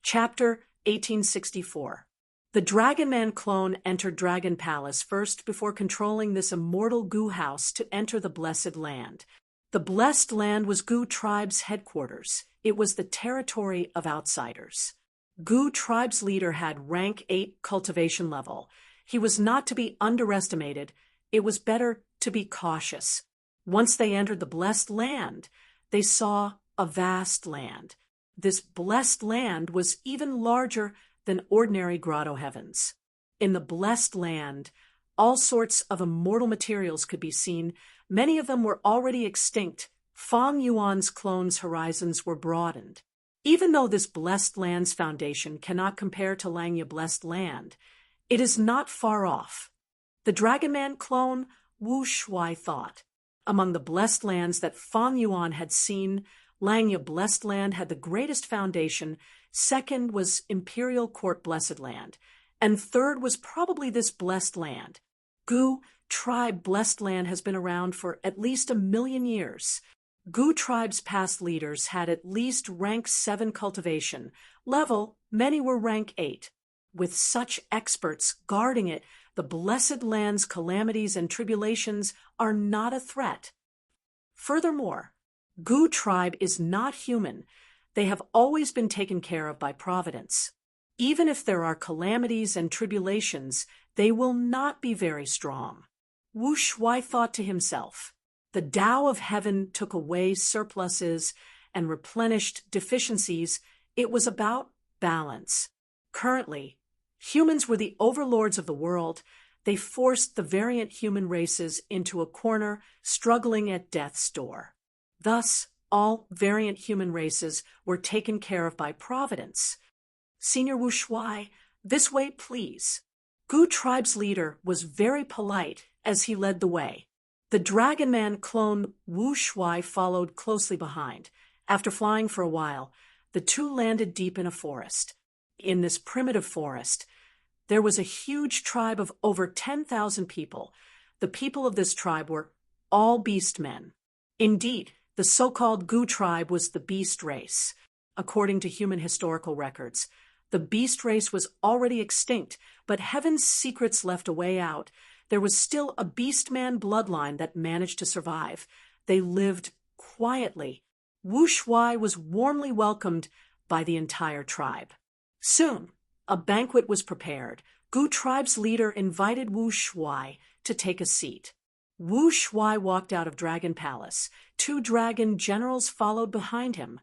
Chapter 1864. The Dragon Man clone entered Dragon Palace first before controlling this immortal Goo house to enter the Blessed Land. The Blessed Land was Goo tribe's headquarters. It was the territory of outsiders. Goo tribe's leader had rank 8 cultivation level. He was not to be underestimated. It was better to be cautious. Once they entered the Blessed Land, they saw a vast land. This Blessed Land was even larger than ordinary grotto heavens. In the Blessed Land, all sorts of immortal materials could be seen. Many of them were already extinct. Fang Yuan's clone's horizons were broadened. Even though this Blessed Land's foundation cannot compare to Langya Blessed Land, it is not far off. The Dragon Man clone, Wu Shuai, thought. Among the Blessed Lands that Fang Yuan had seen, Langya Blessed Land had the greatest foundation. Second was Imperial Court Blessed Land, and third was probably this Blessed Land. Goo tribe Blessed Land has been around for at least 1,000,000 years. Goo tribe's past leaders had at least rank 7 cultivation level. Many were rank 8. With such experts guarding it, the Blessed Land's calamities and tribulations are not a threat. Furthermore, Goo tribe is not human. They have always been taken care of by Providence. Even if there are calamities and tribulations, they will not be very strong. Wu Shuai thought to himself. The Tao of Heaven took away surpluses and replenished deficiencies. It was about balance. Currently, humans were the overlords of the world. They forced the variant human races into a corner, struggling at death's door. Thus, all variant human races were taken care of by Providence. Senior Wu Shuai, this way, please. Goo tribe's leader was very polite as he led the way. The Dragon Man clone Wu Shuai followed closely behind. After flying for a while, the two landed deep in a forest. In this primitive forest, there was a huge tribe of over 10,000 people. The people of this tribe were all beast men. Indeed, the so-called Goo tribe was the beast race. According to human historical records, the beast race was already extinct, but heaven's secrets left a way out. There was still a beast man bloodline that managed to survive. They lived quietly. Wu Shuai was warmly welcomed by the entire tribe. Soon, a banquet was prepared. Goo tribe's leader invited Wu Shuai to take a seat. Wu Shuai walked out of Dragon Palace. 2 dragon generals followed behind him,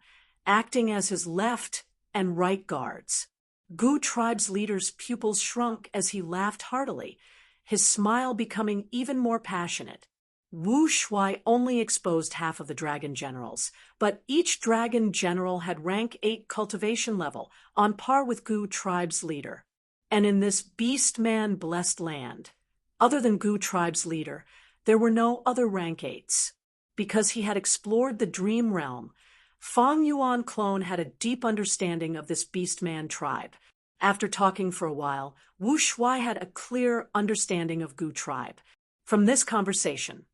acting as his left and right guards. Goo tribe's leader's pupils shrunk as he laughed heartily, his smile becoming even more passionate. Wu Shuai only exposed half of the dragon generals, but each dragon general had rank 8 cultivation level, on par with Goo tribe's leader. And in this beast man blessed land, other than Goo tribe's leader, there were no other rank 8s. Because he had explored the dream realm, Fang Yuan clone had a deep understanding of this beastman tribe. After talking for a while, Wu Shuai had a clear understanding of Goo tribe. From this conversation,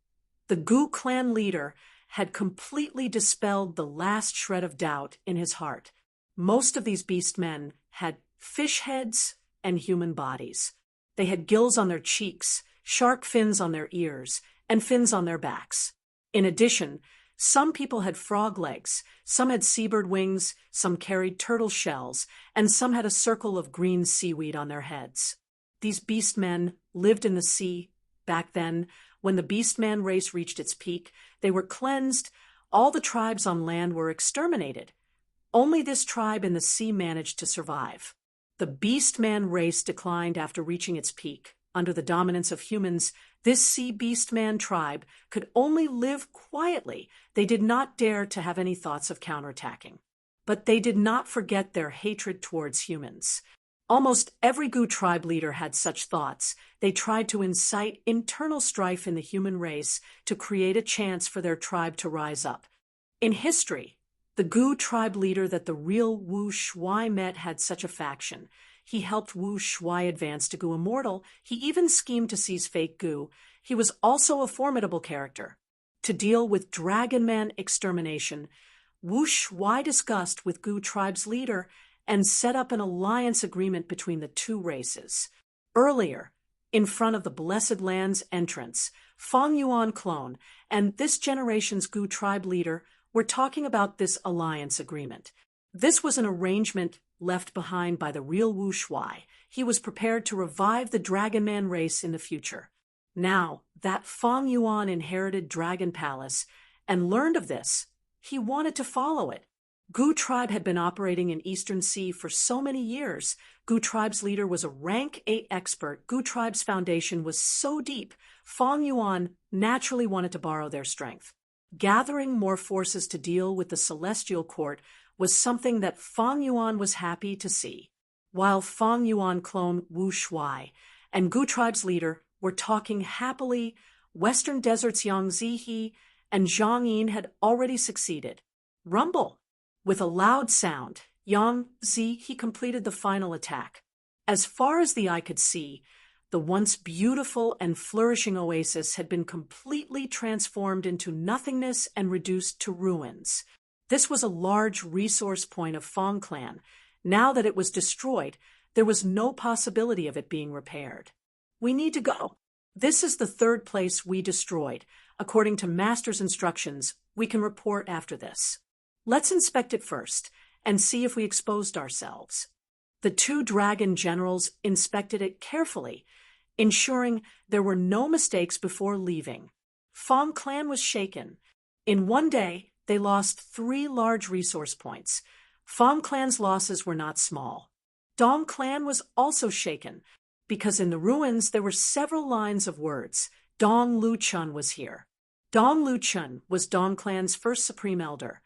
the Goo clan leader had completely dispelled the last shred of doubt in his heart. Most of these beastmen had fish heads and human bodies. They had gills on their cheeks, shark fins on their ears, and fins on their backs. In addition, some people had frog legs, some had seabird wings, some carried turtle shells, and some had a circle of green seaweed on their heads. These beastmen lived in the sea. Back then, when the beastman race reached its peak, they were cleansed. All the tribes on land were exterminated. Only this tribe in the sea managed to survive. The beastman race declined after reaching its peak. Under the dominance of humans, this sea beastman tribe could only live quietly. They did not dare to have any thoughts of counterattacking. But they did not forget their hatred towards humans. Almost every Goo tribe leader had such thoughts. They tried to incite internal strife in the human race to create a chance for their tribe to rise up. In history, the Goo tribe leader that the real Wu Shuai met had such a faction. He helped Wu Shuai advance to Goo Immortal. He even schemed to seize fake Goo. He was also a formidable character. To deal with Dragon Man extermination, Wu Shuai discussed with Goo tribe's leader and set up an alliance agreement between the two races. Earlier, in front of the Blessed Land's entrance, Fang Yuan clone and this generation's Gu tribe leader were talking about this alliance agreement. This was an arrangement left behind by the real Wu Shuai. He was prepared to revive the Dragon Man race in the future. Now that Fang Yuan inherited Dragon Palace and learned of this, he wanted to follow it. Gu tribe had been operating in Eastern Sea for so many years. Gu tribe's leader was a rank 8 expert. Gu tribe's foundation was so deep, Fang Yuan naturally wanted to borrow their strength. Gathering more forces to deal with the Celestial Court was something that Fang Yuan was happy to see. While Fang Yuan clone Wu Shuai and Gu tribe's leader were talking happily, Western Desert's Yang Zihe and Zhang Yin had already succeeded. Rumble! With a loud sound, Yang Zihe completed the final attack. As far as the eye could see, the once beautiful and flourishing oasis had been completely transformed into nothingness and reduced to ruins. This was a large resource point of Fang Clan. Now that it was destroyed, there was no possibility of it being repaired. We need to go. This is the third place we destroyed. According to Master's instructions, we can report after this. Let's inspect it first and see if we exposed ourselves. The two dragon generals inspected it carefully, ensuring there were no mistakes before leaving. Fang Clan was shaken. In one day, they lost 3 large resource points. Fang Clan's losses were not small. Dong Clan was also shaken, because in the ruins there were several lines of words. Dong Luchun was here. Dong Luchun was Dong Clan's first supreme elder.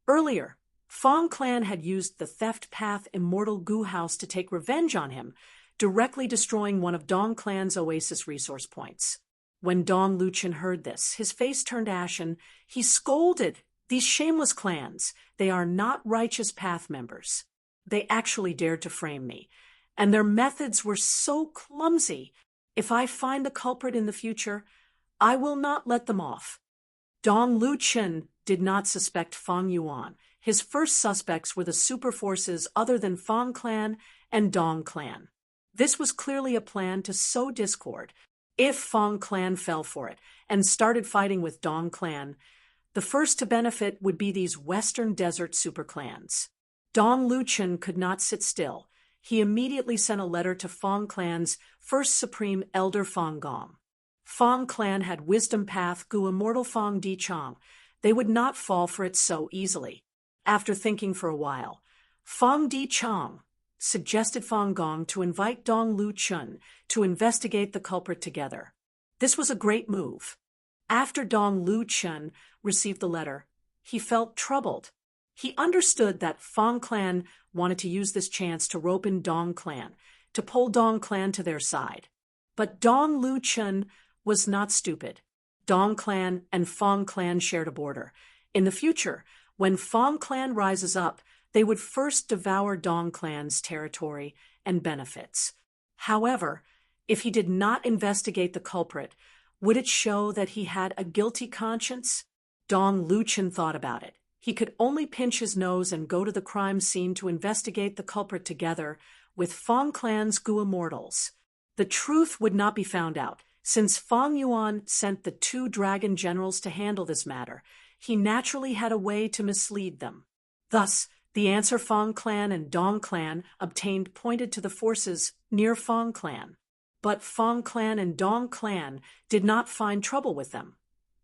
Earlier, Fang Clan had used the theft path Immortal Gu House to take revenge on him, directly destroying one of Dong Clan's oasis resource points. When Dong Luchun heard this, his face turned ashen. He scolded, "These shameless clans, they are not righteous path members. They actually dared to frame me, and their methods were so clumsy. If I find the culprit in the future, I will not let them off." Dong Luchun did not suspect Fang Yuan. His first suspects were the super forces other than Fang Clan and Dong Clan. This was clearly a plan to sow discord. If Fang Clan fell for it and started fighting with Dong Clan, the first to benefit would be these Western Desert super clans. Dong Luchun could not sit still. He immediately sent a letter to Fang Clan's first supreme elder Fang Gong. Fang Clan had wisdom path Gu Immortal Fang Di Chang. They would not fall for it so easily. After thinking for a while, Fang Di Chang suggested Fang Gong to invite Dong Luchun to investigate the culprit together. This was a great move. After Dong Luchun received the letter, he felt troubled. He understood that Fang Clan wanted to use this chance to rope in Dong Clan, to pull Dong Clan to their side. But Dong Luchun was not stupid. Dong Clan and Fang Clan shared a border. In the future, when Fang Clan rises up, they would first devour Dong Clan's territory and benefits. However, if he did not investigate the culprit, would it show that he had a guilty conscience? Dong Luchun thought about it. He could only pinch his nose and go to the crime scene to investigate the culprit together with Fang Clan's Gu Immortals. The truth would not be found out. Since Fang Yuan sent the 2 dragon generals to handle this matter, he naturally had a way to mislead them. Thus, the answer Fang Clan and Dong Clan obtained pointed to the forces near Fang Clan. But Fang Clan and Dong Clan did not find trouble with them.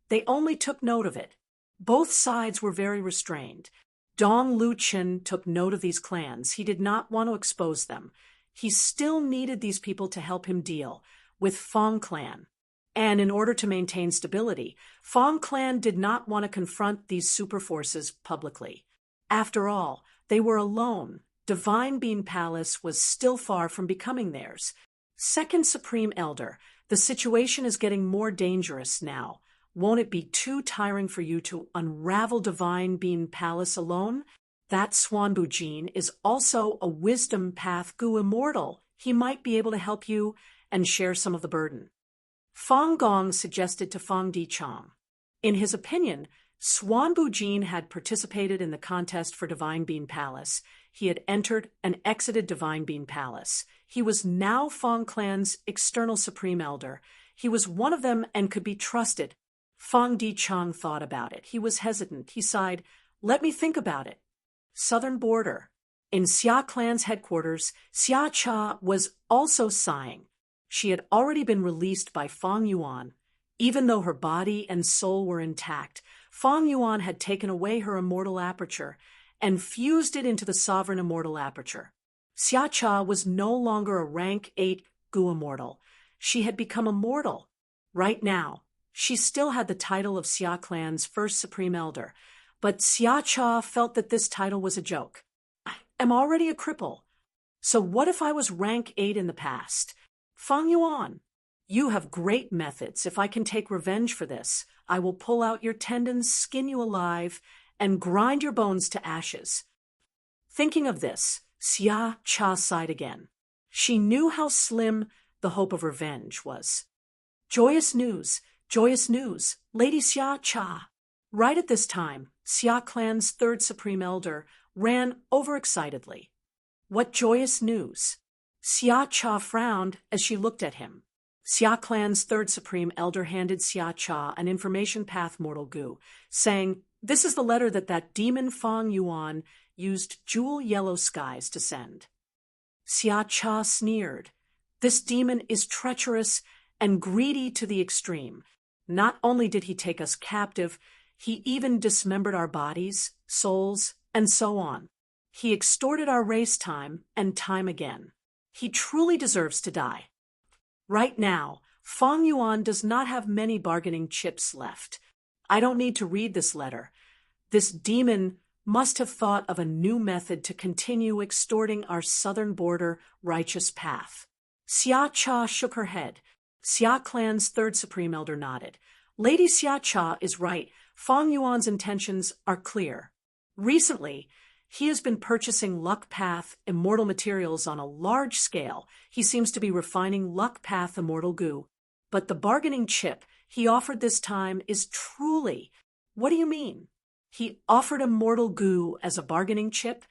They only took note of it. Both sides were very restrained. Dong Luchun took note of these clans. He did not want to expose them. He still needed these people to help him deal with Fang Clan. And in order to maintain stability, Fang Clan did not want to confront these super forces publicly. After all, they were alone. Divine Bean Palace was still far from becoming theirs. Second Supreme Elder, the situation is getting more dangerous now. Won't it be too tiring for you to unravel Divine Bean Palace alone? That Swanbu Jin is also a wisdom path Gu Immortal. He might be able to help you and share some of the burden. Fang Gong suggested to Fang Di Chang. In his opinion, Swanbu Jin had participated in the contest for Divine Bean Palace. He had entered and exited Divine Bean Palace. He was now Fong Clan's external Supreme Elder. He was one of them and could be trusted. Fong Di Chang thought about it. He was hesitant. He sighed, "Let me think about it." Southern border. In Xia Clan's headquarters, Xia Cha was also sighing. She had already been released by Fong Yuan. Even though her body and soul were intact, Fong Yuan had taken away her immortal aperture and fused it into the sovereign immortal aperture. Xia Cha was no longer a rank 8 Gu immortal. She had become immortal. Right now, she still had the title of Xia Clan's first Supreme Elder, but Xia Cha felt that this title was a joke. "I am already a cripple. So what if I was rank 8 in the past? Fong Yuan, you have great methods. If I can take revenge for this, I will pull out your tendons, skin you alive, and grind your bones to ashes." Thinking of this, Xia Cha sighed again. She knew how slim the hope of revenge was. Joyous news, Lady Xia Cha. Right at this time, Xia Clan's third Supreme Elder ran overexcitedly. What joyous news? Xia Cha frowned as she looked at him. Xia Clan's third Supreme Elder handed Xia Cha an information path mortal Gu, saying, "This is the letter that demon Fong Yuan used jewel yellow skies to send." Xia Cha sneered. "This demon is treacherous and greedy to the extreme. Not only did he take us captive, he even dismembered our bodies, souls, and so on. He extorted our race time and time again. He truly deserves to die." Right now, Fong Yuan does not have many bargaining chips left. I don't need to read this letter. This demon must have thought of a new method to continue extorting our southern border righteous path. Xia Cha shook her head. Xia Clan's third Supreme Elder nodded. Lady Xia Cha is right. Fong Yuan's intentions are clear. Recently, he has been purchasing Luck Path immortal materials on a large scale. He seems to be refining Luck Path immortal Gu. But the bargaining chip he offered this time is truly— What do you mean? He offered immortal Gu as a bargaining chip,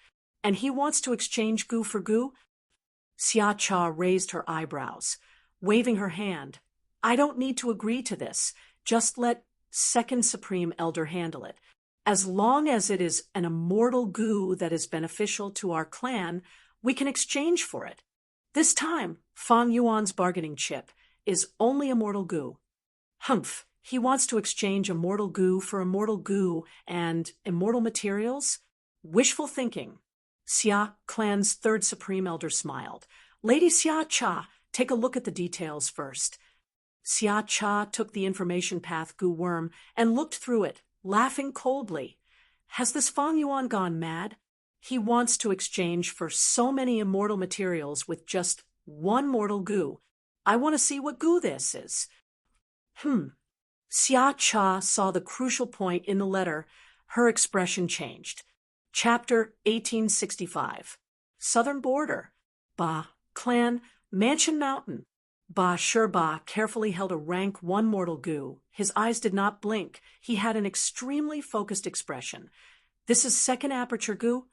and he wants to exchange Gu for Gu? Xia Cha raised her eyebrows, waving her hand. I don't need to agree to this. Just let Second Supreme Elder handle it. As long as it is an immortal Gu that is beneficial to our clan, we can exchange for it. This time, Fong Yuan's bargaining chip is only immortal Gu. Humph, he wants to exchange immortal Gu for immortal Gu and immortal materials? Wishful thinking. Xia Clan's third Supreme Elder smiled. Lady Xia Cha, take a look at the details first. Xia Cha took the information path Gu worm and looked through it, laughing coldly. Has this Fong Yuan gone mad? He wants to exchange for so many immortal materials with just one mortal Gu. I want to see what Gu this is. Xia Cha saw the crucial point in the letter. Her expression changed. Chapter 1865. Southern Border. Ba Clan, Mansion Mountain. Ba Shurba carefully held a rank 1 mortal Gu. His eyes did not blink. He had an extremely focused expression. This is second aperture Gu?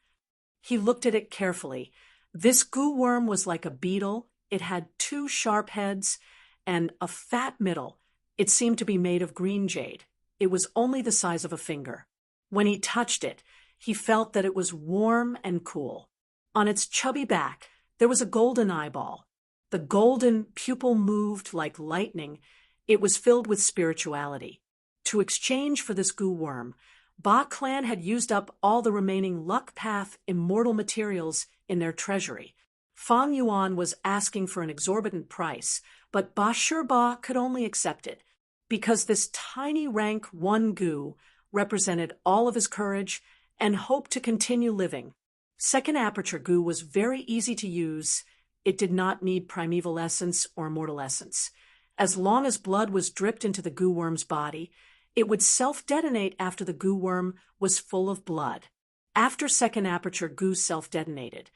He looked at it carefully. This Gu worm was like a beetle. It had 2 sharp heads and a fat middle. It seemed to be made of green jade. It was only the size of a finger. When he touched it, he felt that it was warm and cool. On its chubby back, there was a golden eyeball. The golden pupil moved like lightning. It was filled with spirituality. To exchange for this Gu worm, Ba Clan had used up all the remaining Luck Path immortal materials in their treasury. Fong Yuan was asking for an exorbitant price, but Ba Shurba could only accept it, because this tiny rank 1 Gu represented all of his courage and hope to continue living. Second aperture Gu was very easy to use. It did not need primeval essence or immortal essence. As long as blood was dripped into the Gu worm's body, it would self-detonate after the Gu worm was full of blood. After second aperture Gu self-detonated,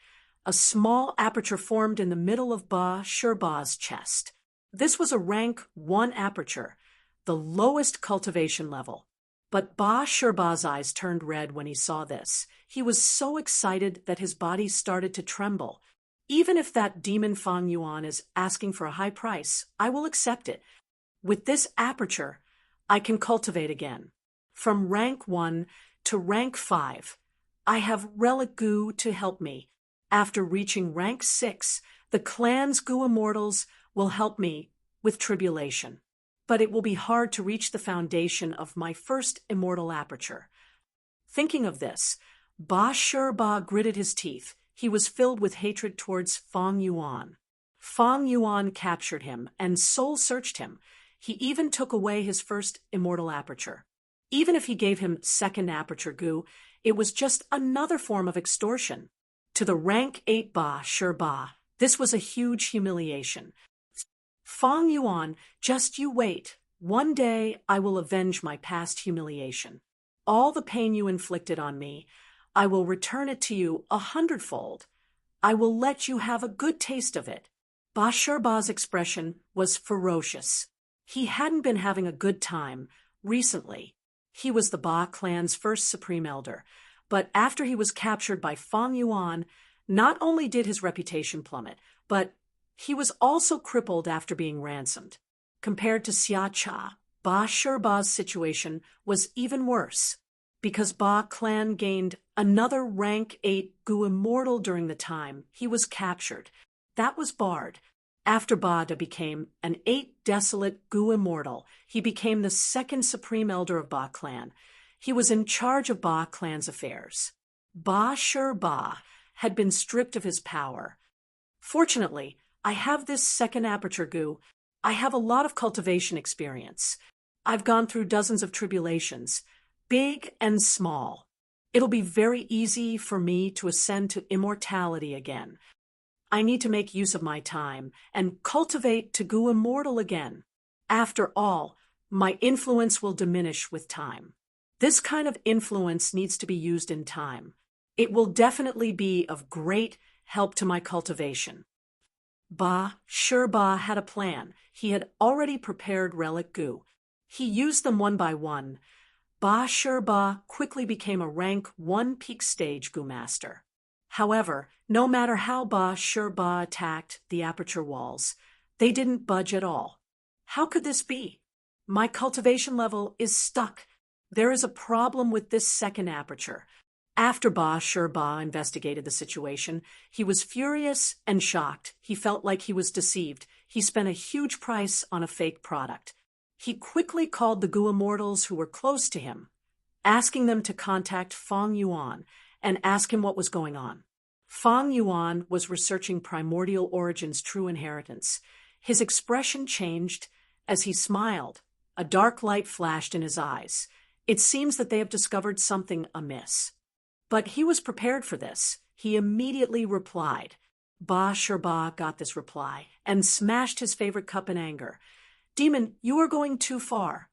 a small aperture formed in the middle of Ba Shurba's chest. This was a rank 1 aperture, the lowest cultivation level. But Ba Sherba's eyes turned red when he saw this. He was so excited that his body started to tremble. Even if that demon Fang Yuan is asking for a high price, I will accept it. With this aperture, I can cultivate again. From rank 1 to rank 5, I have relic goo to help me. After reaching rank 6, the clan's goo immortals will help me with tribulation. But it will be hard to reach the foundation of my first immortal aperture. Thinking of this, Ba Sherba gritted his teeth. He was filled with hatred towards Fang Yuan. Fang Yuan captured him and soul-searched him. He even took away his first immortal aperture. Even if he gave him second aperture goo, it was just another form of extortion. To the rank 8 Ba Sherba, this was a huge humiliation. Fang Yuan, just you wait. One day I will avenge my past humiliation. All the pain you inflicted on me, I will return it to you 100-fold. I will let you have a good taste of it. Ba Sherba's expression was ferocious. He hadn't been having a good time recently. He was the Ba clan's first supreme elder, but after he was captured by Fang Yuan, not only did his reputation plummet, but he was also crippled after being ransomed. Compared to Xia Cha, Ba Sherba's situation was even worse, because Ba clan gained another rank 8 goo immortal during the time he was captured. That was barred. After Ba Da became an 8 desolate goo immortal, he became the second supreme elder of Ba clan. He was in charge of Ba clan's affairs. Ba Sherba had been stripped of his power. Fortunately, I have this second aperture goo. I have a lot of cultivation experience. I've gone through dozens of tribulations, big and small. It'll be very easy for me to ascend to immortality again. I need to make use of my time and cultivate to goo immortal again. After all, my influence will diminish with time. This kind of influence needs to be used in time. It will definitely be of great help to my cultivation. Ba Sherba had a plan. He had already prepared relic goo. He used them one by one. Ba Sherba quickly became a rank 1 peak stage goo master. However, no matter how Ba Sherba attacked the aperture walls, they didn't budge at all. How could this be? My cultivation level is stuck. There is a problem with this second aperture. After Ba Sherba investigated the situation, he was furious and shocked. He felt like he was deceived. He spent a huge price on a fake product. He quickly called the goo immortals who were close to him, asking them to contact Fang Yuan and ask him what was going on. Fang Yuan was researching Primordial Origin's true inheritance. His expression changed as he smiled. A dark light flashed in his eyes. It seems that they have discovered something amiss. But he was prepared for this. He immediately replied. Ba Sherba got this reply and smashed his favorite cup in anger. Demon, you are going too far.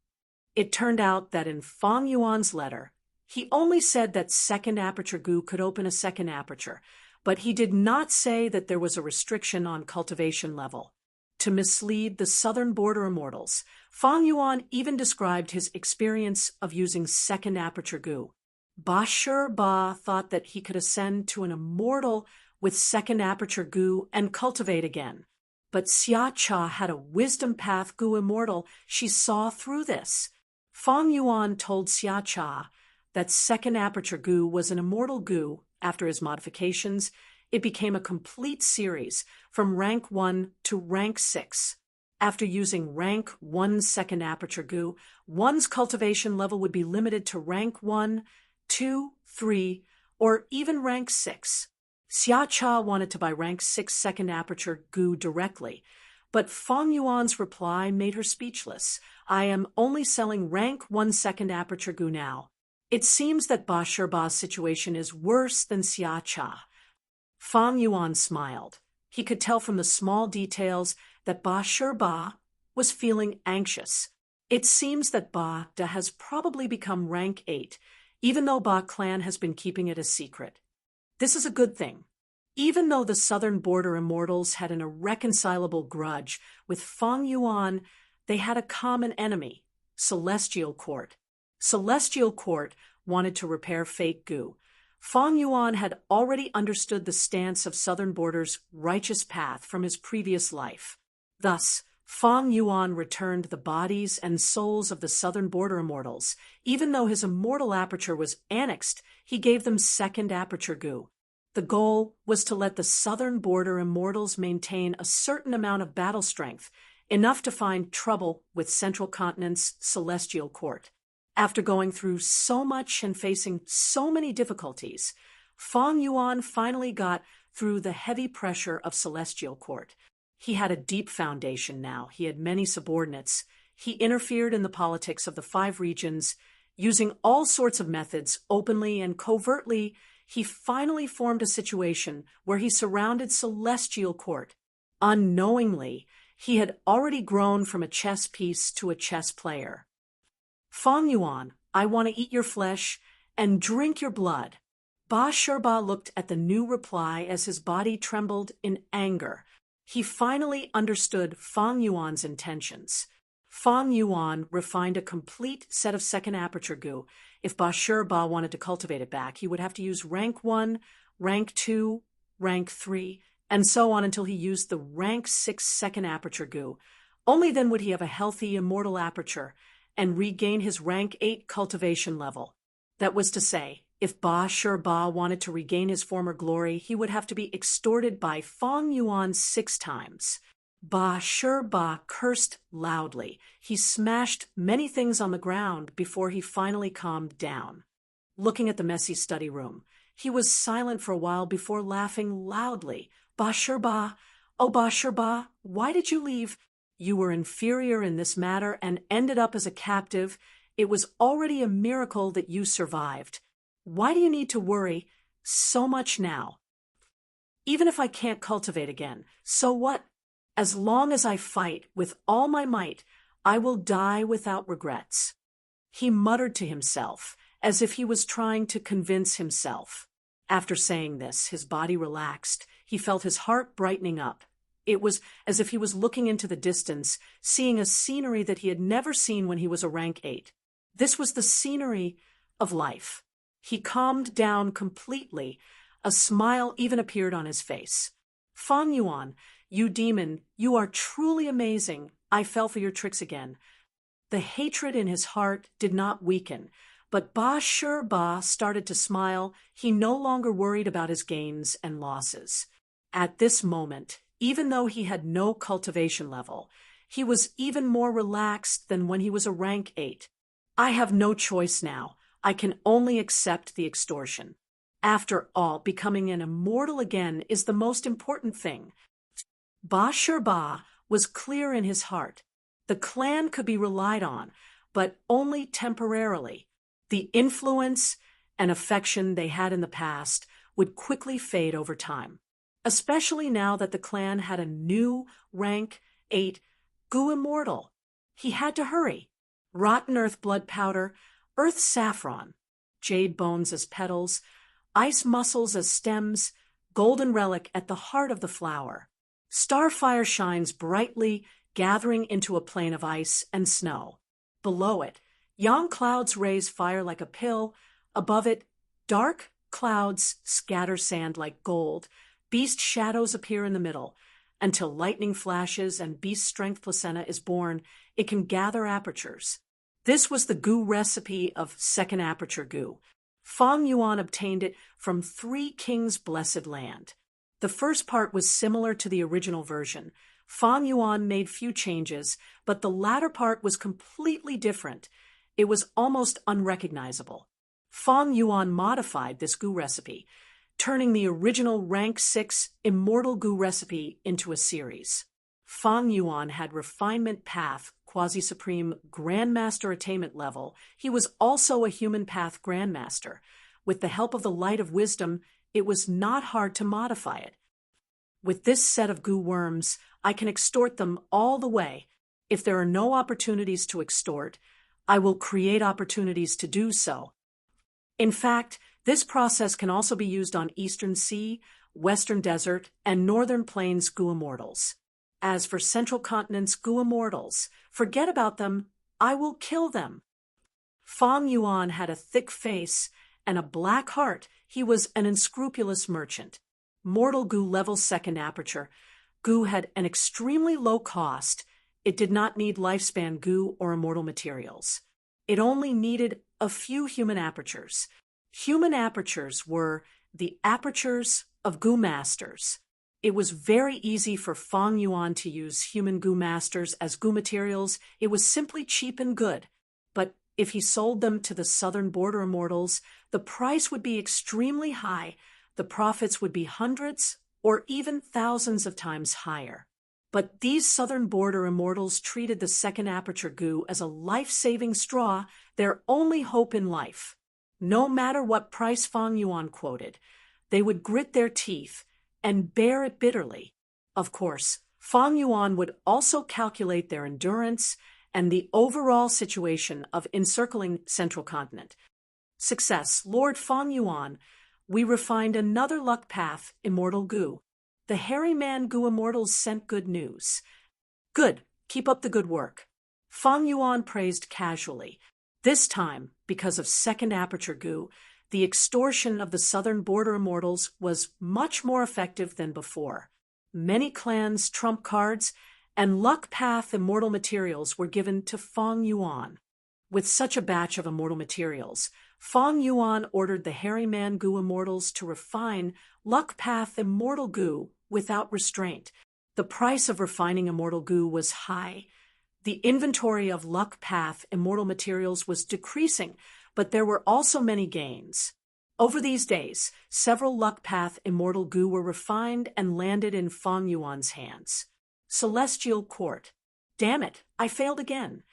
It turned out that in Fang Yuan's letter, he only said that second aperture goo could open a second aperture, but he did not say that there was a restriction on cultivation level. To mislead the southern border immortals, Fang Yuan even described his experience of using second aperture goo. Ba Sherba thought that he could ascend to an immortal with second aperture goo and cultivate again. But Xia Cha had a wisdom path goo immortal. She saw through this. Fang Yuan told Xia Cha that second aperture goo was an immortal goo. After his modifications, it became a complete series from rank 1 to rank 6. After using rank 1 second aperture goo, one's cultivation level would be limited to rank 1, 2, 3, or even rank 6. Xia Cha wanted to buy rank 6 second aperture goo directly, but Fang Yuan's reply made her speechless. I am only selling rank 1 second aperture goo now. It seems that Ba Sherba's situation is worse than Xia Cha. Fang Yuan smiled. He could tell from the small details that Ba Sherba was feeling anxious. It seems that Ba Da has probably become rank 8, even though Ba clan has been keeping it a secret. This is a good thing. Even though the southern border immortals had an irreconcilable grudge with Fang Yuan, they had a common enemy, Celestial Court. Celestial Court wanted to repair fake goo. Feng Yuan had already understood the stance of Southern Border's righteous path from his previous life. Thus, Feng Yuan returned the bodies and souls of the Southern Border immortals. Even though his immortal aperture was annexed, he gave them second aperture goo. The goal was to let the Southern Border immortals maintain a certain amount of battle strength, enough to find trouble with Central Continent's Celestial Court. After going through so much and facing so many difficulties, Feng Yuan finally got through the heavy pressure of Celestial Court. He had a deep foundation now. He had many subordinates. He interfered in the politics of the 5 regions. Using all sorts of methods, openly and covertly, he finally formed a situation where he surrounded Celestial Court. Unknowingly, he had already grown from a chess piece to a chess player. Feng Yuan, I want to eat your flesh and drink your blood. Ba Shirba looked at the new reply as his body trembled in anger. He finally understood Feng Yuan's intentions. Feng Yuan refined a complete set of second aperture goo. If Ba Shirba wanted to cultivate it back, he would have to use rank 1, rank 2, rank 3, and so on until he used the rank 6 second aperture goo. Only then would he have a healthy immortal aperture and regain his rank 8 cultivation level. That was to say, if Ba Shirba wanted to regain his former glory, he would have to be extorted by Feng Yuan 6 times. Ba Shirba cursed loudly. He smashed many things on the ground before he finally calmed down. Looking at the messy study room, he was silent for a while before laughing loudly. Ba Shirba, oh Ba Shirba, why did you leave? You were inferior in this matter and ended up as a captive. It was already a miracle that you survived. Why do you need to worry so much now? Even if I can't cultivate again, so what? As long as I fight with all my might, I will die without regrets. He muttered to himself, as if he was trying to convince himself. After saying this, his body relaxed. He felt his heart brightening up. It was as if he was looking into the distance, seeing a scenery that he had never seen when he was a rank 8. This was the scenery of life. He calmed down completely. A smile even appeared on his face. Feng Yuan, you demon, you are truly amazing. I fell for your tricks again. The hatred in his heart did not weaken, but Ba Shirba started to smile. He no longer worried about his gains and losses. At this moment, even though he had no cultivation level, he was even more relaxed than when he was a rank 8. I have no choice now. I can only accept the extortion. After all, becoming an immortal again is the most important thing. Ba Shirba was clear in his heart. The clan could be relied on, but only temporarily. The influence and affection they had in the past would quickly fade over time, especially now that the clan had a new rank 8 goo immortal. He had to hurry. Rotten earth blood powder, earth saffron, jade bones as petals, ice mussels as stems, golden relic at the heart of the flower. Starfire shines brightly, gathering into a plain of ice and snow. Below it, young clouds raise fire like a pill. Above it, dark clouds scatter sand like gold. Beast shadows appear in the middle. Until lightning flashes and beast strength placenta is born, it can gather apertures. This was the goo recipe of second aperture goo. Feng Yuan obtained it from 3 kings' blessed land. The first part was similar to the original version. Feng Yuan made few changes, but the latter part was completely different. It was almost unrecognizable. Feng Yuan modified this goo recipe, turning the original rank 6 immortal goo recipe into a series. Feng Yuan had refinement path, quasi-supreme grandmaster attainment level. He was also a human path grandmaster. With the help of the light of wisdom, it was not hard to modify it. With this set of goo worms, I can extort them all the way. If there are no opportunities to extort, I will create opportunities to do so. In fact, this process can also be used on Eastern Sea, Western Desert, and Northern Plains goo immortals. As for Central Continent's goo immortals, forget about them. I will kill them. Fang Yuan had a thick face and a black heart. He was an unscrupulous merchant. Mortal goo level second aperture. Goo had an extremely low cost. It did not need lifespan goo or immortal materials. It only needed a few human apertures. Human apertures were the apertures of goo masters. It was very easy for Fang Yuan to use human goo masters as goo materials. It was simply cheap and good. But if he sold them to the southern border immortals, the price would be extremely high. The profits would be hundreds or even thousands of times higher. But these southern border immortals treated the second aperture goo as a life-saving straw, their only hope in life. No matter what price Fang Yuan quoted, they would grit their teeth and bear it bitterly. Of course, Fang Yuan would also calculate their endurance and the overall situation of encircling Central Continent. Success, Lord Fang Yuan, we refined another luck path, immortal goo. The hairy man goo immortals sent good news. Good, keep up the good work. Fang Yuan praised casually. This time, because of second aperture goo, the extortion of the southern border immortals was much more effective than before. Many clans' trump cards and luck path immortal materials were given to Fang Yuan. With such a batch of immortal materials, Fang Yuan ordered the hairy man goo immortals to refine luck path immortal goo without restraint. The price of refining immortal goo was high. The inventory of luck path immortal materials was decreasing, but there were also many gains. Over these days, several luck path immortal goo were refined and landed in Fang Yuan's hands. Celestial Court. Damn it, I failed again.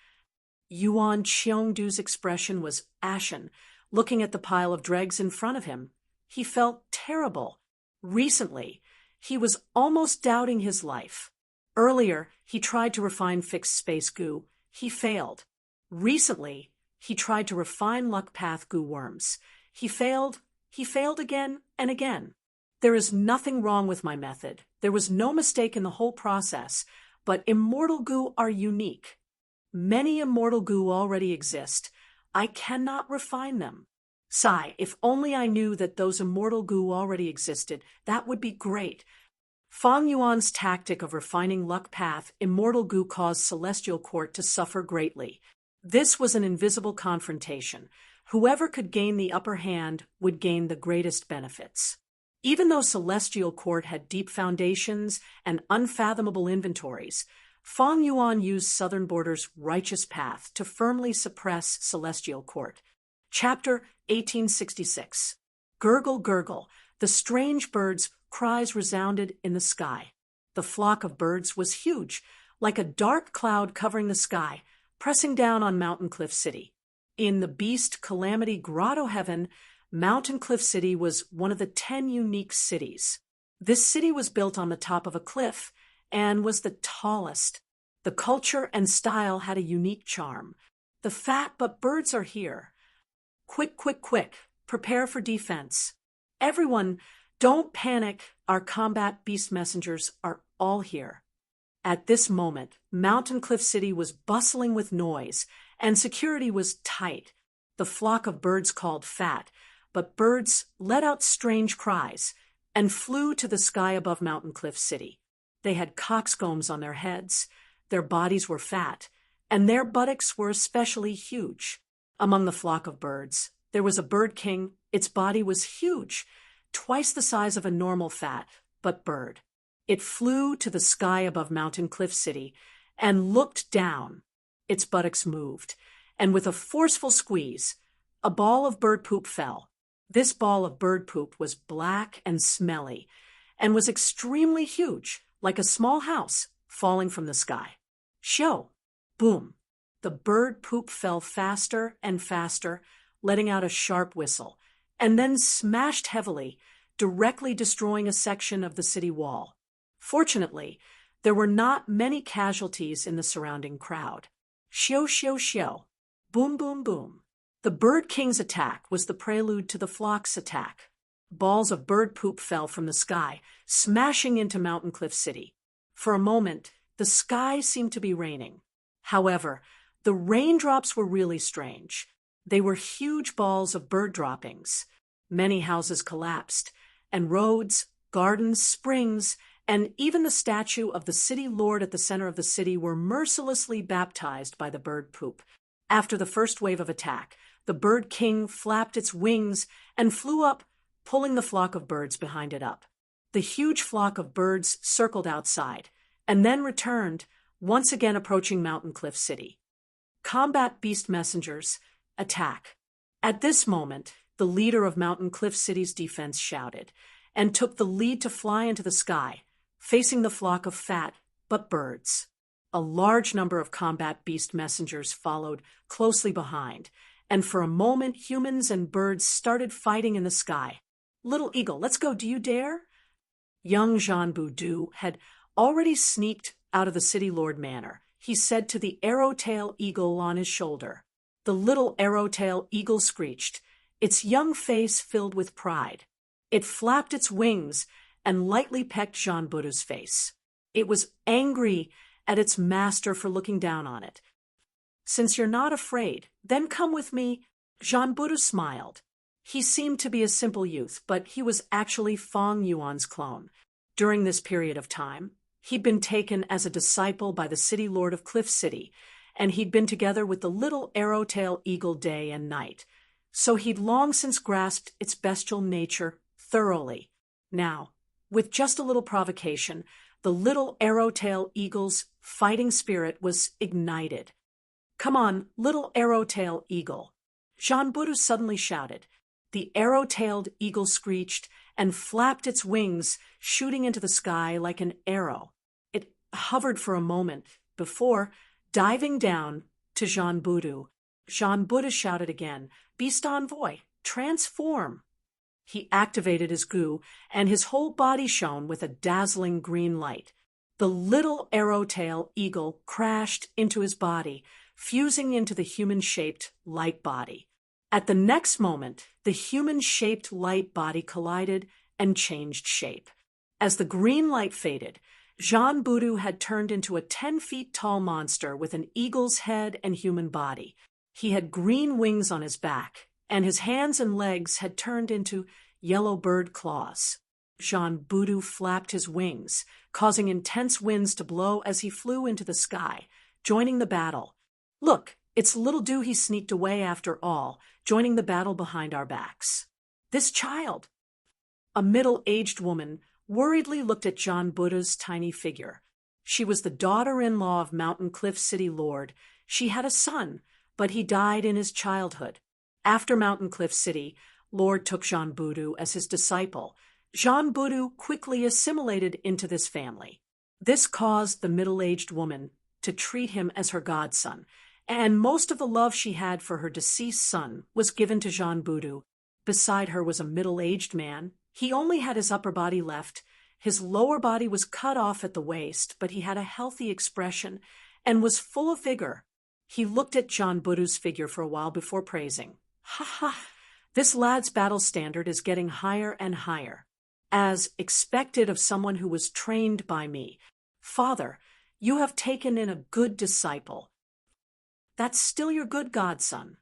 Yuan Qiongdu's expression was ashen, looking at the pile of dregs in front of him. He felt terrible. Recently, he was almost doubting his life. Earlier, he tried to refine fixed space goo. He failed. Recently, he tried to refine luck path goo worms. He failed. He failed again and again. There is nothing wrong with my method. There was no mistake in the whole process, but immortal goo are unique. Many immortal goo already exist. I cannot refine them. Sigh, if only I knew that those immortal goo already existed, that would be great. Fang Yuan's tactic of refining luck path immortal goo caused Celestial Court to suffer greatly. This was an invisible confrontation. Whoever could gain the upper hand would gain the greatest benefits. Even though Celestial Court had deep foundations and unfathomable inventories, Fang Yuan used Southern Border's righteous path to firmly suppress Celestial Court. Chapter 1866. Gurgle, gurgle. The strange birds' cries resounded in the sky. The flock of birds was huge, like a dark cloud covering the sky, pressing down on Mountain Cliff City. In the Beast Calamity Grotto Heaven, Mountain Cliff City was one of the 10 unique cities. This city was built on the top of a cliff and was the tallest. The culture and style had a unique charm. The fat but birds are here. Quick, quick, quick. Prepare for defense. Everyone, don't panic. Our combat beast messengers are all here. At this moment, Mountain Cliff City was bustling with noise, and security was tight. The flock of birds called fat, but birds let out strange cries and flew to the sky above Mountain Cliff City. They had coxcombs on their heads, their bodies were fat, and their buttocks were especially huge. Among the flock of birds, there was a bird king. Its body was huge, twice the size of a normal fat, but bird. It flew to the sky above Mountain Cliff City and looked down. Its buttocks moved, and with a forceful squeeze, a ball of bird poop fell. This ball of bird poop was black and smelly, and was extremely huge, like a small house falling from the sky. Show! Boom! The bird poop fell faster and faster, letting out a sharp whistle, and then smashed heavily, directly destroying a section of the city wall. Fortunately, there were not many casualties in the surrounding crowd. Shio, shio, shio. Boom, boom, boom. The Bird King's attack was the prelude to the flock's attack. Balls of bird poop fell from the sky, smashing into Mountain Cliff City. For a moment, the sky seemed to be raining. However, the raindrops were really strange. They were huge balls of bird droppings. Many houses collapsed, and roads, gardens, springs, and even the statue of the city lord at the center of the city were mercilessly baptized by the bird poop. After the first wave of attack, the bird king flapped its wings and flew up, pulling the flock of birds behind it up. The huge flock of birds circled outside, and then returned, once again approaching Mountain Cliff City. Combat beast messengers, attack. At this moment, the leader of Mountain Cliff City's defense shouted, and took the lead to fly into the sky, facing the flock of fat but birds. A large number of combat beast messengers followed closely behind, and for a moment humans and birds started fighting in the sky. "Little Eagle, let's go, do you dare?" Young Jean Boudou had already sneaked out of the city lord manor. He said to the arrow-tail eagle on his shoulder. The little arrow-tail eagle screeched, its young face filled with pride. It flapped its wings and lightly pecked Jean Boudou's face. It was angry at its master for looking down on it. "Since you're not afraid, then come with me." Jean Boudou smiled. He seemed to be a simple youth, but he was actually Feng Yuan's clone. During this period of time, he'd been taken as a disciple by the city lord of Cliff City, and he'd been together with the little arrow-tail eagle day and night. So he'd long since grasped its bestial nature thoroughly. Now, with just a little provocation, the little arrow-tail eagle's fighting spirit was ignited. "Come on, little arrow-tail eagle." Jean Boudou suddenly shouted. The arrow-tailed eagle screeched and flapped its wings, shooting into the sky like an arrow. It hovered for a moment before diving down to Jean Boudou. Jean Boudou shouted again, "Beast envoy, transform." He activated his goo, and his whole body shone with a dazzling green light. The little arrow-tail eagle crashed into his body, fusing into the human-shaped light body. At the next moment, the human-shaped light body collided and changed shape. As the green light faded, Jean Boudou had turned into a 10-feet-tall monster with an eagle's head and human body. He had green wings on his back, and his hands and legs had turned into yellow bird claws. Jean Boudou flapped his wings, causing intense winds to blow as he flew into the sky, joining the battle. "Look, it's little Do he sneaked away after all, joining the battle behind our backs." "This child." A middle-aged woman worriedly looked at Jean Boudou's tiny figure. She was the daughter-in-law of Mountain Cliff City Lord. She had a son, but he died in his childhood. After Mountain Cliff City, Lord took Jean Boudou as his disciple. Jean Boudou quickly assimilated into this family. This caused the middle-aged woman to treat him as her godson, and most of the love she had for her deceased son was given to Jean Boudou. Beside her was a middle-aged man. He only had his upper body left. His lower body was cut off at the waist, but he had a healthy expression and was full of vigor. He looked at Jean Boudou's figure for a while before praising. "Ha ha! This lad's battle standard is getting higher and higher, as expected of someone who was trained by me. Father, you have taken in a good disciple. That's still your good godson."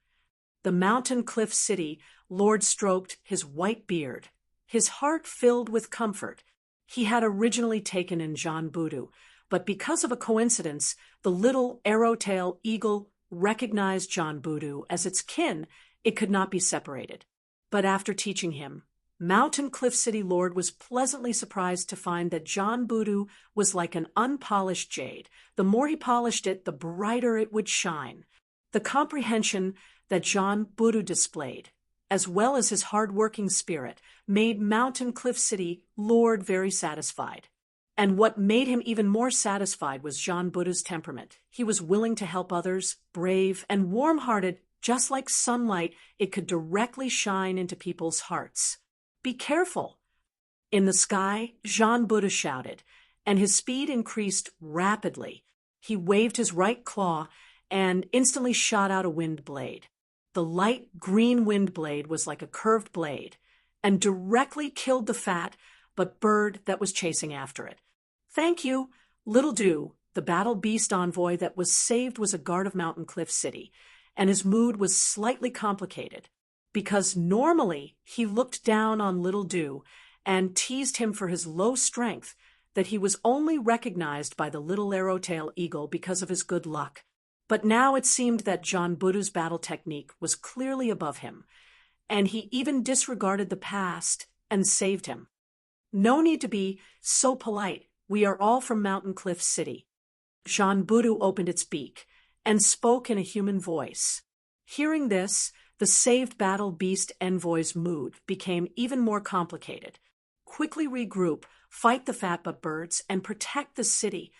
The Mountain Cliff City Lord stroked his white beard, his heart filled with comfort. He had originally taken in Jean Boudou, but because of a coincidence, the little arrow-tail eagle recognized Jean Boudou as its kin. It could not be separated. But after teaching him, Mountain Cliff City Lord was pleasantly surprised to find that Jean Boudou was like an unpolished jade. The more he polished it, the brighter it would shine. The comprehension that Jean Boudou displayed, as well as his hard-working spirit, made Mountain Cliff City Lord very satisfied. And what made him even more satisfied was Jean Boudou's temperament. He was willing to help others, brave and warm-hearted. Just like sunlight, it could directly shine into people's hearts. "Be careful." In the sky, Jean Boudou shouted, and his speed increased rapidly. He waved his right claw and instantly shot out a wind blade. The light green wind blade was like a curved blade and directly killed the fat but bird that was chasing after it. "Thank you, Little Do." The battle beast envoy that was saved was a guard of Mountain Cliff City, and his mood was slightly complicated, because normally he looked down on Little Do and teased him for his low strength, that he was only recognized by the little arrowtail eagle because of his good luck. But now it seemed that John Budu's battle technique was clearly above him, and he even disregarded the past and saved him. No need to be so polite. We are all from Mountain Cliff City. Jean Budu opened its beak and spoke in a human voice. Hearing this, the saved battle beast envoy's mood became even more complicated. Quickly regroup, fight the fat butt birds, and protect the city,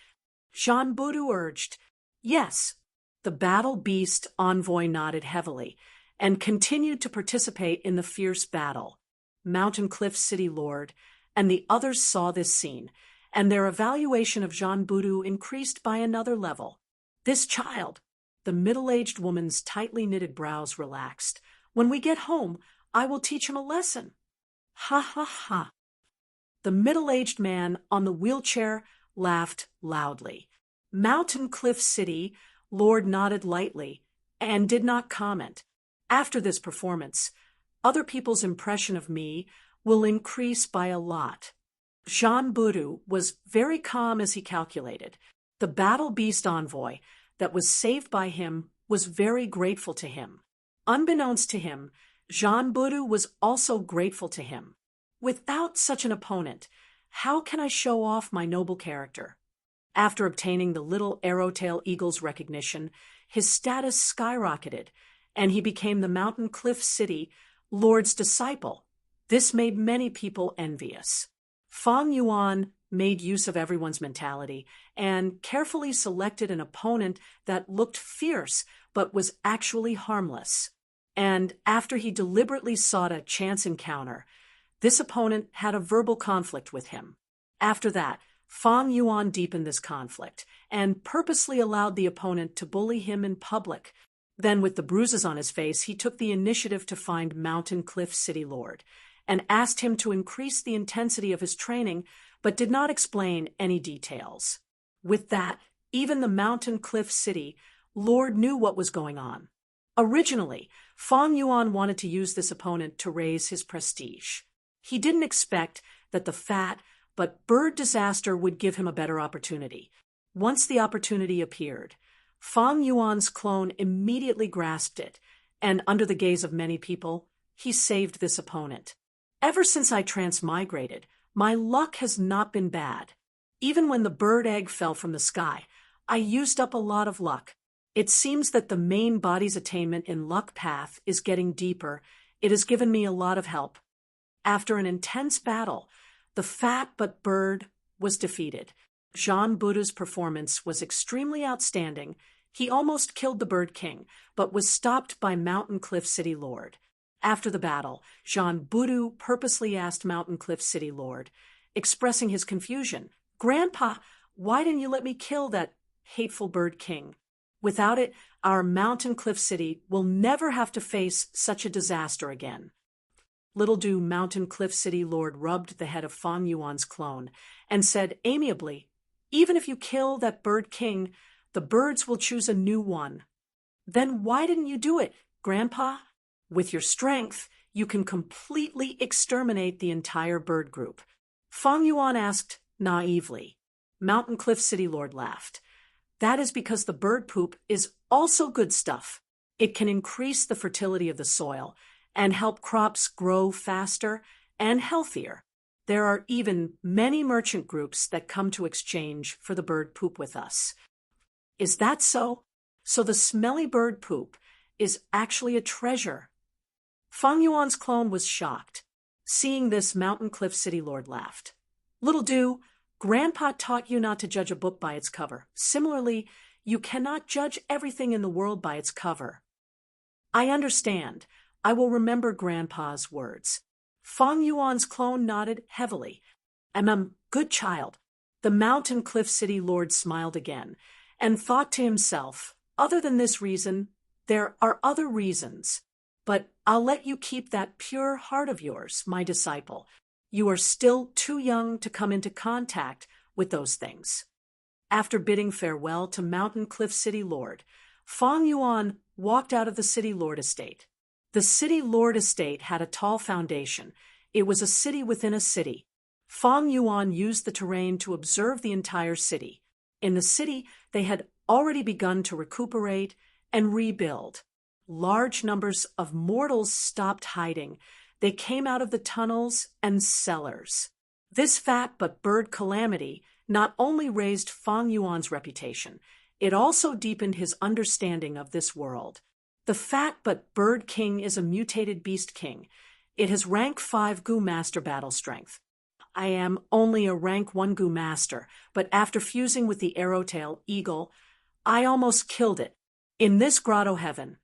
Jean Budu urged. Yes. The battle beast envoy nodded heavily and continued to participate in the fierce battle. Mountain Cliff City Lord and the others saw this scene, and their evaluation of Jean Budu increased by another level. This child, the middle-aged woman's tightly knitted brows relaxed. When we get home, I will teach him a lesson. Ha ha ha. The middle-aged man on the wheelchair laughed loudly. Mountain Cliff City Lord nodded lightly and did not comment. After this performance, other people's impression of me will increase by a lot. Jean Budu was very calm as he calculated. The battle beast envoy that was saved by him was very grateful to him. Unbeknownst to him, Jean Budu was also grateful to him. Without such an opponent, how can I show off my noble character? After obtaining the little arrowtail eagle's recognition, his status skyrocketed, and he became the Mountain Cliff City Lord's disciple. This made many people envious. Fang Yuan made use of everyone's mentality and carefully selected an opponent that looked fierce but was actually harmless. And after he deliberately sought a chance encounter, this opponent had a verbal conflict with him. After that, Fang Yuan deepened this conflict and purposely allowed the opponent to bully him in public. Then, with the bruises on his face, he took the initiative to find Mountain Cliff City Lord and asked him to increase the intensity of his training, but did not explain any details. With that, even the Mountain Cliff City Lord knew what was going on. Originally, Fang Yuan wanted to use this opponent to raise his prestige. He didn't expect that the fat but bird disaster would give him a better opportunity. Once the opportunity appeared, Fang Yuan's clone immediately grasped it, and under the gaze of many people, he saved this opponent. Ever since I transmigrated, my luck has not been bad. Even when the bird egg fell from the sky, I used up a lot of luck. It seems that the main body's attainment in luck path is getting deeper. It has given me a lot of help. After an intense battle, the fat but bird was defeated. Jean Budu's performance was extremely outstanding. He almost killed the Bird King, but was stopped by Mountain Cliff City Lord. After the battle, Jean Budu purposely asked Mountain Cliff City Lord, expressing his confusion, "Grandpa, why didn't you let me kill that hateful Bird King? Without it, our Mountain Cliff City will never have to face such a disaster again." Little Do Mountain Cliff City Lord rubbed the head of Fang Yuan's clone and said amiably, "Even if you kill that Bird King, the birds will choose a new one." "Then why didn't you do it, Grandpa? With your strength, you can completely exterminate the entire bird group." Fang Yuan asked naively. Mountain Cliff City Lord laughed. "That is because the bird poop is also good stuff. It can increase the fertility of the soil and help crops grow faster and healthier. There are even many merchant groups that come to exchange for the bird poop with us." "Is that so? So the smelly bird poop is actually a treasure?" Fang Yuan's clone was shocked. Seeing this, Mountain Cliff City Lord laughed. "Little Do, Grandpa taught you not to judge a book by its cover. Similarly, you cannot judge everything in the world by its cover." "I understand. I will remember Grandpa's words." Fang Yuan's clone nodded heavily. "I'm a good child." The Mountain Cliff City Lord smiled again and thought to himself, "Other than this reason, there are other reasons. But I'll let you keep that pure heart of yours, my disciple. You are still too young to come into contact with those things." After bidding farewell to Mountain Cliff City Lord, Fang Yuan walked out of the city lord estate. The city lord estate had a tall foundation. It was a city within a city. Feng Yuan used the terrain to observe the entire city. In the city, they had already begun to recuperate and rebuild. Large numbers of mortals stopped hiding. They came out of the tunnels and cellars. This fat but bird calamity not only raised Feng Yuan's reputation, it also deepened his understanding of this world. The fat but bird king is a mutated beast king. It has rank 5 Gu Master battle strength. I am only a rank 1 Gu Master, but after fusing with the arrowtail eagle, I almost killed it. In this grotto heaven,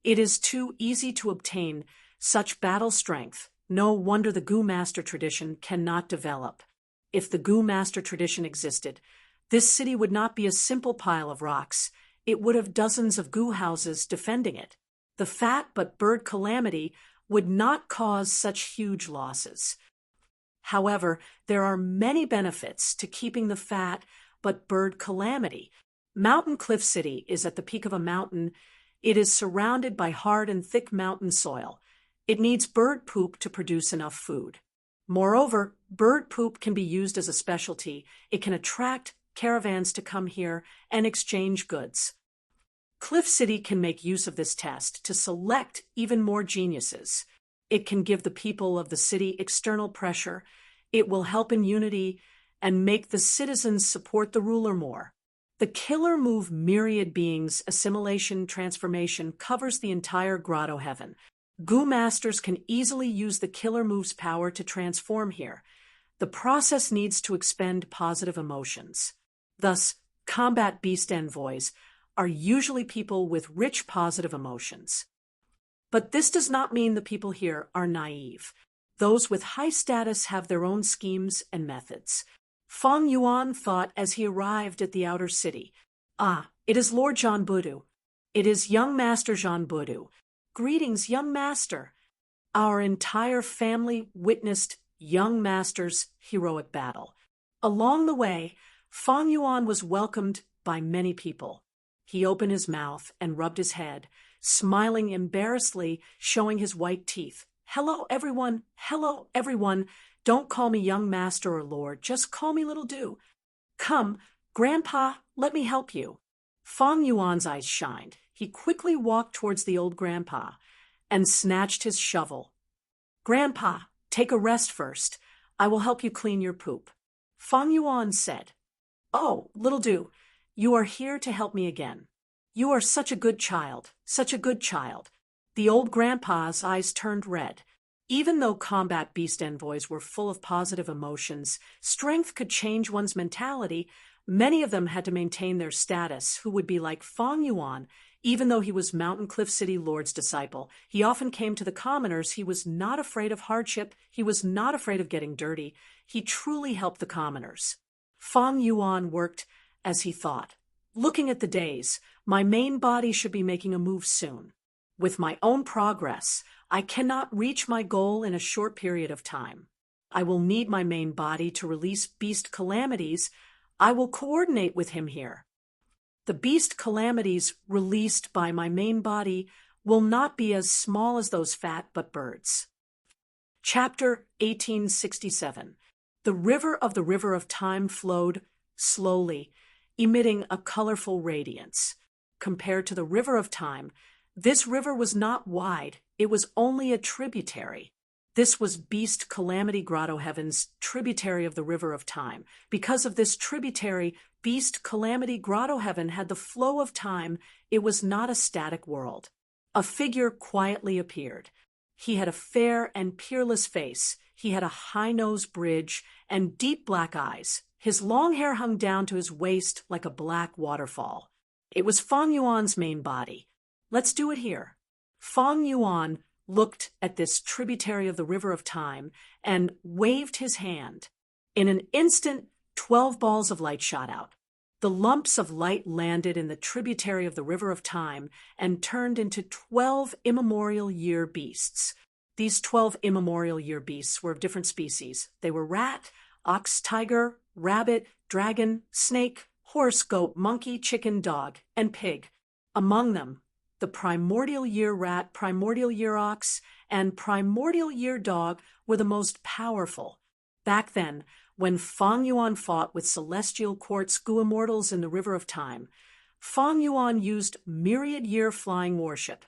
it is too easy to obtain such battle strength. No wonder the Gu Master tradition cannot develop. If the Gu Master tradition existed, this city would not be a simple pile of rocks. It would have dozens of Gu houses defending it. The fat but bird calamity would not cause such huge losses. However, there are many benefits to keeping the fat but bird calamity. Mountain Cliff City is at the peak of a mountain. It is surrounded by hard and thick mountain soil. It needs bird poop to produce enough food. Moreover, bird poop can be used as a specialty. It can attract caravans to come here and exchange goods. Cliff City can make use of this test to select even more geniuses. It can give the people of the city external pressure. It will help in unity and make the citizens support the ruler more. The killer move myriad beings assimilation transformation covers the entire grotto heaven. Gu masters can easily use the killer move's power to transform here. The process needs to expend positive emotions. Thus, combat beast envoys are usually people with rich positive emotions. But this does not mean the people here are naive. Those with high status have their own schemes and methods. Feng Yuan thought as he arrived at the outer city, "Ah, it is Lord Jean Budu. It is young Master Jean Budu. Greetings, young master." Our entire family witnessed young master's heroic battle. Along the way, Feng Yuan was welcomed by many people. He opened his mouth and rubbed his head, smiling embarrassedly, showing his white teeth. Hello, everyone. Hello, everyone. Don't call me young master or lord. Just call me little Du. Come, Grandpa, let me help you." Feng Yuan's eyes shined. He quickly walked towards the old grandpa and snatched his shovel. "Grandpa, take a rest first. I will help you clean your poop." Feng Yuan said, "Oh, little Du, you are here to help me again. You are such a good child, such a good child." The old grandpa's eyes turned red. Even though combat beast envoys were full of positive emotions, strength could change one's mentality. Many of them had to maintain their status, who would be like Feng Yuan. Even though he was Mountain Cliff City Lord's disciple, he often came to the commoners. He was not afraid of hardship. He was not afraid of getting dirty. He truly helped the commoners. Feng Yuan worked as he thought. Looking at the days, my main body should be making a move soon. With my own progress, I cannot reach my goal in a short period of time. I will need my main body to release beast calamities. I will coordinate with him here. The beast calamities released by my main body will not be as small as those fat but birds. Chapter 1867. The river of time flowed slowly, emitting a colorful radiance. Compared to the river of time, this river was not wide, it was only a tributary. This was Beast Calamity Grotto Heaven's tributary of the river of time. Because of this tributary, Beast Calamity Grotto Heaven had the flow of time. It was not a static world. A figure quietly appeared. He had a fair and peerless face. He had a high-nosed bridge and deep black eyes. His long hair hung down to his waist like a black waterfall. It was Feng Yuan's main body. Let's do it here. Feng Yuan looked at this tributary of the river of time and waved his hand. In an instant, 12 balls of light shot out. The lumps of light landed in the tributary of the river of time and turned into 12 immemorial year beasts. These 12 immemorial year beasts were of different species. They were rat, ox, tiger, rabbit, dragon, snake, horse, goat, monkey, chicken, dog, and pig. Among them, the primordial year rat, primordial year ox, and primordial year dog were the most powerful. Back then, when Fang Yuan fought with celestial quartz goo immortals in the River of Time, Fang Yuan used myriad year flying worship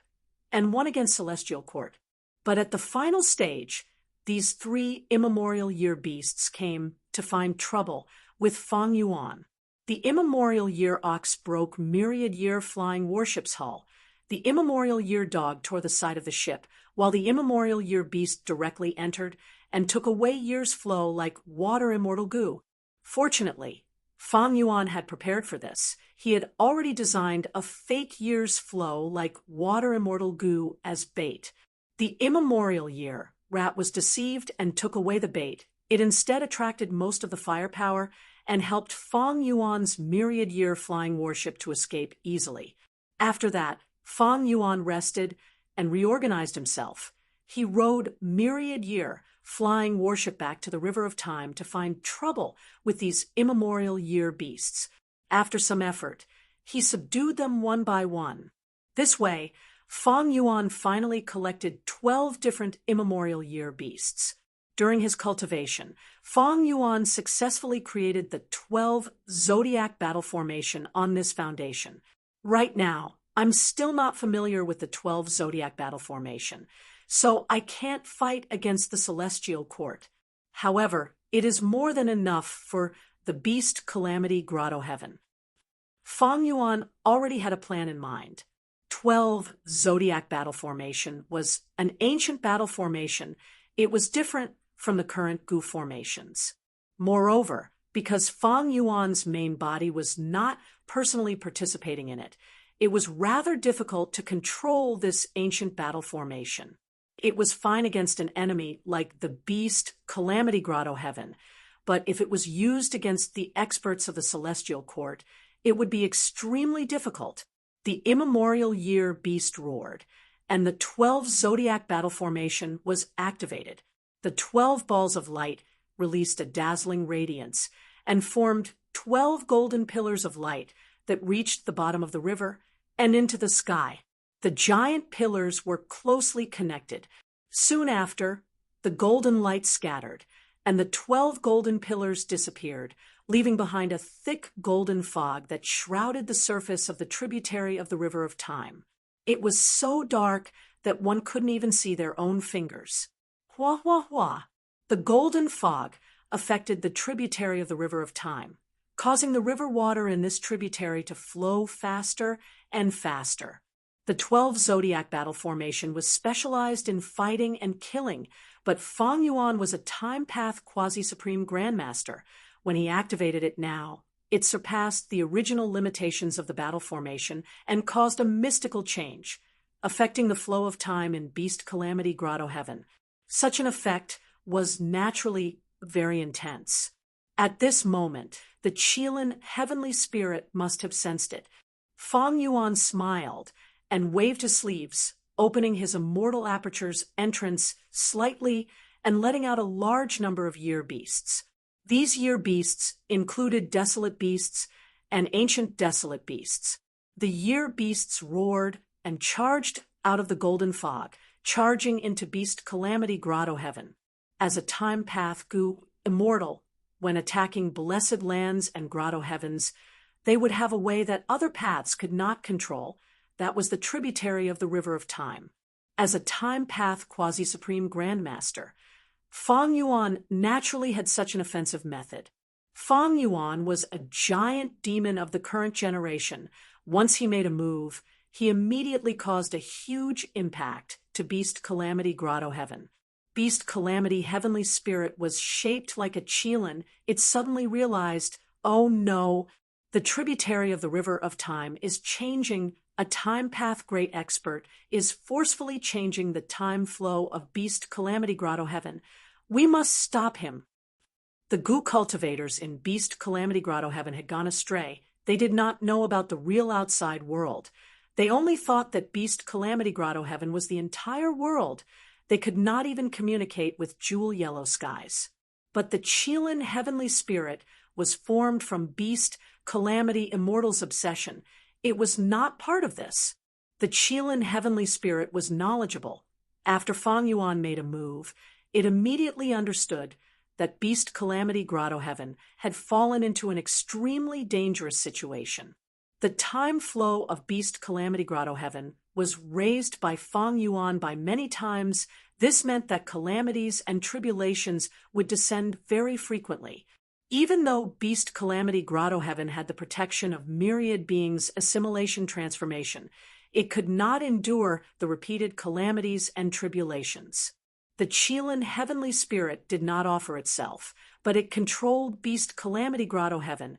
and won against celestial court. But at the final stage, these three immemorial year beasts came to find trouble with Fang Yuan. The immemorial year ox broke myriad year flying warship's hull. The immemorial year dog tore the side of the ship, while the immemorial year beast directly entered and took away year's flow like water immortal goo. Fortunately, Fang Yuan had prepared for this. He had already designed a fake year's flow like water immortal goo as bait. The immemorial year rat was deceived and took away the bait. It instead attracted most of the firepower and helped Fang Yuan's myriad year flying warship to escape easily. After that, Fang Yuan rested and reorganized himself. He rode myriad year flying warship back to the River of Time to find trouble with these immemorial year beasts. After some effort, he subdued them one by one. This way, Fang Yuan finally collected 12 different immemorial year beasts. During his cultivation, Fang Yuan successfully created the 12 zodiac battle formation on this foundation. Right now, I'm still not familiar with the 12 zodiac battle formation, so I can't fight against the celestial court. However, it is more than enough for the beast calamity grotto heaven. Fang Yuan already had a plan in mind. 12 zodiac battle formation was an ancient battle formation. It was different from the current goo formations. Moreover, because Fang Yuan's main body was not personally participating in it, it was rather difficult to control this ancient battle formation. It was fine against an enemy like the beast calamity grotto heaven, but if it was used against the experts of the celestial court, it would be extremely difficult. The immemorial year beast roared, and the 12 zodiac battle formation was activated. The 12 balls of light released a dazzling radiance and formed 12 golden pillars of light that reached the bottom of the river and into the sky. The giant pillars were closely connected. Soon after, the golden light scattered, and the 12 golden pillars disappeared, leaving behind a thick golden fog that shrouded the surface of the tributary of the River of Time. It was so dark that one couldn't even see their own fingers. Hua, hua, hua. The golden fog affected the tributary of the River of Time, causing the river water in this tributary to flow faster and faster. The 12 zodiac battle formation was specialized in fighting and killing, but Fang Yuan was a time path quasi-supreme grandmaster. When he activated it now, it surpassed the original limitations of the battle formation and caused a mystical change, affecting the flow of time in Beast Calamity Grotto Heaven. Such an effect was naturally very intense. At this moment, the Qilin heavenly spirit must have sensed it. Fang Yuan smiled and waved his sleeves, opening his immortal aperture's entrance slightly and letting out a large number of year beasts. These year beasts included desolate beasts and ancient desolate beasts. The year beasts roared and charged out of the golden fog, charging into Beast Calamity Grotto Heaven. As a time path goo immortal, when attacking blessed lands and grotto heavens, they would have a way that other paths could not control. That was the tributary of the River of Time. As a time path quasi-supreme grandmaster, Fang Yuan naturally had such an offensive method. Fang Yuan was a giant demon of the current generation. Once he made a move, he immediately caused a huge impact to Beast Calamity Grotto Heaven. Beast Calamity Heavenly Spirit was shaped like a Qilin. It suddenly realized, oh no, the tributary of the River of Time is changing. A time path great expert is forcefully changing the time flow of Beast Calamity Grotto Heaven. We must stop him. The goo cultivators in Beast Calamity Grotto Heaven had gone astray. They did not know about the real outside world. They only thought that Beast Calamity Grotto Heaven was the entire world. They could not even communicate with jewel yellow skies. But the Qilin heavenly spirit was formed from Beast Calamity Immortal's obsession. It was not part of this. The Qilin heavenly spirit was knowledgeable. After Fang Yuan made a move, it immediately understood that Beast Calamity Grotto Heaven had fallen into an extremely dangerous situation. The time flow of Beast Calamity Grotto Heaven was raised by Fang Yuan by many times. This meant that calamities and tribulations would descend very frequently. Even though Beast Calamity Grotto Heaven had the protection of myriad beings' assimilation transformation, it could not endure the repeated calamities and tribulations. The Qilin heavenly spirit did not offer itself, but it controlled Beast Calamity Grotto Heaven.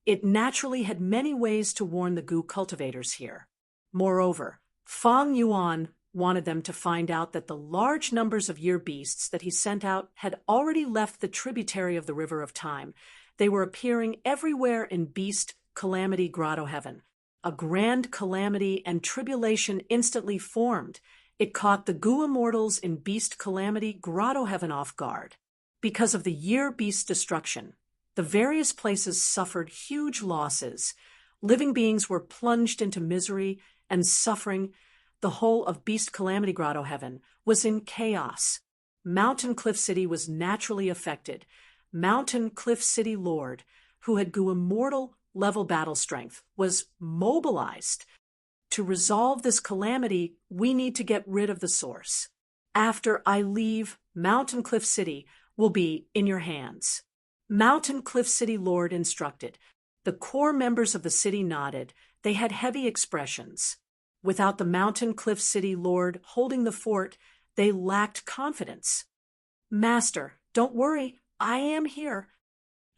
It naturally had many ways to warn the Gu cultivators here. Moreover, Fang Yuan wanted them to find out that the large numbers of year beasts that he sent out had already left the tributary of the River of Time. They were appearing everywhere in Beast Calamity Grotto Heaven. A grand calamity and tribulation instantly formed. It caught the Gu immortals in Beast Calamity Grotto Heaven off guard. Because of the year beast destruction, the various places suffered huge losses. Living beings were plunged into misery and suffering. The whole of Beast Calamity Grotto Heaven was in chaos. Mountain Cliff City was naturally affected. Mountain Cliff City Lord, who had Gu immortal level battle strength, was mobilized. To resolve this calamity, we need to get rid of the source. After I leave, Mountain Cliff City will be in your hands. Mountain Cliff City Lord instructed. The core members of the city nodded. They had heavy expressions. Without the Mountain Cliff City Lord holding the fort, they lacked confidence. Master, don't worry, I am here.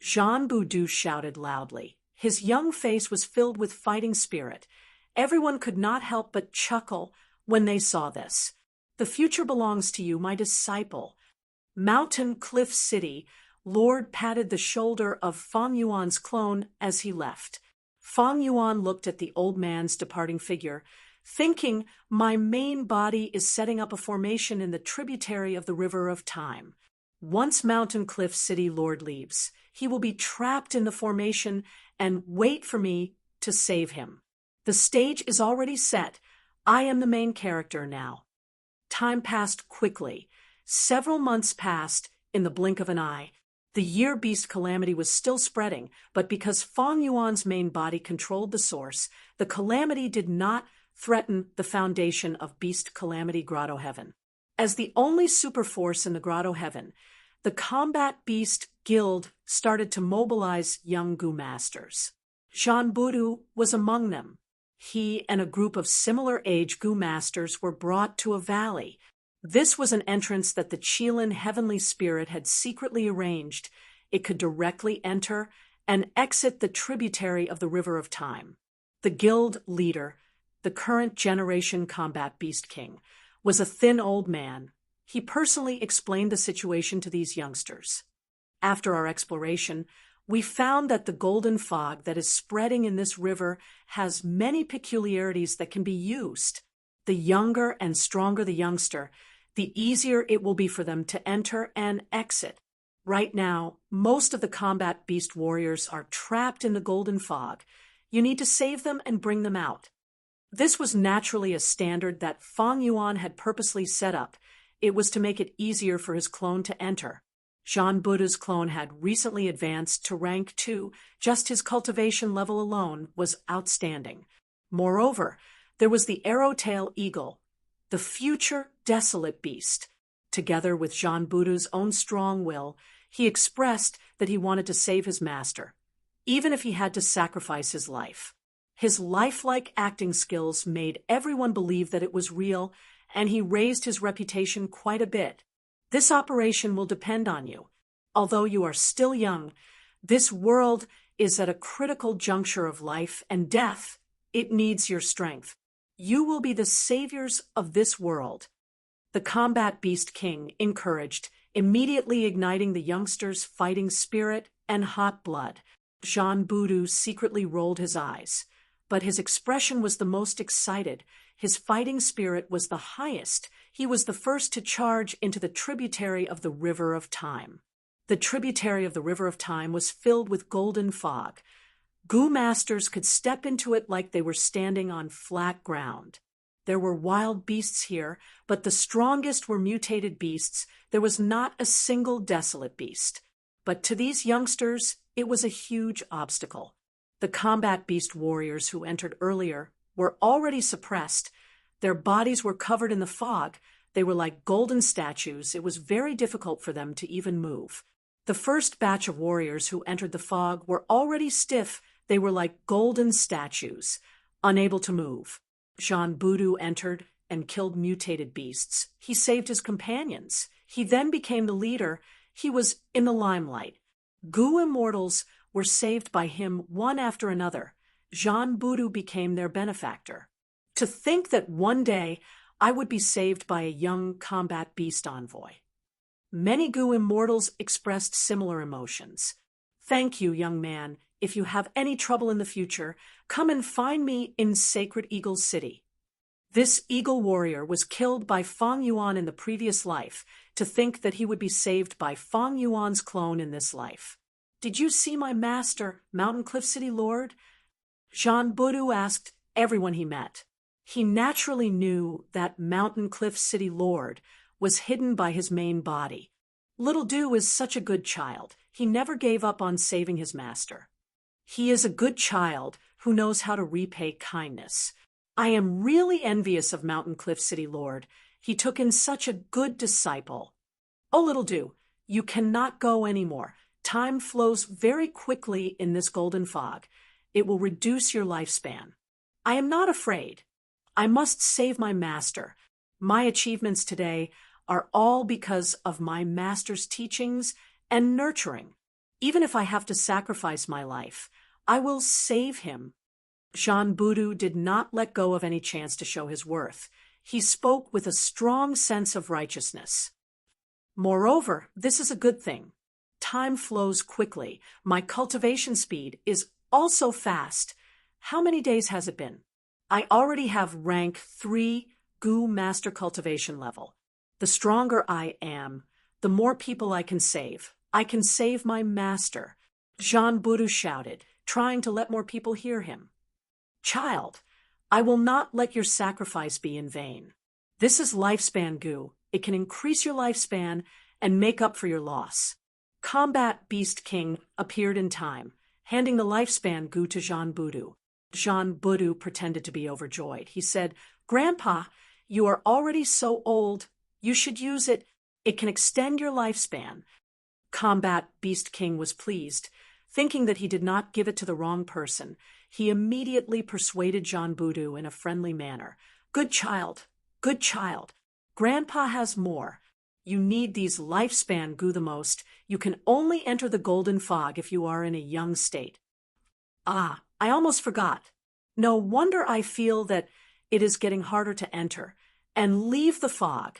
Jean Boudou shouted loudly. His young face was filled with fighting spirit. Everyone could not help but chuckle when they saw this. The future belongs to you, my disciple. Mountain Cliff City Lord patted the shoulder of Fang Yuan's clone as he left. Fang Yuan looked at the old man's departing figure, thinking, my main body is setting up a formation in the tributary of the River of Time. Once Mountain Cliff City Lord leaves, he will be trapped in the formation and wait for me to save him. The stage is already set. I am the main character now. Time passed quickly. Several months passed in the blink of an eye. The year beast calamity was still spreading, but because Fang Yuan's main body controlled the source, the calamity did not threaten the foundation of Beast Calamity Grotto Heaven. As the only superforce in the Grotto Heaven, the Combat Beast Guild started to mobilize young Gu masters. Jean Boudou was among them. He and a group of similar age Gu masters were brought to a valley. This was an entrance that the Qilin heavenly spirit had secretly arranged. It could directly enter and exit the tributary of the River of Time. The guild leader, the current generation Combat Beast King, was a thin old man. He personally explained the situation to these youngsters. After our exploration, we found that the golden fog that is spreading in this river has many peculiarities that can be used. The younger and stronger the youngster, the easier it will be for them to enter and exit. Right now, most of the combat beast warriors are trapped in the golden fog. You need to save them and bring them out. This was naturally a standard that Fang Yuan had purposely set up. It was to make it easier for his clone to enter. Jean Boudou's clone had recently advanced to rank 2. Just his cultivation level alone was outstanding. Moreover, there was the arrow-tail eagle, the future desolate beast. Together with Jean Boudou's own strong will, he expressed that he wanted to save his master, even if he had to sacrifice his life. His lifelike acting skills made everyone believe that it was real, and he raised his reputation quite a bit. This operation will depend on you. Although you are still young, this world is at a critical juncture of life and death. It needs your strength. You will be the saviors of this world. The Combat Beast King encouraged, immediately igniting the youngster's fighting spirit and hot blood. Jean Boudou secretly rolled his eyes, but his expression was the most excited. His fighting spirit was the highest. He was the first to charge into the tributary of the River of Time. The tributary of the River of Time was filled with golden fog. Gu masters could step into it like they were standing on flat ground. There were wild beasts here, but the strongest were mutated beasts. There was not a single desolate beast. But to these youngsters, it was a huge obstacle. The combat beast warriors who entered earlier were already suppressed. Their bodies were covered in the fog. They were like golden statues. It was very difficult for them to even move. The first batch of warriors who entered the fog were already stiff. They were like golden statues, unable to move. Jean Boudou entered and killed mutated beasts. He saved his companions. He then became the leader. He was in the limelight. Goo immortals were saved by him one after another. Jean Boudou became their benefactor. To think that one day I would be saved by a young combat beast envoy. Many Goo immortals expressed similar emotions. Thank you, young man. If you have any trouble in the future, come and find me in Sacred Eagle City. This eagle warrior was killed by Feng Yuan in the previous life. To think that he would be saved by Feng Yuan's clone in this life. Did you see my master, Mountain Cliff City Lord? Jean Boudou asked everyone he met. He naturally knew that Mountain Cliff City Lord was hidden by his main body. Little Du is such a good child. He never gave up on saving his master. He is a good child who knows how to repay kindness. I am really envious of Mountain Cliff City Lord. He took in such a good disciple. Oh, Little Du, you cannot go anymore. Time flows very quickly in this golden fog. It will reduce your lifespan. I am not afraid. I must save my master. My achievements today are all because of my master's teachings and nurturing. Even if I have to sacrifice my life, I will save him. Jean Boudou did not let go of any chance to show his worth. He spoke with a strong sense of righteousness. Moreover, this is a good thing. Time flows quickly. My cultivation speed is also fast. How many days has it been? I already have rank 3 Goo Master Cultivation level. The stronger I am, the more people I can save. I can save my master. Jean Boudou shouted, trying to let more people hear him. Child, I will not let your sacrifice be in vain. This is lifespan Goo. It can increase your lifespan and make up for your loss. Combat Beast King appeared in time, handing the lifespan Goo to Jean Boudou. Jean Boudou pretended to be overjoyed. He said, Grandpa, you are already so old. You should use it. It can extend your lifespan. Combat Beast King was pleased. Thinking that he did not give it to the wrong person, he immediately persuaded Jean Boudou in a friendly manner. Good child, good child. Grandpa has more. You need these lifespan Goo the most. You can only enter the golden fog if you are in a young state. Ah, I almost forgot. No wonder I feel that it is getting harder to enter. And leave the fog.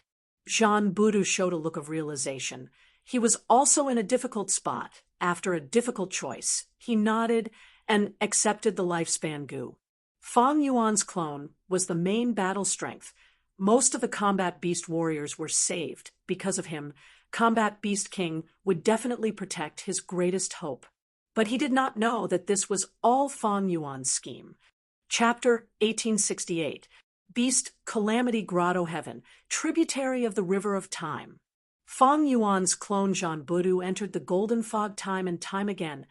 Jean Boudou showed a look of realization. He was also in a difficult spot. After a difficult choice, he nodded and accepted the lifespan Goo. Feng Yuan's clone was the main battle strength. Most of the Combat Beast warriors were saved. Because of him, Combat Beast King would definitely protect his greatest hope. But he did not know that this was all Feng Yuan's scheme. Chapter 1868. Beast Calamity Grotto Heaven, tributary of the River of Time. Feng Yuan's clone Jean Boudou entered the golden fog time and time again,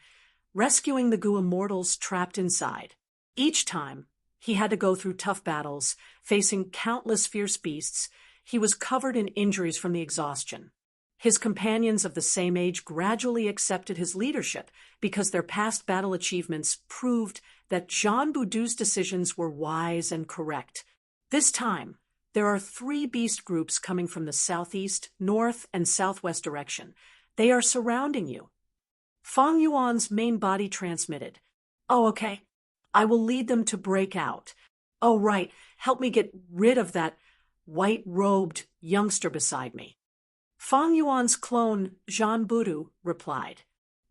rescuing the Goo immortals trapped inside. Each time, he had to go through tough battles, facing countless fierce beasts. He was covered in injuries from the exhaustion. His companions of the same age gradually accepted his leadership because their past battle achievements proved that Jean Boudou's decisions were wise and correct. This time, there are 3 beast groups coming from the southeast, north, and southwest direction. They are surrounding you. Feng Yuan's main body transmitted. Oh, okay. I will lead them to break out. Oh, right. Help me get rid of that white-robed youngster beside me. Feng Yuan's clone, Jean Boudou, replied.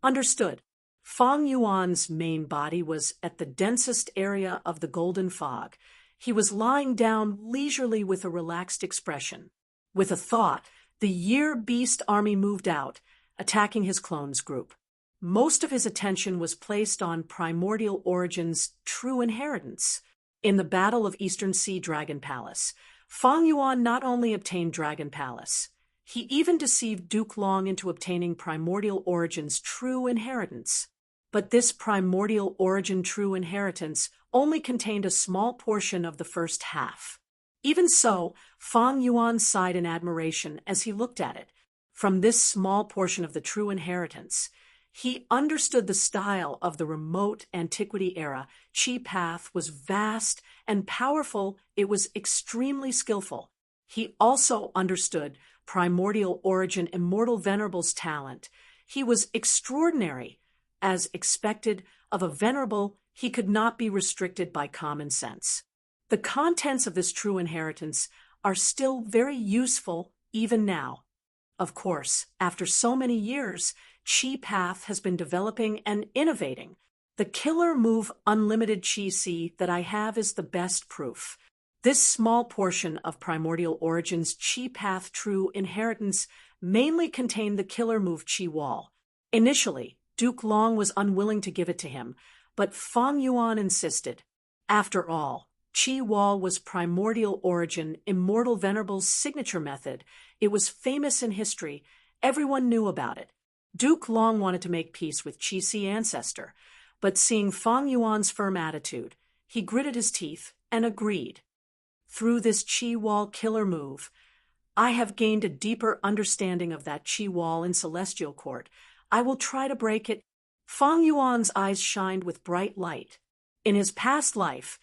Understood. Feng Yuan's main body was at the densest area of the golden fog. He was lying down leisurely with a relaxed expression. With a thought, the Year Beast army moved out, attacking his clones group. Most of his attention was placed on Primordial Origin's true inheritance. In the Battle of Eastern Sea Dragon Palace, Fang Yuan not only obtained Dragon Palace, he even deceived Duke Long into obtaining Primordial Origin's true inheritance. But this Primordial Origin true inheritance only contained a small portion of the first half. Even so, Fang Yuan sighed in admiration as he looked at it. From this small portion of the true inheritance, he understood the style of the remote antiquity era. Qi path was vast and powerful. It was extremely skillful. He also understood Primordial Origin Immortal Venerable's talent. He was extraordinary. As expected of a venerable, he could not be restricted by common sense. The contents of this true inheritance are still very useful even now. Of course, after so many years, Qi Path has been developing and innovating. The killer move Unlimited Qi C that I have is the best proof. This small portion of Primordial Origin's Qi Path true inheritance mainly contained the killer move Qi Wall. Initially, Duke Long was unwilling to give it to him, but Fang Yuan insisted. After all, Qi Wall was Primordial Origin Immortal Venerable's signature method. It was famous in history. Everyone knew about it. Duke Long wanted to make peace with Qi Si Ancestor, but seeing Fang Yuan's firm attitude, he gritted his teeth and agreed. Through this Qi Wall killer move, I have gained a deeper understanding of that Qi Wall in Celestial Court. I will try to break it. Fang Yuan's eyes shined with bright light. In his past life,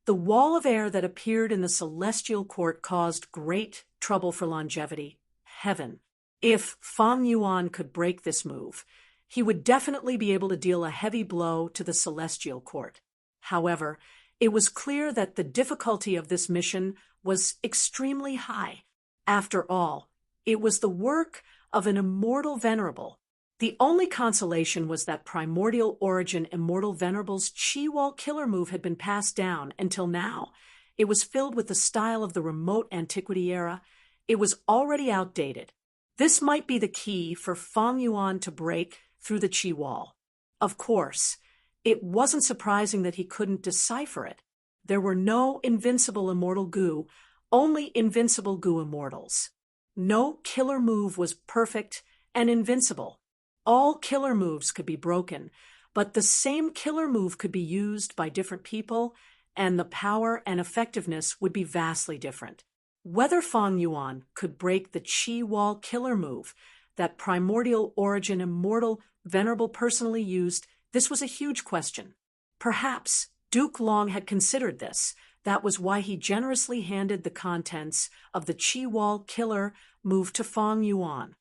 the wall of air that appeared in the Celestial Court caused great trouble for longevity. Heaven. If Fang Yuan could break this move, he would definitely be able to deal a heavy blow to the Celestial Court. However, it was clear that the difficulty of this mission was extremely high. After all, it was the work of an immortal venerable. The only consolation was that Primordial Origin Immortal Venerable's Qi Wall killer move had been passed down until now. It was filled with the style of the remote antiquity era. It was already outdated. This might be the key for Fang Yuan to break through the Qi Wall. Of course, it wasn't surprising that he couldn't decipher it. There were no invincible immortal goo, only invincible goo immortals. No killer move was perfect and invincible. All killer moves could be broken, but the same killer move could be used by different people, and the power and effectiveness would be vastly different. Whether Fang Yuan could break the Qi Wall killer move that Primordial Origin Immortal Venerable personally used, this was a huge question. Perhaps Duke Long had considered this. That was why he generously handed the contents of the Qi Wall killer move to Fang Yuan.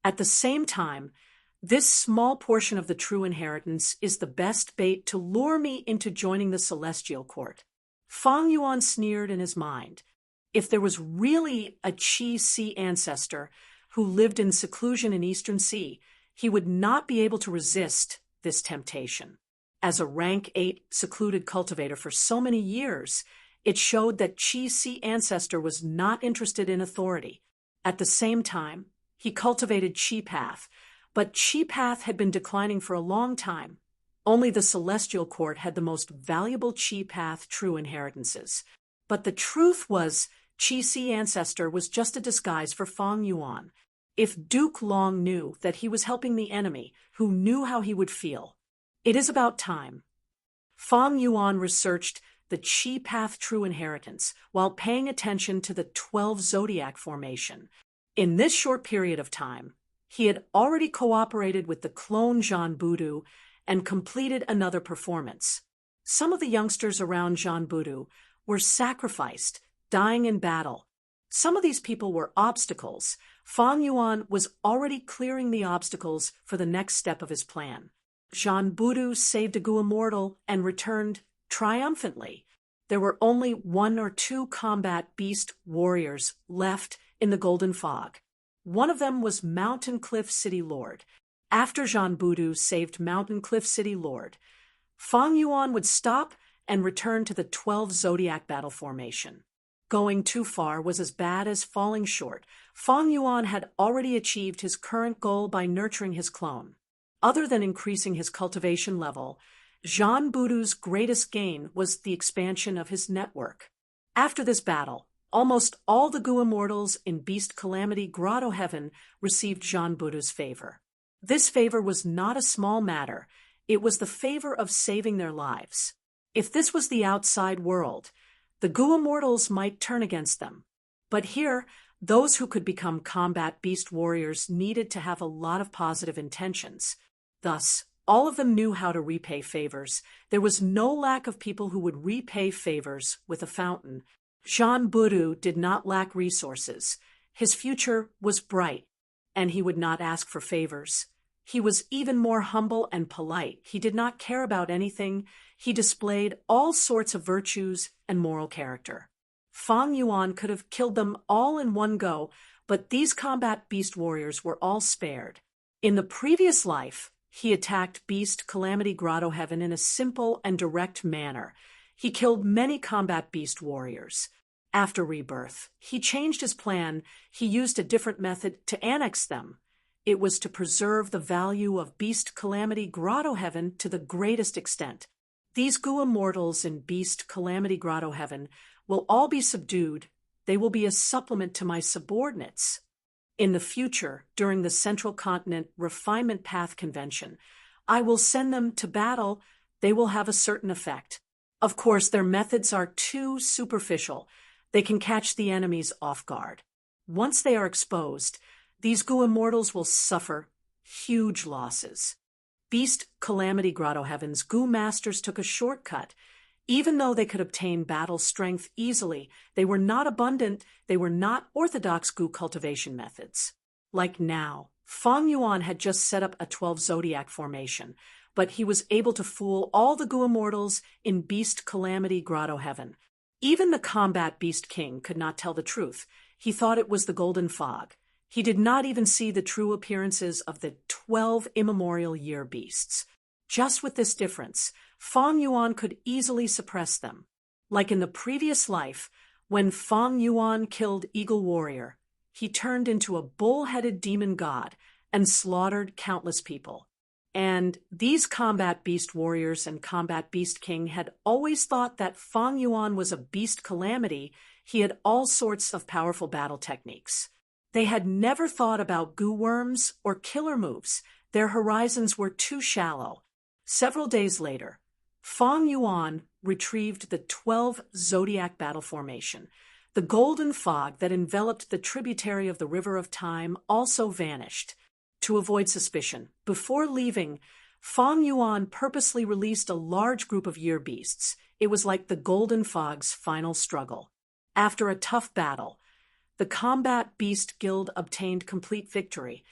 At the same time, this small portion of the true inheritance is the best bait to lure me into joining the Celestial Court. Fang Yuan sneered in his mind. If there was really a Qi Si ancestor who lived in seclusion in Eastern Sea, he would not be able to resist this temptation. As a rank 8 secluded cultivator for so many years, it showed that Qi Si ancestor was not interested in authority. At the same time, he cultivated Qi Path, but Qi Path had been declining for a long time. Only the Celestial Court had the most valuable Qi Path true inheritances. But the truth was, Qi Si ancestor was just a disguise for Fang Yuan. If Duke Long knew that he was helping the enemy, who knew how he would feel? It is about time. Fang Yuan researched the Qi Path true inheritance while paying attention to the 12 zodiac formation. In this short period of time, he had already cooperated with the clone Jean Budu and completed another performance. Some of the youngsters around Jean Budu were sacrificed, dying in battle. Some of these people were obstacles. Fang Yuan was already clearing the obstacles for the next step of his plan. Jean Budu saved a Gu immortal and returned triumphantly. There were only 1 or 2 combat beast warriors left in the Golden Fog. One of them was Mountain Cliff City Lord. After Jean Budu saved Mountain Cliff City Lord, Fang Yuan would stop and return to the 12 zodiac battle formation. Going too far was as bad as falling short. Fang Yuan had already achieved his current goal by nurturing his clone. Other than increasing his cultivation level, Jean Boudou's greatest gain was the expansion of his network. After this battle, almost all the Gu immortals in Beast Calamity Grotto Heaven received Jean Boudou's favor. This favor was not a small matter. It was the favor of saving their lives. If this was the outside world, the Gu immortals might turn against them. But here, those who could become combat beast warriors needed to have a lot of positive intentions. Thus, all of them knew how to repay favors. There was no lack of people who would repay favors with a fountain. Jean Boudou did not lack resources. His future was bright, and he would not ask for favors. He was even more humble and polite. He did not care about anything. He displayed all sorts of virtues and moral character. Fang Yuan could have killed them all in one go, but these combat beast warriors were all spared. In the previous life, he attacked Beast Calamity Grotto Heaven in a simple and direct manner. He killed many combat beast warriors. After rebirth, he changed his plan. He used a different method to annex them. It was to preserve the value of Beast Calamity Grotto Heaven to the greatest extent. These Gu immortals in Beast Calamity Grotto Heaven will all be subdued. They will be a supplement to my subordinates. In the future, during the Central Continent Refinement Path Convention, I will send them to battle. They will have a certain effect. Of course, their methods are too superficial. They can catch the enemies off guard. Once they are exposed, these Gu immortals will suffer huge losses. Beast Calamity Grotto Heaven's Gu masters took a shortcut. Even though they could obtain battle strength easily, they were not abundant. They were not orthodox Gu cultivation methods. Like now, Fang Yuan had just set up a 12 zodiac formation, but he was able to fool all the Gu immortals in Beast Calamity Grotto Heaven. Even the combat beast king could not tell the truth. He thought it was the golden fog. He did not even see the true appearances of the 12 immemorial year beasts. Just with this difference, Fang Yuan could easily suppress them. Like in the previous life, when Fang Yuan killed Eagle Warrior, he turned into a bull-headed demon god and slaughtered countless people. And these combat beast warriors and combat beast king had always thought that Fang Yuan was a beast calamity. He had all sorts of powerful battle techniques. They had never thought about Gu worms or killer moves. Their horizons were too shallow. Several days later, Fang Yuan retrieved the 12 zodiac battle formation. The golden fog that enveloped the tributary of the River of Time also vanished. To avoid suspicion, before leaving, Fang Yuan purposely released a large group of year beasts. It was like the golden fog's final struggle. After a tough battle, the Combat Beast Guild obtained complete victory.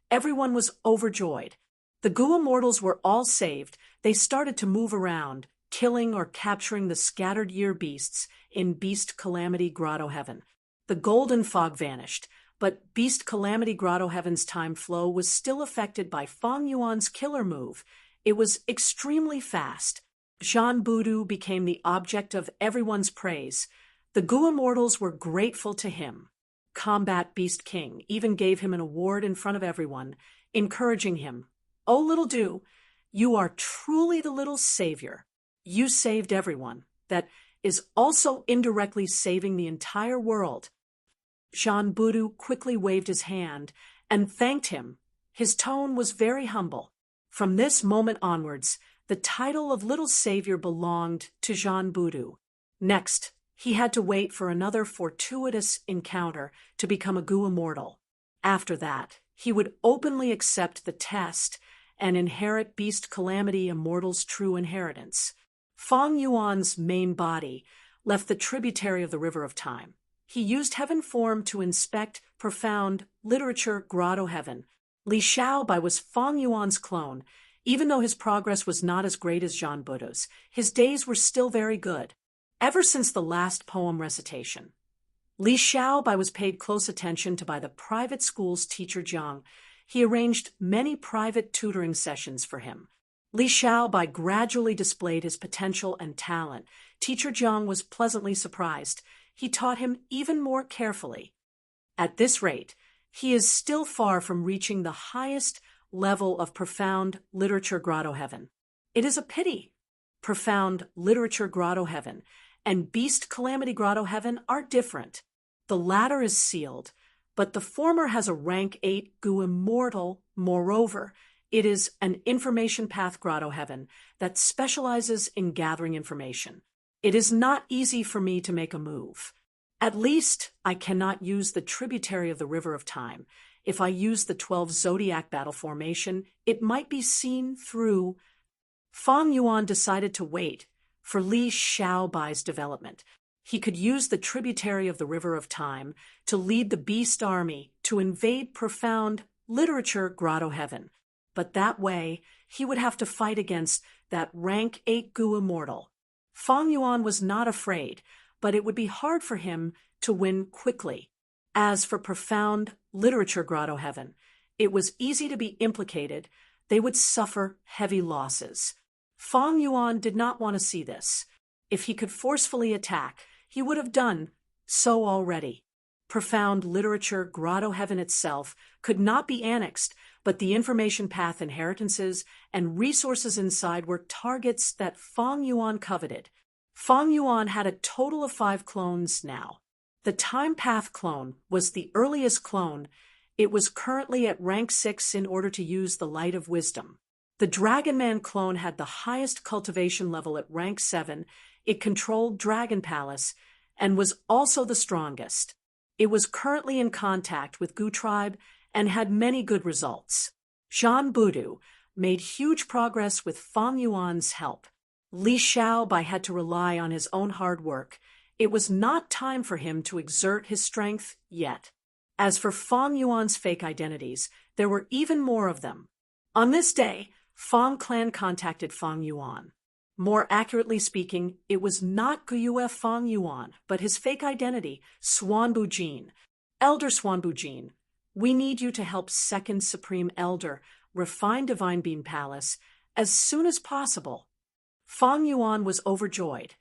Everyone was overjoyed. The Gu immortals were all saved. They started to move around, killing or capturing the scattered year beasts in Beast Calamity Grotto Heaven. The golden fog vanished, but Beast Calamity Grotto Heaven's time flow was still affected by Fang Yuan's killer move. It was extremely fast. Jean Boudou became the object of everyone's praise. The Gu immortals were grateful to him. Combat Beast King even gave him an award in front of everyone, encouraging him. "Oh, little Du, you are truly the little savior. You saved everyone. That is also indirectly saving the entire world." Jean Boudou quickly waved his hand and thanked him. His tone was very humble. From this moment onwards, the title of Little Savior belonged to Jean Boudou. Next, he had to wait for another fortuitous encounter to become a Gu immortal. After that, he would openly accept the test and inherit Beast Calamity Immortal's true inheritance. Fang Yuan's main body left the tributary of the River of Time. He used heaven form to inspect profound literature Grotto Heaven. Li Xiaobai was Fang Yuan's clone. Even though his progress was not as great as Jean Boudou's, his days were still very good. Ever since the last poem recitation, Li Xiaobai was paid close attention to by the private school's teacher Jiang. He arranged many private tutoring sessions for him. Li Xiaobai gradually displayed his potential and talent. Teacher Jiang was pleasantly surprised. He taught him even more carefully. At this rate, he is still far from reaching the highest level of profound literature Grotto Heaven. It is a pity. Profound Literature Grotto Heaven, and Beast Calamity Grotto Heaven are different. The latter is sealed, but the former has a rank 8 Gu Immortal. Moreover, it is an information path Grotto Heaven that specializes in gathering information. It is not easy for me to make a move. At least I cannot use the tributary of the River of Time. If I use the 12 Zodiac Battle Formation, it might be seen through. Fang Yuan decided to wait for Li Xiaobai's development. He could use the tributary of the River of Time to lead the Beast Army to invade Profound Literature Grotto Heaven. But that way, he would have to fight against that rank 8 Gu Immortal. Fang Yuan was not afraid, but it would be hard for him to win quickly. As for Profound Literature Grotto Heaven, it was easy to be implicated. They would suffer heavy losses. Fang Yuan did not want to see this. If he could forcefully attack, he would have done so already. Profound Literature Grotto Heaven itself could not be annexed, but the information path inheritances and resources inside were targets that Fang Yuan coveted. Fang Yuan had a total of 5 clones now. The Time Path clone was the earliest clone. It was currently at rank 6 in order to use the Light of Wisdom. The Dragon Man clone had the highest cultivation level at rank 7. It controlled Dragon Palace and was also the strongest. It was currently in contact with Gu Tribe and had many good results. Zhan Budu made huge progress with Fang Yuan's help. Li Xiaobai had to rely on his own hard work. It was not time for him to exert his strength yet. As for Fang Yuan's fake identities, there were even more of them. On this day, Fang Clan contacted Fang Yuan. More accurately speaking, it was not Guyue Fang Yuan, but his fake identity, Xuanbu Jin. Elder Xuanbu Jin, we need you to help Second Supreme Elder refine Divine Being Palace as soon as possible. Fang Yuan was overjoyed.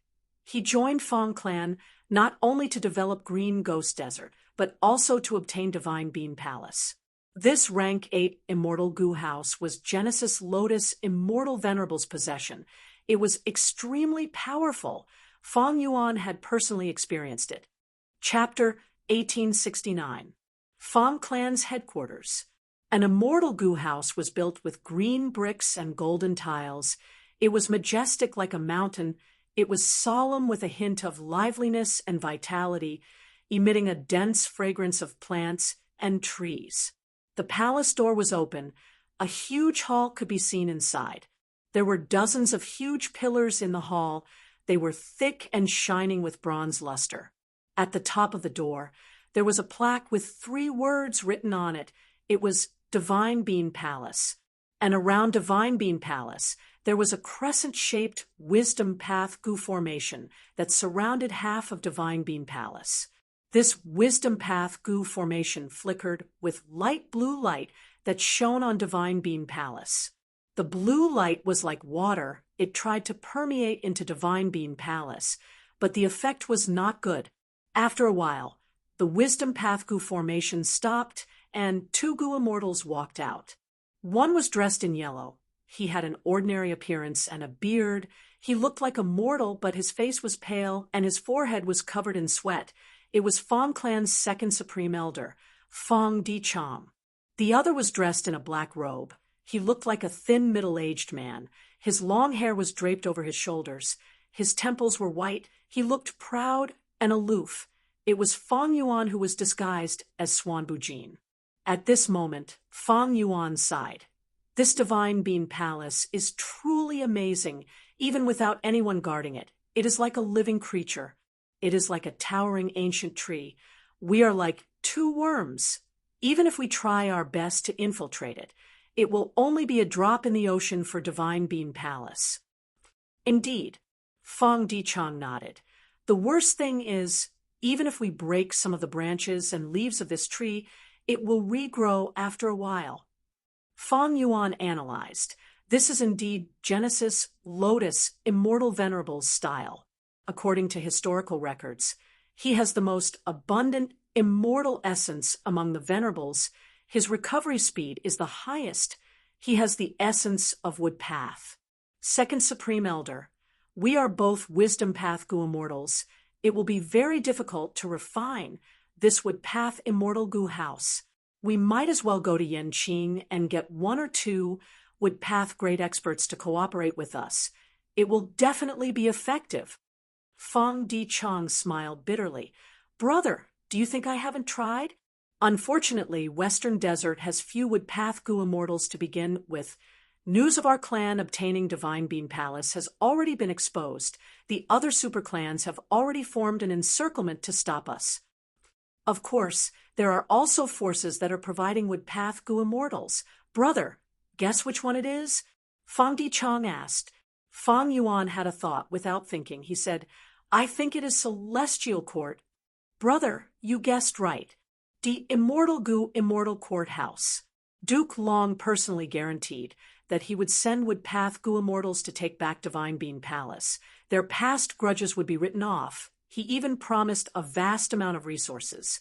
He joined Fang Clan not only to develop Green Ghost Desert, but also to obtain Divine Being Palace. This rank 8 Immortal Gu House was Genesis Lotus Immortal Venerable's possession. It was extremely powerful. Fang Yuan had personally experienced it. Chapter 1869. Fang Clan's Headquarters. An immortal Gu house was built with green bricks and golden tiles. It was majestic like a mountain. It was solemn with a hint of liveliness and vitality, emitting a dense fragrance of plants and trees. The palace door was open. A huge hall could be seen inside. There were dozens of huge pillars in the hall. They were thick and shining with bronze luster. At the top of the door, there was a plaque with 3 words written on it. It was Divine Being Palace. And around Divine Being Palace, there was a crescent-shaped Wisdom Path Gu formation that surrounded half of Divine Being Palace. This Wisdom Path Gu formation flickered with light blue light that shone on Divine Being Palace. The blue light was like water. It tried to permeate into Divine Being Palace, but the effect was not good. After a while, the Wisdom Path Gu formation stopped, and 2 Gu Immortals walked out. One was dressed in yellow. He had an ordinary appearance and a beard. He looked like a mortal, but his face was pale, and his forehead was covered in sweat. It was Fang Clan's second Supreme Elder, Fang Dichang. The other was dressed in a black robe. He looked like a thin, middle-aged man. His long hair was draped over his shoulders. His temples were white. He looked proud and aloof. It was Fang Yuan who was disguised as Xuanbu Jin. At this moment, Fang Yuan sighed. This Divine Being Palace is truly amazing, even without anyone guarding it. It is like a living creature. It is like a towering ancient tree. We are like 2 worms. Even if we try our best to infiltrate it, it will only be a drop in the ocean for Divine Being Palace. Indeed, Fang Dichang nodded. The worst thing is, even if we break some of the branches and leaves of this tree, it will regrow after a while. Fang Yuan analyzed. This is indeed Genesis Lotus Immortal Venerable's style. According to historical records, he has the most abundant immortal essence among the Venerables. His recovery speed is the highest. He has the essence of Wood Path. Second Supreme Elder, We are both wisdom path gu immortals. It will be very difficult to refine this would path immortal gu house. We might as well go to Yanqing and get one or two would path great experts to cooperate with us. It will definitely be effective. Fang Dichang smiled bitterly. Brother, do you think I haven't tried? Unfortunately, Western Desert has few would path gu immortals to begin with. News of our clan obtaining Divine Bean Palace has already been exposed. The other super clans have already formed an encirclement to stop us. Of course, there are also forces that are providing would path gu immortals. Brother, guess which one it is? Fang Dichang asked. Fang Yuan had a thought without thinking. He said, I think it is Celestial Court. Brother, you guessed right. The Immortal Gu Immortal Courthouse. Duke Long personally guaranteed that he would send would path gu immortals to take back Divine Bean Palace. Their past grudges would be written off. He even promised a vast amount of resources.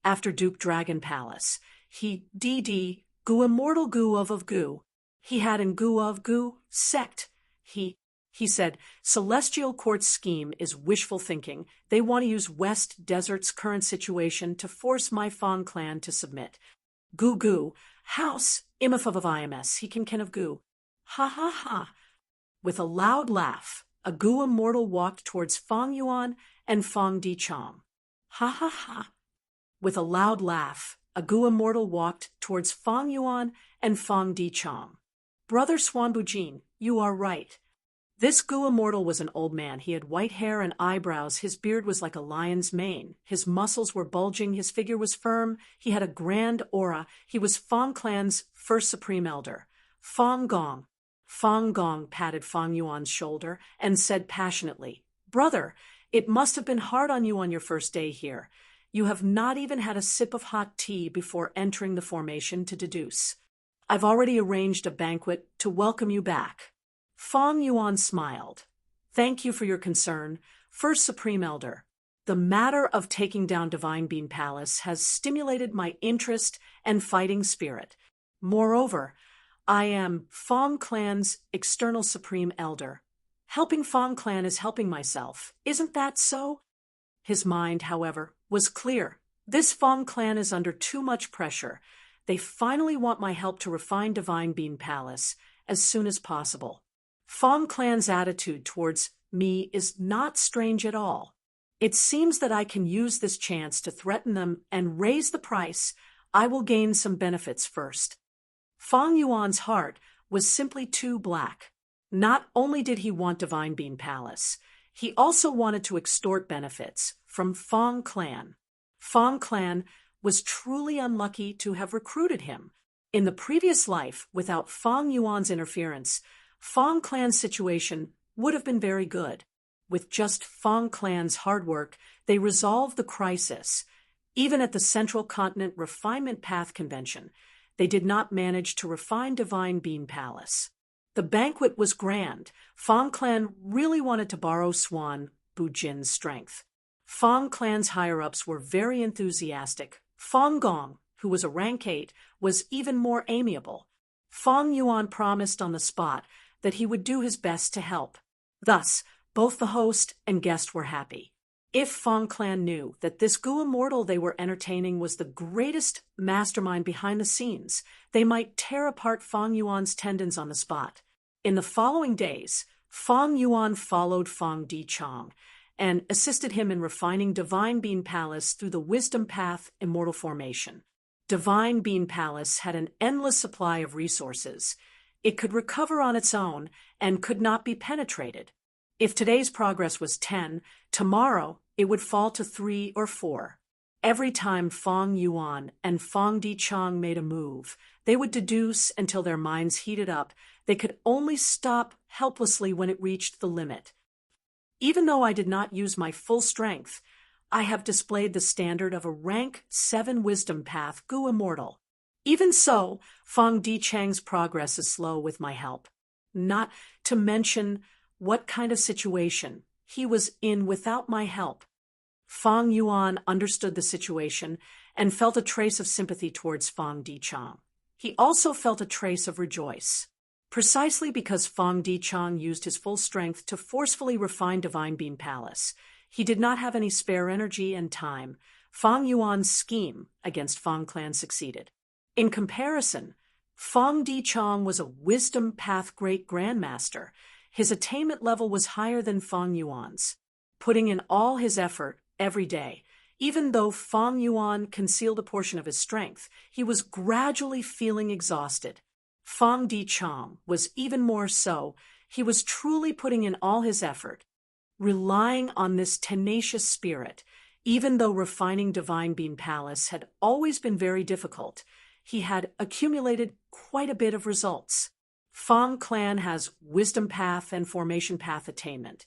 After Duke Dragon Palace, he dd gu immortal gu of gu. He had in gu of gu sect. He said, Celestial Court's scheme is wishful thinking. They want to use West Desert's current situation to force my Fang clan to submit. Gu gu, house, imif of IMS, he can of gu. Ha ha ha. With a loud laugh, a gu immortal walked towards Fang Yuan and Fang Dichang. Ha ha ha. With a loud laugh, a gu immortal walked towards Fang Yuan and Fang Dichang. Brother Swanbujin, you are right. This gu immortal was an old man. He had white hair and eyebrows. His beard was like a lion's mane. His muscles were bulging. His figure was firm. He had a grand aura. He was Fang clan's first supreme elder. Fang Gong. Fang Gong patted Fang Yuan's shoulder and said passionately, Brother, it must have been hard on you on your first day here. You have not even had a sip of hot tea before entering the formation to deduce. I've already arranged a banquet to welcome you back. Fang Yuan smiled. Thank you for your concern, First Supreme Elder. The matter of taking down Divine Bean Palace has stimulated my interest and fighting spirit. Moreover, I am Fang Clan's external Supreme Elder. Helping Fang Clan is helping myself. Isn't that so? His mind, however, was clear. This Fang Clan is under too much pressure. They finally want my help to refine Divine Bean Palace as soon as possible. Fang Clan's attitude towards me is not strange at all. It seems that I can use this chance to threaten them and raise the price. I will gain some benefits first. Fang Yuan's heart was simply too black. Not only did he want Divine Bean Palace, he also wanted to extort benefits from Fang Clan. Fang Clan was truly unlucky to have recruited him. In the previous life, without Fang Yuan's interference, Fang Clan's situation would have been very good. With just Fang Clan's hard work, they resolved the crisis. Even at the Central Continent Refinement Path Convention, they did not manage to refine Divine Bean Palace. The banquet was grand. Fang Clan really wanted to borrow Swan Bujin's strength. Fang Clan's higher-ups were very enthusiastic. Fang Gong, who was a rank 8, was even more amiable. Fang Yuan promised on the spot that he would do his best to help. Thus, both the host and guest were happy. If Fang Clan knew that this gu immortal they were entertaining was the greatest mastermind behind the scenes, they might tear apart Fang Yuan's tendons on the spot. In the following days, Fang Yuan followed Fang Dichang and assisted him in refining Divine Bean Palace through the Wisdom Path Immortal Formation. Divine Bean Palace had an endless supply of resources. It could recover on its own and could not be penetrated. If today's progress was 10, tomorrow it would fall to 3 or 4. Every time Fang Yuan and Fang Dichang made a move, they would deduce until their minds heated up. They could only stop helplessly when it reached the limit. Even though I did not use my full strength, I have displayed the standard of a rank 7 wisdom path gu immortal. Even so, Fang Dichang's progress is slow with my help. Not to mention what kind of situation he was in without my help. Fang Yuan understood the situation and felt a trace of sympathy towards Fang Dichang. He also felt a trace of rejoice. Precisely because Fong Di-chang used his full strength to forcefully refine Divine Bean Palace, he did not have any spare energy and time. Fong Yuan's scheme against Fong Clan succeeded. In comparison, Fong Di-chang was a wisdom path great grandmaster. His attainment level was higher than Fong Yuan's. Putting in all his effort every day, even though Fong Yuan concealed a portion of his strength, he was gradually feeling exhausted. Fong Di-chang was even more so. He was truly putting in all his effort, relying on this tenacious spirit. Even though refining Divine Bean Palace had always been very difficult, he had accumulated quite a bit of results. Fong Clan has Wisdom Path and Formation Path attainment.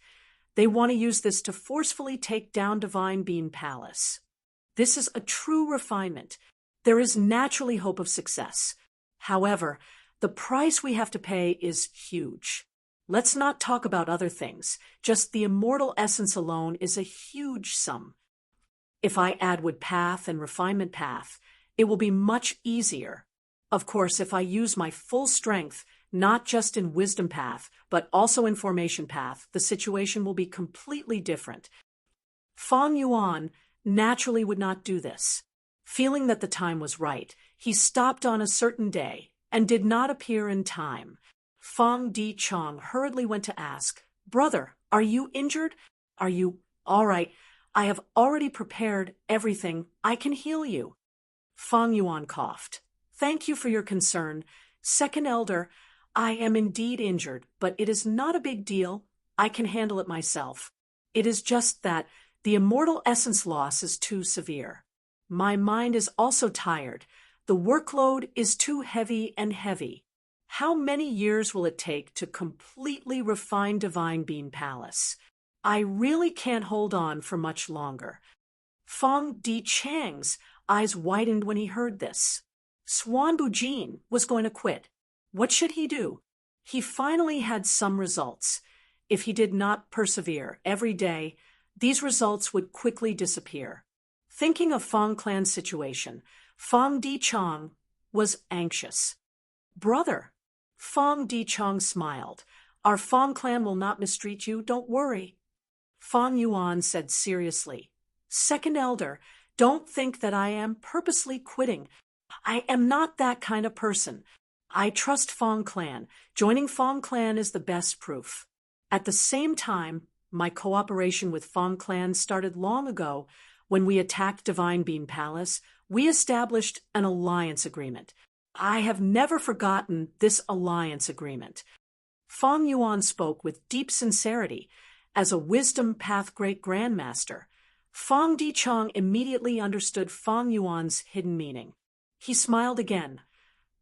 They want to use this to forcefully take down Divine Bean Palace. This is a true refinement. There is naturally hope of success. However, the price we have to pay is huge. Let's not talk about other things. Just the immortal essence alone is a huge sum. If I add Wood Path and Refinement Path, it will be much easier. Of course, if I use my full strength, not just in Wisdom Path, but also in Formation Path, the situation will be completely different. Fong Yuan naturally would not do this. Feeling that the time was right, he stopped on a certain day and did not appear in time. Fong Di-chang hurriedly went to ask, "Brother, are you injured? Are you all right? I have already prepared everything. I can heal you." Fong Yuan coughed. "Thank you for your concern. Second Elder, I am indeed injured, but it is not a big deal. I can handle it myself. It is just that the immortal essence loss is too severe. My mind is also tired. The workload is too heavy and heavy. How many years will it take to completely refine Divine Bean Palace? I really can't hold on for much longer." Fong Di-chang's eyes widened when he heard this. Swan Bujin was going to quit. What should he do? He finally had some results. If he did not persevere every day, these results would quickly disappear. Thinking of Fong Clan's situation, Fong Di-chang was anxious. "Brother," Fong Di-chang smiled, "our Fong Clan will not mistreat you, don't worry." Fong Yuan said seriously, "Second Elder, don't think that I am purposely quitting. I am not that kind of person. I trust Fong Clan. Joining Fong Clan is the best proof. At the same time, my cooperation with Fong Clan started long ago. When we attacked Divine Bean Palace, we established an alliance agreement. I have never forgotten this alliance agreement." Fong Yuan spoke with deep sincerity. As a Wisdom Path Great Grandmaster, Fong Di-chang immediately understood Fong Yuan's hidden meaning. He smiled again.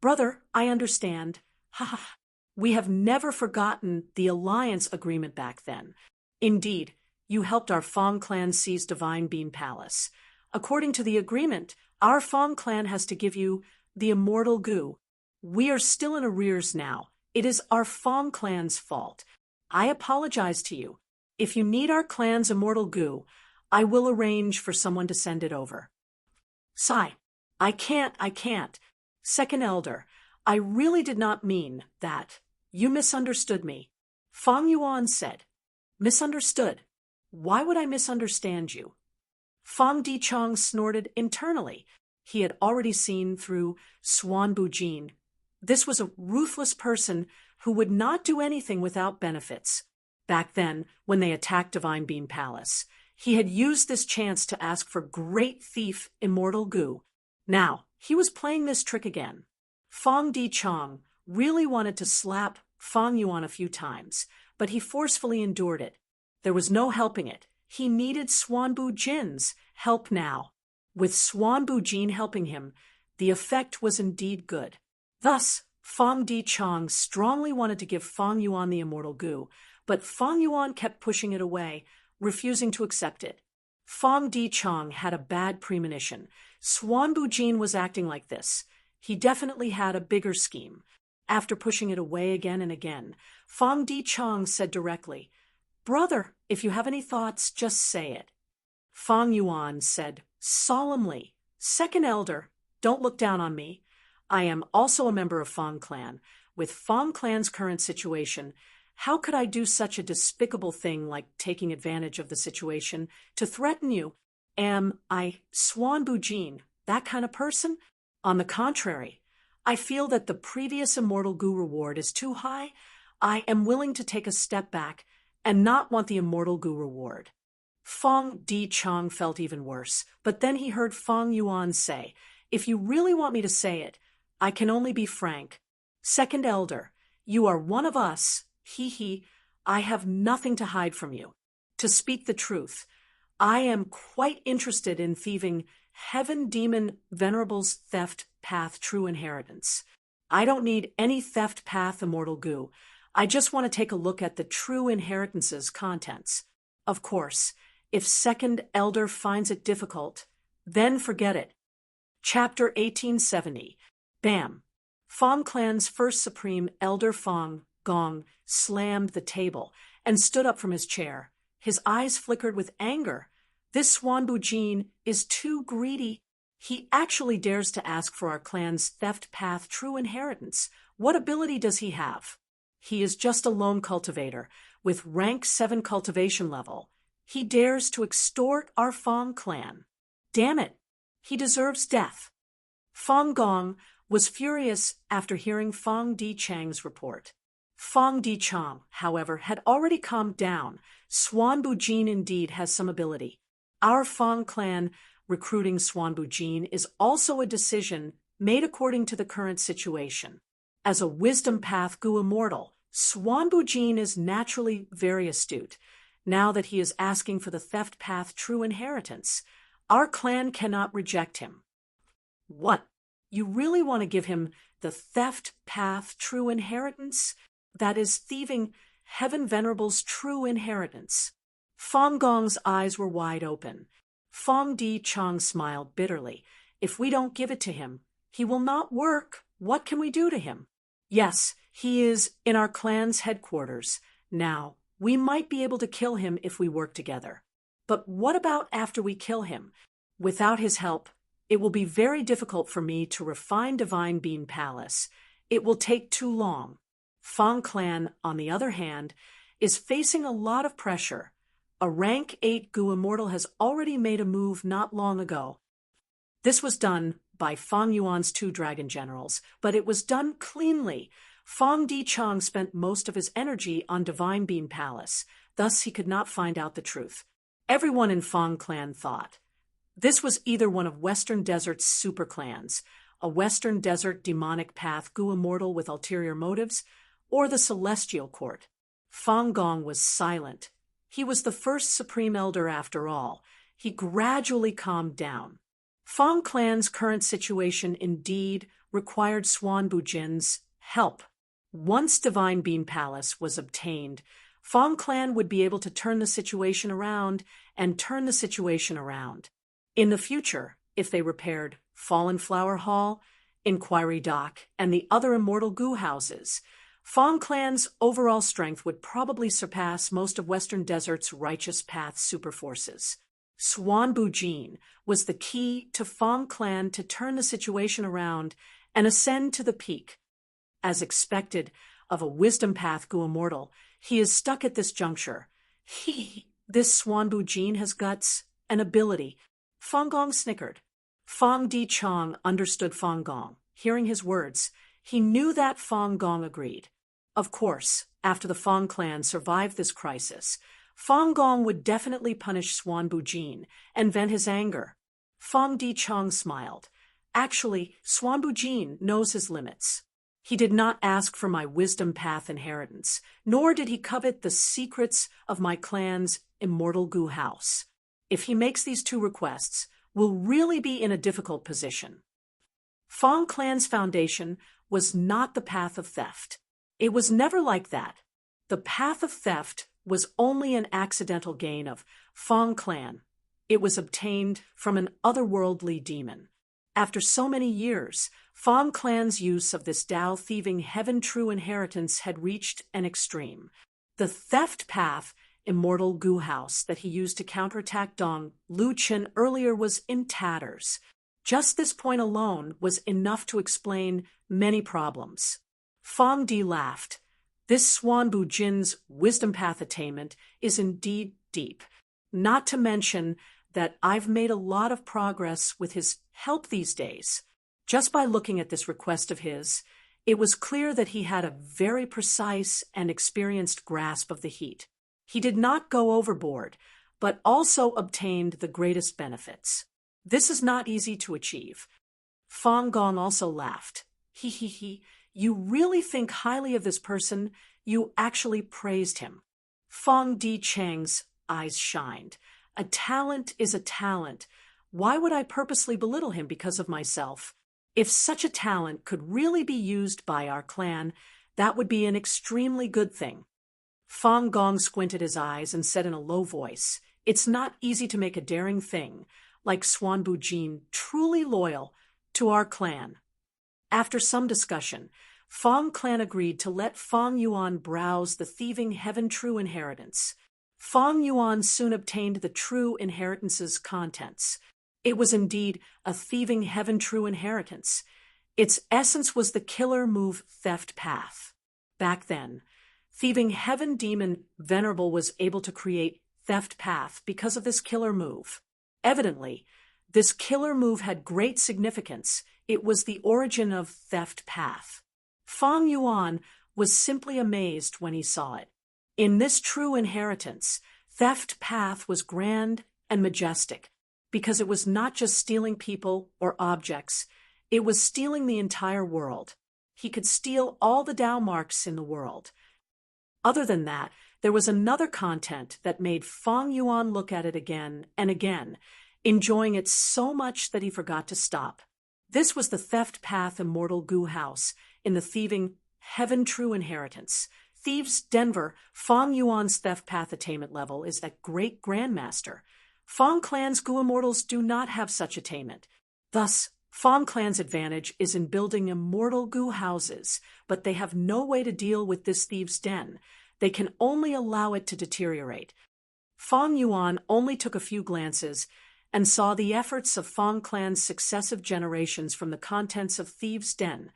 "Brother, I understand. Ha ha. We have never forgotten the alliance agreement back then. Indeed, you helped our Fong Clan seize Divine Bean Palace. According to the agreement, our Fong Clan has to give you the immortal goo. We are still in arrears now. It is our Fong Clan's fault. I apologize to you. If you need our clan's immortal goo, I will arrange for someone to send it over." Sigh. I can't. Second Elder, I really did not mean that. You misunderstood me." Fong Yuan said. "Misunderstood? Why would I misunderstand you?" Fong Di-chang snorted internally. He had already seen through Swan Bujin. This was a ruthless person who would not do anything without benefits. Back then, when they attacked Divine Bean Palace, he had used this chance to ask for great thief immortal goo. Now, he was playing this trick again. Fong Di-chang really wanted to slap Fong Yuan a few times, but he forcefully endured it. There was no helping it. He needed Swan Bujin's help now. With Swan Bujin helping him, the effect was indeed good. Thus, Fong Di-chang strongly wanted to give Fong Yuan the immortal goo, but Fong Yuan kept pushing it away, refusing to accept it. Fong Di-chang had a bad premonition. Swan Bujin was acting like this. He definitely had a bigger scheme. After pushing it away again and again, Fong Di-chang said directly, "Brother, if you have any thoughts, just say it." Fong Yuan said solemnly, "Second Elder, don't look down on me. I am also a member of Fong Clan. with Fong Clan's current situation, how could I do such a despicable thing like taking advantage of the situation to threaten you? Am I Swan Bujin, that kind of person? On the contrary, I feel that the previous Immortal Gu reward is too high. I am willing to take a step back and not want the Immortal Gu reward. Fong Di Chong felt even worse, but then he heard Fong Yuan say, "If you really want me to say it, I can only be frank. Second Elder, you are one of us. He. I have nothing to hide from you. To speak the truth, I am quite interested in thieving Heaven Demon Venerable's theft path true inheritance. I don't need any theft path Immortal Gu. I just want to take a look at the true inheritance's contents. Of course, if Second Elder finds it difficult, then forget it." Chapter 1870. Bam! Fong Clan's first Supreme Elder Fong Gong slammed the table and stood up from his chair. His eyes flickered with anger. This Swan Bujin is too greedy. He actually dares to ask for our clan's theft path true inheritance. What ability does he have? He is just a lone cultivator with rank 7 cultivation level. He dares to extort our Fong clan. Damn it! He deserves death. Fong Gong was furious after hearing Fong Di Chang's report. Fong Di Chang, however, had already calmed down. Swan Bujin indeed has some ability. Our Fong clan recruiting Swan Bujin is also a decision made according to the current situation. As a wisdom path Gu immortal, Swan Bujin is naturally very astute. Now that he is asking for the theft path true inheritance, our clan cannot reject him. What? You really want to give him the theft path true inheritance? That is thieving Heaven Venerable's true inheritance. Fong Gong's eyes were wide open. Fong Di Chang smiled bitterly. If we don't give it to him, he will not work. What can we do to him? Yes, he is in our clan's headquarters. Now, we might be able to kill him if we work together. But what about after we kill him? Without his help, it will be very difficult for me to refine Divine Bean Palace. It will take too long. Fong Clan, on the other hand, is facing a lot of pressure. A rank 8 Gu Immortal has already made a move not long ago. This was done by Fong Yuan's 2 dragon generals, but it was done cleanly. Fong Di Chang spent most of his energy on Divine Bean Palace, thus he could not find out the truth. Everyone in Fong Clan thought this was either one of Western Desert's super clans, a Western Desert demonic path Gu Immortal with ulterior motives, or the Celestial Court. Fong Gong was silent. He was the first Supreme Elder after all. He gradually calmed down. Fong Clan's current situation indeed required Swan Bujin's help. Once Divine Bean Palace was obtained, Fong Clan would be able to turn the situation around and turn the situation around. In the future, if they repaired Fallen Flower Hall, Inquiry Dock, and the other Immortal Gu houses, Fong Clan's overall strength would probably surpass most of Western Desert's Righteous Path superforces. Swan Bujin was the key to Fong Clan to turn the situation around and ascend to the peak. As expected of a Wisdom Path Gu Immortal, he is stuck at this juncture. This Swan Bujin has guts and ability. Fong Gong snickered. Fong Di Chang understood Fong Gong. Hearing his words, he knew that Fong Gong agreed. Of course, after the Fong clan survived this crisis, Fong Gong would definitely punish Swan Bujin and vent his anger. Fong Di Chang smiled. Actually, Swan Bujin knows his limits. He did not ask for my wisdom path inheritance, nor did he covet the secrets of my clan's Immortal Gu house. If he makes these 2 requests, we'll really be in a difficult position. Fong Clan's foundation was not the path of theft. It was never like that. The path of theft was only an accidental gain of Fong Clan. It was obtained from an otherworldly demon. After so many years, Fong Clan's use of this Tao-thieving heaven true inheritance had reached an extreme. The theft path Immortal Gu house that he used to counterattack Dong Lu Chen earlier was in tatters. Just this point alone was enough to explain many problems. Fong Di laughed. This Swan Bu Jin's wisdom path attainment is indeed deep. Not to mention that I've made a lot of progress with his help these days. Just by looking at this request of his, it was clear that he had a very precise and experienced grasp of the heat. He did not go overboard, but also obtained the greatest benefits. This is not easy to achieve. Fong Gong also laughed. He. You really think highly of this person? You actually praised him. Fong Di Cheng's eyes shined. A talent is a talent. Why would I purposely belittle him because of myself? If such a talent could really be used by our clan, that would be an extremely good thing. Fong Gong squinted his eyes and said in a low voice, It's not easy to make a daring thing, like Swan Bu Jin, truly loyal to our clan. After some discussion, Fong clan agreed to let Fong Yuan browse the thieving Heaven True Inheritance. Fong Yuan soon obtained the True Inheritance's contents. It was indeed a thieving Heaven True Inheritance. Its essence was the killer move Theft Path. Back then, thieving Heaven Demon Venerable was able to create Theft Path because of this killer move. Evidently, this killer move had great significance. It was the origin of Theft Path. Fong Yuan was simply amazed when he saw it. In this true inheritance, Theft Path was grand and majestic, because it was not just stealing people or objects, it was stealing the entire world. He could steal all the Tao marks in the world. Other than that, there was another content that made Fong Yuan look at it again and again, enjoying it so much that he forgot to stop. This was the Theft Path Immortal Goo House in the thieving Heaven True Inheritance. Thieves Denver, Fong Yuan's Theft Path attainment level is at Great Grandmaster. Fong Clan's Goo Immortals do not have such attainment. Thus, Fong Clan's advantage is in building immortal Goo houses, but they have no way to deal with this thieves' den. They can only allow it to deteriorate. Fong Yuan only took a few glances and saw the efforts of Fong Clan's successive generations from the contents of Thieves' Den.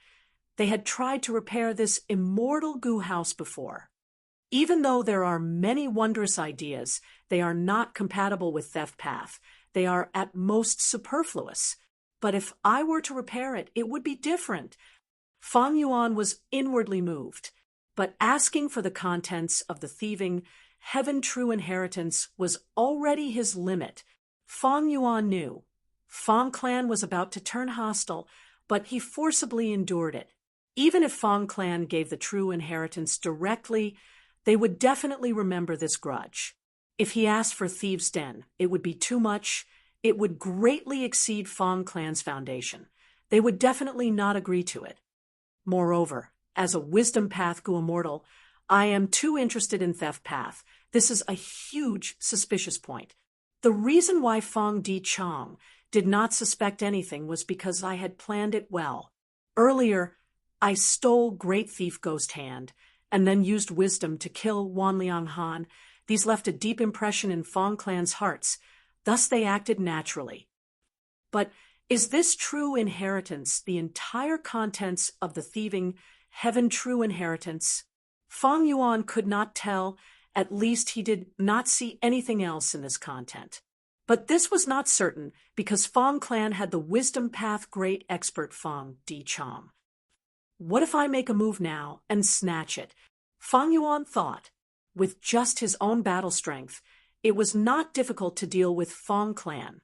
They had tried to repair this immortal Goo house before. Even though there are many wondrous ideas, they are not compatible with Theft Path. They are at most superfluous. But if I were to repair it, it would be different. Fong Yuan was inwardly moved, but asking for the contents of the thieving Heaven True Inheritance was already his limit. Fong Yuan knew. Fong Clan was about to turn hostile, but he forcibly endured it. Even if Fong Clan gave the True Inheritance directly, they would definitely remember this grudge. If he asked for Thieves' Den, it would be too much. It would greatly exceed Fong Clan's foundation. They would definitely not agree to it. Moreover, as a Wisdom Path Goo Immortal, I am too interested in Theft Path. This is a huge suspicious point. The reason why Fong Di Chong did not suspect anything was because I had planned it well. Earlier, I stole Great Thief Ghost Hand and then used wisdom to kill Wan Liang Han. These left a deep impression in Fong Clan's hearts. Thus they acted naturally. But is this true inheritance the entire contents of the thieving Heaven True Inheritance? Fong Yuan could not tell. At least he did not see anything else in this content. But this was not certain because Fong Clan had the Wisdom Path Great Expert Fong Di Chong. What if I make a move now and snatch it? Fong Yuan thought. With just his own battle strength, it was not difficult to deal with Fong Clan.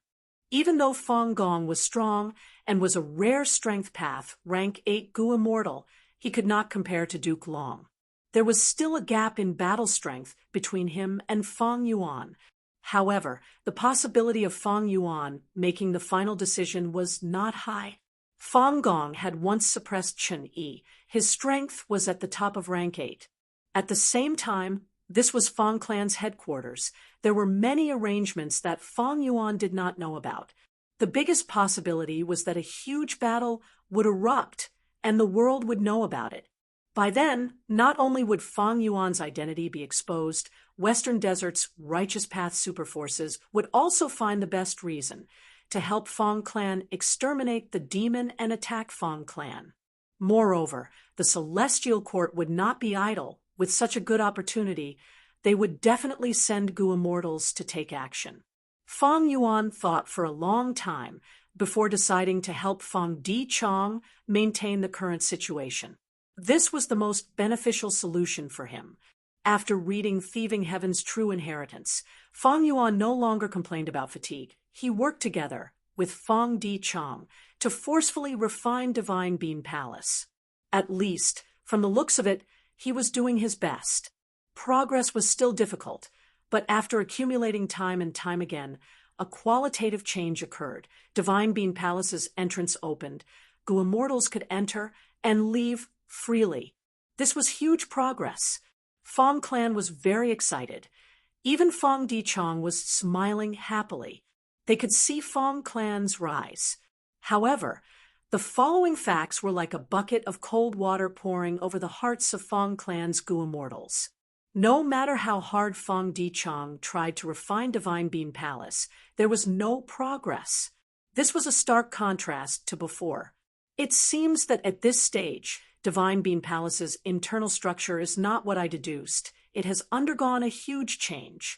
Even though Fong Gong was strong and was a rare strength path, rank 8 Goo Immortal, he could not compare to Duke Long. There was still a gap in battle strength between him and Fong Yuan. However, the possibility of Fong Yuan making the final decision was not high. Fong Gong had once suppressed Chen Yi. His strength was at the top of rank 8. At the same time, this was Fong Clan's headquarters. There were many arrangements that Fong Yuan did not know about. The biggest possibility was that a huge battle would erupt and the world would know about it. By then, not only would Fong Yuan's identity be exposed, Western Desert's Righteous Path superforces would also find the best reason to help Fong Clan exterminate the demon and attack Fong Clan. Moreover, The Celestial Court would not be idle. With such a good opportunity, they would definitely send Gu immortals to take action. Feng Yuan thought for a long time before deciding to help Feng Dichong maintain the current situation. This was the most beneficial solution for him. After reading Thieving Heaven's True Inheritance, Feng Yuan no longer complained about fatigue. He worked together with Feng Dichong to forcefully refine Divine Bean Palace. At least, from the looks of it, he was doing his best. Progress was still difficult, but after accumulating time and time again, a qualitative change occurred. Divine Bean Palace's entrance opened. Gu immortals could enter and leave freely. This was huge progress. Feng clan was very excited. Even Feng Dichong was smiling happily. They could see Feng clan's rise. However, the following facts were like a bucket of cold water pouring over the hearts of Feng clan's Gu immortals. No matter how hard Feng Dichong tried to refine Divine Bean Palace, there was no progress. This was a stark contrast to before. It seems that at this stage, Divine Bean Palace's internal structure is not what I deduced. It has undergone a huge change.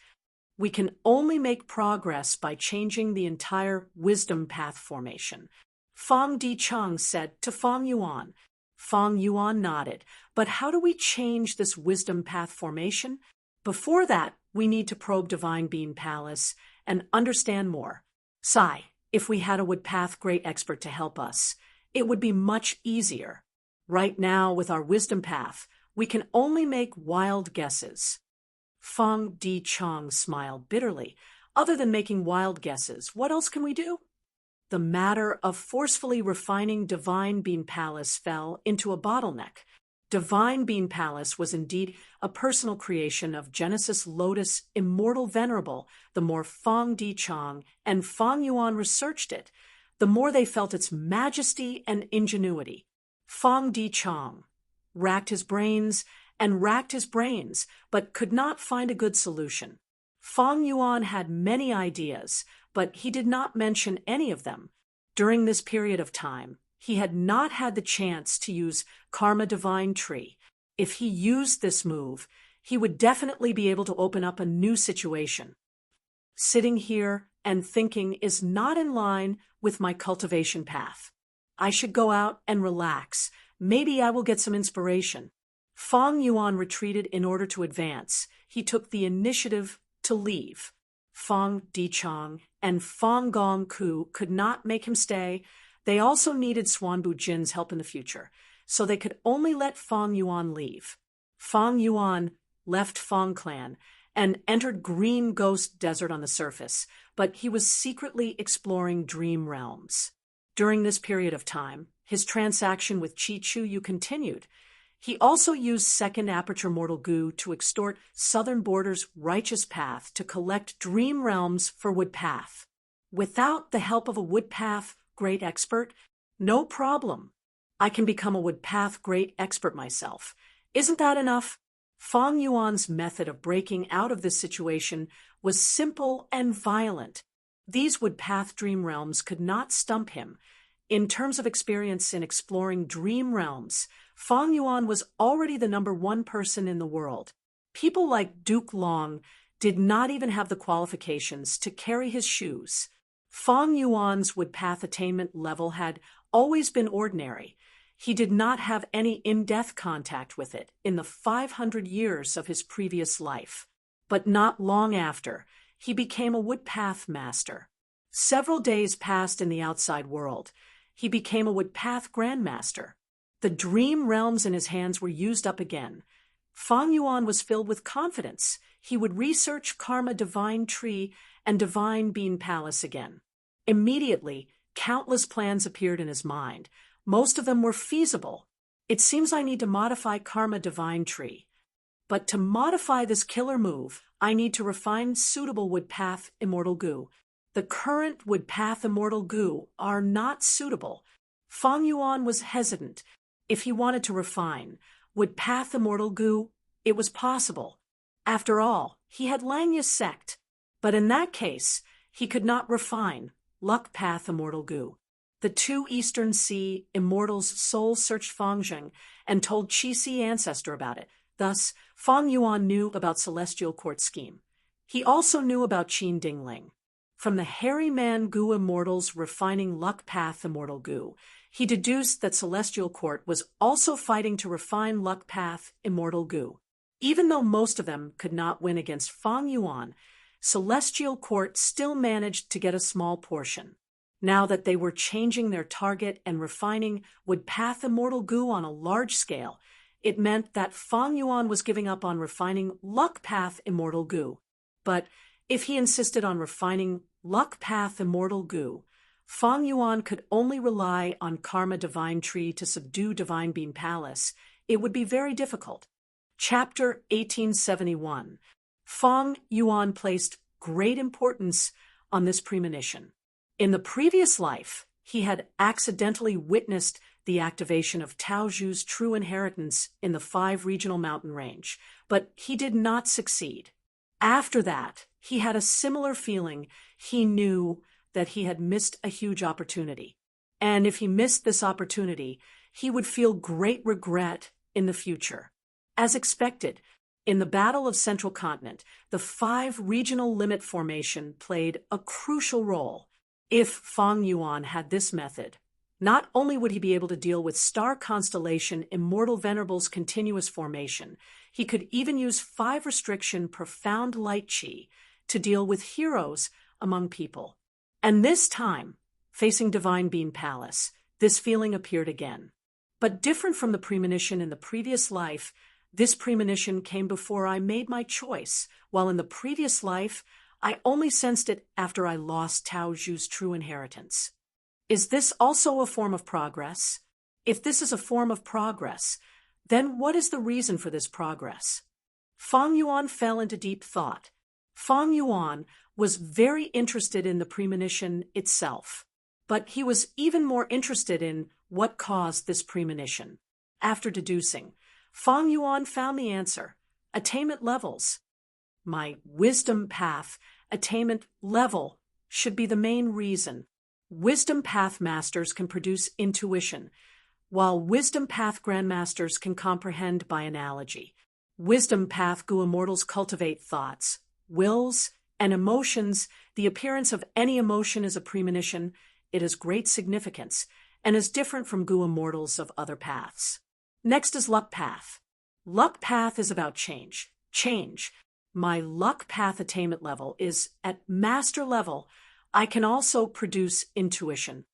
We can only make progress by changing the entire wisdom path formation. Feng Dichong said to Feng Yuan. Feng Yuan nodded. But how do we change this wisdom path formation? Before that, we need to probe Divine Bean Palace and understand more. Sigh, if we had a woodpath great expert to help us, it would be much easier. Right now, with our wisdom path, we can only make wild guesses. Feng Dichong smiled bitterly. Other than making wild guesses, what else can we do? The matter of forcefully refining Divine Bean Palace fell into a bottleneck. Divine Bean Palace was indeed a personal creation of Genesis Lotus Immortal Venerable. The more Feng Dichong and Feng Yuan researched it, the more they felt its majesty and ingenuity. Feng Dichong racked his brains, but could not find a good solution. Feng Yuan had many ideas, but he did not mention any of them. During this period of time, he had not had the chance to use Karma Divine Tree. If he used this move, he would definitely be able to open up a new situation. Sitting here and thinking is not in line with my cultivation path. I should go out and relax. Maybe I will get some inspiration. Feng Yuan retreated in order to advance. He took the initiative to leave. Feng Dichong and Feng Gongku could not make him stay. They also needed Xuanbu Jin's help in the future, so they could only let Feng Yuan leave. Feng Yuan left Feng clan and entered Green Ghost Desert on the surface, but he was secretly exploring dream realms. During this period of time, his transaction with Chi Chu Yu continued. He also used Second Aperture Mortal Gu to extort Southern Border's Righteous Path to collect dream realms for Woodpath. Without the help of a Woodpath great expert, no problem. I can become a Woodpath great expert myself. Isn't that enough? Feng Yuan's method of breaking out of this situation was simple and violent. These Woodpath dream realms could not stump him. In terms of experience in exploring dream realms, Feng Yuan was already the #1 person in the world. People like Duke Long did not even have the qualifications to carry his shoes. Feng Yuan's Woodpath attainment level had always been ordinary. He did not have any in-depth contact with it in the 500 years of his previous life. But not long after, he became a Woodpath master. Several days passed in the outside world. He became a Woodpath grandmaster. The dream realms in his hands were used up again. Feng Yuan was filled with confidence. He would research Karma Divine Tree and Divine Bean Palace again. Immediately, countless plans appeared in his mind. Most of them were feasible. It seems I need to modify Karma Divine Tree. But to modify this killer move, I need to refine suitable Woodpath Immortal Gu. The current Woodpath Immortal Gu are not suitable. Feng Yuan was hesitant. If he wanted to refine Woodpath Immortal Gu, it was possible. After all, he had Langya's sect. But in that case, he could not refine Luck Path Immortal Gu. The two Eastern Sea immortals' souls searched Fangjing and told Qixi ancestor about it. Thus, Fang Yuan knew about Celestial Court's scheme. He also knew about Qin Dingling. From the hairy man Gu immortals refining luck path immortal Gu, he deduced that Celestial Court was also fighting to refine luck path immortal Gu. Even though most of them could not win against Fang Yuan, Celestial Court still managed to get a small portion. Now that they were changing their target and refining would path immortal Gu on a large scale, it meant that Fang Yuan was giving up on refining luck path immortal Gu. But if he insisted on refining luck path immortal Gu, Fang Yuan could only rely on Karma Divine Tree to subdue Divine Beam Palace. It would be very difficult. Chapter 1871. Fang Yuan placed great importance on this premonition. In the previous life, he had accidentally witnessed the activation of Tao Zhu's true inheritance in the 5 regional mountain range, but he did not succeed. After that, he had a similar feeling. He knew that he had missed a huge opportunity. And if he missed this opportunity, he would feel great regret in the future. As expected, in the Battle of Central Continent, the 5 regional limit formation played a crucial role. If Fang Yuan had this method, not only would he be able to deal with star constellation Immortal Venerable's continuous formation, he could even use 5 restriction profound light chi to deal with heroes among people. And this time, facing Divine Beam Palace, this feeling appeared again. But different from the premonition in the previous life, this premonition came before I made my choice, while in the previous life, I only sensed it after I lost Tao Zhu's true inheritance. Is this also a form of progress? If this is a form of progress, then what is the reason for this progress? Fang Yuan fell into deep thought. Fang Yuan was very interested in the premonition itself, but he was even more interested in what caused this premonition. After deducing, Fang Yuan found the answer: attainment levels. My wisdom path attainment level should be the main reason. Wisdom path masters can produce intuition, while wisdom path grandmasters can comprehend by analogy. Wisdom path Gu immortals cultivate thoughts, wills, and emotions. The appearance of any emotion is a premonition. It has great significance and is different from Gu immortals of other paths. Next is luck path. Luck path is about change. Change. My luck path attainment level is at master level. I can also produce intuition.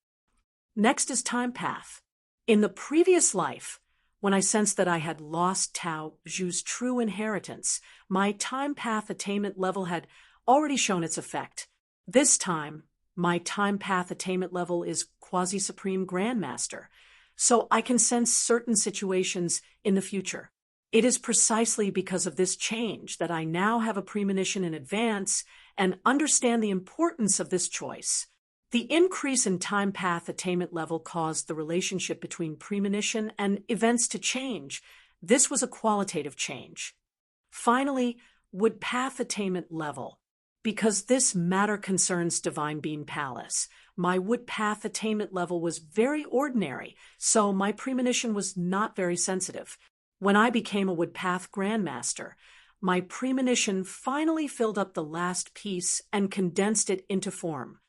Next is time path. In the previous life, when I sensed that I had lost Tao Zhu's true inheritance, my time path attainment level had already shown its effect. This time, my time path attainment level is quasi-supreme grandmaster, so I can sense certain situations in the future. It is precisely because of this change that I now have a premonition in advance and understand the importance of this choice. The increase in time path attainment level caused the relationship between premonition and events to change. This was a qualitative change. Finally, would path attainment level. Because this matter concerns Divine Beam Palace, my wood path attainment level was very ordinary, so my premonition was not very sensitive. When I became a wood path grandmaster, my premonition finally filled up the last piece and condensed it into form.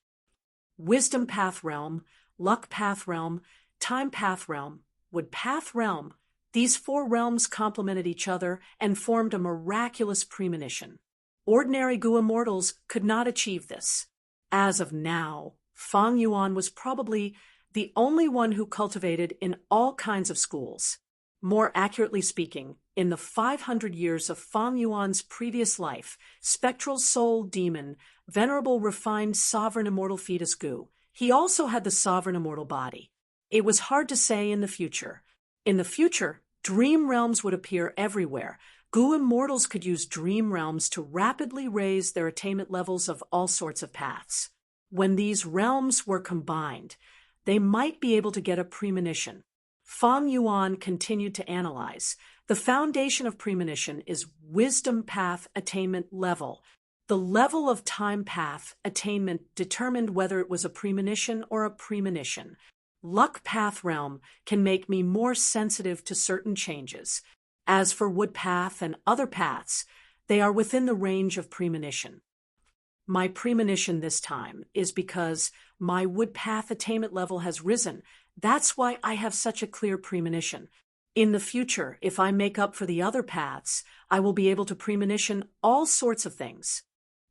Wisdom path realm, luck path realm, time path realm, wood path realm. These 4 realms complemented each other and formed a miraculous premonition. Ordinary Gu immortals could not achieve this. As of now, Fang Yuan was probably the only one who cultivated in all kinds of schools. More accurately speaking, in the 500 years of Fang Yuan's previous life, spectral soul demon, venerable refined sovereign immortal fetus Gu, he also had the sovereign immortal body. It was hard to say in the future. In the future, dream realms would appear everywhere. Gu immortals could use dream realms to rapidly raise their attainment levels of all sorts of paths. When these realms were combined, they might be able to get a premonition. Fang Yuan continued to analyze. The foundation of premonition is wisdom path attainment level. The level of time path attainment determined whether it was a premonition or a premonition. Luck path realm can make me more sensitive to certain changes. As for wood path and other paths, they are within the range of premonition. My premonition this time is because my wood path attainment level has risen. That's why I have such a clear premonition. In the future, if I make up for the other paths, I will be able to premonition all sorts of things.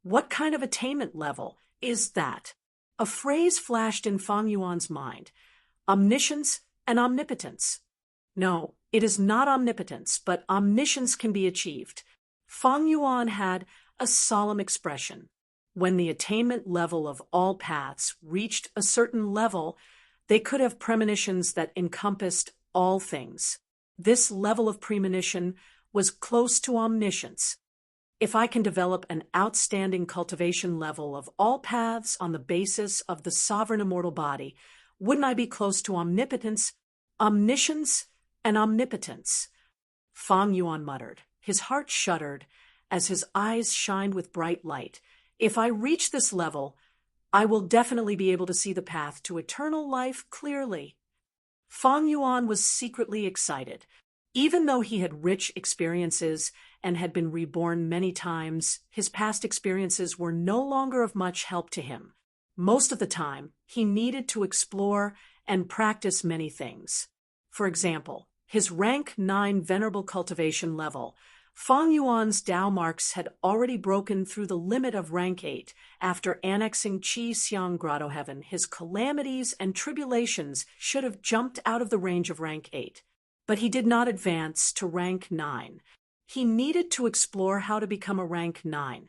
What kind of attainment level is that? A phrase flashed in Fang Yuan's mind. Omniscience and omnipotence. No, it is not omnipotence, but omniscience can be achieved. Fang Yuan had a solemn expression. When the attainment level of all paths reached a certain level, they could have premonitions that encompassed all things. This level of premonition was close to omniscience. If I can develop an outstanding cultivation level of all paths on the basis of the sovereign immortal body, wouldn't I be close to omnipotence, omniscience, and omnipotence? Fang Yuan muttered. His heart shuddered as his eyes shined with bright light. If I reach this level, I will definitely be able to see the path to eternal life clearly. Fang Yuan was secretly excited. Even though he had rich experiences and had been reborn many times, his past experiences were no longer of much help to him. Most of the time, he needed to explore and practice many things. For example, his rank 9 venerable cultivation level. Fang Yuan's Tao marks had already broken through the limit of rank 8. After annexing Qi Xiang Grotto Heaven, his calamities and tribulations should have jumped out of the range of rank 8. But he did not advance to rank 9. He needed to explore how to become a rank 9.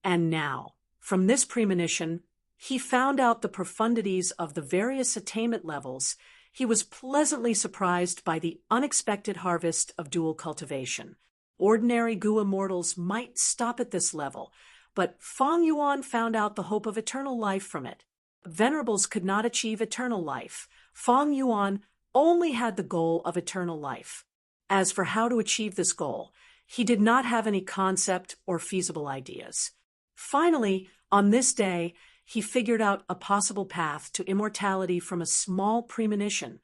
And now, from this premonition, he found out the profundities of the various attainment levels. He was pleasantly surprised by the unexpected harvest of dual cultivation. Ordinary Gu immortals might stop at this level, but Fang Yuan found out the hope of eternal life from it. Venerables could not achieve eternal life. Fang Yuan only had the goal of eternal life. As for how to achieve this goal, he did not have any concept or feasible ideas. Finally, on this day, he figured out a possible path to immortality from a small premonition.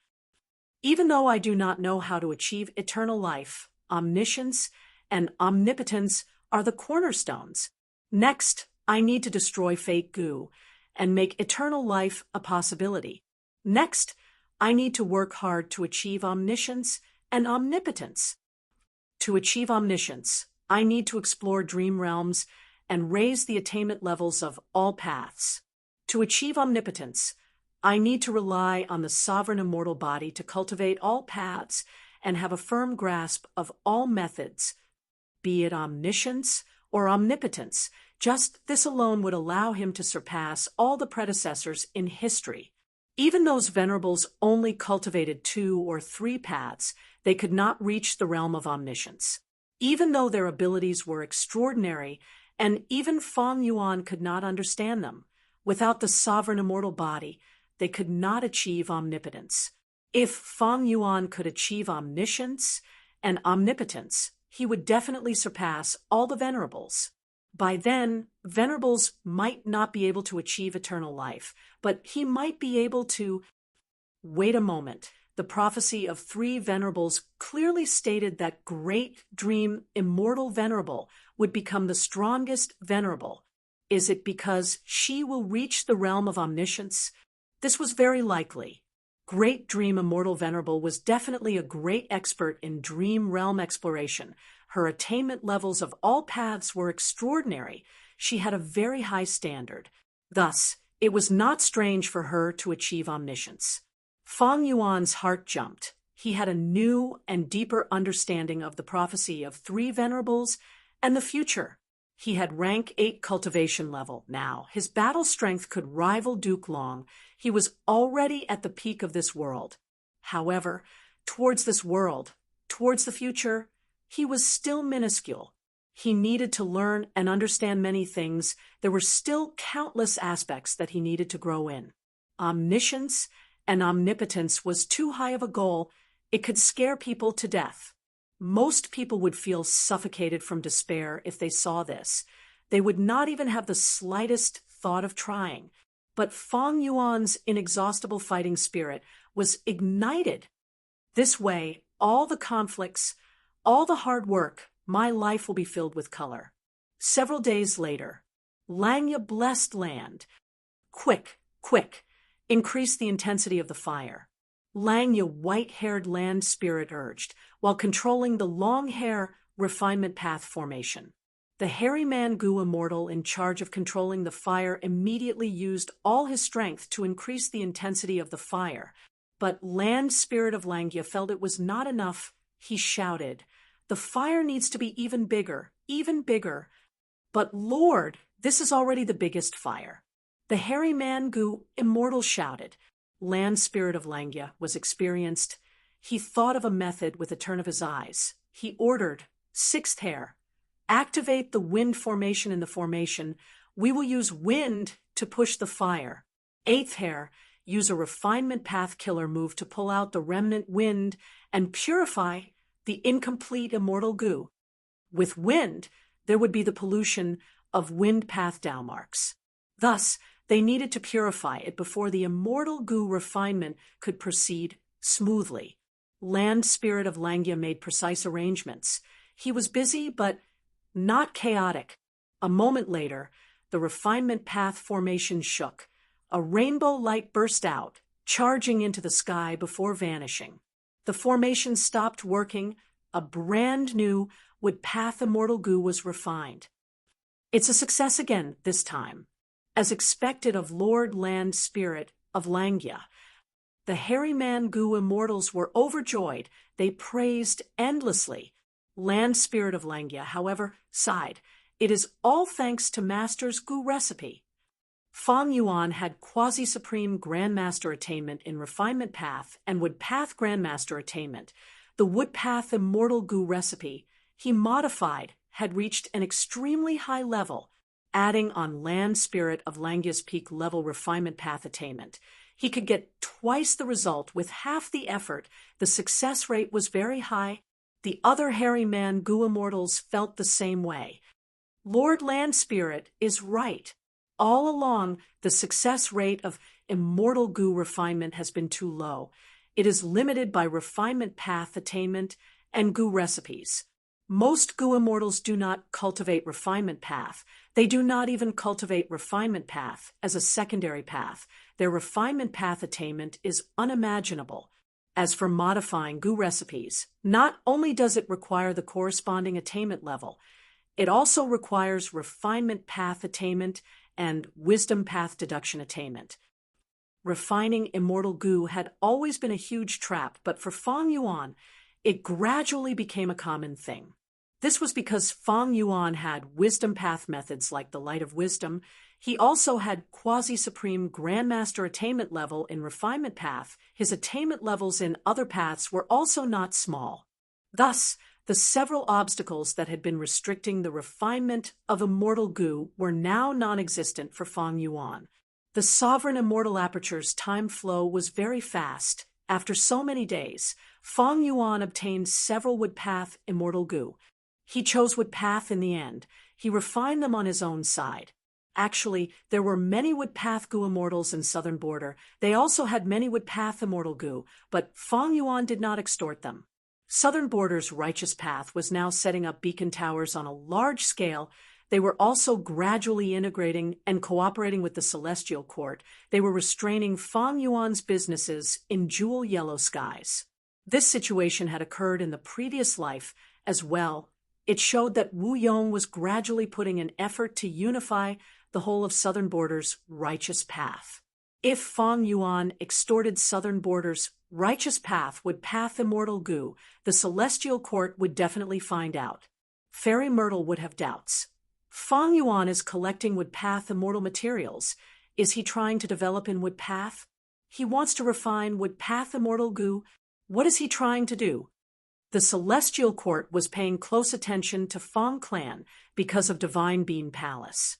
Even though I do not know how to achieve eternal life, omniscience and omnipotence are the cornerstones. Next, I need to destroy fake Gu and make eternal life a possibility. Next, I need to work hard to achieve omniscience and omnipotence. To achieve omniscience, I need to explore dream realms and raise the attainment levels of all paths. To achieve omnipotence, I need to rely on the sovereign immortal body to cultivate all paths and have a firm grasp of all methods, be it omniscience or omnipotence. Just this alone would allow him to surpass all the predecessors in history. Even those venerables only cultivated 2 or 3 paths, they could not reach the realm of omniscience. Even though their abilities were extraordinary, and even Fang Yuan could not understand them, without the sovereign immortal body, they could not achieve omnipotence. If Fang Yuan could achieve omniscience and omnipotence, he would definitely surpass all the venerables. By then, venerables might not be able to achieve eternal life, but he might be able to... Wait a moment. The prophecy of 3 venerables clearly stated that Great Dream Immortal Venerable would become the strongest venerable. Is it because she will reach the realm of omniscience? This was very likely. Great Dream Immortal Venerable was definitely a great expert in dream realm exploration. Her attainment levels of all paths were extraordinary. She had a very high standard. Thus, it was not strange for her to achieve omniscience. Fang Yuan's heart jumped. He had a new and deeper understanding of the prophecy of 3 venerables and the future. He had rank 8 cultivation level now. His battle strength could rival Duke Long. He was already at the peak of this world. However, towards this world, towards the future, he was still minuscule. He needed to learn and understand many things. There were still countless aspects that he needed to grow in. Omniscience and omnipotence was too high of a goal. It could scare people to death. Most people would feel suffocated from despair if they saw this. They would not even have the slightest thought of trying. But Fang Yuan's inexhaustible fighting spirit was ignited. This way, all the conflicts, all the hard work, my life will be filled with color. Several days later, Langya blessed land. Quick, quick, increase the intensity of the fire. Langya white-haired land spirit urged, while controlling the long-hair refinement path formation. The hairy man Gu immortal in charge of controlling the fire immediately used all his strength to increase the intensity of the fire. But land spirit of Langya felt it was not enough. He shouted, "The fire needs to be even bigger, even bigger." "But Lord, this is already the biggest fire." The hairy man Gu immortal shouted. Land spirit of Langya was experienced. He thought of a method with a turn of his eyes. He ordered, "Sixth hair, activate the wind formation in the formation. We will use wind to push the fire. Eighth hair, use a refinement path killer move to pull out the remnant wind and purify the incomplete immortal Gu. With wind, there would be the pollution of wind path downmarks. Thus, they needed to purify it before the immortal Gu refinement could proceed smoothly. Land spirit of Langya made precise arrangements. He was busy, but not chaotic. A moment later, the refinement path formation shook. A rainbow light burst out, charging into the sky before vanishing. The formation stopped working. A brand new wood path immortal Gu was refined. It's a success again this time. As expected of Lord Land Spirit of Langya, the hairy man Gu immortals were overjoyed. They praised endlessly. Land Spirit of Langya, however, sighed. It is all thanks to Master's Gu recipe. Fang Yuan had quasi-supreme Grandmaster attainment in Refinement Path and Wood Path Grandmaster attainment. The Wood Path Immortal Gu recipe he modified had reached an extremely high level, adding on Land Spirit of Langya's peak level Refinement Path attainment. He could get twice the result with half the effort. The success rate was very high. The other hairy man Gu immortals felt the same way. Lord Land Spirit is right. All along, the success rate of immortal Gu refinement has been too low. It is limited by refinement path attainment and Gu recipes. Most Gu immortals do not cultivate refinement path. They do not even cultivate refinement path as a secondary path. Their refinement path attainment is unimaginable. As for modifying Gu recipes, not only does it require the corresponding attainment level, it also requires refinement path attainment and wisdom path deduction attainment. Refining immortal Gu had always been a huge trap, but for Fang Yuan, it gradually became a common thing. This was because Fang Yuan had wisdom path methods like the Light of Wisdom. He also had quasi-supreme Grandmaster attainment level in refinement path. His attainment levels in other paths were also not small. Thus, the several obstacles that had been restricting the refinement of immortal Gu were now non-existent for Fang Yuan. The sovereign immortal aperture's time flow was very fast. After so many days, Fang Yuan obtained several Wood Path immortal Gu. He chose Wood Path in the end. He refined them on his own side. Actually, there were many Wood Path Gu immortals in Southern Border. They also had many Wood Path immortal Gu, but Fang Yuan did not extort them. Southern Border's righteous path was now setting up beacon towers on a large scale. They were also gradually integrating and cooperating with the Celestial Court. They were restraining Fang Yuan's businesses in jewel yellow skies. This situation had occurred in the previous life as well. It showed that Wu Yong was gradually putting an effort to unify the whole of Southern Border's righteous path. If Fang Yuan extorted Southern Border's righteous path Wood Path immortal Gu, the Celestial Court would definitely find out. Fairy Myrtle would have doubts. Fang Yuan is collecting Wood Path immortal materials. Is he trying to develop in Wood Path? He wants to refine Wood Path immortal Gu. What is he trying to do? The Celestial Court was paying close attention to Fang Clan because of Divine Bean Palace.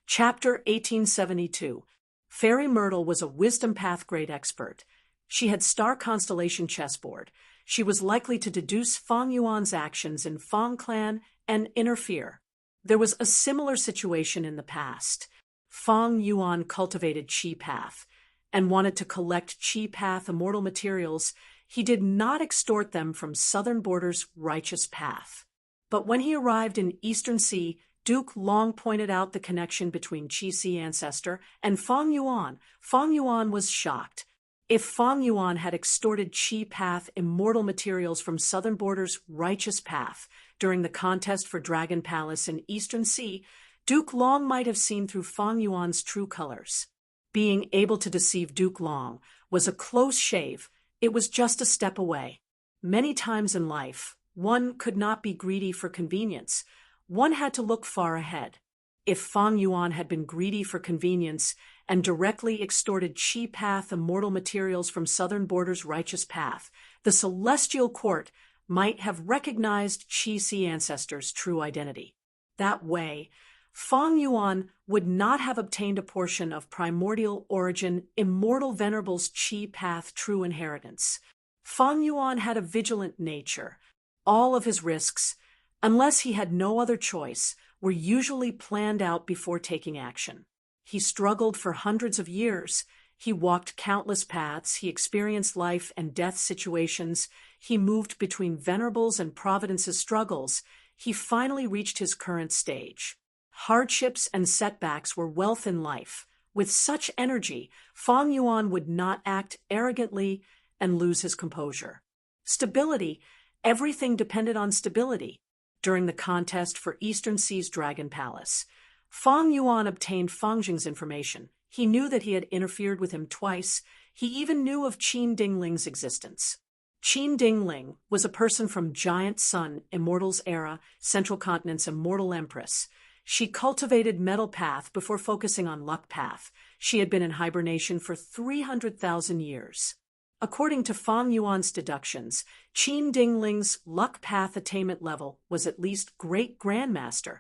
Chapter 1872. Fairy Myrtle was a Wisdom Path grade expert. She had star constellation chessboard. She was likely to deduce Fang Yuan's actions in Fang Clan and interfere. There was a similar situation in the past. Fang Yuan cultivated Qi Path and wanted to collect Qi Path immortal materials. He did not extort them from Southern Border's righteous path. But when he arrived in Eastern Sea, Duke Long pointed out the connection between Qi Si ancestor and Fang Yuan. Fang Yuan was shocked. If Fang Yuan had extorted Qi Path immortal materials from Southern Border's righteous path during the contest for Dragon Palace in Eastern Sea, Duke Long might have seen through Fang Yuan's true colors. Being able to deceive Duke Long was a close shave. It was just a step away. Many times in life, one could not be greedy for convenience. One had to look far ahead. If Fang Yuan had been greedy for convenience and directly extorted Qi Path immortal materials from Southern Border's righteous path, the Celestial Court might have recognized Qi Si ancestors' true identity. That way, Fang Yuan would not have obtained a portion of primordial origin Immortal Venerable's Qi Path true inheritance. Fang Yuan had a vigilant nature. All of his risks, unless he had no other choice, were usually planned out before taking action. He struggled for hundreds of years. He walked countless paths. He experienced life and death situations. He moved between Venerables and Providence's struggles. He finally reached his current stage. Hardships and setbacks were wealth in life. With such energy, Fang Yuan would not act arrogantly and lose his composure. Stability. Everything depended on stability. During the contest for Eastern Sea's Dragon Palace, Fang Yuan obtained Fang Jing's information. He knew that he had interfered with him twice. He even knew of Qin Dingling's existence. Qin Dingling was a person from Giant Sun, Immortal's era, Central Continent's immortal empress. She cultivated Metal Path before focusing on Luck Path. She had been in hibernation for 300,000 years. According to Fang Yuan's deductions, Qin Dingling's Luck Path attainment level was at least Great Grandmaster.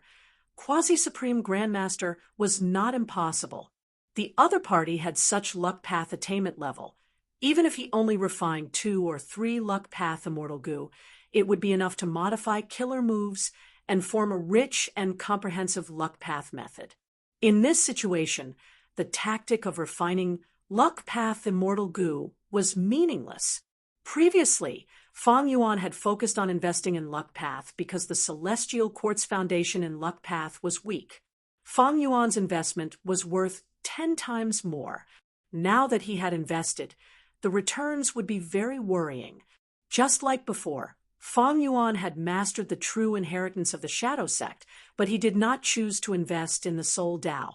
Quasi-Supreme Grandmaster was not impossible. The other party had such Luck Path attainment level. Even if he only refined 2 or 3 Luck Path Immortal Goo, it would be enough to modify killer moves and form a rich and comprehensive Luck Path method. In this situation, the tactic of refining Luck Path Immortal Goo was meaningless. Previously, Fang Yuan had focused on investing in Luck Path because the Celestial Court's foundation in Luck Path was weak. Fang Yuan's investment was worth 10 times more. Now that he had invested, the returns would be very worrying. Just like before, Fang Yuan had mastered the true inheritance of the Shadow Sect, but he did not choose to invest in the Soul Dao.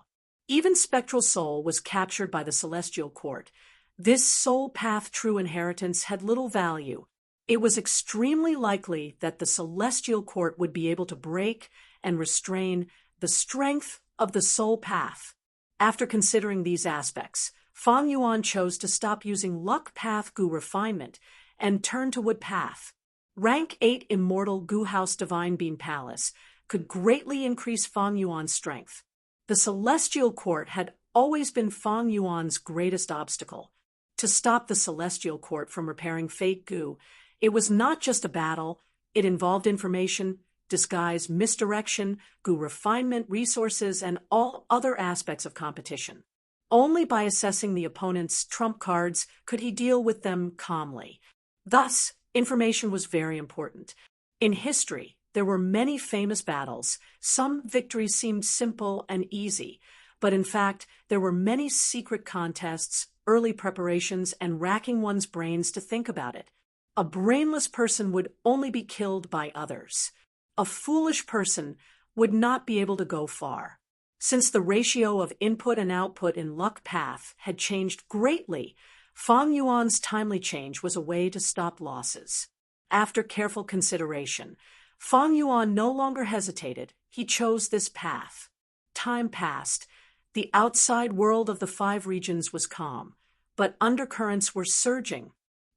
Even Spectral Soul was captured by the Celestial Court. This Soul Path true inheritance had little value. It was extremely likely that the Celestial Court would be able to break and restrain the strength of the Soul Path. After considering these aspects, Fang Yuan chose to stop using Luck Path Goo refinement and turn to Wood Path. Rank 8 Immortal Goo House Divine Beam Palace could greatly increase Fang Yuan's strength. The Celestial Court had always been Fang Yuan's greatest obstacle. To stop the Celestial Court from repairing fake goo, it was not just a battle. It involved information, disguise, misdirection, goo refinement, resources, and all other aspects of competition. Only by assessing the opponent's trump cards could he deal with them calmly. Thus, information was very important. In history, there were many famous battles. Some victories seemed simple and easy, but in fact, there were many secret contests, early preparations, and racking one's brains to think about it. A brainless person would only be killed by others. A foolish person would not be able to go far. Since the ratio of input and output in Luck Path had changed greatly, Fang Yuan's timely change was a way to stop losses. After careful consideration, Fang Yuan no longer hesitated. He chose this path. Time passed. The outside world of the 5 regions was calm, but undercurrents were surging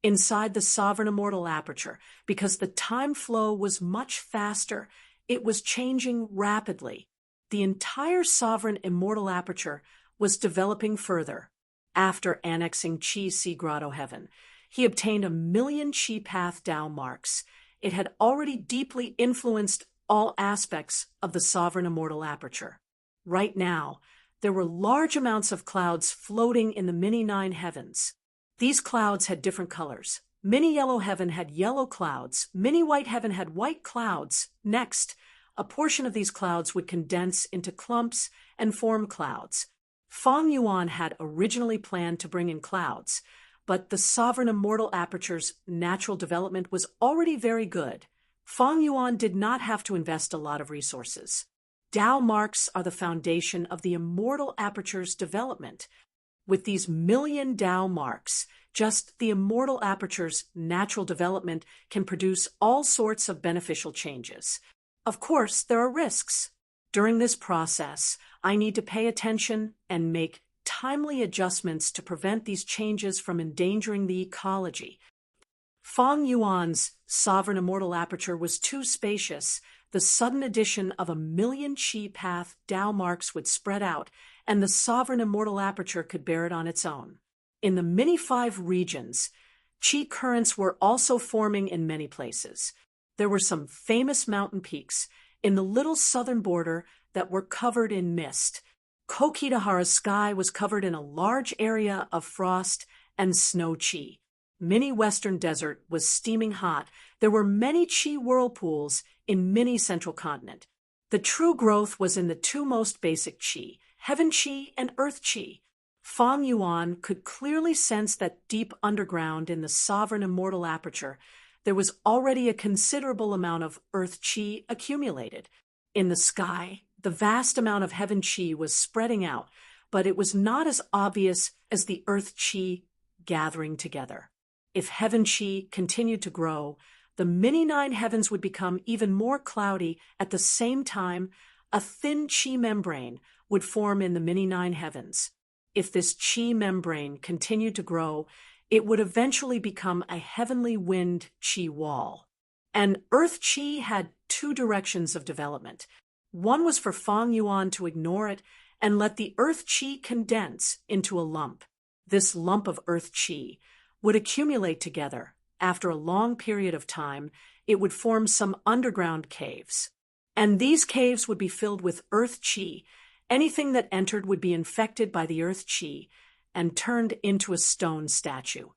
inside the Sovereign Immortal Aperture because the time flow was much faster. It was changing rapidly. The entire Sovereign Immortal Aperture was developing further. After annexing Qi Si Grotto Heaven, he obtained 1,000,000 Qi Path Dao marks. It had already deeply influenced all aspects of the sovereign immortal aperture. Right now, there were large amounts of clouds floating in the mini-9 heavens. These clouds had different colors. Mini-yellow heaven had yellow clouds. Mini-white heaven had white clouds. Next, a portion of these clouds would condense into clumps and form clouds. Feng Yuan had originally planned to bring in clouds, but the sovereign immortal aperture's natural development was already very good. Feng Yuan did not have to invest a lot of resources. Dao marks are the foundation of the immortal aperture's development. With these million Dao marks, just the immortal aperture's natural development can produce all sorts of beneficial changes. Of course, there are risks. During this process, I need to pay attention and make timely adjustments to prevent these changes from endangering the ecology. Feng Yuan's sovereign immortal aperture was too spacious. The sudden addition of 1,000,000 chi path Dao marks would spread out, and the sovereign immortal aperture could bear it on its own. In the mini-5 regions, chi currents were also forming in many places. There were some famous mountain peaks in the little southern border that were covered in mist. Kokitahara's sky was covered in a large area of frost and snow chi. Mini-western desert was steaming hot. There were many chi whirlpools in mini-central continent. The true growth was in the two most basic chi, heaven chi and earth chi. Feng Yuan could clearly sense that deep underground in the sovereign immortal aperture, there was already a considerable amount of earth chi accumulated. In the sky, the vast amount of heaven chi was spreading out, but it was not as obvious as the earth chi gathering together. If heaven chi continued to grow, the mini-9 heavens would become even more cloudy. At the same time, a thin chi membrane would form in the mini-9 heavens. If this chi membrane continued to grow, it would eventually become a heavenly wind chi wall. And earth chi had two directions of development. One was for Feng Yuan to ignore it and let the earth chi condense into a lump. This lump of earth chi would accumulate together. After a long period of time, it would form some underground caves. And these caves would be filled with earth chi. Anything that entered would be infected by the earth chi and turned into a stone statue.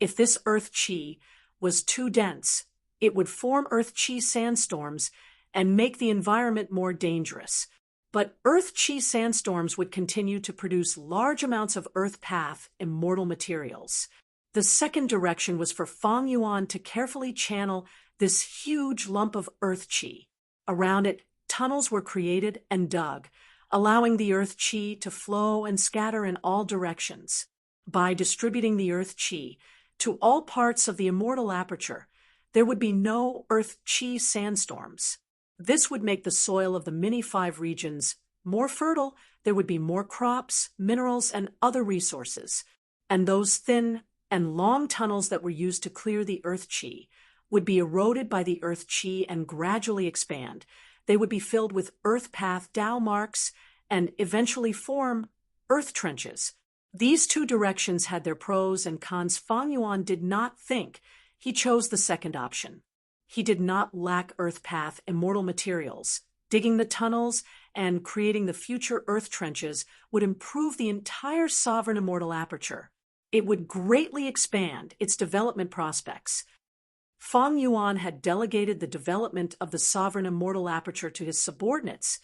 If this earth chi was too dense, it would form earth chi sandstorms and make the environment more dangerous. But earth chi sandstorms would continue to produce large amounts of earth path immortal materials. The second direction was for Feng Yuan to carefully channel this huge lump of earth chi. Around it, tunnels were created and dug, allowing the earth chi to flow and scatter in all directions. By distributing the earth chi to all parts of the immortal aperture, there would be no earth chi sandstorms. This would make the soil of the mini-5 regions more fertile. There would be more crops, minerals, and other resources. And those thin and long tunnels that were used to clear the earth chi would be eroded by the earth chi and gradually expand. They would be filled with earth path Dao marks and eventually form earth trenches. These two directions had their pros and cons. Feng Yuan did not think. He chose the second option. He did not lack earth path immortal materials. Digging the tunnels and creating the future earth trenches would improve the entire sovereign immortal aperture. It would greatly expand its development prospects. Feng Yuan had delegated the development of the sovereign immortal aperture to his subordinates.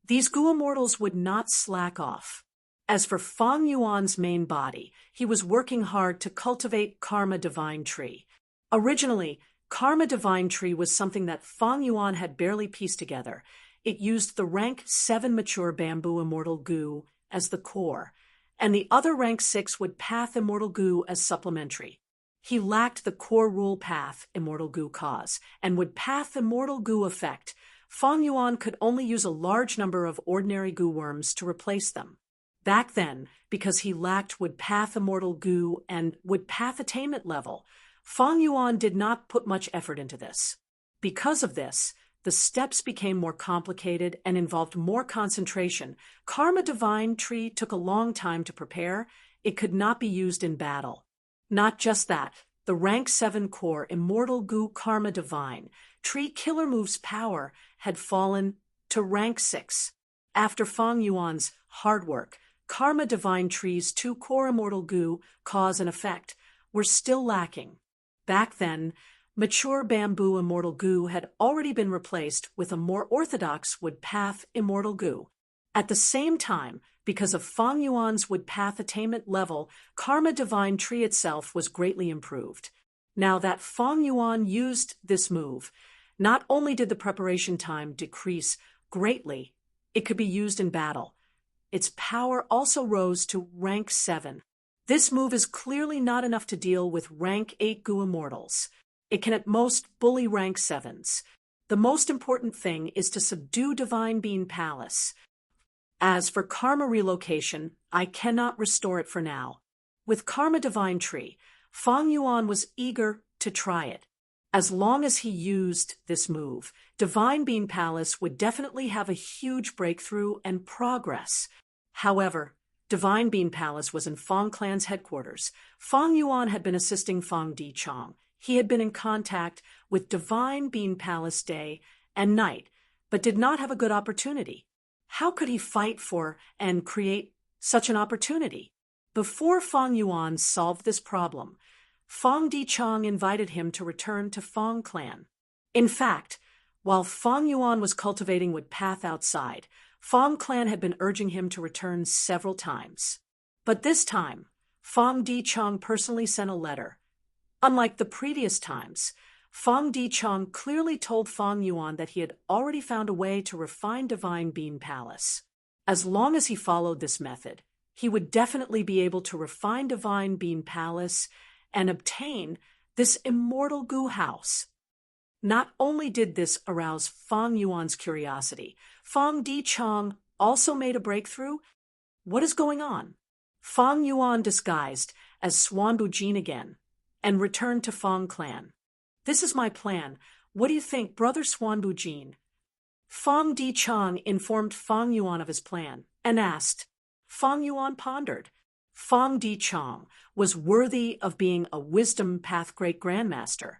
These Gu immortals would not slack off. As for Feng Yuan's main body, he was working hard to cultivate Karma Divine Tree. Originally, Karma Divine Tree was something that Feng Yuan had barely pieced together. It used the rank 7 mature bamboo immortal Gu as the core, and the other rank 6 would path immortal Gu as supplementary. He lacked the core rule path immortal Gu cause, and would path immortal Gu effect. Feng Yuan could only use a large number of ordinary Gu worms to replace them. Back then, because he lacked would path immortal Gu and would path attainment level, Feng Yuan did not put much effort into this. Because of this, the steps became more complicated and involved more concentration. Karma Divine Tree took a long time to prepare. It could not be used in battle. Not just that, the rank 7 core Immortal Goo Karma Divine Tree Killer Move's power had fallen to rank 6. After Fang Yuan's hard work, Karma Divine Tree's 2 core Immortal Goo cause and effect were still lacking. Back then, mature bamboo Immortal Goo had already been replaced with a more orthodox wood path Immortal Goo. At the same time, because of Fang Yuan's wood path attainment level, Karma Divine Tree itself was greatly improved. Now that Fang Yuan used this move, not only did the preparation time decrease greatly, it could be used in battle. Its power also rose to rank 7. This move is clearly not enough to deal with rank 8 Goo Immortals. It can at most bully rank 7s. The most important thing is to subdue Divine Bean Palace. As for Karma Relocation, I cannot restore it for now. With Karma Divine Tree, Fang Yuan was eager to try it. As long as he used this move, Divine Bean Palace would definitely have a huge breakthrough and progress. However, Divine Bean Palace was in Fang Clan's headquarters. Fang Yuan had been assisting Fang Dichong. He had been in contact with Divine Bean Palace day and night, but did not have a good opportunity. How could he fight for and create such an opportunity? Before Fang Yuan solved this problem, Fang Dichong invited him to return to Fang Clan. In fact, while Fang Yuan was cultivating wood path outside, Fang Clan had been urging him to return several times. But this time, Fang Dichong personally sent a letter. Unlike the previous times, Fang Dichong clearly told Fang Yuan that he had already found a way to refine Divine Bean Palace. As long as he followed this method, he would definitely be able to refine Divine Bean Palace and obtain this Immortal Goo House. Not only did this arouse Fang Yuan's curiosity, Fang Dichong also made a breakthrough. What is going on? Fang Yuan disguised as Swanbu Jin again and returned to Fang Clan. This is my plan. What do you think, Brother Swanbu Jin? Fang Dichong informed Fang Yuan of his plan and asked. Fang Yuan pondered. Fang Dichong was worthy of being a wisdom path great grandmaster.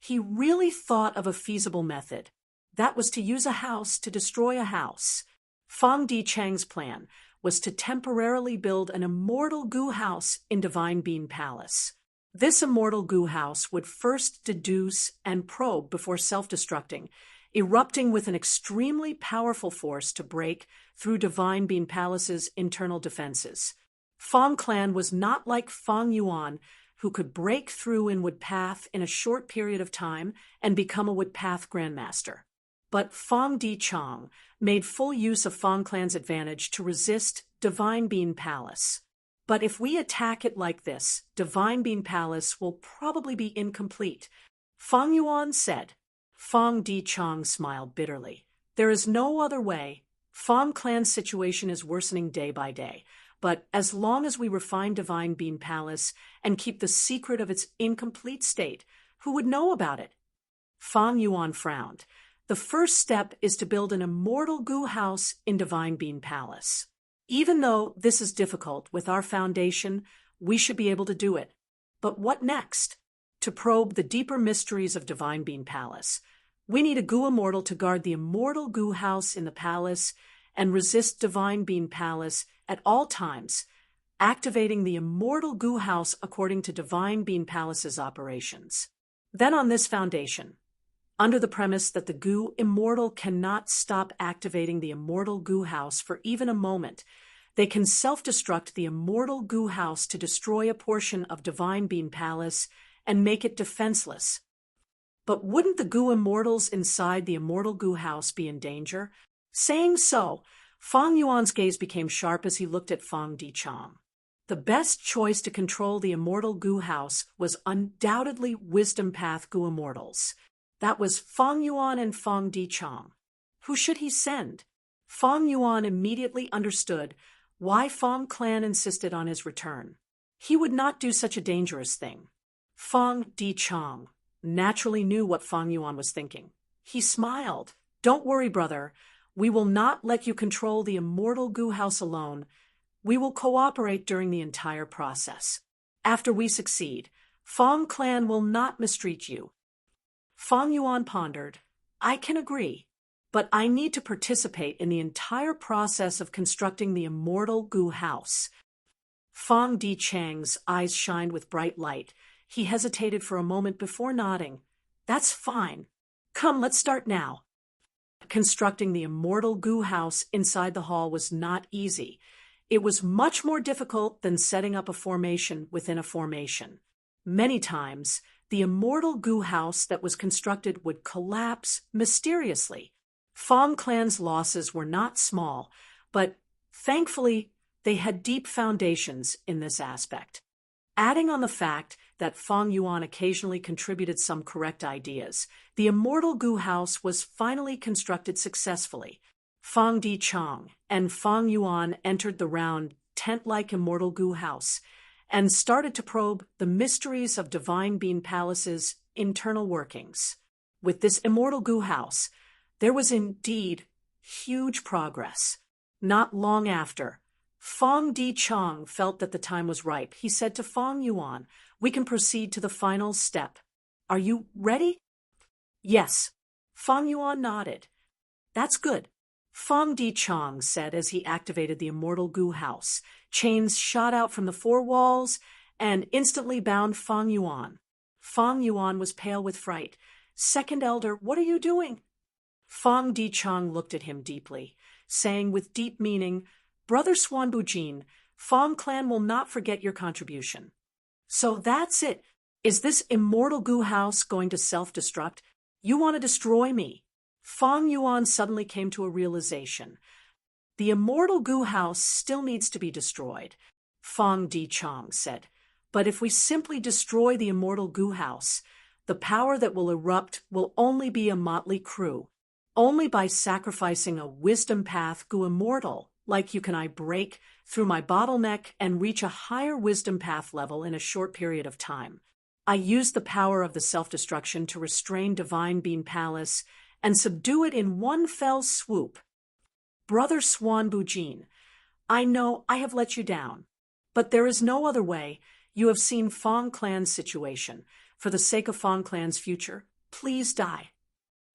He really thought of a feasible method. That was to use a house to destroy a house. Fang Dichang's plan was to temporarily build an Immortal Goo House in Divine Bean Palace. This Immortal Goo House would first deduce and probe before self-destructing, erupting with an extremely powerful force to break through Divine Bean Palace's internal defenses. Fang Clan was not like Fang Yuan, who could break through in wood path in a short period of time and become a wood path grandmaster. But Fang Dichong made full use of Fang Clan's advantage to resist Divine Bean Palace. But if we attack it like this, Divine Bean Palace will probably be incomplete, Fang Yuan said. Fang Dichong smiled bitterly. There is no other way. Fang Clan's situation is worsening day by day. But as long as we refine Divine Bean Palace and keep the secret of its incomplete state, who would know about it? Fang Yuan frowned. The first step is to build an Immortal Goo House in Divine Bean Palace. Even though this is difficult with our foundation, we should be able to do it. But what next? To probe the deeper mysteries of Divine Bean Palace, we need a Goo Immortal to guard the Immortal Goo House in the palace and resist Divine Bean Palace at all times, activating the Immortal Goo House according to Divine Bean Palace's operations. Then on this foundation, under the premise that the Goo Immortal cannot stop activating the Immortal Goo House for even a moment, they can self-destruct the Immortal Goo House to destroy a portion of Divine Bean Palace and make it defenseless. But wouldn't the Goo Immortals inside the Immortal Goo House be in danger? Saying so, Fang Yuan's gaze became sharp as he looked at Fang Dichong. The best choice to control the Immortal Goo House was undoubtedly Wisdom Path Goo Immortals. That was Fang Yuan and Fang Dichong. Who should he send? Fang Yuan immediately understood why Fang Clan insisted on his return. He would not do such a dangerous thing. Fang Dichong naturally knew what Fang Yuan was thinking. He smiled. Don't worry, brother. We will not let you control the Immortal Goo House alone. We will cooperate during the entire process. After we succeed, Fong clan will not mistreat you. Fong Yuan pondered. I can agree, but I need to participate in the entire process of constructing the immortal Gu house. Fong Di Chang's eyes shined with bright light. He hesitated for a moment before nodding. That's fine. Come, let's start now. Constructing the immortal Gu house inside the hall was not easy. It was much more difficult than setting up a formation within a formation. Many times, the immortal Gu house that was constructed would collapse mysteriously. Fong clan's losses were not small, but thankfully, they had deep foundations in this aspect. Adding on the fact that Fong Yuan occasionally contributed some correct ideas, the immortal Gu house was finally constructed successfully. Fong Di Chang and Fong Yuan entered the round, tent-like immortal Gu house and started to probe the mysteries of Divine Bean Palace's internal workings. With this immortal Gu house, there was indeed huge progress. Not long after, Fong Di Chang felt that the time was ripe. He said to Fong Yuan, "We can proceed to the final step. Are you ready?" "Yes." Fong Yuan nodded. "That's good." Fong Di Chang said as he activated the immortal Gu house. Chains shot out from the four walls and instantly bound Fong Yuan. Fong Yuan was pale with fright. "Second Elder, what are you doing?" Fong Di Chang looked at him deeply, saying with deep meaning, "Brother Swanbujin, Fong clan will not forget your contribution." "So that's it. Is this immortal Gu house going to self-destruct? You want to destroy me?" Fong Yuan suddenly came to a realization. "The immortal Gu house still needs to be destroyed," Fong Di Chang said. "But if we simply destroy the immortal Gu house, the power that will erupt will only be a motley crew. Only by sacrificing a wisdom path Gu immortal, like you can I break through my bottleneck and reach a higher wisdom path level in a short period of time. I use the power of the self-destruction to restrain Divine Bean Palace and subdue it in one fell swoop. Brother Swanbujin, I know I have let you down, but there is no other way. You have seen Fong clan's situation. For the sake of Fong clan's future, please die."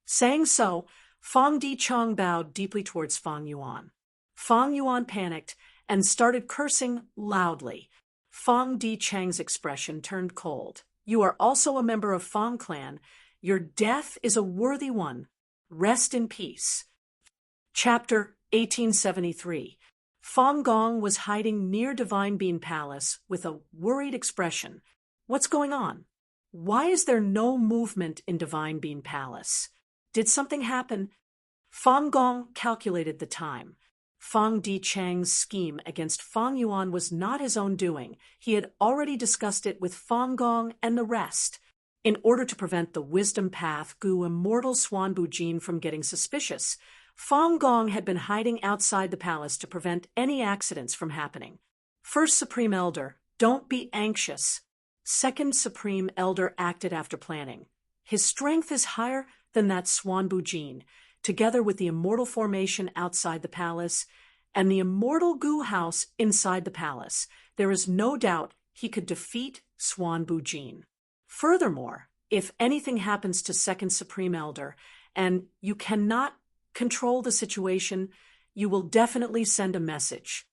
Saying so, Fong Di Chang bowed deeply towards Fong Yuan. Fong Yuan panicked and started cursing loudly. Fong Di Chang's expression turned cold. "You are also a member of Fong clan. Your death is a worthy one. Rest in peace." Chapter 1873. Fong Gong was hiding near Divine Bean Palace with a worried expression. "What's going on? Why is there no movement in Divine Bean Palace? Did something happen?" Fong Gong calculated the time. Fong Di Chang's scheme against Fong Yuan was not his own doing. He had already discussed it with Fong Gong and the rest. In order to prevent the wisdom path Gu immortal Swanbujin from getting suspicious, Fong Gong had been hiding outside the palace to prevent any accidents from happening. First Supreme Elder, don't be anxious. Second Supreme Elder acted after planning. His strength is higher than that Swanbujin, together with the immortal formation outside the palace and the immortal Gu house inside the palace. There is no doubt he could defeat Swanbujin. Furthermore, if anything happens to Second Supreme Elder and you cannot control the situation, you will definitely send a message.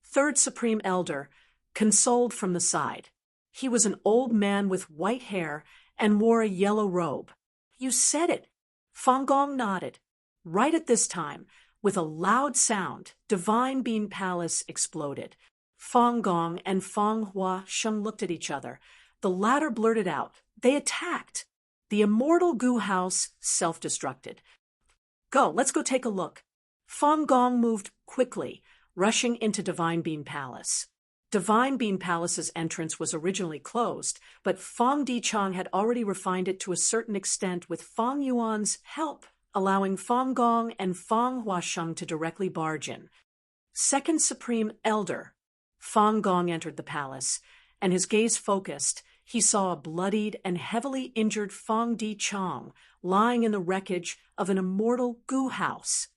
Third Supreme Elder consoled from the side. He was an old man with white hair and wore a yellow robe. "You said it." Fong Gong nodded. Right at this time, with a loud sound, Divine Bean Palace exploded. Fong Gong and Fong Hua Sheng looked at each other. The latter blurted out, "They attacked." The immortal Gu house self-destructed. "Go, let's go take a look." Fong Gong moved quickly, rushing into Divine Bean Palace. Divine Bean Palace's entrance was originally closed, but Fong Di Chang had already refined it to a certain extent with Fong Yuan's help, allowing Fong Gong and Fong Hua Sheng to directly barge in. Second Supreme Elder. Fong Gong entered the palace, and his gaze focused. He saw a bloodied and heavily injured Fong Di Chang lying in the wreckage of an immortal Gu house.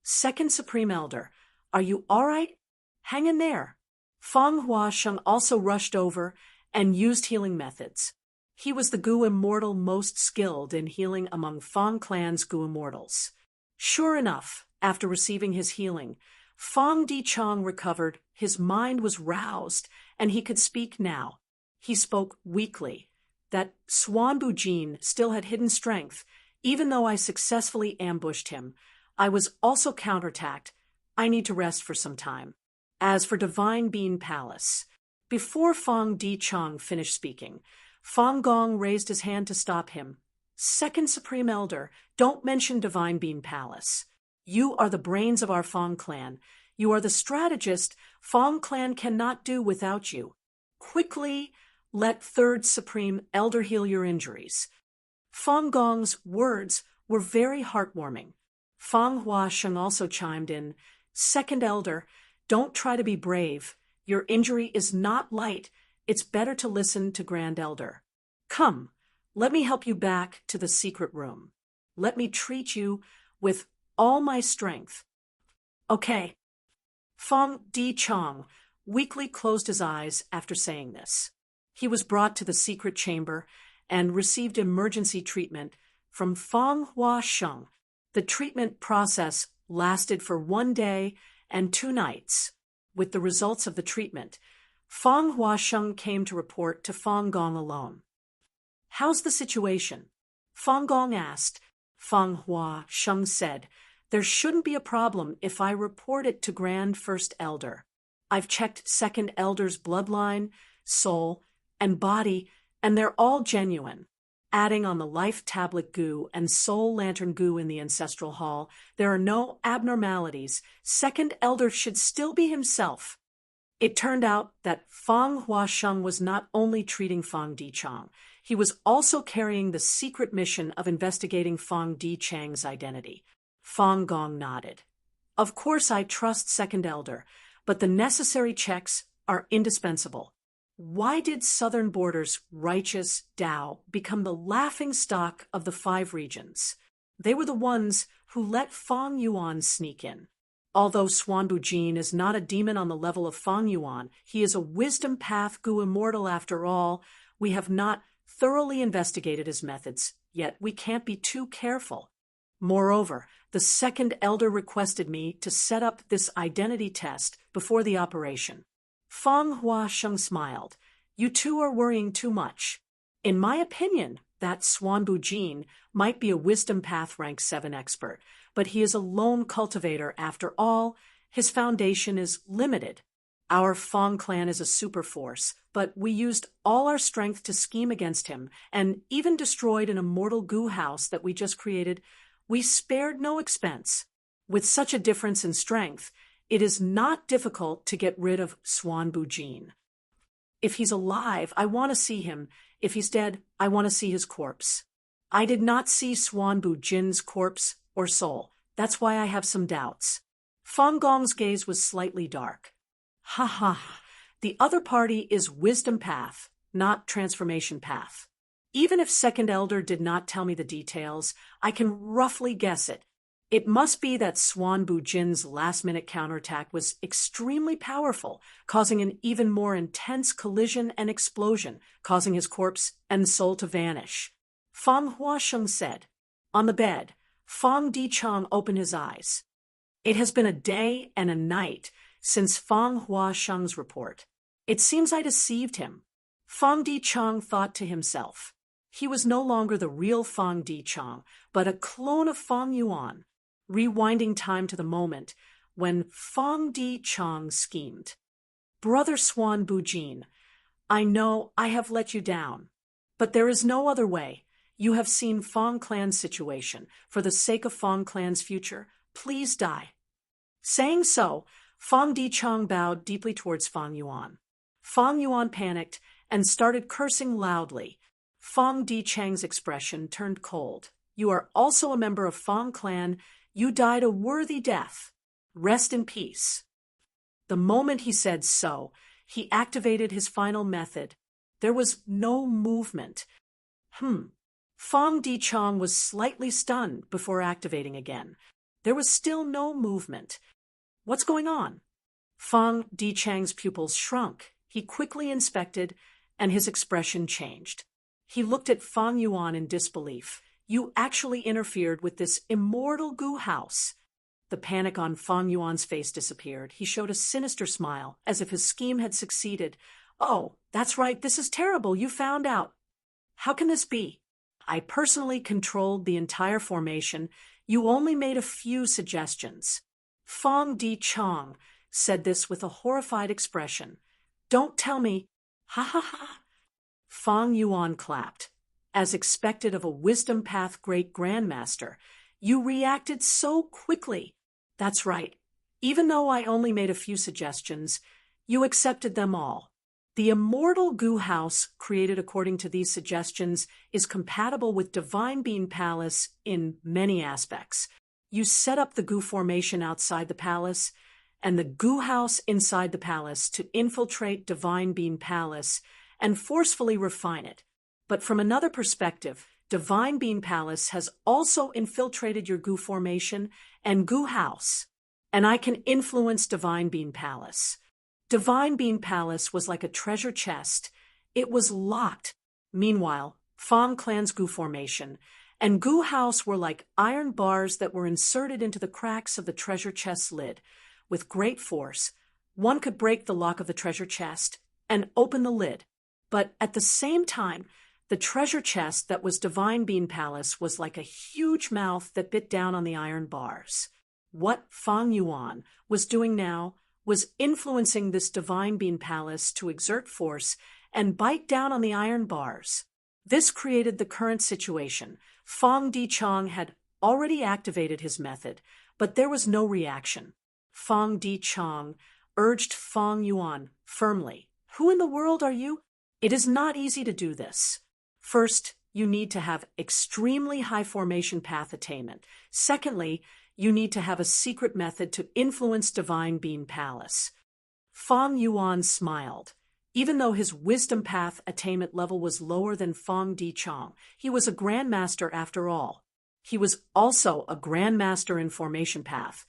"Second Supreme Elder, are you all right? Hang in there." Fong Hua Sheng also rushed over and used healing methods. He was the Gu Immortal most skilled in healing among Fang clan's Gu Immortals. Sure enough, after receiving his healing, Fang Dichang recovered, his mind was roused, and he could speak now. He spoke weakly. That Xuanbu Jin still had hidden strength. Even though I successfully ambushed him, I was also counterattacked. I need to rest for some time. As for Divine Bean Palace, before Fang Dichang finished speaking, Fang Gong raised his hand to stop him. Second Supreme Elder, don't mention Divine Bean Palace. You are the brains of our Fang clan. You are the strategist. Fang clan cannot do without you. Quickly, let Third Supreme Elder heal your injuries. Fang Gong's words were very heartwarming. Fang Huasheng also chimed in. Second Elder, don't try to be brave. Your injury is not light. It's better to listen to Grand Elder. Come, let me help you back to the secret room. Let me treat you with all my strength. Okay. Fang Dichang weakly closed his eyes after saying this. He was brought to the secret chamber and received emergency treatment from Fang Huasheng. The treatment process lasted for 1 day and 2 nights. With the results of the treatment, Fang Huasheng came to report to Fang Gong alone. How's the situation? Fang Gong asked. Fang Huasheng said, there shouldn't be a problem if I report it to Grand First Elder. I've checked Second Elder's bloodline, soul, and body, and they're all genuine. Adding on the Life Tablet Gu and Soul Lantern Gu in the Ancestral Hall, there are no abnormalities. Second Elder should still be himself. It turned out that Fang Huasheng was not only treating Fang Dichang, he was also carrying the secret mission of investigating Fang Dichang's identity. Fang Gong nodded. Of course I trust Second Elder, but the necessary checks are indispensable. Why did Southern Border's righteous Dao become the laughingstock of the 5 regions? They were the ones who let Fang Yuan sneak in. Although Xuanbu Jin is not a demon on the level of Fang Yuan, he is a wisdom path Gu Immortal after all. We have not thoroughly investigated his methods, yet we can't be too careful. Moreover, the Second Elder requested me to set up this identity test before the operation. Fang Huasheng smiled. You two are worrying too much. In my opinion, that Xuanbu Jin might be a Wisdom Path Rank 7 expert, but he is a lone cultivator after all. His foundation is limited. Our Fang clan is a super force, but we used all our strength to scheme against him, and even destroyed an immortal Gu house that we just created. We spared no expense. With such a difference in strength, it is not difficult to get rid of Xuanbu Jin. If he's alive, I want to see him. If he's dead, I want to see his corpse. I did not see Xuanbu Jin's corpse or soul. That's why I have some doubts. Fang Gong's gaze was slightly dark. Ha ha. The other party is Wisdom Path, not Transformation Path. Even if Second Elder did not tell me the details, I can roughly guess it. It must be that Xuanbu Jin's last-minute counterattack was extremely powerful, causing an even more intense collision and explosion, causing his corpse and soul to vanish. Fang Huasheng said. On the bed, Fang Dichang opened his eyes. It has been a day and a night since Fang Huasheng's report. It seems I deceived him. Fang Dichang thought to himself. He was no longer the real Fang Dichang, but a clone of Fang Yuan. Rewinding time to the moment when Fang Dichang schemed. Brother Xuanbu Jin, I know I have let you down, but there is no other way. You have seen Fang Clan's situation. For the sake of Fang Clan's future, please die. Saying so, Fang Dichang bowed deeply towards Fang Yuan. Fang Yuan panicked and started cursing loudly. Fang Dichang's expression turned cold. You are also a member of Fang Clan. You died a worthy death. Rest in peace. The moment he said so, he activated his final method. There was no movement. Fang Dichang was slightly stunned before activating again. There was still no movement. What's going on? Fang Dichang's pupils shrunk. He quickly inspected and his expression changed. He looked at Fang Yuan in disbelief. You actually interfered with this immortal goo house. The panic on Fang Yuan's face disappeared. He showed a sinister smile, as if his scheme had succeeded. Oh, that's right, this is terrible, you found out. How can this be? I personally controlled the entire formation. You only made a few suggestions. Fang Di Chong said this with a horrified expression. Don't tell me. Ha ha ha. Fang Yuan clapped. As expected of a Wisdom Path great grandmaster, you reacted so quickly. That's right. Even though I only made a few suggestions, you accepted them all. The immortal goo house, created according to these suggestions, is compatible with Divine Bean Palace in many aspects. You set up the goo formation outside the palace, and the goo house inside the palace to infiltrate Divine Bean Palace and forcefully refine it. But from another perspective, Divine Bean Palace has also infiltrated your goo formation and goo house, and I can influence Divine Bean Palace. Divine Bean Palace was like a treasure chest. It was locked. Meanwhile, Fang Clan's goo formation and goo house were like iron bars that were inserted into the cracks of the treasure chest's lid. With great force, one could break the lock of the treasure chest and open the lid. But at the same time, the treasure chest that was Divine Bean Palace was like a huge mouth that bit down on the iron bars. What Fang Yuan was doing now was influencing this Divine Bean Palace to exert force and bite down on the iron bars. This created the current situation. Fang Di Chong had already activated his method, but there was no reaction. Fang Di Chong urged Fang Yuan firmly. Who in the world are you? It is not easy to do this. First, you need to have extremely high formation path attainment. Secondly, you need to have a secret method to influence Divine Bean Palace. Fang Yuan smiled. Even though his wisdom path attainment level was lower than Fang Di Chong, he was a grandmaster after all. He was also a grandmaster in formation path.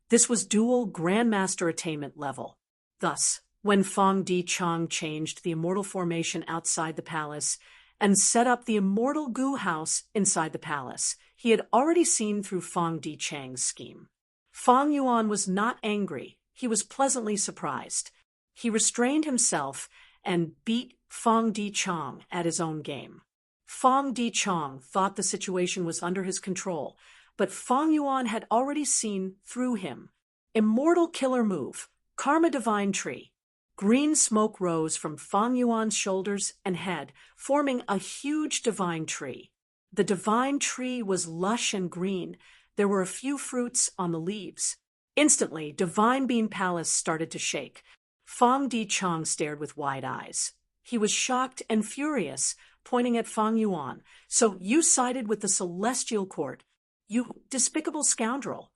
This was dual grandmaster attainment level. Thus, when Fang Di Chong changed the immortal formation outside the palace and set up the immortal goo house inside the palace, he had already seen through Fang Di Chang's scheme. Fang Yuan was not angry. He was pleasantly surprised. He restrained himself and beat Fang Di Chong at his own game. Fang Di Chong thought the situation was under his control, but Fang Yuan had already seen through him. Immortal killer move, Karma Divine Tree. Green smoke rose from Fang Yuan's shoulders and head, forming a huge divine tree. The divine tree was lush and green. There were a few fruits on the leaves. Instantly, Divine Bean Palace started to shake. Fang Di Chong stared with wide eyes. He was shocked and furious, pointing at Fang Yuan. So you sided with the Celestial Court, you despicable scoundrel.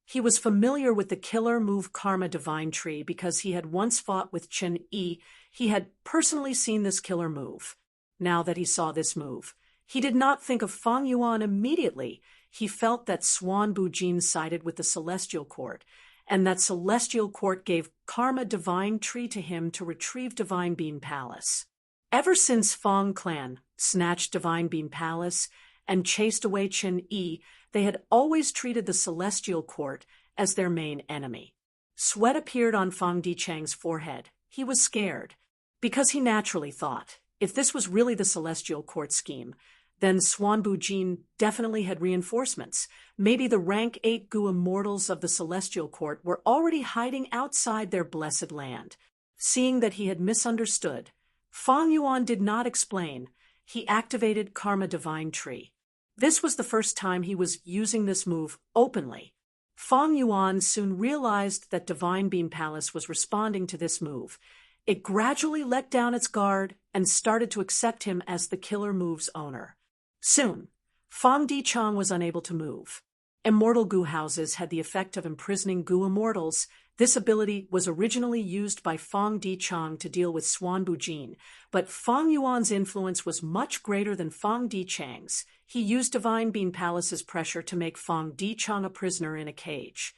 He was familiar with the killer move Karma Divine Tree because he had once fought with Chen Yi. He had personally seen this killer move. Now that he saw this move, he did not think of Fang Yuan immediately. He felt that Swan Bujin sided with the Celestial Court, and that Celestial Court gave Karma Divine Tree to him to retrieve Divine Bean Palace. Ever since Fang Clan snatched Divine Bean Palace and chased away Chen Yi, they had always treated the Celestial Court as their main enemy. Sweat appeared on Fang Di Chang's forehead. He was scared, because he naturally thought, if this was really the Celestial Court scheme, then Swan Bujin definitely had reinforcements. Maybe the rank 8 Gu immortals of the Celestial Court were already hiding outside their blessed land. Seeing that he had misunderstood, Fang Yuan did not explain. He activated Karma Divine Tree. This was the first time he was using this move openly. Fang Yuan soon realized that Divine Bean Palace was responding to this move. It gradually let down its guard and started to accept him as the killer move's owner. Soon, Fang Di Chong was unable to move. Immortal Gu houses had the effect of imprisoning Gu immortals. This ability was originally used by Fang Di Chong to deal with Swan Bujin, but Fang Yuan's influence was much greater than Fang Di Chang's. He used Divine Bean Palace's pressure to make Fang Di Chong a prisoner in a cage.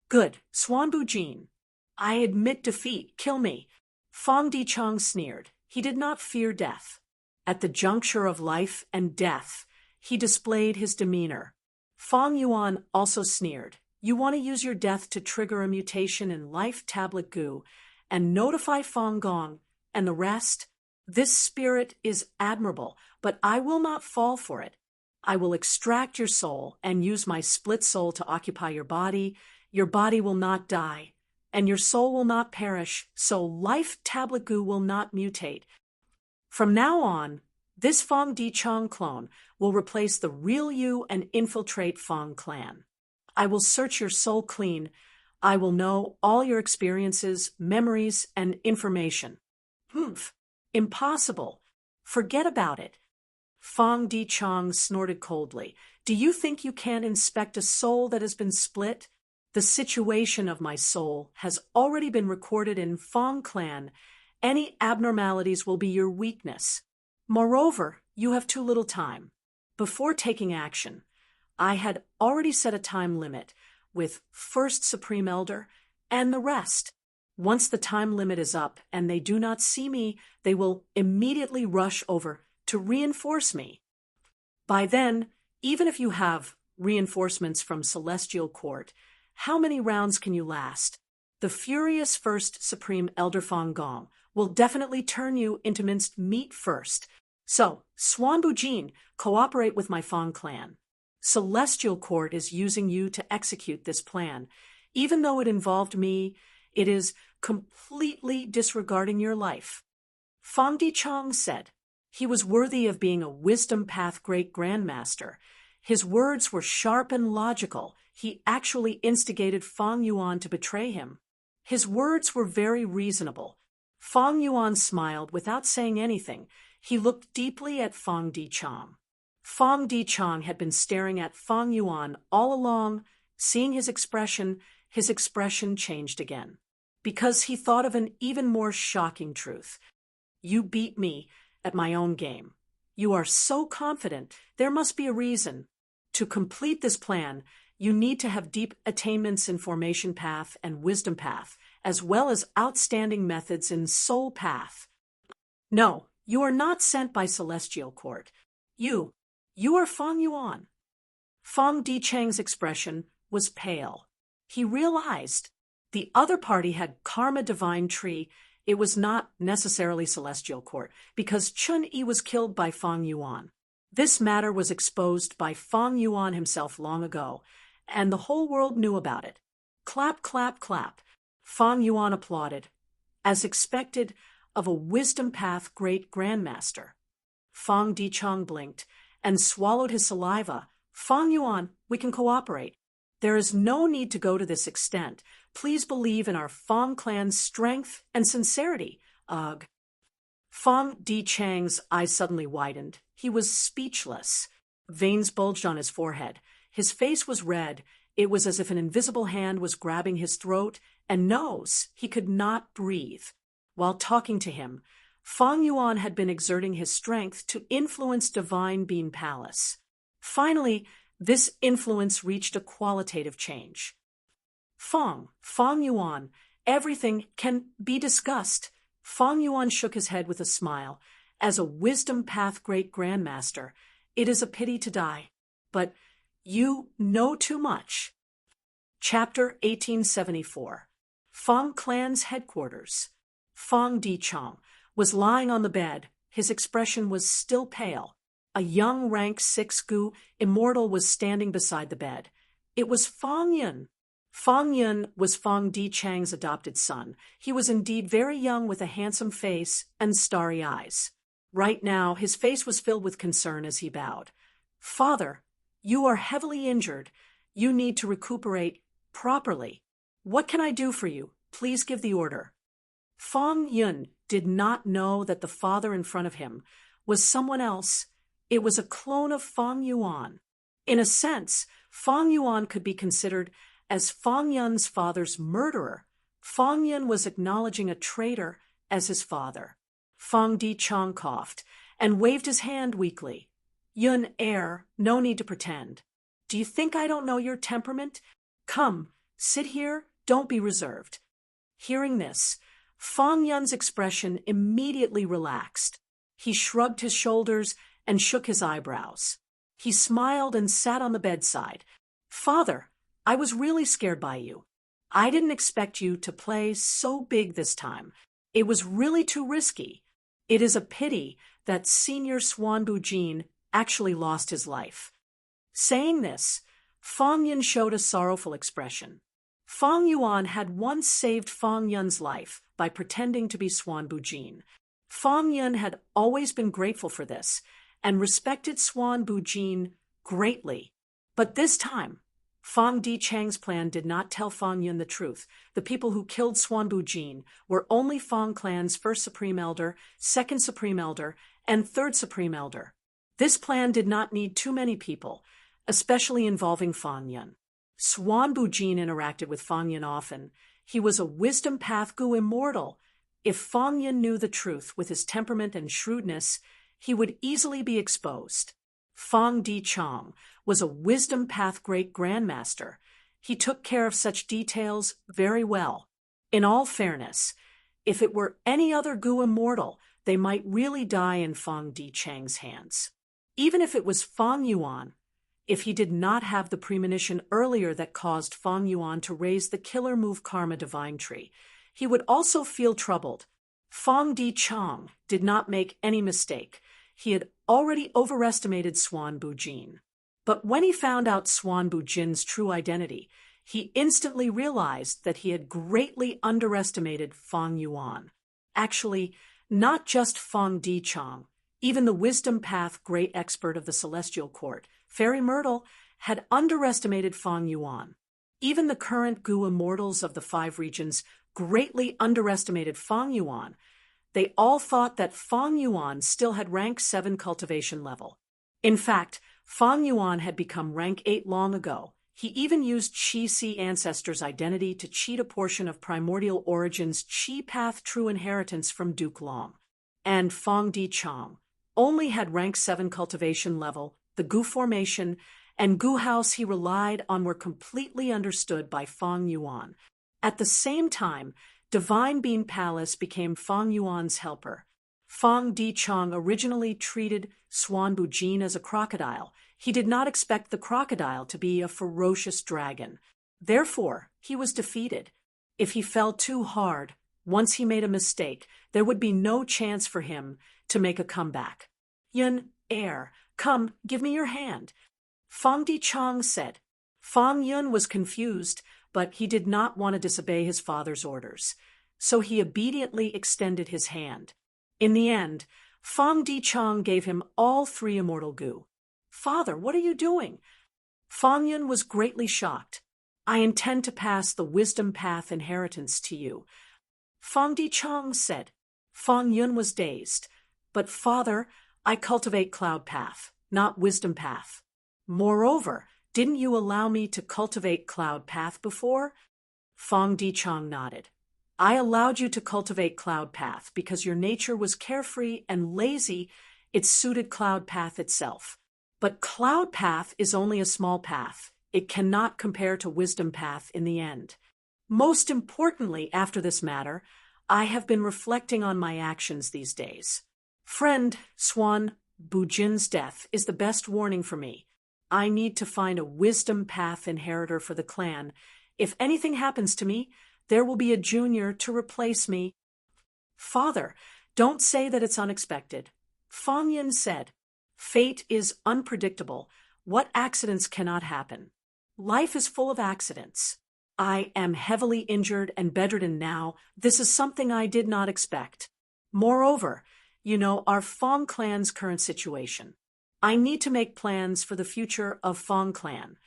Good, Swan Bujin. I admit defeat. Kill me. Fang Dichang sneered. He did not fear death. At the juncture of life and death, he displayed his demeanor. Fang Yuan also sneered. You want to use your death to trigger a mutation in life tablet goo and notify Fang Gong and the rest? This spirit is admirable, but I will not fall for it. I will extract your soul and use my split soul to occupy your body. Your body will not die, and your soul will not perish, so life tablet goo will not mutate. From now on, this Fang Dichang clone will replace the real you and infiltrate Fang clan. I will search your soul clean. I will know all your experiences, memories, and information. Humph. Impossible. Forget about it. Fang Dichang snorted coldly. Do you think you can inspect a soul that has been split? The situation of my soul has already been recorded in Fang clan. Any abnormalities will be your weakness. Moreover, you have too little time. Before taking action, I had already set a time limit with First Supreme Elder and the rest. Once the time limit is up and they do not see me, they will immediately rush over to reinforce me. By then, even if you have reinforcements from Celestial Court, how many rounds can you last? The furious First Supreme Elder Fang Gong will definitely turn you into minced meat first. So, Swan Bujin, cooperate with my Fang clan. Celestial Court is using you to execute this plan. Even though it involved me, it is completely disregarding your life. Fang Dichang said. He was worthy of being a wisdom path great grandmaster. His words were sharp and logical. He actually instigated Fang Yuan to betray him. His words were very reasonable. Fang Yuan smiled without saying anything. He looked deeply at Fang Dichang. Fang Dichang had been staring at Fang Yuan all along. Seeing his expression changed again. Because he thought of an even more shocking truth. You beat me at my own game. You are so confident. There must be a reason. To complete this plan, you need to have deep attainments in Formation Path and Wisdom Path, as well as outstanding methods in Soul Path. No, you are not sent by Celestial Court. You are Fang Yuan. Fang Dichang's expression was pale. He realized the other party had Karma Divine Tree. It was not necessarily Celestial Court, because Chun Yi was killed by Fang Yuan. This matter was exposed by Fang Yuan himself long ago, and the whole world knew about it. Clap, clap, clap. Fang Yuan applauded, as expected of a Wisdom Path great grandmaster. Fang Dichang blinked and swallowed his saliva. Fang Yuan, we can cooperate. There is no need to go to this extent. Please believe in our Fang clan's strength and sincerity. Ugh. Fang Dichang's eyes suddenly widened. He was speechless. Veins bulged on his forehead. His face was red. It was as if an invisible hand was grabbing his throat and nose. He could not breathe. While talking to him, Fang Yuan had been exerting his strength to influence Divine Bean Palace. Finally, this influence reached a qualitative change. Fang Yuan, everything can be discussed. Fang Yuan shook his head with a smile. As a Wisdom Path great grandmaster, it is a pity to die. But you know too much. Chapter 1874. Fang clan's headquarters. Fang Dichang was lying on the bed. His expression was still pale. A young rank 6 Gu immortal was standing beside the bed. It was Fang Yun. Fang Yun was Fang Dichang's adopted son. He was indeed very young with a handsome face and starry eyes. Right now, his face was filled with concern as he bowed. Father, you are heavily injured. You need to recuperate properly. What can I do for you? Please give the order. Fang Yun did not know that the father in front of him was someone else. It was a clone of Fang Yuan. In a sense, Fang Yuan could be considered as Fang Yun's father's murderer. Fang Yun was acknowledging a traitor as his father. Fang Dichang coughed and waved his hand weakly. Yun heir, no need to pretend. Do you think I don't know your temperament? Come, sit here, don't be reserved. Hearing this, Fang Yun's expression immediately relaxed. He shrugged his shoulders and shook his eyebrows. He smiled and sat on the bedside. "Father, I was really scared by you. I didn't expect you to play so big this time. It was really too risky. It is a pity that Senior Swanbu Jin actually lost his life." Saying this, Fang Yun showed a sorrowful expression. Fang Yuan had once saved Fang Yun's life by pretending to be Swanbu Jin. Fang Yun had always been grateful for this and respected Swanbu Jin greatly. But this time, Fang Dichang's plan did not tell Fang Yun the truth. The people who killed Swanbu Jin were only Fang clan's first Supreme Elder, second Supreme Elder, and third Supreme Elder. This plan did not need too many people, especially involving Fang Yun. Swanbu Jin interacted with Fang Yun often. He was a wisdom path Gu immortal. If Fang Yun knew the truth with his temperament and shrewdness, he would easily be exposed. Fang Dichang was a wisdom path great grandmaster. He took care of such details very well. In all fairness, if it were any other Gu immortal, they might really die in Fang Dichang's hands. Even if it was Fang Yuan, if he did not have the premonition earlier that caused Fang Yuan to raise the killer move Karma Divine Tree, he would also feel troubled. Fang Dichang did not make any mistake. He had already overestimated Swanbu Jin. But when he found out Swanbu Jin's true identity, he instantly realized that he had greatly underestimated Fang Yuan. Actually, not just Fang Dichang, even the wisdom path great expert of the Celestial Court, Fairy Myrtle, had underestimated Fang Yuan. Even the current Gu immortals of the 5 regions greatly underestimated Fang Yuan. They all thought that Fang Yuan still had rank 7 cultivation level. In fact, Fang Yuan had become rank 8 long ago. He even used Qi Si Ancestor's identity to cheat a portion of Primordial Origin's Qi Path True Inheritance from Duke Long. And Fang Dichang only had rank 7 cultivation level. The Gu formation and Gu house he relied on were completely understood by Fang Yuan. At the same time, Divine Bean Palace became Fang Yuan's helper. Fang Dichang originally treated Swanbu Jin as a crocodile. He did not expect the crocodile to be a ferocious dragon. Therefore, he was defeated. If he fell too hard, once he made a mistake, there would be no chance for him to make a comeback. "Yun, heir, come, give me your hand," Fang Dichang said. Fang Yun was confused, but he did not want to disobey his father's orders, so he obediently extended his hand. In the end, Fang Dichang gave him all 3 immortal Gu. "Father, what are you doing?" Fang Yun was greatly shocked. "I intend to pass the wisdom path inheritance to you," Fang Dichang said. Fang Yun was dazed. "But father, I cultivate cloud path, not wisdom path. Moreover, didn't you allow me to cultivate cloud path before?" Fang Dichang nodded. "I allowed you to cultivate cloud path because your nature was carefree and lazy. It suited cloud path itself. But cloud path is only a small path. It cannot compare to wisdom path in the end. Most importantly, after this matter, I have been reflecting on my actions these days. Friend, Swanbu Jin's death is the best warning for me. I need to find a wisdom path inheritor for the clan. If anything happens to me, there will be a junior to replace me." "Father, don't say that it's unexpected," Fang Yun said. "Fate is unpredictable. What accidents cannot happen? Life is full of accidents. I am heavily injured and bedridden now. This is something I did not expect. Moreover, you know our Fang clan's current situation. I need to make plans for the future of Fang clan."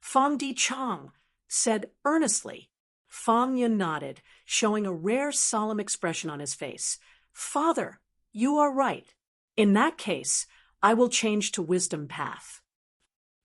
Fang Dichang said earnestly. Fang Yun nodded, showing a rare solemn expression on his face. "Father, you are right. In that case, I will change to wisdom path."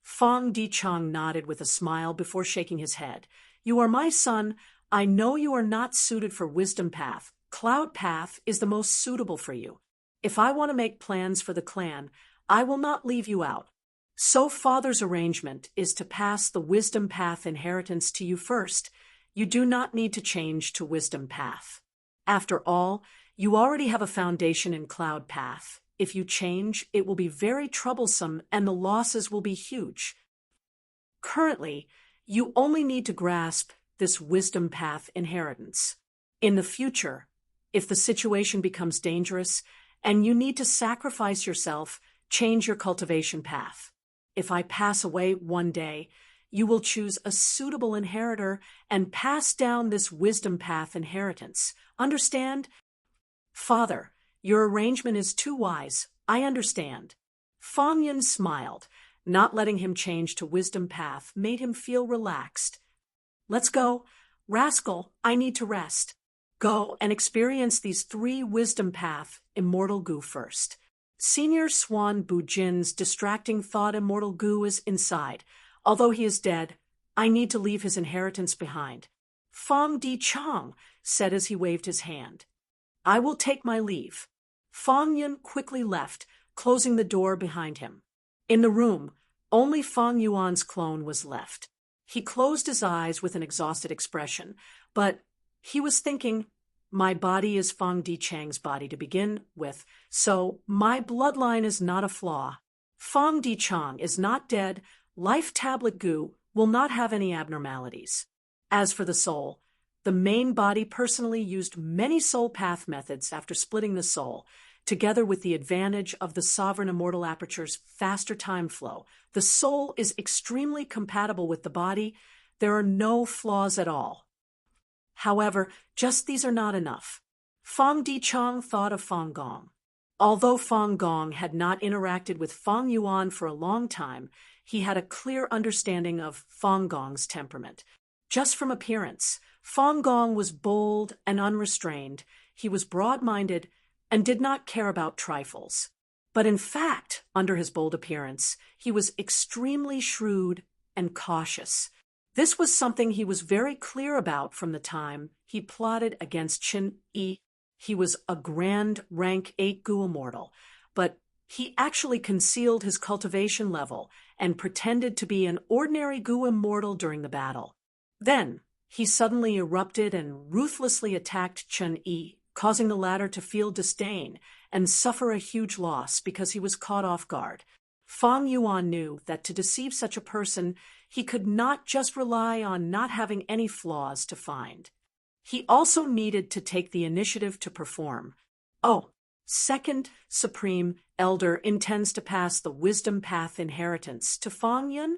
Fang Dichang nodded with a smile before shaking his head. "You are my son. I know you are not suited for wisdom path. Cloud path is the most suitable for you. If I want to make plans for the clan, I will not leave you out. So father's arrangement is to pass the wisdom path inheritance to you first. You do not need to change to wisdom path." After all, you already have a foundation in Cloud Path. If you change, it will be very troublesome and the losses will be huge. Currently, you only need to grasp this wisdom path inheritance. In the future, if the situation becomes dangerous and you need to sacrifice yourself, change your cultivation path. If I pass away one day, you will choose a suitable inheritor and pass down this wisdom path inheritance. Understand? Father, your arrangement is too wise. I understand. Fang Yun smiled. Not letting him change to wisdom path made him feel relaxed. Let's go. Rascal, I need to rest. Go and experience these 3 wisdom path immortal goo first. Senior Swan Bujin's distracting thought immortal goo is inside. Although he is dead, I need to leave his inheritance behind. Fang Di Chang said as he waved his hand. I will take my leave. Fang Yun quickly left, closing the door behind him. In the room, only Fang Yuan's clone was left. He closed his eyes with an exhausted expression, but he was thinking, my body is Fang Di Chang's body to begin with, so my bloodline is not a flaw. Fang Di Chang is not dead. Life tablet goo will not have any abnormalities. As for the soul, the main body personally used many soul path methods after splitting the soul. Together with the advantage of the sovereign immortal aperture's faster time flow, the soul is extremely compatible with the body. There are no flaws at all. However, just these are not enough. Fang Di Chang thought of Fang Gong. Although Fang Gong had not interacted with Fang Yuan for a long time, he had a clear understanding of Fang Gong's temperament. Just from appearance, Fang Gong was bold and unrestrained. He was broad-minded and did not care about trifles. But in fact, under his bold appearance, he was extremely shrewd and cautious. This was something he was very clear about from the time he plotted against Qin Yi. He was a grand rank 8 Gu immortal, but he actually concealed his cultivation level and pretended to be an ordinary Gu immortal during the battle. Then, he suddenly erupted and ruthlessly attacked Qin Yi, causing the latter to feel disdain and suffer a huge loss because he was caught off guard. Fang Yuan knew that to deceive such a person, he could not just rely on not having any flaws to find. He also needed to take the initiative to perform. Oh, Second Supreme Elder intends to pass the Wisdom Path inheritance to Fang Yun?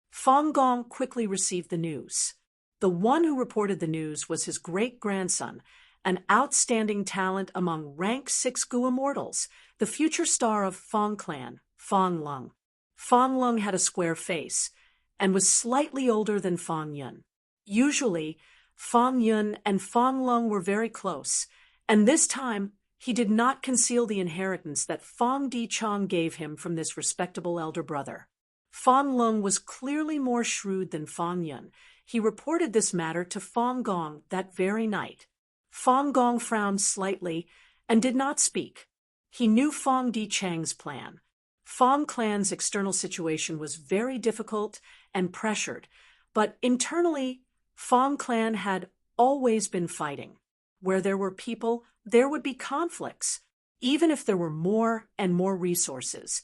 Fang Gong quickly received the news. The one who reported the news was his great-grandson, an outstanding talent among rank 6 Gu immortals, the future star of Fang Clan, Fang Lung. Fang Lung had a square face and was slightly older than Fang Yun. Usually, Fang Yun and Fang Lung were very close, and this time he did not conceal the inheritance that Fang Di Chang gave him from this respectable elder brother. Fang Lung was clearly more shrewd than Fang Yun. He reported this matter to Fang Gong that very night. Fang Gong frowned slightly and did not speak. He knew Fang Di Chang's plan. Fang Clan's external situation was very difficult and pressured, but internally, Fang Clan had always been fighting. Where there were people, there would be conflicts. Even if there were more and more resources,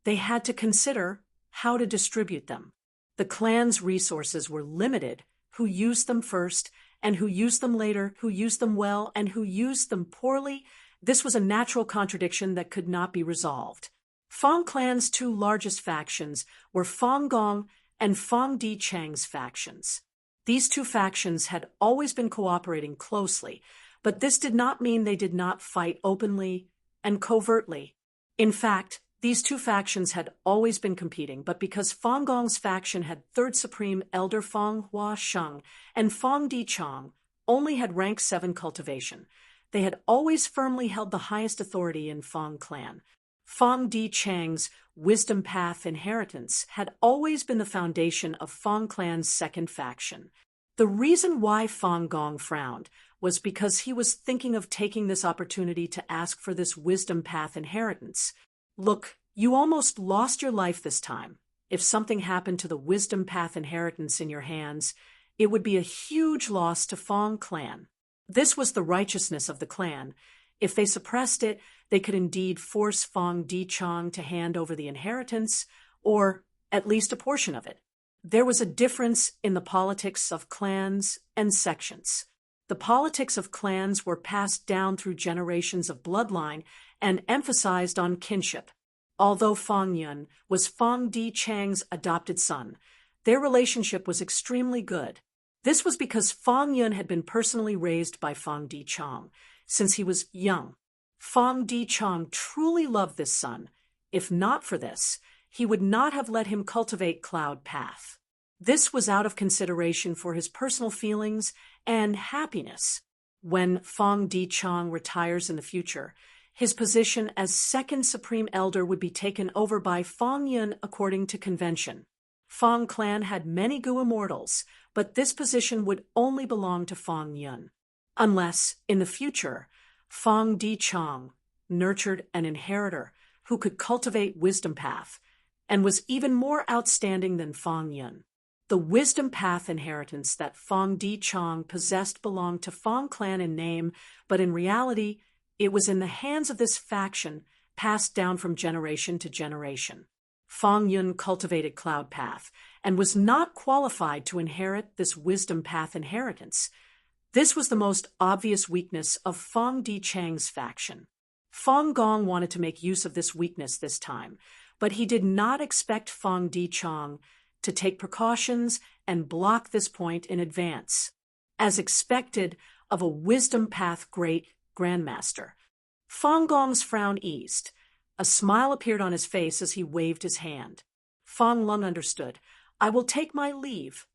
they had to consider how to distribute them. The clan's resources were limited. Who used them first, and who used them later, who used them well, and who used them poorly? This was a natural contradiction that could not be resolved. Fang Clan's 2 largest factions were Fang Gong and Fang Di Chang's factions. These 2 factions had always been cooperating closely, but this did not mean they did not fight openly and covertly. In fact, these 2 factions had always been competing, but because Fang Gong's faction had Third Supreme Elder Fang Hua Sheng and Fang Di Chang only had rank 7 cultivation, they had always firmly held the highest authority in Fang Clan. Fang Di Chang's Wisdom Path inheritance had always been the foundation of Fang Clan's second faction. The reason why Fang Gong frowned was because he was thinking of taking this opportunity to ask for this Wisdom Path inheritance. Look, you almost lost your life this time. If something happened to the Wisdom Path inheritance in your hands, it would be a huge loss to Fang Clan. This was the righteousness of the clan. If they suppressed it, they could indeed force Fong Di-chang to hand over the inheritance, or at least a portion of it. There was a difference in the politics of clans and sections. The politics of clans were passed down through generations of bloodline and emphasized on kinship. Although Fong Yun was Fong Di-chang's adopted son, their relationship was extremely good. This was because Fong Yun had been personally raised by Fong Di-chang since he was young. Fong Di-chang truly loved this son. If not for this, he would not have let him cultivate Cloud Path. This was out of consideration for his personal feelings and happiness. When Fong Di-chang retires in the future, his position as second supreme elder would be taken over by Fong Yun according to convention. Fong clan had many Gu immortals, but this position would only belong to Fong Yun. Unless, in the future, Fong Di-chang nurtured an inheritor who could cultivate Wisdom Path and was even more outstanding than Fong Yun. The Wisdom Path inheritance that Fong Di-chang possessed belonged to Fong clan in name, but in reality, it was in the hands of this faction, passed down from generation to generation. Fong Yun cultivated Cloud Path and was not qualified to inherit this Wisdom Path inheritance. This was the most obvious weakness of Fong Di-chang's faction. Fong Gong wanted to make use of this weakness this time, but he did not expect Fong Di-chang to take precautions and block this point in advance. As expected of a Wisdom Path great grandmaster, Fong Gong's frown eased. A smile appeared on his face as he waved his hand. Fong Lung understood. I will take my leave.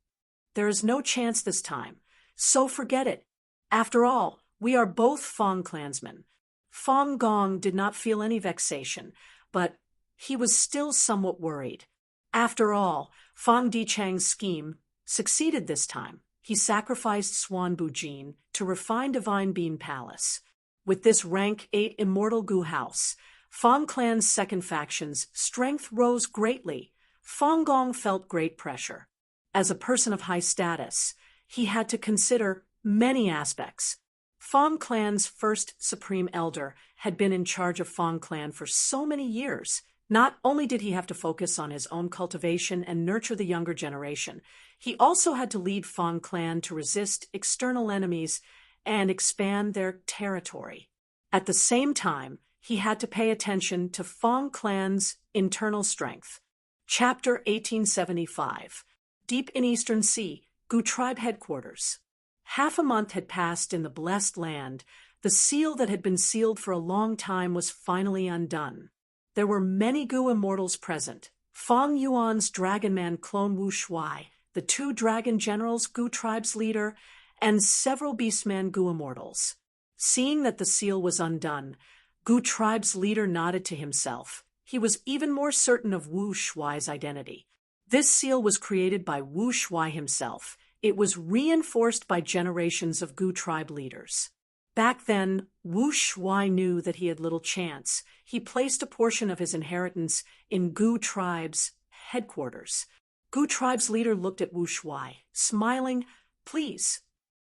There is no chance this time, so forget it. After all, we are both Fong clansmen. Fong Gong did not feel any vexation, but he was still somewhat worried. After all, Fong Di-chang's scheme succeeded this time. He sacrificed Swan Bujin to refine Divine Bean Palace. With this rank 8 immortal Gu house, Fong clan's second faction's strength rose greatly. Fong Gong felt great pressure. As a person of high status, he had to consider many aspects. Fong clan's first supreme elder had been in charge of Fong clan for so many years. Not only did he have to focus on his own cultivation and nurture the younger generation, he also had to lead Fong clan to resist external enemies and expand their territory. At the same time, he had to pay attention to Fong clan's internal strength. Chapter 1875. Deep in Eastern Sea, Gu tribe headquarters. Half a month had passed in the blessed land. The seal that had been sealed for a long time was finally undone. There were many Gu immortals present. Fong Yuan's Dragon Man clone Wu Shuai, the 2 dragon generals, Gu tribe's leader, and several Beastman Gu immortals. Seeing that the seal was undone, Gu tribe's leader nodded to himself. He was even more certain of Wu Shuai's identity. This seal was created by Wu Shuai himself. It was reinforced by generations of Gu tribe leaders. Back then, Wu Shuai knew that he had little chance. He placed a portion of his inheritance in Gu tribe's headquarters. Gu tribe's leader looked at Wu Shuai, smiling, "Please."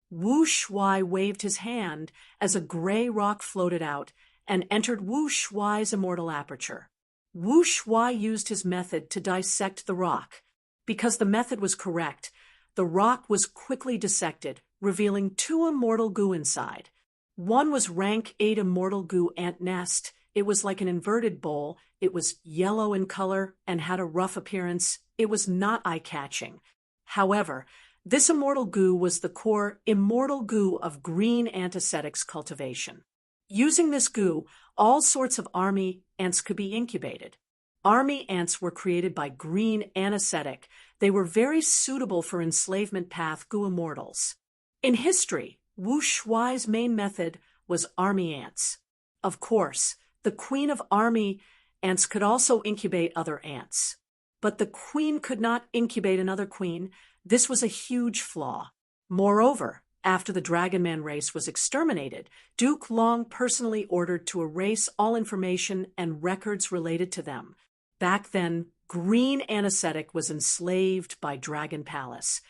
Wu Shuai waved his hand as a gray rock floated out and entered Wu Shuai's immortal aperture. Wu Shuai used his method to dissect the rock. Because the method was correct, the rock was quickly dissected, revealing 2 immortal Gu inside. One was rank 8 immortal Gu ant nest. It was like an inverted bowl. It was yellow in color and had a rough appearance. It was not eye-catching. However, this immortal Gu was the core immortal Gu of green antiseptics cultivation. Using this Gu, all sorts of army ants could be incubated. Army ants were created by green anesthetic. They were very suitable for enslavement path Gu immortals. In history, Wu Shuai's main method was army ants. Of course, the queen of army ants could also incubate other ants. But the queen could not incubate another queen. This was a huge flaw. Moreover, after the Dragon Man race was exterminated, Duke Long personally ordered to erase all information and records related to them. Back then, green anesthetic was enslaved by Dragon Palace.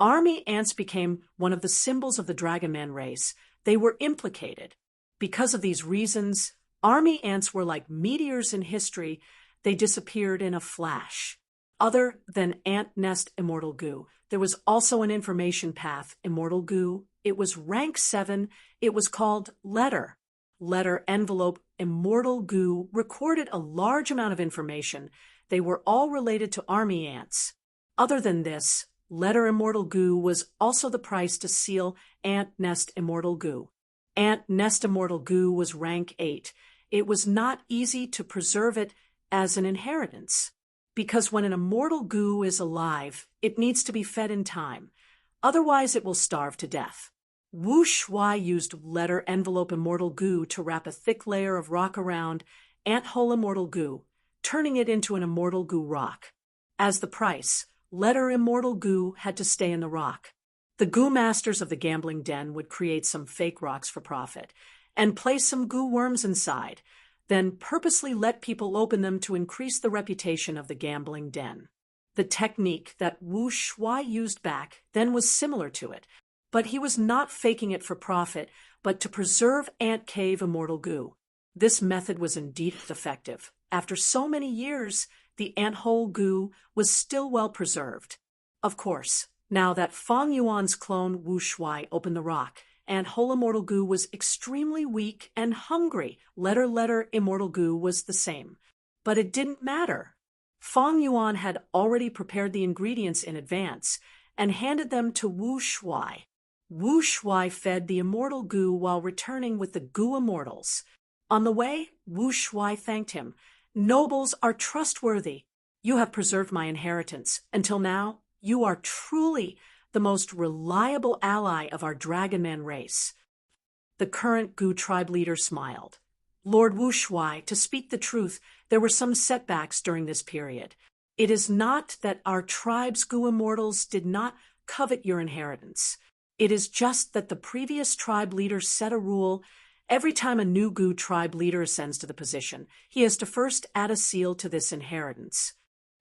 Army ants became one of the symbols of the Dragon Man race. They were implicated. Because of these reasons, army ants were like meteors in history. They disappeared in a flash. Other than ant nest immortal goo, there was also an information path immortal goo. It was rank 7. It was called letter. Letter envelope immortal goo recorded a large amount of information. They were all related to army ants. Other than this, letter immortal goo was also the price to seal ant nest immortal goo. Ant nest immortal goo was rank 8. It was not easy to preserve it as an inheritance, because when an immortal goo is alive, it needs to be fed in time. Otherwise, it will starve to death. Wu Shuai used letter envelope immortal goo to wrap a thick layer of rock around ant hole immortal goo, turning it into an immortal goo rock. As the price, letter immortal goo had to stay in the rock. The goo masters of the gambling den would create some fake rocks for profit and place some goo worms inside, then purposely let people open them to increase the reputation of the gambling den. The technique that Wu Shuai used back then was similar to it, but he was not faking it for profit, but to preserve ant cave immortal goo. This method was indeed effective. After so many years, the ant hole goo was still well preserved. Of course, now that Fang Yuan's clone Wu Shuai opened the rock, ant hole immortal goo was extremely weak and hungry. Letter immortal goo was the same. But it didn't matter. Fang Yuan had already prepared the ingredients in advance and handed them to Wu Shuai. Wu Shuai fed the immortal goo while returning with the goo immortals. On the way, Wu Shuai thanked him. "Nobles are trustworthy. You have preserved my inheritance. Until now, you are truly the most reliable ally of our Dragon Man race." The current Goo tribe leader smiled. "Lord Wu Shuai, to speak the truth, there were some setbacks during this period. It is not that our tribe's Goo immortals did not covet your inheritance. It is just that the previous tribe leader set a rule. Every time a new Goo tribe leader ascends to the position, he has to first add a seal to this inheritance.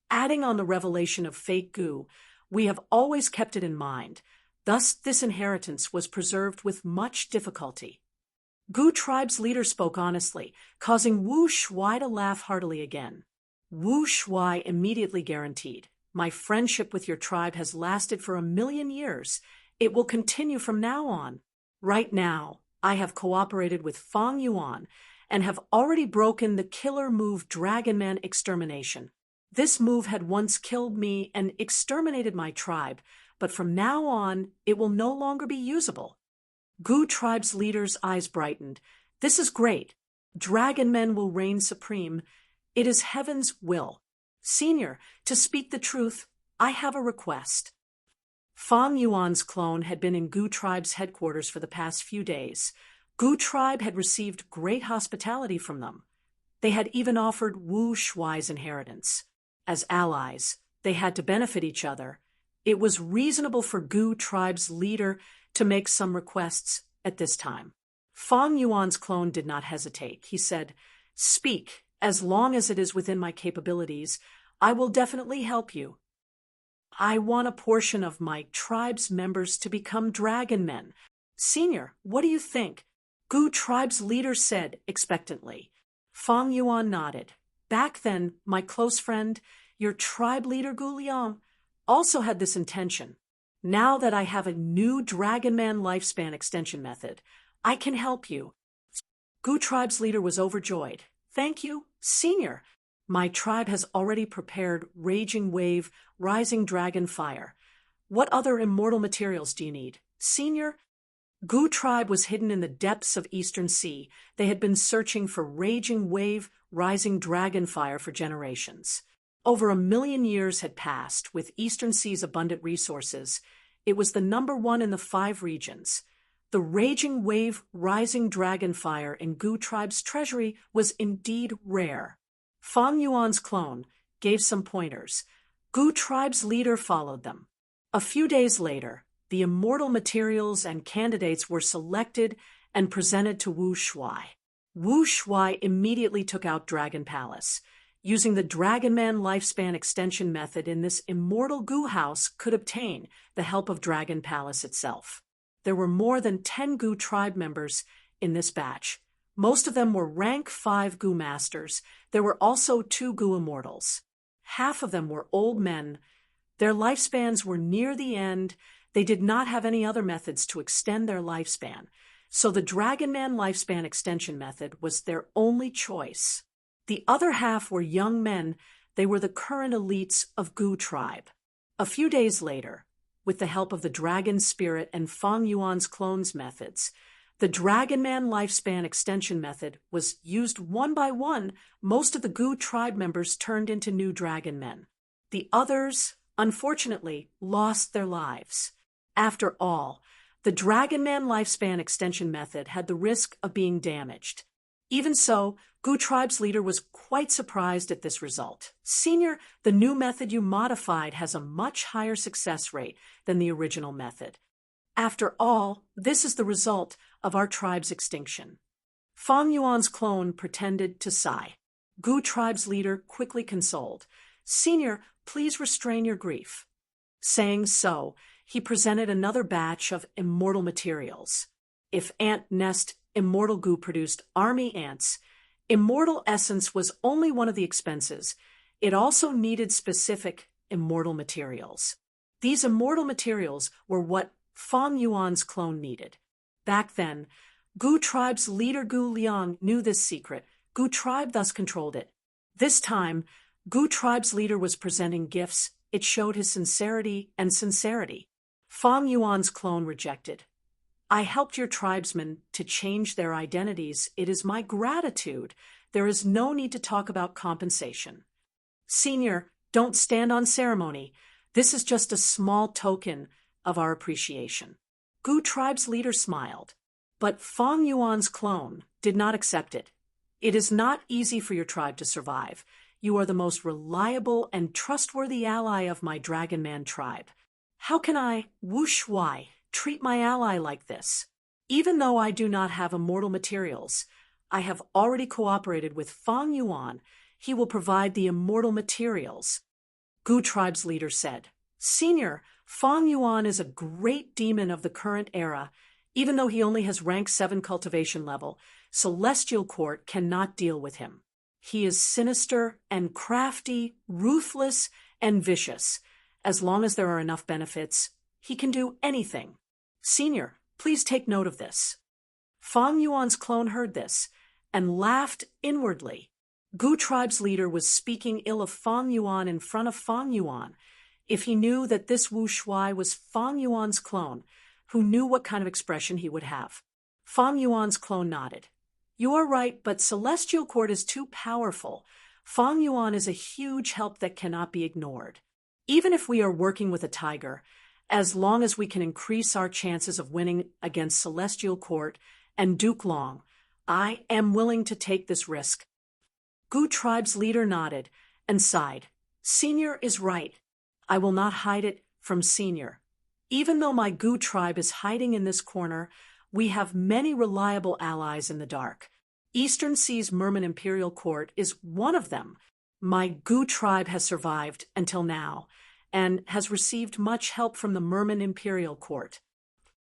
Adding on the revelation of fake Goo, we have always kept it in mind. Thus, this inheritance was preserved with much difficulty." Goo tribe's leader spoke honestly, causing Wu Shuai to laugh heartily again. Wu Shuai immediately guaranteed, "My friendship with your tribe has lasted for 1,000,000 years. It will continue from now on. Right now, I have cooperated with Fang Yuan and have already broken the killer move Dragon Man extermination. This move had once killed me and exterminated my tribe, but from now on, it will no longer be usable." Goo tribe's leader's eyes brightened. "This is great. Dragon Men will reign supreme. It is heaven's will. Senior, to speak the truth, I have a request." Fang Yuan's clone had been in Goo tribe's headquarters for the past few days. Goo tribe had received great hospitality from them. They had even offered Wu Shuai's inheritance. As allies, they had to benefit each other. It was reasonable for Goo tribe's leader to make some requests at this time. Fang Yuan's clone did not hesitate. He said, "Speak, as long as it is within my capabilities. I will definitely help you. I want a portion of my tribe's members to become Dragon Men. Senior, what do you think?" Goo tribe's leader said expectantly. Fang Yuan nodded. "Back then, my close friend, your tribe leader Gu Liang, also had this intention. Now that I have a new Dragon Man lifespan extension method, I can help you." Goo tribe's leader was overjoyed. "Thank you, Senior. My tribe has already prepared Raging Wave, Rising Dragon Fire. What other immortal materials do you need, Senior?" Goo tribe was hidden in the depths of Eastern Sea. They had been searching for Raging Wave, Rising Dragon Fire for generations. Over 1,000,000 years had passed. With Eastern Sea's abundant resources, it was the #1 in the 5 regions. The Raging Wave, Rising Dragon Fire in Goo tribe's treasury was indeed rare. Fang Yuan's clone gave some pointers. Goo tribe's leader followed them. A few days later, the immortal materials and candidates were selected and presented to Wu Shuai. Wu Shuai immediately took out Dragon Palace. Using the Dragonman lifespan extension method in this immortal goo house could obtain the help of Dragon Palace itself. There were more than 10 goo tribe members in this batch. Most of them were rank 5 goo masters. There were also 2 goo immortals. Half of them were old men. Their lifespans were near the end. They did not have any other methods to extend their lifespan, so the Dragonman lifespan extension method was their only choice. The other half were young men. They were the current elites of Goo tribe. A few days later, with the help of the Dragon Spirit and Fang Yuan's clones methods, the Dragonman lifespan extension method was used one by one. Most of the Goo tribe members turned into new dragon men. The others, unfortunately, lost their lives. After all, the Dragonman lifespan extension method had the risk of being damaged. Even so, Goo tribe's leader was quite surprised at this result. Senior, the new method you modified has a much higher success rate than the original method. After all, this is the result of our tribe's extinction. Fang Yuan's clone pretended to sigh. Goo tribe's leader quickly consoled. Senior, please restrain your grief. Saying so, he presented another batch of immortal materials. If ant nest immortal goo produced army ants, immortal essence was only one of the expenses. It also needed specific immortal materials. These immortal materials were what Fang Yuan's clone needed. Back then, Goo tribe's leader Gu Liang knew this secret. Goo tribe thus controlled it. This time, Goo tribe's leader was presenting gifts. It showed his sincerity and sincerity. Fang Yuan's clone rejected. I helped your tribesmen to change their identities. It is my gratitude. There is no need to talk about compensation. Senior, don't stand on ceremony. This is just a small token of our appreciation. Goo tribe's leader smiled, but Fang Yuan's clone did not accept it. It is not easy for your tribe to survive. You are the most reliable and trustworthy ally of my Dragonman tribe. How can I, Wu Shuai, treat my ally like this? Even though I do not have immortal materials, I have already cooperated with Fang Yuan. He will provide the immortal materials. Goo tribe's leader said, Senior, Fang Yuan is a great demon of the current era. Even though he only has rank 7 cultivation level, Celestial Court cannot deal with him. He is sinister and crafty, ruthless and vicious. As long as there are enough benefits, he can do anything. Senior, please take note of this. Fang Yuan's clone heard this and laughed inwardly. Goo tribe's leader was speaking ill of Fang Yuan in front of Fang Yuan. If he knew that this Wu Shuai was Fang Yuan's clone, who knew what kind of expression he would have? Fang Yuan's clone nodded. You are right, but Celestial Court is too powerful. Fang Yuan is a huge help that cannot be ignored. Even if we are working with a tiger, as long as we can increase our chances of winning against Celestial Court and Duke Long, I am willing to take this risk. Goo tribe's leader nodded and sighed. Senior is right. I will not hide it from Senior. Even though my Goo tribe is hiding in this corner, we have many reliable allies in the dark. Eastern Sea's Merman Imperial Court is one of them. My Goo tribe has survived until now, and has received much help from the Merman Imperial Court.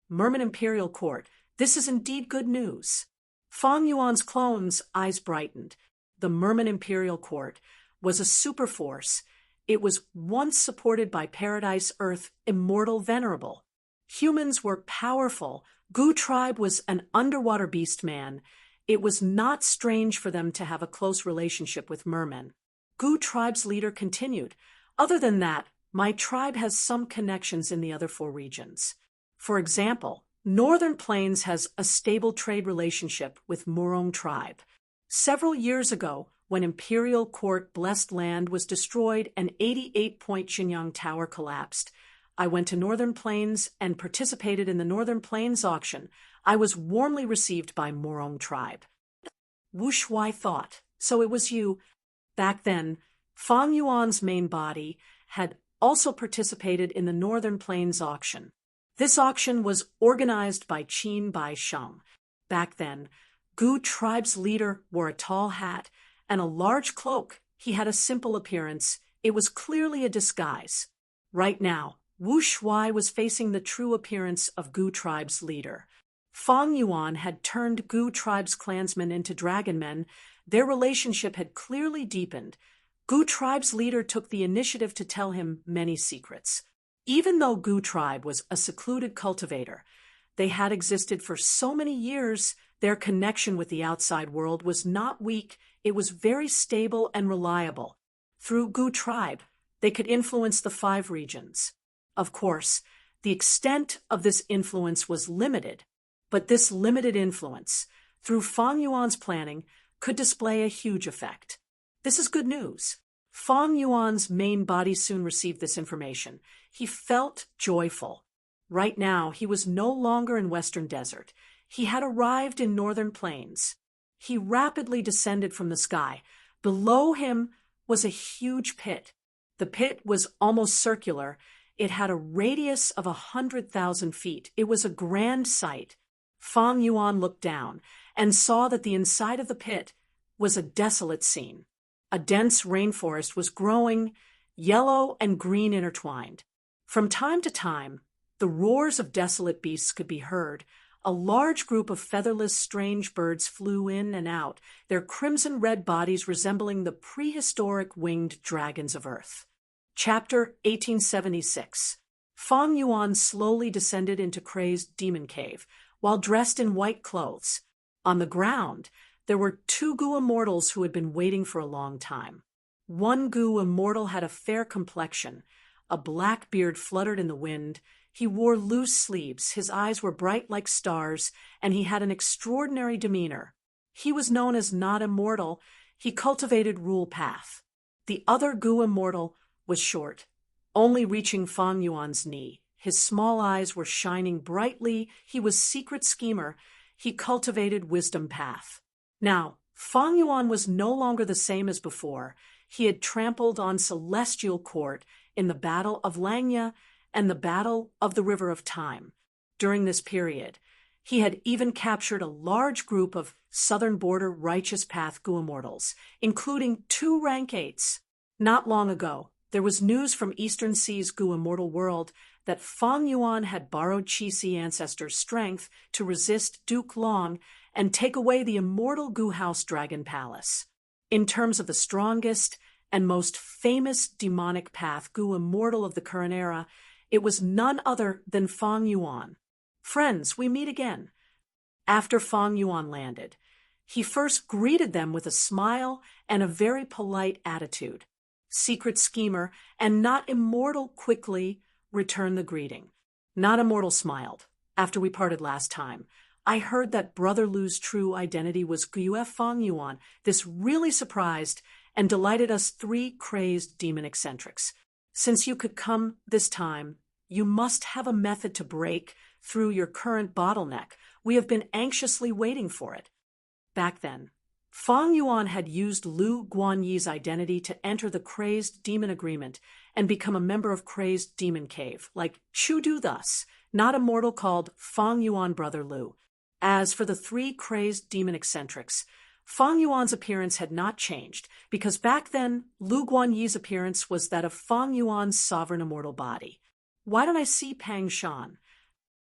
Merman Imperial Court, this is indeed good news. Fang Yuan's clone's eyes brightened. The Merman Imperial Court was a superforce. It was once supported by Paradise Earth, Immortal Venerable. Humans were powerful. Goo tribe was an underwater beast man. It was not strange for them to have a close relationship with mermen. Goo tribe's leader continued. Other than that, my tribe has some connections in the other 4 regions. For example, Northern Plains has a stable trade relationship with Murong tribe. Several years ago, when Imperial Court Blessed Land was destroyed and 88-point Xinyang Tower collapsed, I went to Northern Plains and participated in the Northern Plains auction. I was warmly received by Murong tribe. Wu Shuai thought, so it was you. Back then, Fang Yuan's main body had also participated in the Northern Plains auction. This auction was organized by Qin Bai Sheng. Back then, Goo tribe's leader wore a tall hat and a large cloak. he had a simple appearance. It was clearly a disguise. Right now, Wu Shuai was facing the true appearance of Gu tribe's leader. Fang Yuan had turned Gu tribe's clansmen into dragon men. Their relationship had clearly deepened. Gu tribe's leader took the initiative to tell him many secrets. Even though Gu tribe was a secluded cultivator, they had existed for so many years, their connection with the outside world was not weak, it was very stable and reliable. Through Gu tribe, they could influence the 5 regions. Of course, the extent of this influence was limited, but this limited influence, through Fang Yuan's planning, could display a huge effect. This is good news. Fang Yuan's main body soon received this information. He felt joyful. Right now, he was no longer in Western Desert. He had arrived in Northern Plains. He rapidly descended from the sky. Below him was a huge pit. The pit was almost circular. It had a radius of 100,000 feet. It was a grand sight. Fang Yuan looked down and saw that the inside of the pit was a desolate scene. A dense rainforest was growing, yellow and green intertwined. From time to time, the roars of desolate beasts could be heard. A large group of featherless, strange birds flew in and out, their crimson-red bodies resembling the prehistoric winged dragons of Earth. Chapter 1876. Fang Yuan slowly descended into Crazed Demon Cave, while dressed in white clothes. On the ground, there were 2 Gu immortals who had been waiting for a long time. One Gu immortal had a fair complexion. A black beard fluttered in the wind. He wore loose sleeves, his eyes were bright like stars, and he had an extraordinary demeanor. He was known as Not Immortal. He cultivated Rule Path. The other Gu immortal was short, only reaching Fang Yuan's knee. His small eyes were shining brightly. He was Secret Schemer. He cultivated Wisdom Path. Now, Fang Yuan was no longer the same as before. He had trampled on Celestial Court in the Battle of Langya and the Battle of the River of Time. During this period, he had even captured a large group of Southern Border Righteous Path Gu immortals, including 2 rank 8s. Not long ago, there was news from Eastern Sea's Gu immortal world that Fang Yuan had borrowed Qixi ancestors' strength to resist Duke Long and take away the immortal Gu House Dragon Palace. In terms of the strongest and most famous demonic path Gu immortal of the current era, it was none other than Fang Yuan. Friends, we meet again. After Fang Yuan landed, he first greeted them with a smile and a very polite attitude. Secret Schemer and Not Immortal quickly returned the greeting. Not Immortal smiled. After we parted last time, I heard that Brother Lu's true identity was Guyue Fang Yuan. This really surprised and delighted us 3 crazed demon eccentrics. Since you could come this time, you must have a method to break through your current bottleneck. We have been anxiously waiting for it. Back then, Fang Yuan had used Lu Guanyi's identity to enter the Crazed Demon Agreement and become a member of Crazed Demon Cave, like Chudu thus, Not Immortal called Fang Yuan Brother Lu. As for the 3 crazed demon eccentrics, Fang Yuan's appearance had not changed, because back then, Lu Guanyi's appearance was that of Fang Yuan's sovereign immortal body. Why don't I see Pang Shan?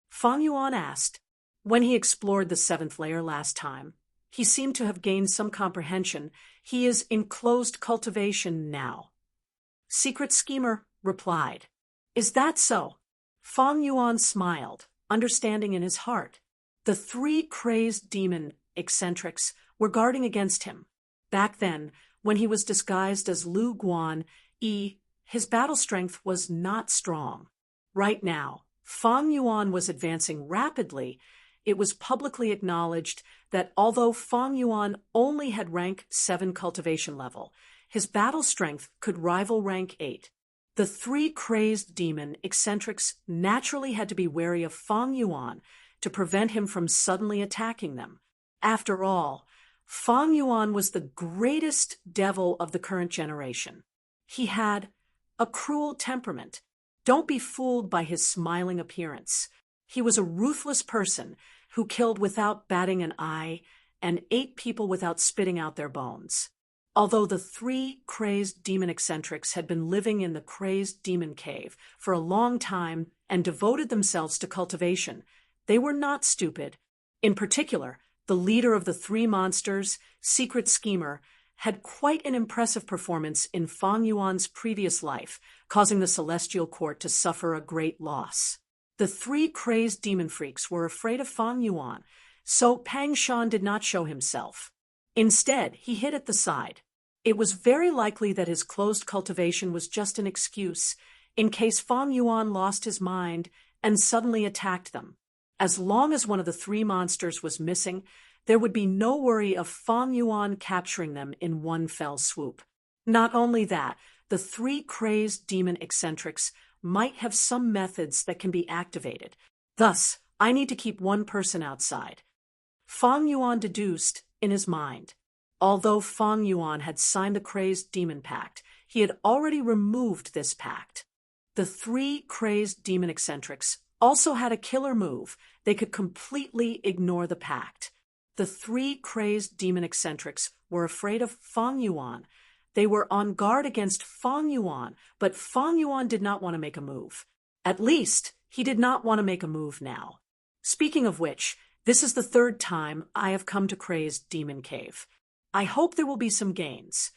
Fang Yuan asked. When he explored the 7th layer last time, he seemed to have gained some comprehension. He is in closed cultivation now. Secret Schemer replied. Is that so? Fang Yuan smiled, understanding in his heart. The 3 crazed demon eccentrics were guarding against him. Back then, when he was disguised as Lu Guan Yi, his battle strength was not strong. Right now, Fang Yuan was advancing rapidly. It was publicly acknowledged that although Fang Yuan only had rank 7 cultivation level, his battle strength could rival rank 8. The 3 crazed demon eccentrics naturally had to be wary of Fang Yuan to prevent him from suddenly attacking them. After all, Fang Yuan was the greatest devil of the current generation. He had a cruel temperament. Don't be fooled by his smiling appearance. He was a ruthless person who killed without batting an eye and ate people without spitting out their bones. Although the three crazed demon eccentrics had been living in the crazed demon cave for a long time and devoted themselves to cultivation, they were not stupid. In particular, the leader of the three monsters, Secret Schemer, had quite an impressive performance in Fang Yuan's previous life, causing the Celestial Court to suffer a great loss. The three crazed demon freaks were afraid of Fang Yuan, so Pang Shan did not show himself. Instead, he hid at the side. It was very likely that his closed cultivation was just an excuse, in case Fang Yuan lost his mind and suddenly attacked them. As long as one of the three monsters was missing, there would be no worry of Fang Yuan capturing them in one fell swoop. Not only that, the three crazed demon eccentrics might have some methods that can be activated. Thus, I need to keep one person outside. Fang Yuan deduced in his mind. Although Fang Yuan had signed the crazed demon pact, he had already removed this pact. The three crazed demon eccentrics also had a killer move. They could completely ignore the pact. The three crazed demon eccentrics were afraid of Fang Yuan. They were on guard against Fang Yuan, but Fang Yuan did not want to make a move. At least, he did not want to make a move now. Speaking of which, this is the third time I have come to Crazed Demon Cave. I hope there will be some gains.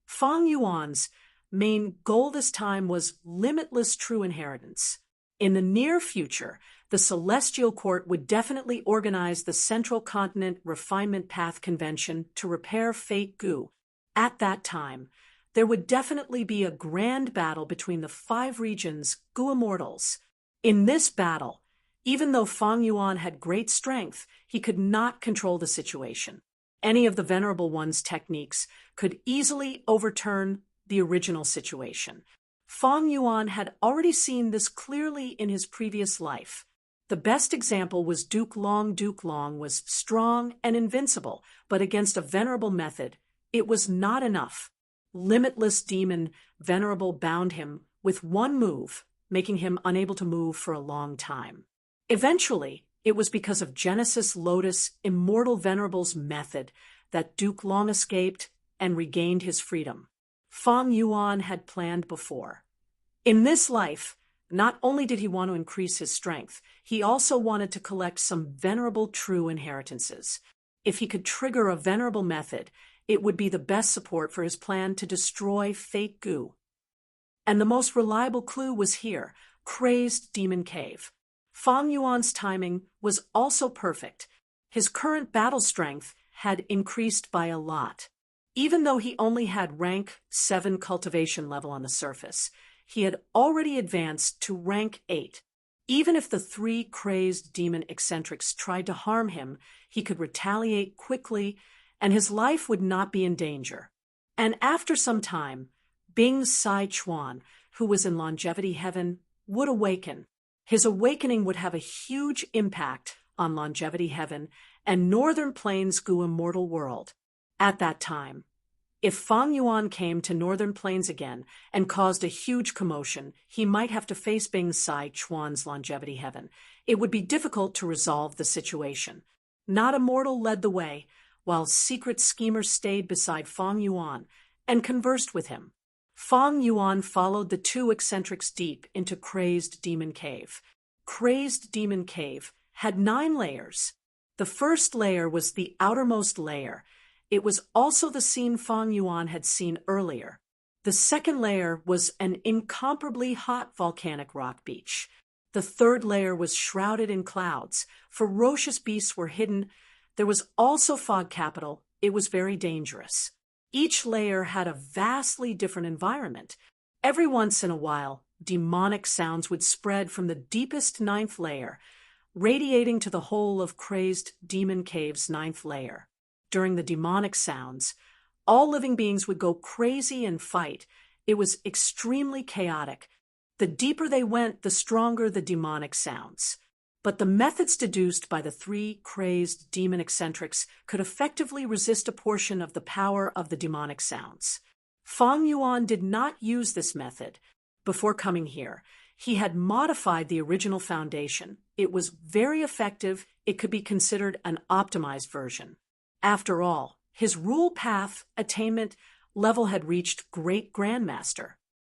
Fang Yuan's main goal this time was limitless true inheritance. In the near future, the Celestial Court would definitely organize the Central Continent Refinement Path Convention to repair fake goo. At that time, there would definitely be a grand battle between the 5 regions' goo immortals. In this battle, even though Fang Yuan had great strength, he could not control the situation. Any of the Venerable One's techniques could easily overturn the original situation. Fang Yuan had already seen this clearly in his previous life. The best example was Duke Long. Duke Long was strong and invincible, but against a venerable method, it was not enough. Limitless Demon Venerable bound him with one move, making him unable to move for a long time. Eventually, it was because of Genesis Lotus Immortal Venerable's method that Duke Long escaped and regained his freedom. Fang Yuan had planned before. In this life, not only did he want to increase his strength, he also wanted to collect some venerable true inheritances. If he could trigger a venerable method, it would be the best support for his plan to destroy fake goo. And the most reliable clue was here, Crazed Demon Cave. Fang Yuan's timing was also perfect. His current battle strength had increased by a lot. Even though he only had rank 7 cultivation level on the surface, he had already advanced to rank 8. Even if the 3 crazed demon eccentrics tried to harm him, he could retaliate quickly, and his life would not be in danger. And after some time, Bing Sai Chuan, who was in longevity heaven, would awaken. His awakening would have a huge impact on longevity heaven and Northern Plains Goo Immortal World. At that time, if Fang Yuan came to Northern Plains again and caused a huge commotion, he might have to face Bing Sai Chuan's longevity heaven. It would be difficult to resolve the situation. Not Immortal led the way, while Secret Schemer stayed beside Fang Yuan and conversed with him. Fang Yuan followed the 2 eccentrics deep into Crazed Demon Cave. Crazed Demon Cave had 9 layers. The first layer was the outermost layer. It was also the scene Fang Yuan had seen earlier. The second layer was an incomparably hot volcanic rock beach. The third layer was shrouded in clouds. Ferocious beasts were hidden. There was also fog capital. It was very dangerous. Each layer had a vastly different environment. Every once in a while, demonic sounds would spread from the deepest 9th layer, radiating to the whole of Crazed Demon Cave's 9th layer. During the demonic sounds, all living beings would go crazy and fight. It was extremely chaotic. The deeper they went, the stronger the demonic sounds. But the methods deduced by the 3 crazed demon eccentrics could effectively resist a portion of the power of the demonic sounds. Fang Yuan did not use this method. Before coming here, he had modified the original foundation. It was very effective. It could be considered an optimized version. After all, his rule path attainment level had reached Great Grandmaster.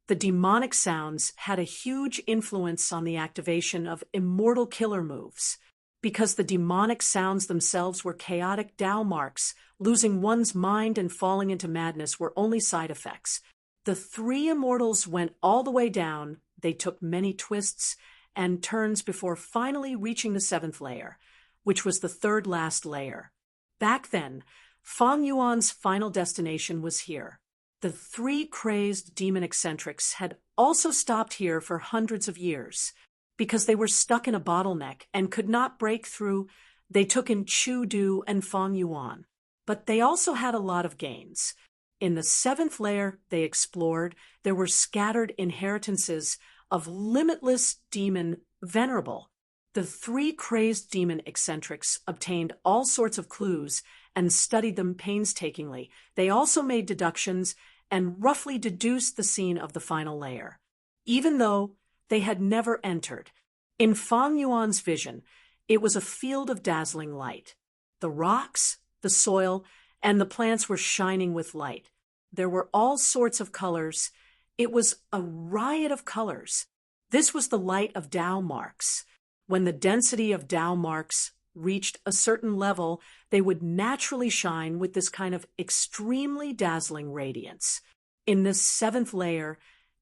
The demonic sounds had a huge influence on the activation of immortal killer moves. Because the demonic sounds themselves were chaotic Tao marks, losing one's mind and falling into madness were only side effects. The three immortals went all the way down. They took many twists and turns before finally reaching the seventh layer, which was the third last layer. Back then, Fang Yuan's final destination was here. The three crazed demon eccentrics had also stopped here for hundreds of years. Because they were stuck in a bottleneck and could not break through, they took in Chu Du and Fang Yuan. But they also had a lot of gains. In the seventh layer they explored, there were scattered inheritances of limitless demon venerable. The three crazed demon eccentrics obtained all sorts of clues and studied them painstakingly. They also made deductions and roughly deduced the scene of the final layer, even though they had never entered. In Fang Yuan's vision, it was a field of dazzling light. The rocks, the soil, and the plants were shining with light. There were all sorts of colors. It was a riot of colors. This was the light of Tao marks. When the density of Tao marks reached a certain level, they would naturally shine with this kind of extremely dazzling radiance. In this seventh layer,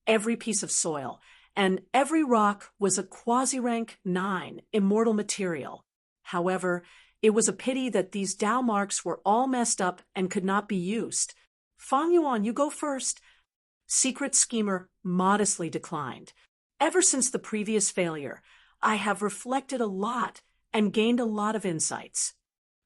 every piece of soil and every rock was a quasi-rank 9 immortal material. However, it was a pity that these Tao marks were all messed up and could not be used. Fang Yuan, you go first. Secret Schemer modestly declined. Ever since the previous failure, I have reflected a lot and gained a lot of insights.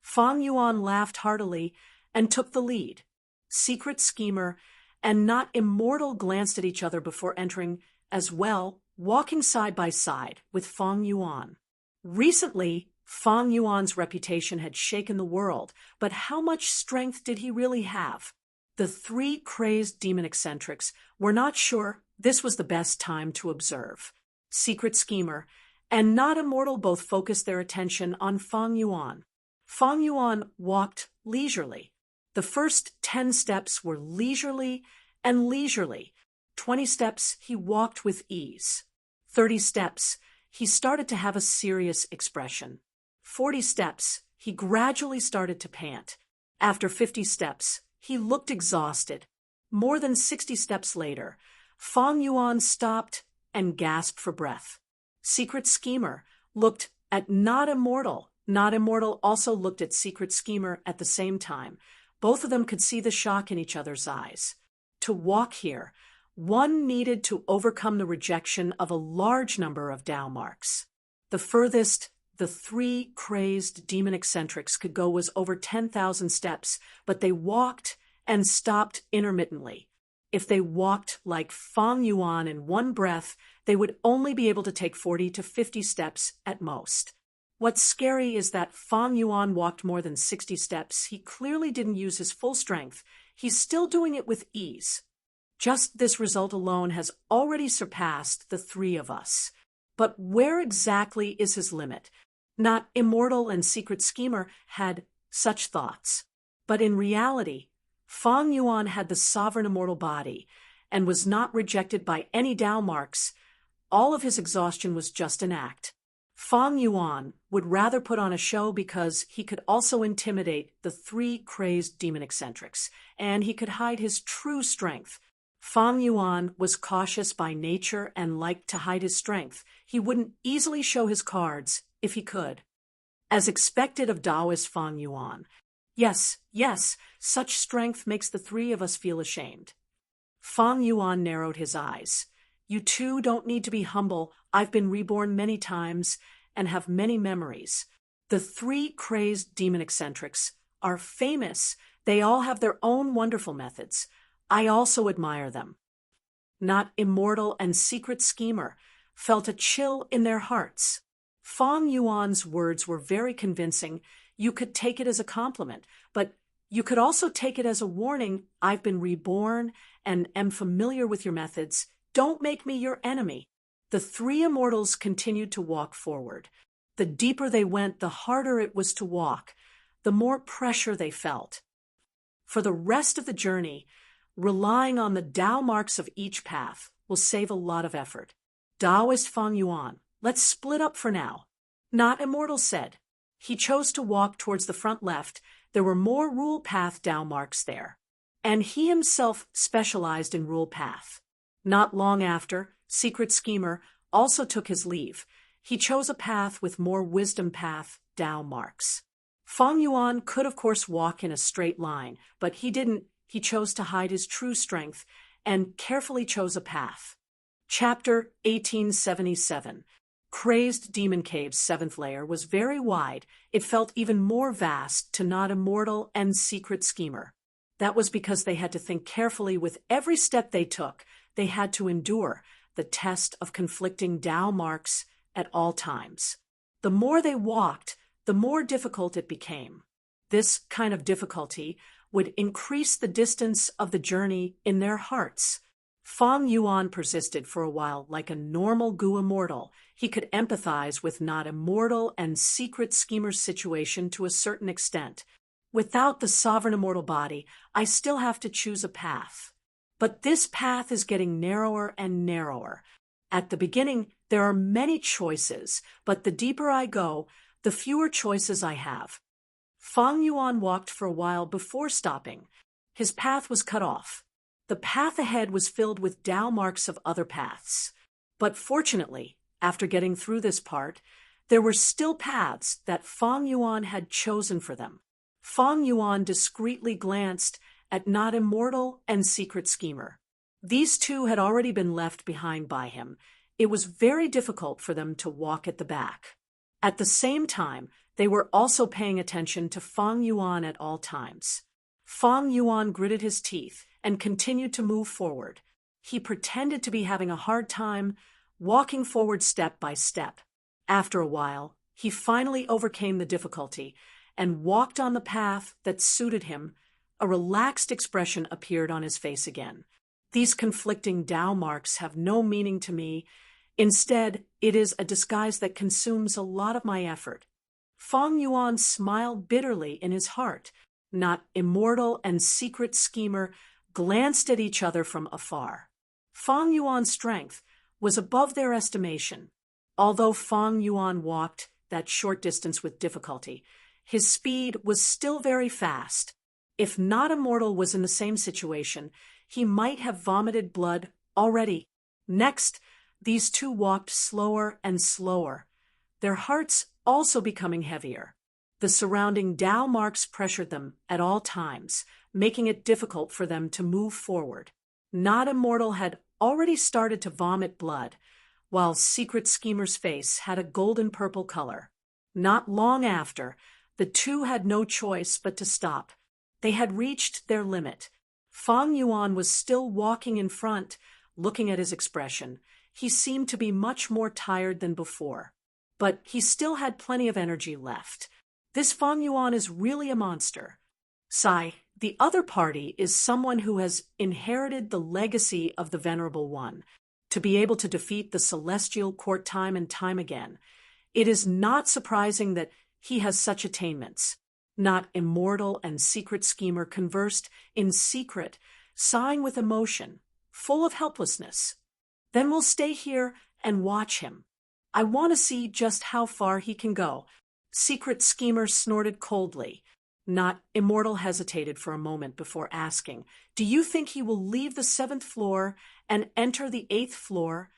Fang Yuan laughed heartily and took the lead. Secret Schemer and Not Immortal glanced at each other before entering as well, walking side by side with Fang Yuan. Recently, Fang Yuan's reputation had shaken the world, but how much strength did he really have? The three crazed demon eccentrics were not sure this was the best time to observe. Secret Schemer and Not Immortal both focused their attention on Fang Yuan. Fang Yuan walked leisurely. The first 10 steps were leisurely and leisurely. 20 steps, he walked with ease. 30 steps, he started to have a serious expression. 40 steps, he gradually started to pant. After 50 steps, he looked exhausted. More than 60 steps later, Fang Yuan stopped and gasped for breath. Secret Schemer looked at Not Immortal. Not Immortal also looked at Secret Schemer at the same time. Both of them could see the shock in each other's eyes. To walk here, one needed to overcome the rejection of a large number of Tao marks. The furthest the three crazed demon eccentrics could go was over 10,000 steps, but they walked and stopped intermittently. If they walked like Fang Yuan in one breath, they would only be able to take 40 to 50 steps at most. What's scary is that Fang Yuan walked more than 60 steps. He clearly didn't use his full strength. He's still doing it with ease. Just this result alone has already surpassed the three of us. But where exactly is his limit? Not Immortal and Secret Schemer had such thoughts. But in reality, Fang Yuan had the sovereign immortal body and was not rejected by any Tao marks. All of his exhaustion was just an act. Fang Yuan would rather put on a show because he could also intimidate the three crazed demon eccentrics, and he could hide his true strength. Fang Yuan was cautious by nature and liked to hide his strength. He wouldn't easily show his cards if he could. As expected of Taoist Fang Yuan, yes, such strength makes the three of us feel ashamed. Fang Yuan narrowed his eyes. You too don't need to be humble. I've been reborn many times and have many memories. The three crazed demon eccentrics are famous. They all have their own wonderful methods. I also admire them. Not Immortal and Secret Schemer felt a chill in their hearts. Fang Yuan's words were very convincing. You could take it as a compliment, but you could also take it as a warning. I've been reborn and am familiar with your methods. Don't make me your enemy. The three immortals continued to walk forward. The deeper they went, the harder it was to walk, the more pressure they felt. For the rest of the journey, Relying on the Tao marks of each path will save a lot of effort. Taoist Fang Yuan, let's split up for now. Not Immortal said. He chose to walk towards the front left. There were more rule path Tao marks there. And he himself specialized in rule path. Not long after, Secret Schemer also took his leave. He chose a path with more wisdom path Tao marks. Fang Yuan could of course walk in a straight line, but he didn't. He chose to hide his true strength and carefully chose a path. Chapter 1877. Crazed Demon Cave's 7th layer was very wide. It felt even more vast to Not Immortal and Secret Schemer. That was because they had to think carefully with every step they took. They had to endure the test of conflicting Tao marks at all times. The more they walked, the more difficult it became. This kind of difficulty would increase the distance of the journey in their hearts. Fang Yuan persisted for a while like a normal Gu immortal. He could empathize with Not Immortal and Secret Schemer's situation to a certain extent. Without the sovereign immortal body, I still have to choose a path. But this path is getting narrower and narrower. At the beginning, there are many choices, but the deeper I go, the fewer choices I have. Fang Yuan walked for a while before stopping. His path was cut off. The path ahead was filled with Tao marks of other paths. But fortunately, after getting through this part, there were still paths that Fang Yuan had chosen for them. Fang Yuan discreetly glanced at Not Immortal and Secret Schemer. These two had already been left behind by him. It was very difficult for them to walk at the back. At the same time, they were also paying attention to Fang Yuan at all times. Fang Yuan gritted his teeth and continued to move forward. He pretended to be having a hard time, walking forward step by step. After a while, he finally overcame the difficulty and walked on the path that suited him. A relaxed expression appeared on his face again. These conflicting Tao marks have no meaning to me. Instead, it is a disguise that consumes a lot of my effort. Fang Yuan smiled bitterly in his heart. Not Immortal and Secret Schemer glanced at each other from afar. Fang Yuan's strength was above their estimation. Although Fang Yuan walked that short distance with difficulty, his speed was still very fast. If Not Immortal was in the same situation, he might have vomited blood already. Next, these two walked slower and slower, their hearts also becoming heavier. The surrounding Tao marks pressured them at all times, making it difficult for them to move forward. Not Immortal had already started to vomit blood, while Secret Schemer's face had a golden purple color. Not long after, the two had no choice but to stop. They had reached their limit. Fang Yuan was still walking in front, looking at his expression. He seemed to be much more tired than before. But he still had plenty of energy left. This Fang Yuan is really a monster. Sai, the other party, is someone who has inherited the legacy of the Venerable One, to be able to defeat the Celestial Court time and time again. It is not surprising that he has such attainments. Not Immortal and Secret Schemer conversed in secret, sighing with emotion, full of helplessness. Then we'll stay here and watch him. I want to see just how far he can go. Secret Schemer snorted coldly. Not Immortal hesitated for a moment before asking, "Do you think he will leave the 7th floor and enter the 8th floor?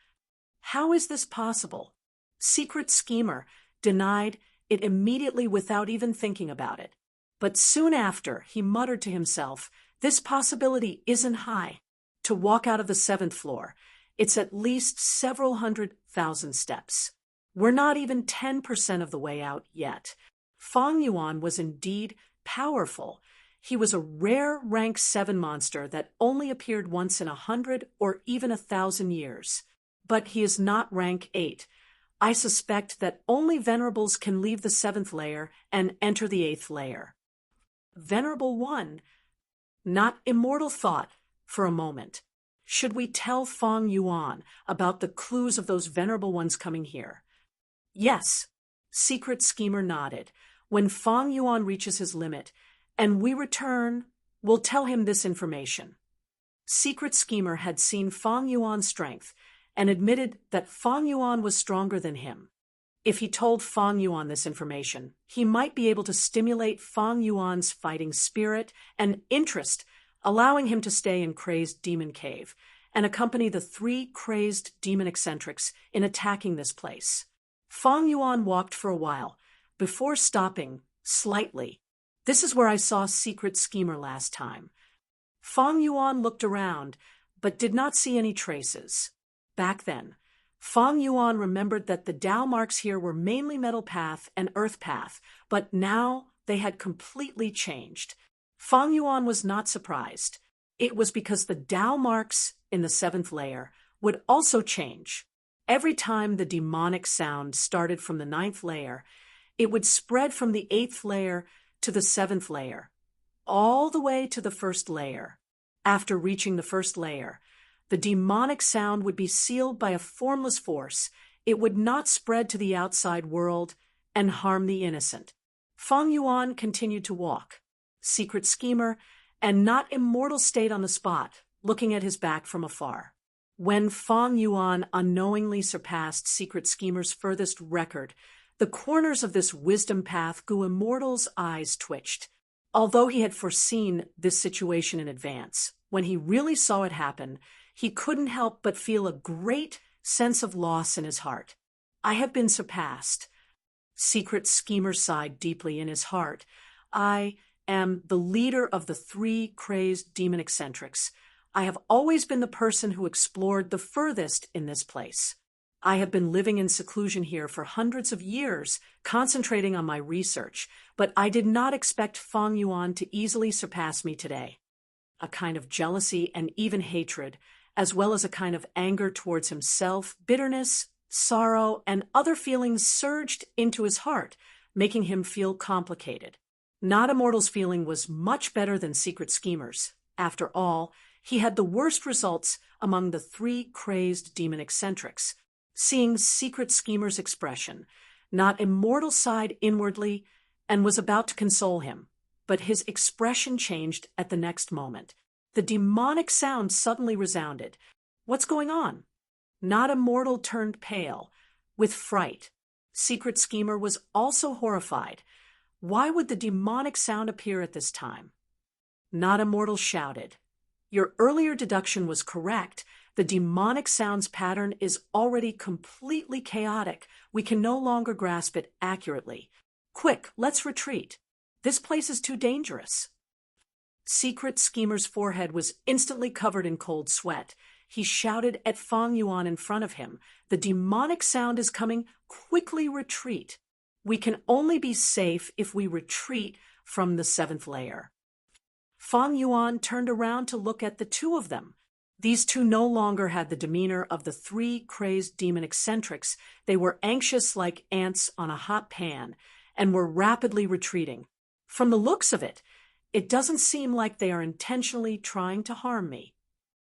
How is this possible?" Secret Schemer denied it immediately without even thinking about it. But soon after, he muttered to himself, "This possibility isn't high. To walk out of the 7th floor, it's at least several 100,000 steps. We're not even 10% of the way out yet." Fang Yuan was indeed powerful. He was a rare rank 7 monster that only appeared once in 100 or even 1,000 years. But he is not rank 8. I suspect that only Venerables can leave the 7th layer and enter the 8th layer. Venerable One, Not Immortal thought for a moment. Should we tell Fang Yuan about the clues of those Venerable Ones coming here? Yes, Secret Schemer nodded. When Fang Yuan reaches his limit and we return, we'll tell him this information. Secret Schemer had seen Fang Yuan's strength and admitted that Fang Yuan was stronger than him. If he told Fang Yuan this information, he might be able to stimulate Fang Yuan's fighting spirit and interest, allowing him to stay in Crazed Demon Cave and accompany the 3 crazed demon eccentrics in attacking this place. Fang Yuan walked for a while, before stopping, slightly. "This is where I saw Secret Schemer last time." Fang Yuan looked around, but did not see any traces. Back then, Fang Yuan remembered that the Dao marks here were mainly Metal Path and Earth Path, but now they had completely changed. Fang Yuan was not surprised. It was because the Dao marks in the 7th layer would also change. Every time the demonic sound started from the 9th layer, it would spread from the 8th layer to the 7th layer, all the way to the 1st layer. After reaching the 1st layer, the demonic sound would be sealed by a formless force. It would not spread to the outside world and harm the innocent. Fang Yuan continued to walk. Secret Schemer and Not Immortal stayed on the spot, looking at his back from afar. When Fang Yuan unknowingly surpassed Secret Schemer's furthest record, the corners of this wisdom path Gu Immortal's eyes twitched. Although he had foreseen this situation in advance, when he really saw it happen, he couldn't help but feel a great sense of loss in his heart. "I have been surpassed." Secret Schemer sighed deeply in his heart. "I am the leader of the 3 crazed demon eccentrics. I have always been the person who explored the furthest in this place. I have been living in seclusion here for hundreds of years, concentrating on my research, but I did not expect Fang Yuan to easily surpass me today." A kind of jealousy and even hatred, as well as a kind of anger towards himself, bitterness, sorrow, and other feelings surged into his heart, making him feel complicated. Not Immortal's feeling was much better than Secret Schemer's. After all, he had the worst results among the 3 crazed demon eccentrics. Seeing Secret Schemer's expression, Not Immortal sighed inwardly and was about to console him, but his expression changed at the next moment. The demonic sound suddenly resounded. "What's going on?" Not Immortal turned pale, with fright. Secret Schemer was also horrified. Why would the demonic sound appear at this time? Not Immortal shouted, "Your earlier deduction was correct. The demonic sound's pattern is already completely chaotic. We can no longer grasp it accurately. Quick, let's retreat. This place is too dangerous." Secret Schemer's forehead was instantly covered in cold sweat. He shouted at Fang Yuan in front of him, "The demonic sound is coming. Quickly retreat. We can only be safe if we retreat from the 7th layer." Fang Yuan turned around to look at the 2 of them. These 2 no longer had the demeanor of the 3 crazed demon eccentrics. They were anxious like ants on a hot pan and were rapidly retreating. "From the looks of it, it doesn't seem like they are intentionally trying to harm me."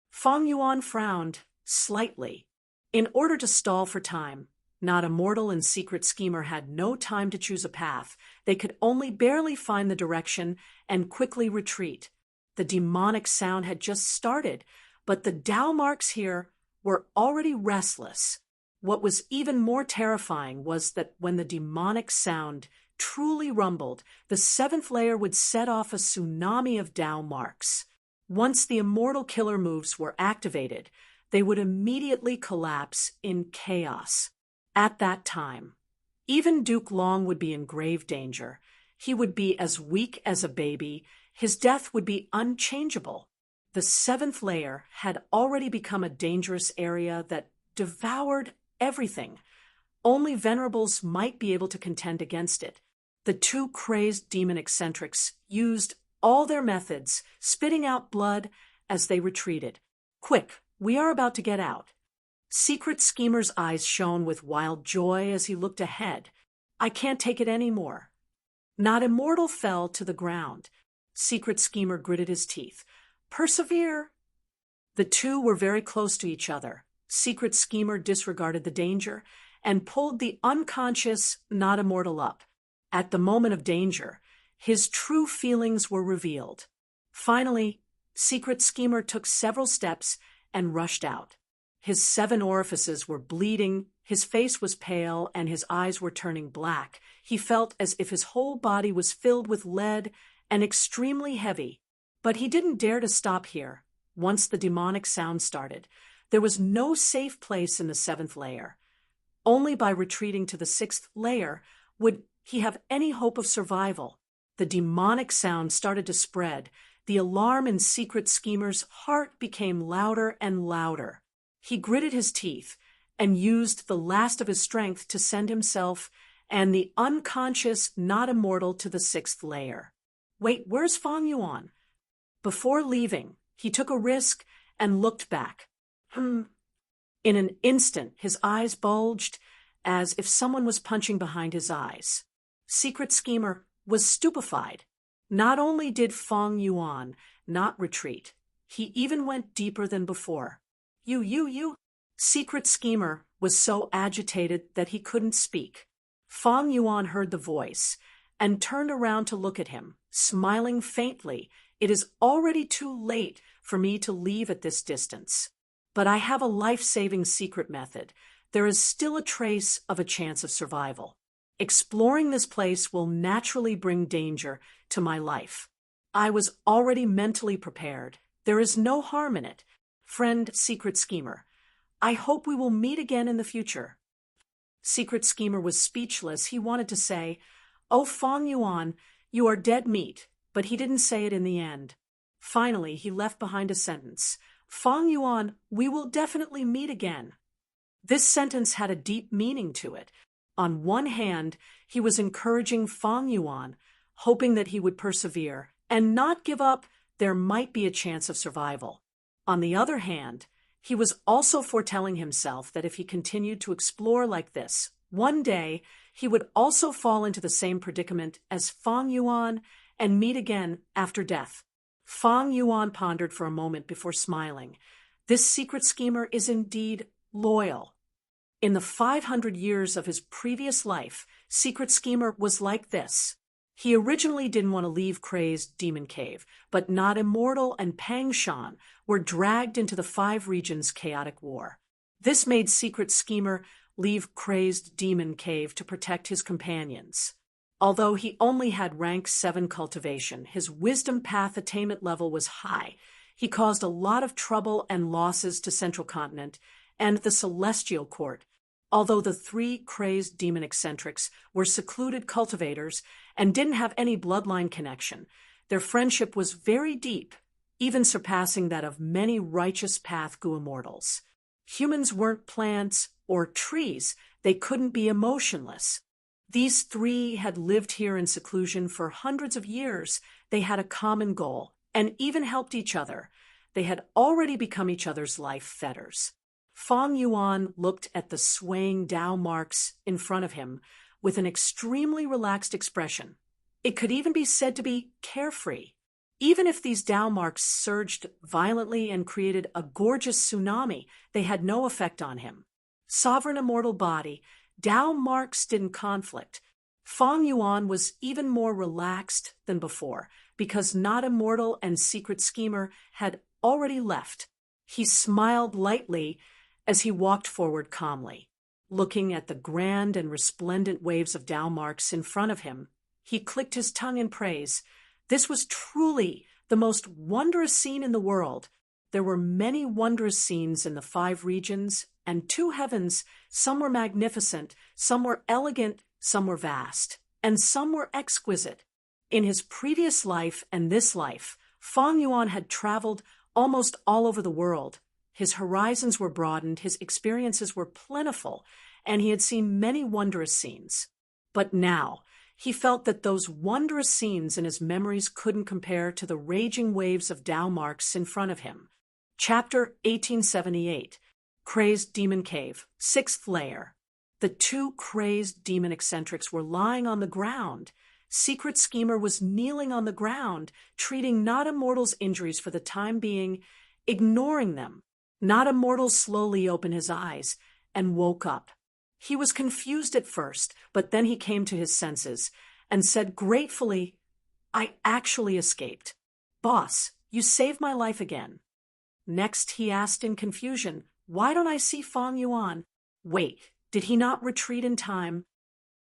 Fang Yuan frowned slightly. In order to stall for time, Not Immortal and Secret Schemer had no time to choose a path. They could only barely find the direction and quickly retreat. The demonic sound had just started, but the Dao marks here were already restless. What was even more terrifying was that when the demonic sound truly rumbled, the 7th layer would set off a tsunami of Dao marks. Once the immortal killer moves were activated, they would immediately collapse in chaos. At that time, even Duke Long would be in grave danger. He would be as weak as a baby. His death would be unchangeable. The 7th layer had already become a dangerous area that devoured everything. Only venerables might be able to contend against it. The 2 crazed demon eccentrics used all their methods, spitting out blood as they retreated. "Quick, we are about to get out." Secret Schemer's eyes shone with wild joy as he looked ahead. "I can't take it any more." Not Immortal fell to the ground. Secret Schemer gritted his teeth. "Persevere." The 2 were very close to each other. Secret Schemer disregarded the danger and pulled the unconscious Not Immortal up. At the moment of danger, his true feelings were revealed. Finally, Secret Schemer took several steps and rushed out. His 7 orifices were bleeding, his face was pale, and his eyes were turning black. He felt as if his whole body was filled with lead and extremely heavy. But he didn't dare to stop here. Once the demonic sound started, there was no safe place in the 7th layer. Only by retreating to the 6th layer would he have any hope of survival. The demonic sound started to spread. The alarm in Secret Schemer's heart became louder and louder. He gritted his teeth and used the last of his strength to send himself and the unconscious, not immortal, to the 6th layer. Wait, where's Fang Yuan? Before leaving, he took a risk and looked back. In an instant, his eyes bulged as if someone was punching behind his eyes. Secret Schemer was stupefied. Not only did Fang Yuan not retreat, he even went deeper than before. You. Secret Schemer was so agitated that he couldn't speak. Fang Yuan heard the voice and turned around to look at him, smiling faintly. It is already too late for me to leave at this distance. But I have a life-saving secret method. There is still a trace of a chance of survival. Exploring this place will naturally bring danger to my life. I was already mentally prepared. There is no harm in it. Friend Secret Schemer, I hope we will meet again in the future. Secret Schemer was speechless. He wanted to say, "Oh, Fang Yuan, you are dead meat," but he didn't say it in the end. Finally, he left behind a sentence. "Fang Yuan, we will definitely meet again." This sentence had a deep meaning to it. On one hand, he was encouraging Fang Yuan, hoping that he would persevere and not give up. There might be a chance of survival. On the other hand, he was also foretelling himself that if he continued to explore like this, one day he would also fall into the same predicament as Fang Yuan and meet again after death. Fang Yuan pondered for a moment before smiling. This Secret Schemer is indeed loyal. In the 500 years of his previous life, Secret Schemer was like this. He originally didn't want to leave Crazed Demon Cave, but Not Immortal and Pang Shan were dragged into the 5 regions' chaotic war. This made Secret Schemer leave Crazed Demon Cave to protect his companions. Although he only had rank 7 cultivation, his wisdom path attainment level was high. He caused a lot of trouble and losses to Central Continent and the Celestial Court. Although the 3 crazed demon eccentrics were secluded cultivators and didn't have any bloodline connection, their friendship was very deep, even surpassing that of many righteous path Gu immortals. Humans weren't plants or trees. They couldn't be emotionless. These 3 had lived here in seclusion for hundreds of years. They had a common goal and even helped each other. They had already become each other's life fetters. Fang Yuan looked at the swaying Tao marks in front of him with an extremely relaxed expression. It could even be said to be carefree. Even if these Tao marks surged violently and created a gorgeous tsunami, they had no effect on him. Sovereign immortal body, Tao marks didn't conflict. Fang Yuan was even more relaxed than before because Not Immortal and Secret Schemer had already left. He smiled lightly as he walked forward calmly. Looking at the grand and resplendent waves of Tao marks in front of him, he clicked his tongue in praise. This was truly the most wondrous scene in the world. There were many wondrous scenes in the 5 regions and 2 heavens. Some were magnificent, some were elegant, some were vast, and some were exquisite. In his previous life and this life, Fang Yuan had traveled almost all over the world. His horizons were broadened, his experiences were plentiful, and he had seen many wondrous scenes. But now, he felt that those wondrous scenes in his memories couldn't compare to the raging waves of Tao marks in front of him. Chapter 1878. Crazed Demon Cave, 6th layer. The 2 crazed demon eccentrics were lying on the ground. Secret Schemer was kneeling on the ground, treating Not Immortal's injuries for the time being, ignoring them. Not Immortal slowly opened his eyes and woke up. He was confused at first, but then he came to his senses and said gratefully, "I actually escaped. Boss, You saved my life again." Next, he asked in confusion, "Why don't I see Fang Yuan?" Wait, did he not retreat in time?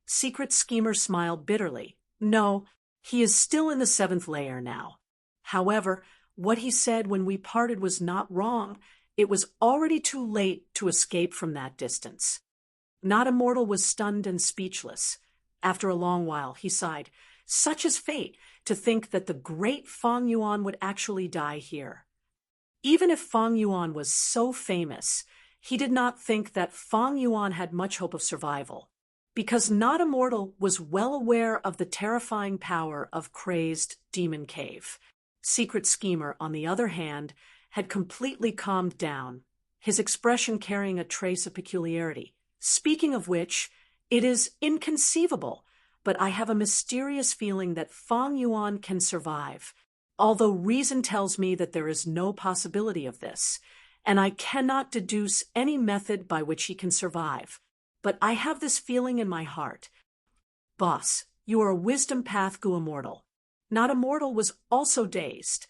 Secret Schemer smiled bitterly. "No, he is still in the seventh layer now. However, what he said when we parted was not wrong. It was already too late to escape from that distance." Not Immortal was stunned and speechless. After a long while, he sighed. Such is fate, to think that the great Fang Yuan would actually die here. Even if Fang Yuan was so famous, he did not think that Fang Yuan had much hope of survival, because Not Immortal was well aware of the terrifying power of crazed Demon Cave. Secret Schemer, on the other hand, had completely calmed down, his expression carrying a trace of peculiarity. "Speaking of which, it is inconceivable, but I have a mysterious feeling that Fang Yuan can survive, although reason tells me that there is no possibility of this, and I cannot deduce any method by which he can survive. But I have this feeling in my heart." "Boss, you are a wisdom path Gu Immortal." Not Immortal was also dazed.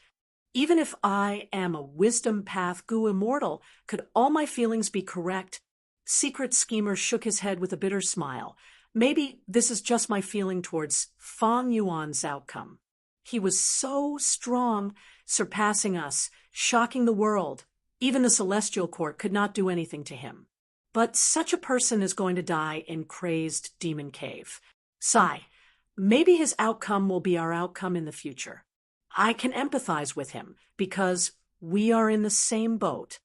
"Even if I am a wisdom path Gu Immortal, could all my feelings be correct?" Secret Schemer shook his head with a bitter smile. "Maybe this is just my feeling towards Fang Yuan's outcome. He was so strong, surpassing us, shocking the world. Even the Celestial Court could not do anything to him. But such a person is going to die in crazed Demon Cave. Sigh, maybe his outcome will be our outcome in the future. I can empathize with him, because we are in the same boat."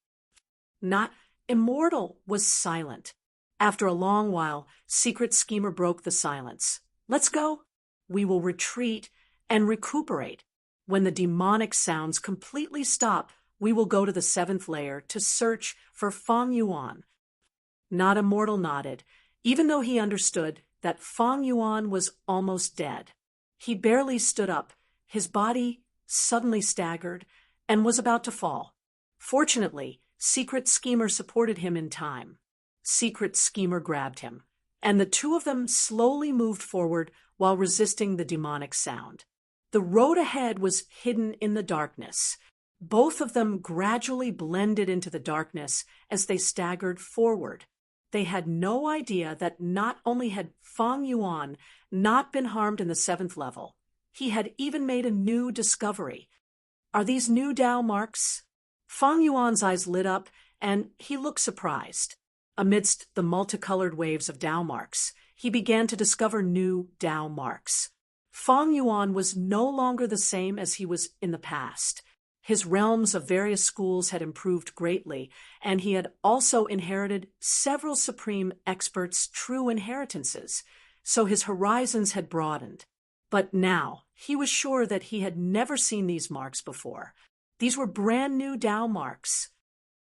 Not Immortal was silent. After a long while, Secret Schemer broke the silence. "Let's go. We will retreat and recuperate. When the demonic sounds completely stop, we will go to the seventh layer to search for Fang Yuan." Not Immortal nodded, even though he understood that Fang Yuan was almost dead. He barely stood up, his body suddenly staggered, and was about to fall. Fortunately, Secret Schemer supported him in time. Secret Schemer grabbed him, and the two of them slowly moved forward while resisting the demonic sound. The road ahead was hidden in the darkness. Both of them gradually blended into the darkness as they staggered forward. They had no idea that not only had Fang Yuan not been harmed in the seventh level, he had even made a new discovery. "Are these new Dao marks?" Fang Yuan's eyes lit up, and he looked surprised. Amidst the multicolored waves of Dao marks, he began to discover new Dao marks. Fang Yuan was no longer the same as he was in the past. His realms of various schools had improved greatly, and he had also inherited several supreme experts' true inheritances, so his horizons had broadened. But now, he was sure that he had never seen these marks before. These were brand new Dao marks.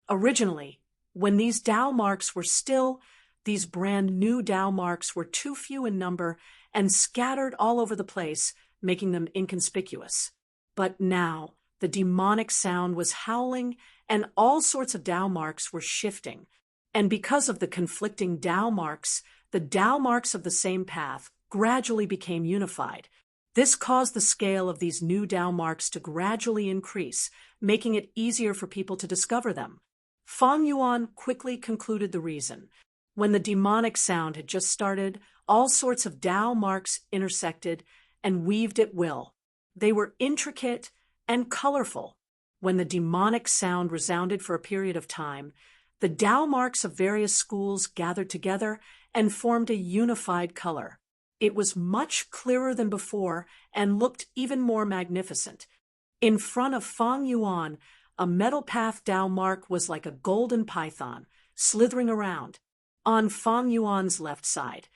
Originally, when these Dao marks were still, these brand new Dao marks were too few in number and scattered all over the place, making them inconspicuous. But now, the demonic sound was howling, and all sorts of Dao marks were shifting. And because of the conflicting Dao marks, the Dao marks of the same path gradually became unified. This caused the scale of these new Dao marks to gradually increase, making it easier for people to discover them. Fang Yuan quickly concluded the reason. When the demonic sound had just started, all sorts of Dao marks intersected and weaved at will. They were intricate and colorful. When the demonic sound resounded for a period of time, the Dao marks of various schools gathered together and formed a unified color. It was much clearer than before and looked even more magnificent. In front of Fang Yuan, a metal path Dao mark was like a golden python, slithering around. On Fang Yuan's left side,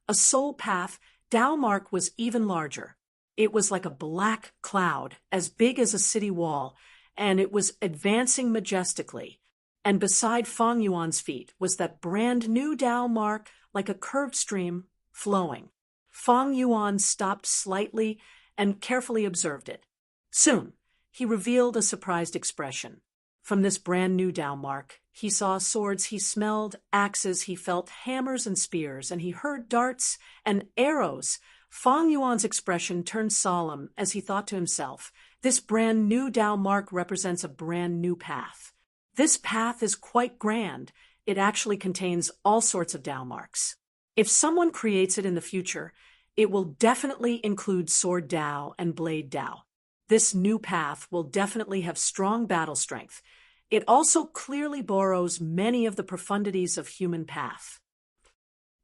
a soul path Dao mark was even larger. It was like a black cloud, as big as a city wall, and it was advancing majestically. And beside Fang Yuan's feet was that brand new Dao mark, like a curved stream, flowing. Fang Yuan stopped slightly and carefully observed it. Soon, he revealed a surprised expression. From this brand new Dao mark, he saw swords, he smelled axes, he felt hammers and spears, and he heard darts and arrows Fang Yuan's expression turned solemn as he thought to himself, this brand new Tao mark represents a brand new path. This path is quite grand. It actually contains all sorts of Tao marks. If someone creates it in the future, it will definitely include Sword Tao and Blade Tao. This new path will definitely have strong battle strength. It also clearly borrows many of the profundities of human path.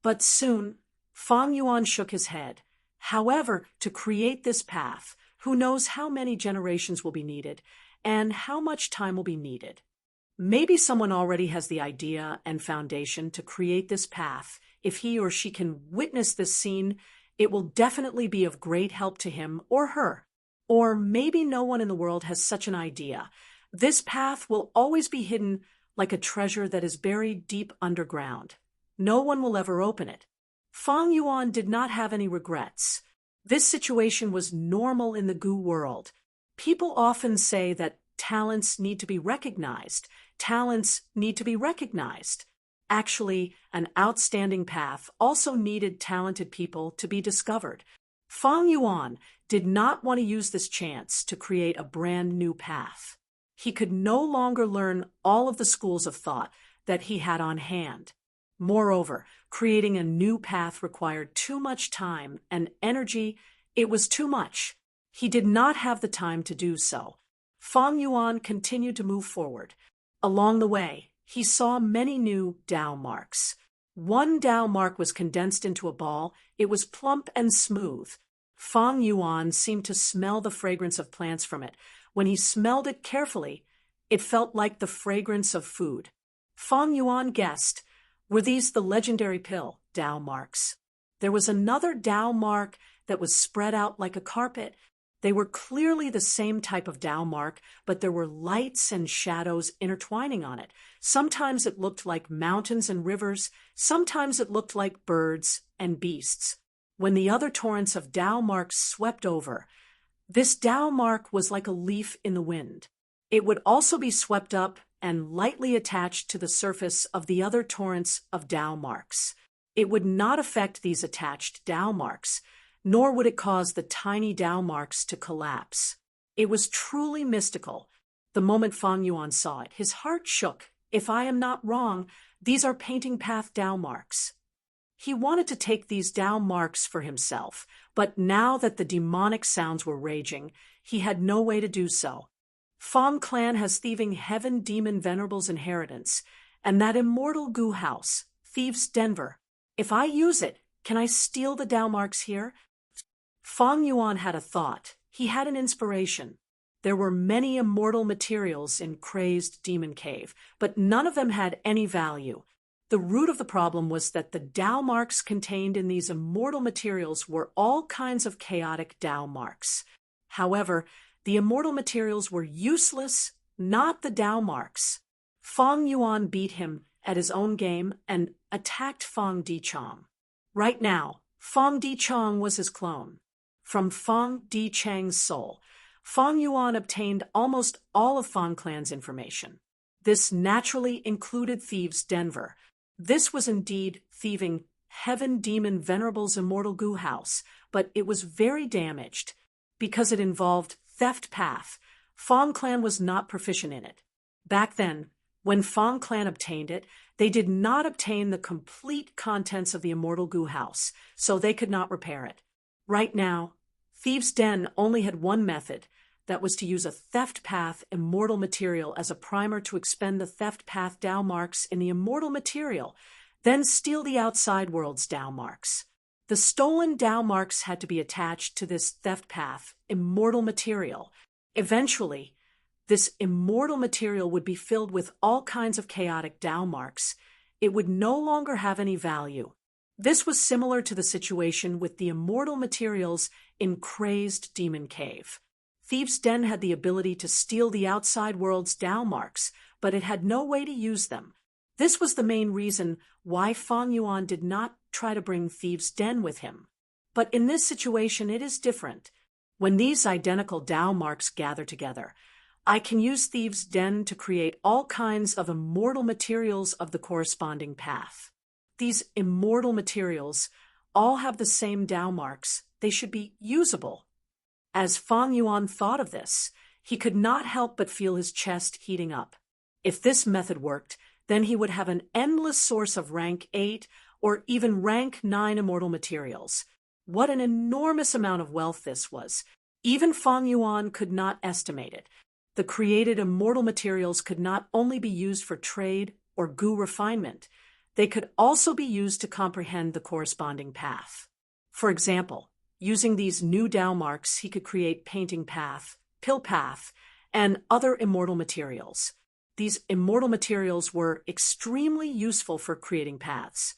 But soon, Fang Yuan shook his head. However, to create this path, who knows how many generations will be needed, and how much time will be needed. Maybe someone already has the idea and foundation to create this path. If he or she can witness this scene, it will definitely be of great help to him or her. Or maybe no one in the world has such an idea. This path will always be hidden like a treasure that is buried deep underground. No one will ever open it. Fang Yuan did not have any regrets. This situation was normal in the Gu world. People often say that talents need to be recognized. Talents need to be recognized. Actually, an outstanding path also needed talented people to be discovered. Fang Yuan did not want to use this chance to create a brand new path. He could no longer learn all of the schools of thought that he had on hand. Moreover, creating a new path required too much time and energy. It was too much. He did not have the time to do so. Fang Yuan continued to move forward. Along the way, he saw many new Tao marks. One Tao mark was condensed into a ball. It was plump and smooth. Fang Yuan seemed to smell the fragrance of plants from it. When he smelled it carefully, it felt like the fragrance of food. Fang Yuan guessed, were these the legendary pill Tao marks? There was another Tao mark that was spread out like a carpet. They were clearly the same type of Tao mark, but there were lights and shadows intertwining on it. Sometimes it looked like mountains and rivers. Sometimes it looked like birds and beasts. When the other torrents of Tao marks swept over, this Tao mark was like a leaf in the wind. It would also be swept up and lightly attached to the surface of the other torrents of Tao marks. It would not affect these attached Tao marks, nor would it cause the tiny Tao marks to collapse. It was truly mystical. The moment Fang Yuan saw it, his heart shook. If I am not wrong, these are painting path Tao marks. He wanted to take these Tao marks for himself, but now that the demonic sounds were raging, he had no way to do so. Fang clan has thieving heaven demon venerable's inheritance, and that immortal Gu house, Thieves' Denver. If I use it, can I steal the Tao marks here? Fang Yuan had a thought. He had an inspiration. There were many immortal materials in Crazed Demon Cave, but none of them had any value. The root of the problem was that the Tao marks contained in these immortal materials were all kinds of chaotic Tao marks. However, the immortal materials were useless, not the Tao marks. Fang Yuan beat him at his own game and attacked Fang Dichang. Right now, Fang Dichang was his clone. From Fang Dichang's soul, Fang Yuan obtained almost all of Fang clan's information. This naturally included Thieves' Denver. This was indeed thieving Heaven Demon Venerable's immortal Gu house, but it was very damaged. Because it involved theft path, Fang clan was not proficient in it. Back then, when Fang clan obtained it, they did not obtain the complete contents of the immortal Gu house, so they could not repair it. Right now, Thieves' Den only had one method. That was to use a theft path immortal material as a primer to expend the theft path Tao marks in the immortal material, then steal the outside world's Tao marks. The stolen Tao marks had to be attached to this theft path immortal material. Eventually, this immortal material would be filled with all kinds of chaotic Tao marks. It would no longer have any value. This was similar to the situation with the immortal materials in Crazed Demon Cave. Thieves' Den had the ability to steal the outside world's Tao marks, but it had no way to use them. This was the main reason why Fang Yuan did not try to bring Thieves' Den with him. But in this situation, it is different. When these identical Tao marks gather together, I can use Thieves' Den to create all kinds of immortal materials of the corresponding path. These immortal materials all have the same Tao marks, they should be usable. As Fang Yuan thought of this, he could not help but feel his chest heating up. If this method worked, then he would have an endless source of rank 8 or even rank 9 immortal materials. What an enormous amount of wealth this was. Even Fang Yuan could not estimate it. The created immortal materials could not only be used for trade or gu refinement, they could also be used to comprehend the corresponding path. For example, using these new Tao marks, he could create painting path, pill path, and other immortal materials. These immortal materials were extremely useful for creating paths.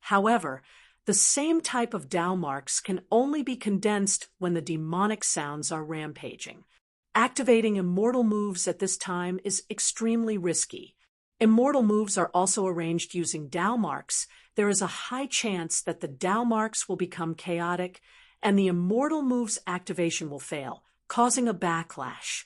However, the same type of Tao marks can only be condensed when the demonic sounds are rampaging. Activating immortal moves at this time is extremely risky. Immortal moves are also arranged using Tao marks. There is a high chance that the Tao marks will become chaotic and the immortal move's activation will fail, causing a backlash.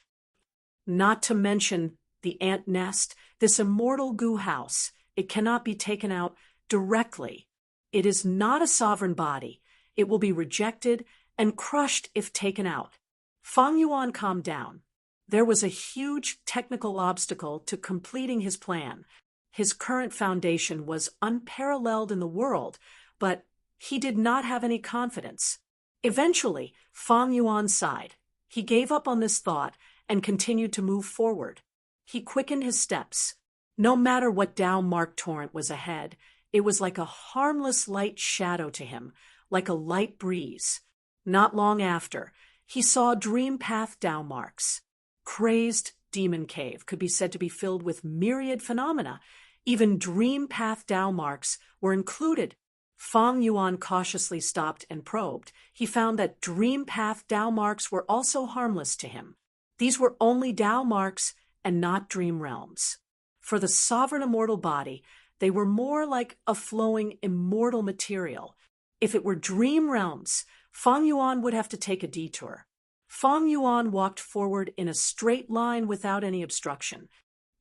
Not to mention the ant nest, this immortal gu house, it cannot be taken out directly. It is not a sovereign body. It will be rejected and crushed if taken out. Fang Yuan calmed down. There was a huge technical obstacle to completing his plan. His current foundation was unparalleled in the world, but he did not have any confidence. Eventually, Fang Yuan sighed. He gave up on this thought and continued to move forward. He quickened his steps. No matter what Tao mark torrent was ahead, it was like a harmless light shadow to him, like a light breeze. Not long after, he saw dream path Tao marks. Crazed demon cave could be said to be filled with myriad phenomena. Even dream path Tao marks were included. Fang Yuan cautiously stopped and probed. He found that dream path Tao marks were also harmless to him. These were only Tao marks and not dream realms. For the sovereign immortal body, they were more like a flowing immortal material. If it were dream realms, Fang Yuan would have to take a detour. Fang Yuan walked forward in a straight line without any obstruction.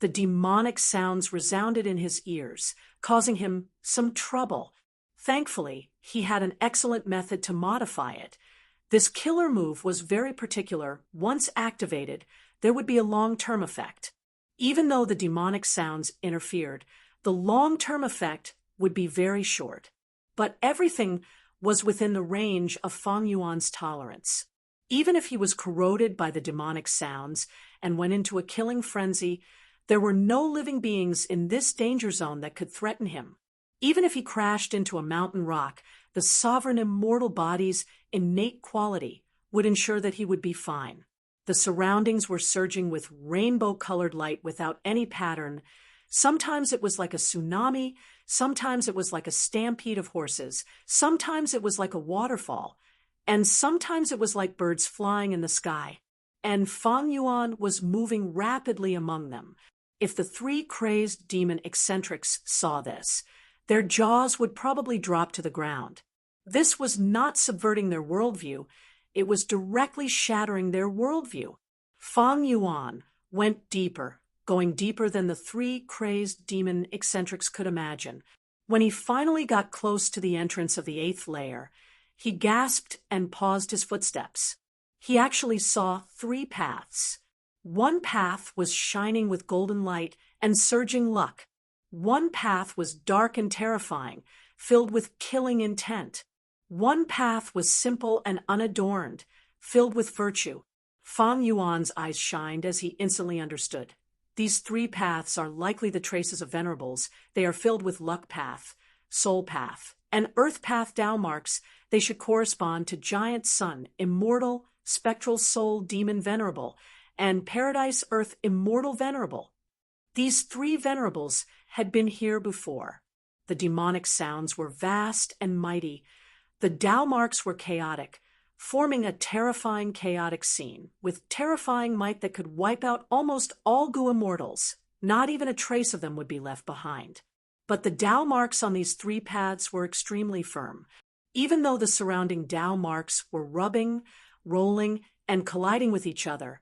The demonic sounds resounded in his ears, causing him some trouble. Thankfully, he had an excellent method to modify it. This killer move was very particular. Once activated, there would be a long-term effect. Even though the demonic sounds interfered, the long-term effect would be very short. But everything was within the range of Fang Yuan's tolerance. Even if he was corroded by the demonic sounds and went into a killing frenzy, there were no living beings in this danger zone that could threaten him. Even if he crashed into a mountain rock, the sovereign immortal body's innate quality would ensure that he would be fine. The surroundings were surging with rainbow-colored light without any pattern. Sometimes it was like a tsunami, sometimes it was like a stampede of horses, sometimes it was like a waterfall, and sometimes it was like birds flying in the sky. And Fang Yuan was moving rapidly among them. If the three crazed demon eccentrics saw this, their jaws would probably drop to the ground. This was not subverting their worldview. It was directly shattering their worldview. Fang Yuan went deeper, going deeper than the three crazed demon eccentrics could imagine. When he finally got close to the entrance of the 8th layer, he gasped and paused his footsteps. He actually saw 3 paths. One path was shining with golden light and surging luck. One path was dark and terrifying, filled with killing intent. One path was simple and unadorned, filled with virtue. Fang Yuan's eyes shined as he instantly understood. These 3 paths are likely the traces of venerables. They are filled with luck path, soul path, and earth path Tao marks. They should correspond to giant sun, immortal, spectral soul demon venerable, and paradise earth immortal venerable. These 3 venerables had been here before. The demonic sounds were vast and mighty. The Tao marks were chaotic, forming a terrifying chaotic scene, with terrifying might that could wipe out almost all Gu immortals. Not even a trace of them would be left behind. But the Tao marks on these 3 paths were extremely firm. Even though the surrounding Tao marks were rubbing, rolling, and colliding with each other,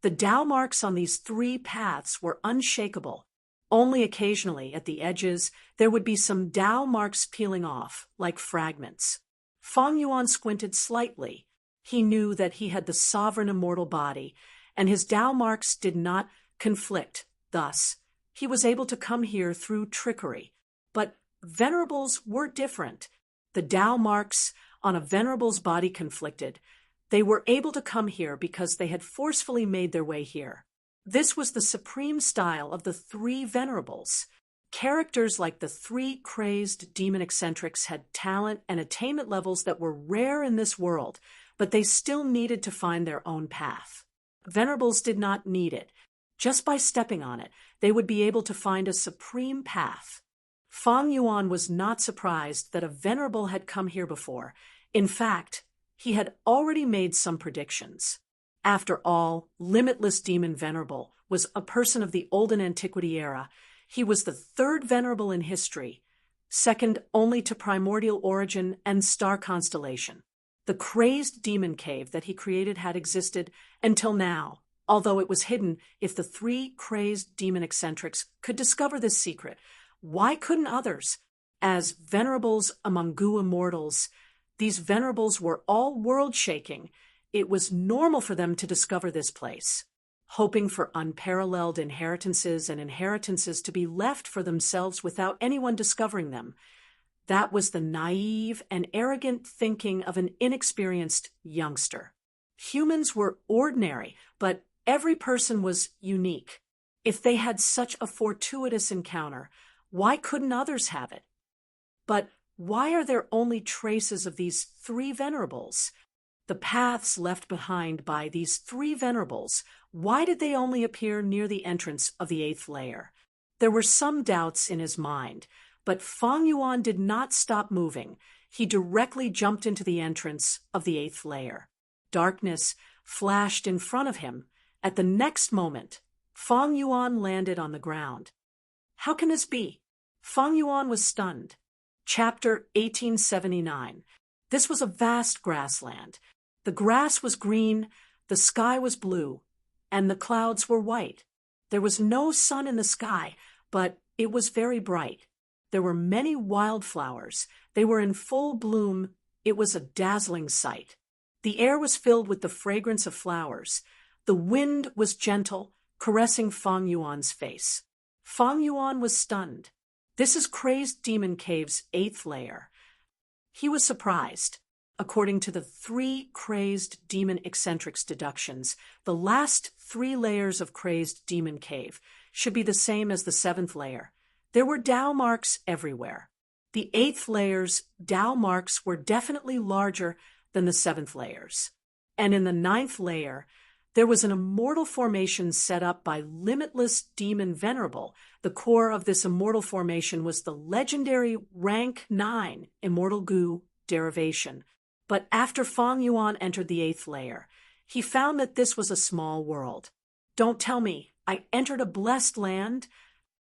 the Tao marks on these 3 paths were unshakable. Only occasionally, at the edges, there would be some Tao marks peeling off, like fragments. Feng Yuan squinted slightly. He knew that he had the sovereign immortal body, and his Tao marks did not conflict. Thus, he was able to come here through trickery. But venerables were different. The Tao marks on a venerable's body conflicted. They were able to come here because they had forcefully made their way here. This was the supreme style of the three venerables. Characters like the three crazed demon eccentrics had talent and attainment levels that were rare in this world, but they still needed to find their own path. Venerables did not need it. Just by stepping on it, they would be able to find a supreme path. Feng Yuan was not surprised that a venerable had come here before. In fact, he had already made some predictions. After all, Limitless Demon Venerable was a person of the Olden Antiquity era. He was the third venerable in history, second only to Primordial Origin and Star Constellation. The crazed demon cave that he created had existed until now, although it was hidden. If the three crazed demon eccentrics could discover this secret, why couldn't others? As venerables among Gu immortals, these venerables were all world-shaking. It was normal for them to discover this place, hoping for unparalleled inheritances and inheritances to be left for themselves without anyone discovering them. That was the naive and arrogant thinking of an inexperienced youngster. Humans were ordinary, but every person was unique. If they had such a fortuitous encounter, why couldn't others have it? But why are there only traces of these three venerables? The paths left behind by these three venerables, why did they only appear near the entrance of the 8th layer? There were some doubts in his mind, but Feng Yuan did not stop moving. He directly jumped into the entrance of the 8th layer. Darkness flashed in front of him. At the next moment, Feng Yuan landed on the ground. How can this be? Feng Yuan was stunned. Chapter 1879. This was a vast grassland. The grass was green, the sky was blue, and the clouds were white. There was no sun in the sky, but it was very bright. There were many wildflowers. They were in full bloom. It was a dazzling sight. The air was filled with the fragrance of flowers. The wind was gentle, caressing Feng Yuan's face. Feng Yuan was stunned. This is Crazed Demon Cave's 8th layer. He was surprised. According to the three crazed demon eccentrics deductions, the last 3 layers of Crazed Demon Cave should be the same as the 7th layer. There were Tao marks everywhere. The 8th layer's Tao marks were definitely larger than the 7th layers. And in the 9th layer, there was an immortal formation set up by Limitless Demon Venerable. The core of this immortal formation was the legendary Rank 9 Immortal Gu derivation. But after Feng Yuan entered the 8th layer, he found that this was a small world. Don't tell me, I entered a blessed land?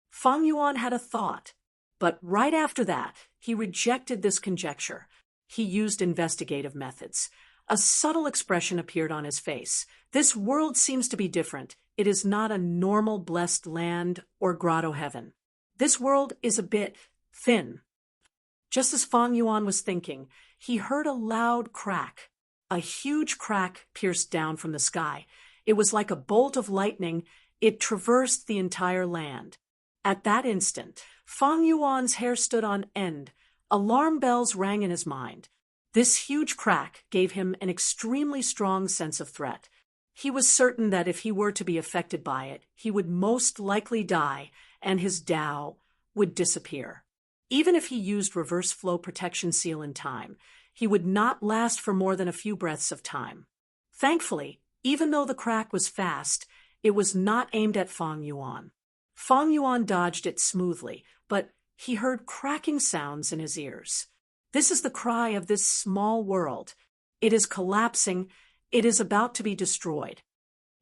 Feng Yuan had a thought, but right after that, he rejected this conjecture. He used investigative methods. A subtle expression appeared on his face. This world seems to be different. It is not a normal blessed land or grotto heaven. This world is a bit thin. Just as Feng Yuan was thinking, he heard a loud crack. A huge crack pierced down from the sky. It was like a bolt of lightning. It traversed the entire land. At that instant, Feng Yuan's hair stood on end. Alarm bells rang in his mind. This huge crack gave him an extremely strong sense of threat. He was certain that if he were to be affected by it, he would most likely die, and his Tao would disappear. Even if he used reverse flow protection seal in time, he would not last for more than a few breaths of time. Thankfully, even though the crack was fast, it was not aimed at Feng Yuan. Feng Yuan dodged it smoothly, but he heard cracking sounds in his ears. This is the cry of this small world. It is collapsing. It is about to be destroyed.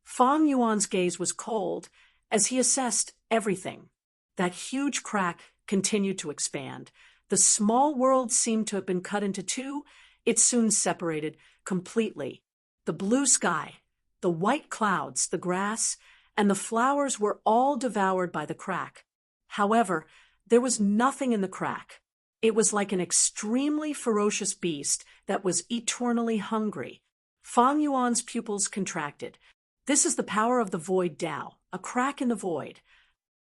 Feng Yuan's gaze was cold as he assessed everything. That huge crack continued to expand. The small world seemed to have been cut into 2. It soon separated completely. The blue sky, the white clouds, the grass, and the flowers were all devoured by the crack. However, there was nothing in the crack. It was like an extremely ferocious beast that was eternally hungry. Fang Yuan's pupils contracted. This is the power of the void Tao, a crack in the void.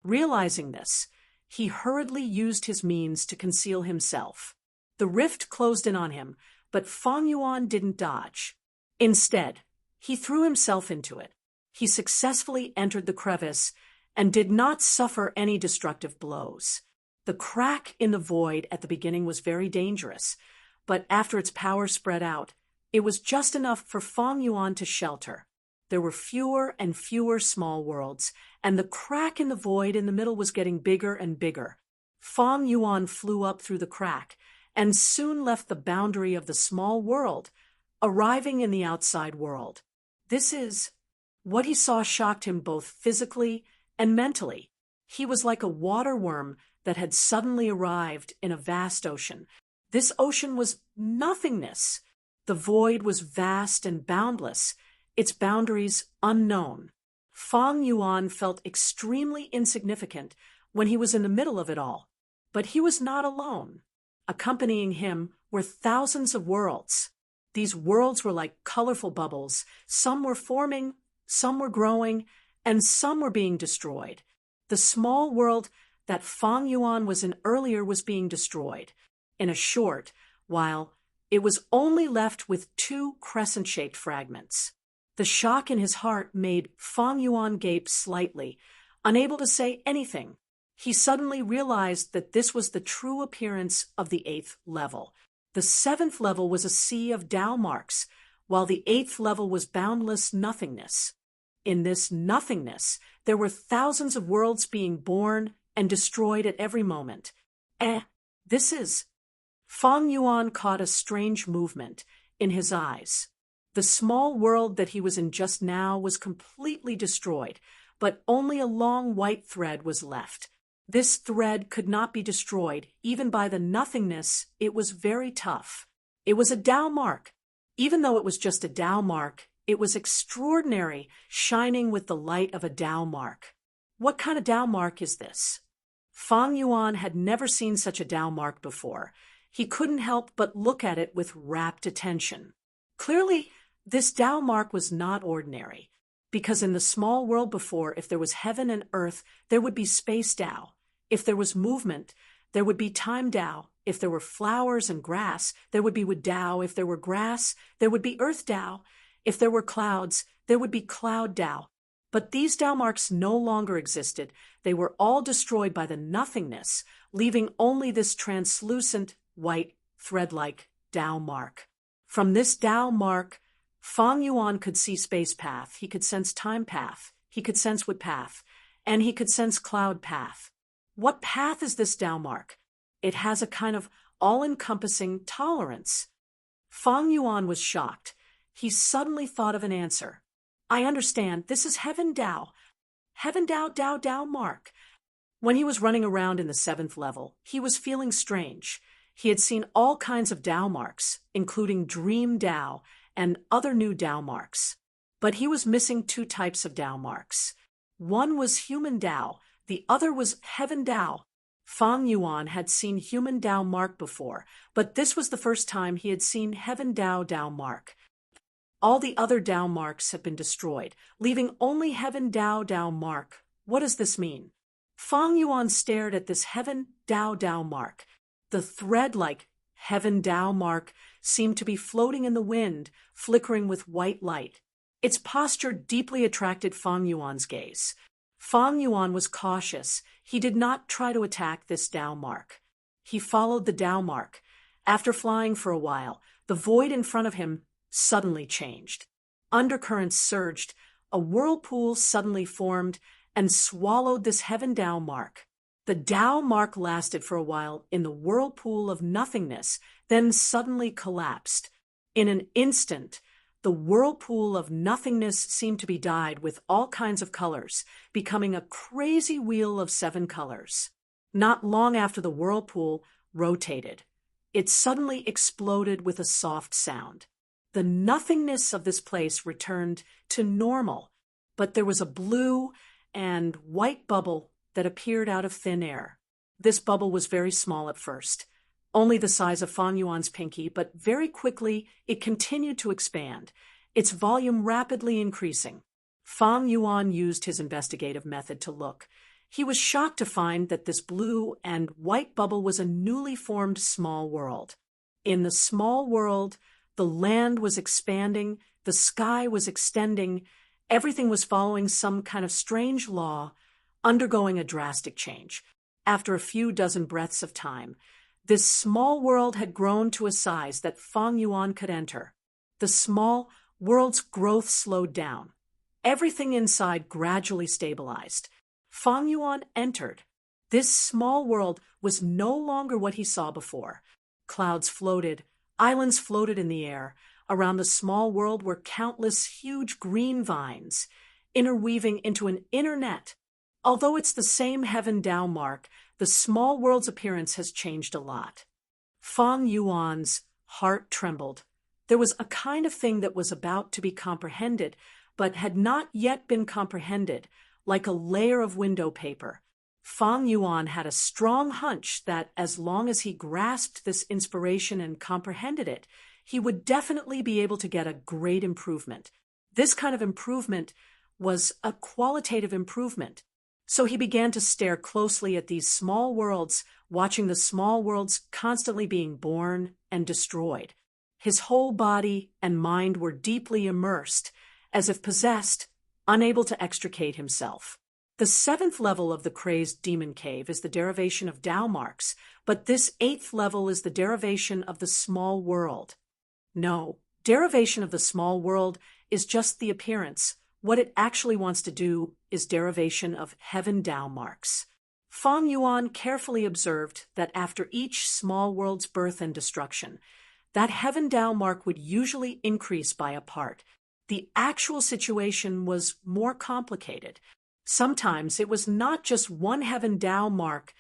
Realizing this, he hurriedly used his means to conceal himself. The rift closed in on him, but Fang Yuan didn't dodge. Instead, he threw himself into it. He successfully entered the crevice and did not suffer any destructive blows. The crack in the void at the beginning was very dangerous, but after its power spread out, it was just enough for Fang Yuan to shelter. There were fewer and fewer small worlds, and the crack in the void in the middle was getting bigger and bigger. Fang Yuan flew up through the crack and soon left the boundary of the small world, arriving in the outside world. What he saw shocked him both physically and mentally. He was like a water worm that had suddenly arrived in a vast ocean. This ocean was nothingness. The void was vast and boundless, its boundaries unknown. Fang Yuan felt extremely insignificant when he was in the middle of it all. But he was not alone. Accompanying him were thousands of worlds. These worlds were like colorful bubbles. Some were forming, some were growing, and some were being destroyed. The small world that Fang Yuan was in earlier was being destroyed. In a short while, it was only left with 2 crescent-shaped fragments. The shock in his heart made Fang Yuan gape slightly, unable to say anything. He suddenly realized that this was the true appearance of the 8th level. The 7th level was a sea of Tao marks, while the 8th level was boundless nothingness. In this nothingness, there were thousands of worlds being born and destroyed at every moment. Fang Yuan caught a strange movement in his eyes. The small world that he was in just now was completely destroyed, but only a long white thread was left. This thread could not be destroyed, even by the nothingness. It was very tough. It was a Tao mark. Even though it was just a Tao mark, it was extraordinary, shining with the light of a Tao mark. What kind of Tao mark is this? Fang Yuan had never seen such a Tao mark before. He couldn't help but look at it with rapt attention. Clearly, this Tao mark was not ordinary, because in the small world before, if there was heaven and earth, there would be space Tao. If there was movement, there would be time Tao. If there were flowers and grass, there would be wood Tao. If there were grass, there would be earth Tao. If there were clouds, there would be cloud Tao. But these Tao marks no longer existed. They were all destroyed by the nothingness, leaving only this translucent, white, thread-like Tao mark. From this Tao mark, Fang Yuan could see space path, he could sense time path, he could sense wood path, and he could sense cloud path. What path is this Tao mark? It has a kind of all-encompassing tolerance. Fang Yuan was shocked. He suddenly thought of an answer. I understand, this is Heaven Tao. Heaven Tao Tao Tao mark. When he was running around in the 7th level, he was feeling strange. He had seen all kinds of Tao marks, including Dream Tao and other new Tao marks. But he was missing 2 types of Tao marks. One was human Tao, the other was Heaven Tao. Fang Yuan had seen human Tao mark before, but this was the first time he had seen Heaven Tao Tao mark. All the other Tao marks had been destroyed, leaving only Heaven Tao Tao mark. What does this mean? Fang Yuan stared at this Heaven Tao Tao mark. The thread-like Heaven Tao mark seemed to be floating in the wind, flickering with white light. Its posture deeply attracted Fang Yuan's gaze. Fang Yuan was cautious. He did not try to attack this Tao mark. He followed the Tao mark. After flying for a while, the void in front of him suddenly changed. Undercurrents surged, a whirlpool suddenly formed and swallowed this Heaven Tao mark. The Tao mark lasted for a while in the whirlpool of nothingness, then suddenly collapsed. In an instant, the whirlpool of nothingness seemed to be dyed with all kinds of colors, becoming a crazy wheel of 7 colors. Not long after the whirlpool rotated, it suddenly exploded with a soft sound. The nothingness of this place returned to normal, but there was a blue and white bubble that appeared out of thin air. This bubble was very small at first, only the size of Fang Yuan's pinky, but very quickly it continued to expand, its volume rapidly increasing. Fang Yuan used his investigative method to look. He was shocked to find that this blue and white bubble was a newly formed small world. In the small world, the land was expanding, the sky was extending, everything was following some kind of strange law, undergoing a drastic change. After a few dozen breaths of time, this small world had grown to a size that Fang Yuan could enter. The small world's growth slowed down. Everything inside gradually stabilized. Fang Yuan entered. This small world was no longer what he saw before. Clouds floated, islands floated in the air. Around the small world were countless huge green vines, interweaving into an inner net. Although it's the same Heaven Tao mark, the small world's appearance has changed a lot. Fang Yuan's heart trembled. There was a kind of thing that was about to be comprehended, but had not yet been comprehended, like a layer of window paper. Fang Yuan had a strong hunch that as long as he grasped this inspiration and comprehended it, he would definitely be able to get a great improvement. This kind of improvement was a qualitative improvement. So he began to stare closely at these small worlds, watching the small worlds constantly being born and destroyed. His whole body and mind were deeply immersed, as if possessed, unable to extricate himself. The 7th level of the crazed demon cave is the derivation of Tao marks, but this 8th level is the derivation of the small world. No, derivation of the small world is just the appearance. What it actually wants to do is derivation of Heaven Tao marks. Fang Yuan carefully observed that after each small world's birth and destruction, that Heaven Tao mark would usually increase by a part. The actual situation was more complicated. Sometimes it was not just one Heaven Tao mark.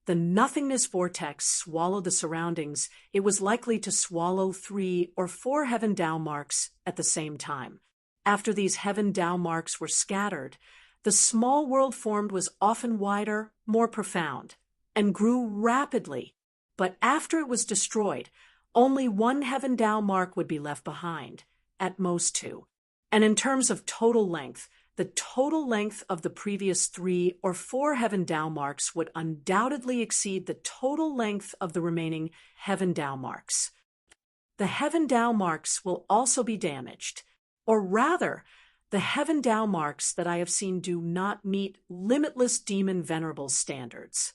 The nothingness vortex swallowed the surroundings. It was likely to swallow 3 or 4 Heaven Tao marks at the same time. After these Heaven Tao marks were scattered, the small world formed was often wider, more profound, and grew rapidly. But after it was destroyed, only 1 Heaven Tao mark would be left behind, at most 2. And in terms of total length, the total length of the previous 3 or 4 Heaven Tao marks would undoubtedly exceed the total length of the remaining Heaven Tao marks. The Heaven Tao marks will also be damaged. Or rather, the Heaven Tao marks that I have seen do not meet Limitless Demon Venerable's standards.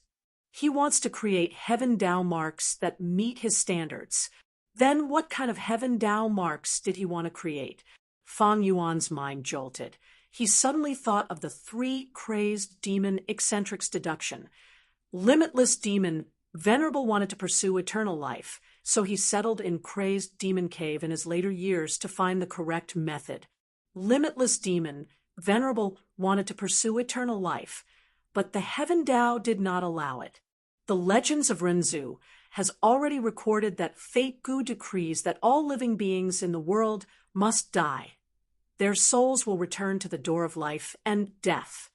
He wants to create Heaven Tao marks that meet his standards. Then what kind of Heaven Tao marks did he want to create? Fang Yuan's mind jolted. He suddenly thought of the 3 crazed demon eccentrics deduction. Limitless Demon Venerable wanted to pursue eternal life, so he settled in crazed demon cave in his later years to find the correct method. Limitless Demon Venerable wanted to pursue eternal life, but the Heaven Tao did not allow it. The Legends of Renzu has already recorded that Fate Gu decrees that all living beings in the world must die. Their souls will return to the door of life and death.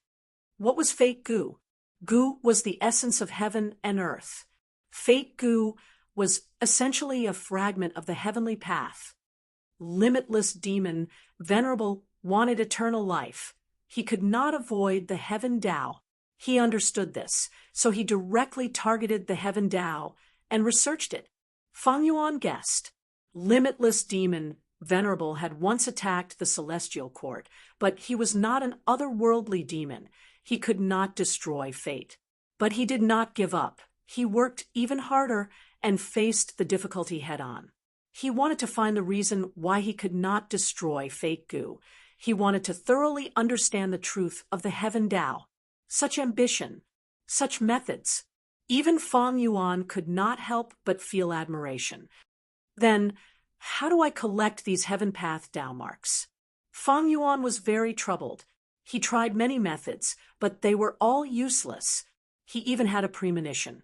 What was Fate Gu? Gu was the essence of heaven and earth. Fate Gu was essentially a fragment of the heavenly path. Limitless Demon Venerable wanted eternal life. He could not avoid the Heaven Tao. He understood this, so he directly targeted the Heaven Tao and researched it. Fang Yuan guessed. Limitless Demon Venerable had once attacked the celestial court, but he was not an otherworldly demon. He could not destroy fate. But he did not give up. He worked even harder and faced the difficulty head-on. He wanted to find the reason why he could not destroy Fate Gu. He wanted to thoroughly understand the truth of the Heaven Tao. Such ambition, such methods. Even Fang Yuan could not help but feel admiration. Then, how do I collect these Heaven Path Tao marks? Fang Yuan was very troubled. He tried many methods, but they were all useless. He even had a premonition.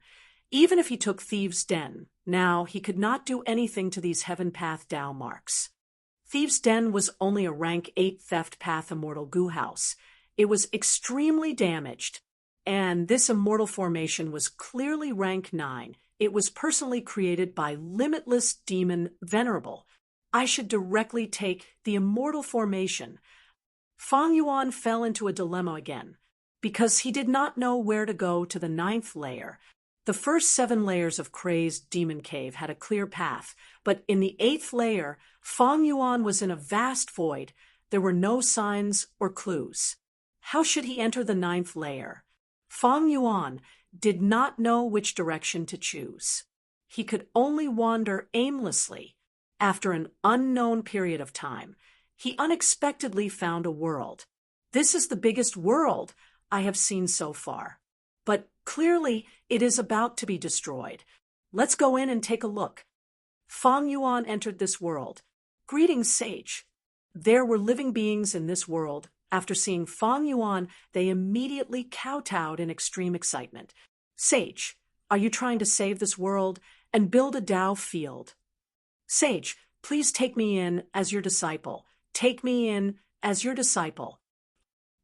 Even if he took Thieves' Den, now he could not do anything to these Heaven Path Tao marks. Thieves' Den was only a rank 8 theft path immortal Gu house. It was extremely damaged. And this immortal formation was clearly rank 9. It was personally created by Limitless Demon Venerable. I should directly take the immortal formation. Fang Yuan fell into a dilemma again, because he did not know where to go to the 9th layer. The first 7 layers of Crazed Demon Cave had a clear path, but in the 8th layer, Fang Yuan was in a vast void. There were no signs or clues. How should he enter the 9th layer? Fang Yuan did not know which direction to choose. He could only wander aimlessly. After an unknown period of time, he unexpectedly found a world. This is the biggest world I have seen so far. But clearly, it is about to be destroyed. Let's go in and take a look. Fang Yuan entered this world. Greetings, sage. There were living beings in this world. After seeing Fang Yuan, they immediately kowtowed in extreme excitement. Sage, are you trying to save this world and build a Tao field? Sage, please take me in as your disciple. Take me in as your disciple.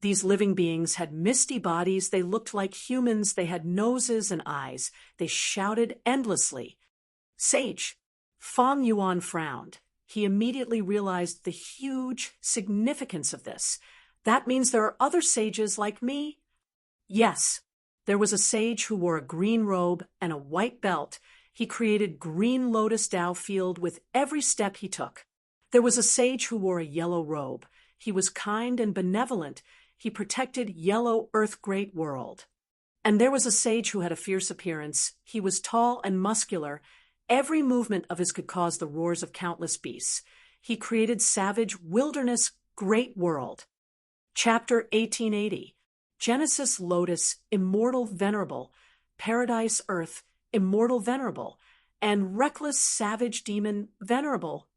These living beings had misty bodies. They looked like humans. They had noses and eyes. They shouted endlessly. Sage. Fang Yuan frowned. He immediately realized the huge significance of this. That means there are other sages like me? Yes. There was a sage who wore a green robe and a white belt. He created Green Lotus Tao field with every step he took. There was a sage who wore a yellow robe. He was kind and benevolent. He protected Yellow Earth Great World. And there was a sage who had a fierce appearance. He was tall and muscular. Every movement of his could cause the roars of countless beasts. He created Savage Wilderness Great World. Chapter 1880. Genesis Lotus Immortal Venerable, Paradise Earth Immortal Venerable, and Reckless Savage Demon Venerable.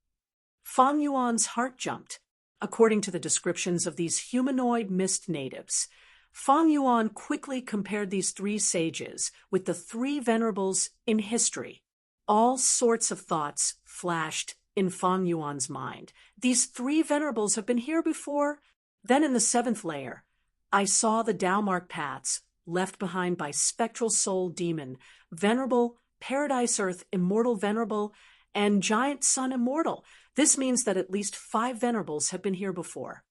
Fang Yuan's heart jumped. According to the descriptions of these humanoid mist natives, Fang Yuan quickly compared these 3 sages with the 3 venerables in history. All sorts of thoughts flashed in Fang Yuan's mind. These 3 venerables have been here before. Then in the 7th layer, I saw the Tao mark paths left behind by Spectral Soul Demon, Venerable, Paradise Earth Immortal Venerable, and Giant Sun Immortal. This means that at least 5 venerables have been here before.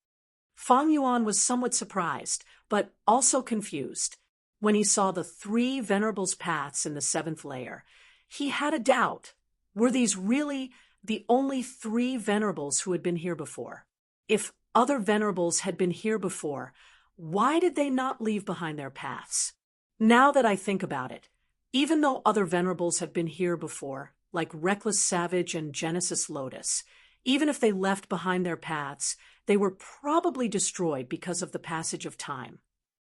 Fang Yuan was somewhat surprised, but also confused. When he saw the 3 venerables' paths in the 7th layer, he had a doubt. Were these really the only 3 venerables who had been here before? If other venerables had been here before, why did they not leave behind their paths? Now that I think about it, even though other venerables have been here before, like Reckless Savage and Genesis Lotus, even if they left behind their paths, they were probably destroyed because of the passage of time.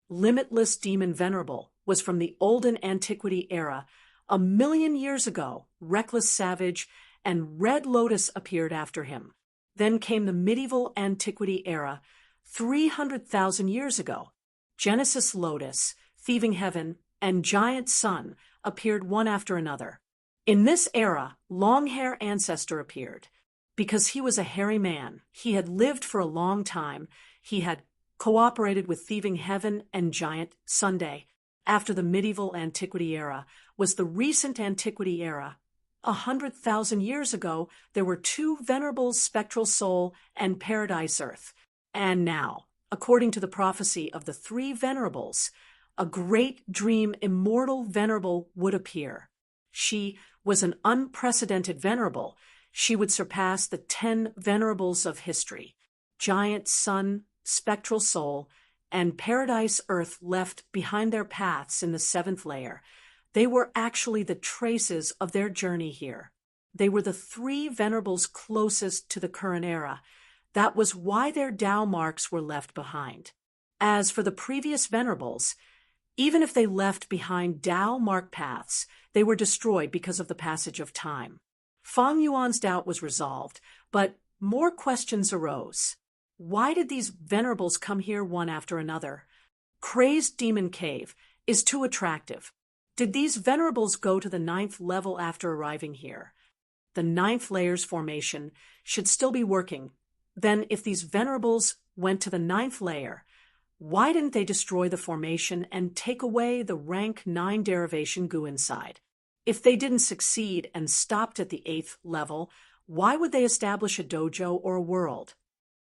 Limitless Demon Venerable was from the Olden Antiquity era. 1,000,000 years ago, Reckless Savage and Red Lotus appeared after him. Then came the Medieval Antiquity era. 300,000 years ago, Genesis Lotus, Thieving Heaven, and Giant Sun appeared one after another. In this era, Long-Hair Ancestor appeared. Because he was a hairy man, he had lived for a long time. He had cooperated with Thieving Heaven and Giant Sunday. After the Medieval Antiquity era was the Recent Antiquity era. 100,000 years ago, there were 2 venerables, Spectral Soul and Paradise Earth. And now, according to the prophecy of the 3 venerables, a great dream immortal venerable would appear. She was an unprecedented venerable. She would surpass the 10 venerables of history. Giant Sun, Spectral Soul, and Paradise Earth left behind their paths in the 7th layer. They were actually the traces of their journey here. They were the 3 venerables closest to the current era. That was why their Tao marks were left behind. As for the previous venerables, even if they left behind Tao mark paths, they were destroyed because of the passage of time. Fang Yuan's doubt was resolved, but more questions arose. Why did these venerables come here one after another? Crazed Demon Cave is too attractive. Did these venerables go to the 9th level after arriving here? The 9th layer's formation should still be working. Then if these venerables went to the 9th layer, Why didn't they destroy the formation and take away the rank 9 derivation goo inside? If they didn't succeed and stopped at the 8th level, why would they establish a dojo or a world?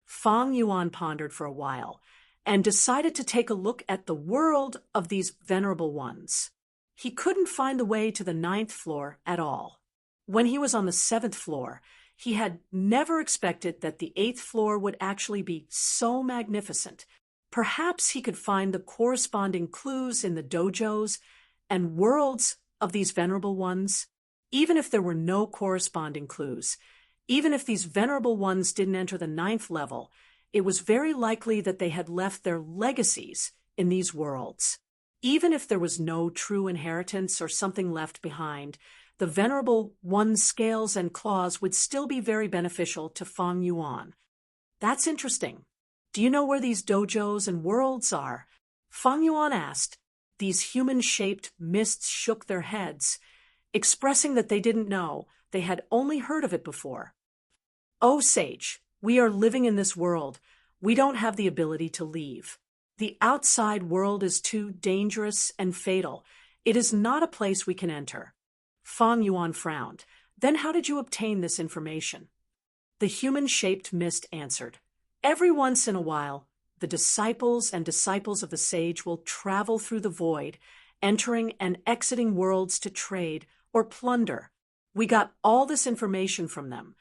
Fang Yuan pondered for a while and decided to take a look at the world of these venerable ones. He couldn't find the way to the 9th floor at all. When he was on the 7th floor, he had never expected that the 8th floor would actually be so magnificent. Perhaps he could find the corresponding clues in the dojos and worlds of these venerable ones. Even if there were no corresponding clues, even if these venerable ones didn't enter the 9th level, it was very likely that they had left their legacies in these worlds. Even if there was no true inheritance or something left behind, the venerable one's scales and claws would still be very beneficial to Fang Yuan. That's interesting. Do you know where these dojos and worlds are? Fang Yuan asked. These human-shaped mists shook their heads, expressing that they didn't know, they had only heard of it before. Oh, sage, we are living in this world. We don't have the ability to leave. The outside world is too dangerous and fatal. It is not a place we can enter. Fang Yuan frowned. Then how did you obtain this information? The human-shaped mist answered. Every once in a while, the disciples and disciples of the sage will travel through the void, entering and exiting worlds to trade or plunder. We got all this information from them.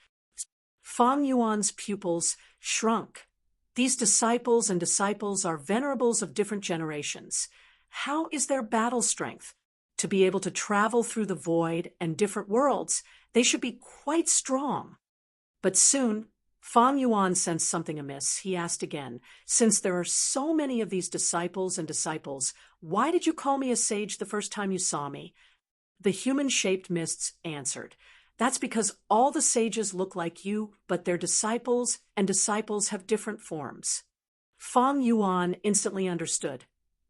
Fang Yuan's pupils shrunk. These disciples and disciples are venerables of different generations. How is their battle strength? To be able to travel through the void and different worlds, they should be quite strong. But soon, Fang Yuan sensed something amiss. He asked again, since there are so many of these disciples and disciples, why did you call me a sage the first time you saw me? The human-shaped mists answered, that's because all the sages look like you, but their disciples and disciples have different forms. Fang Yuan instantly understood.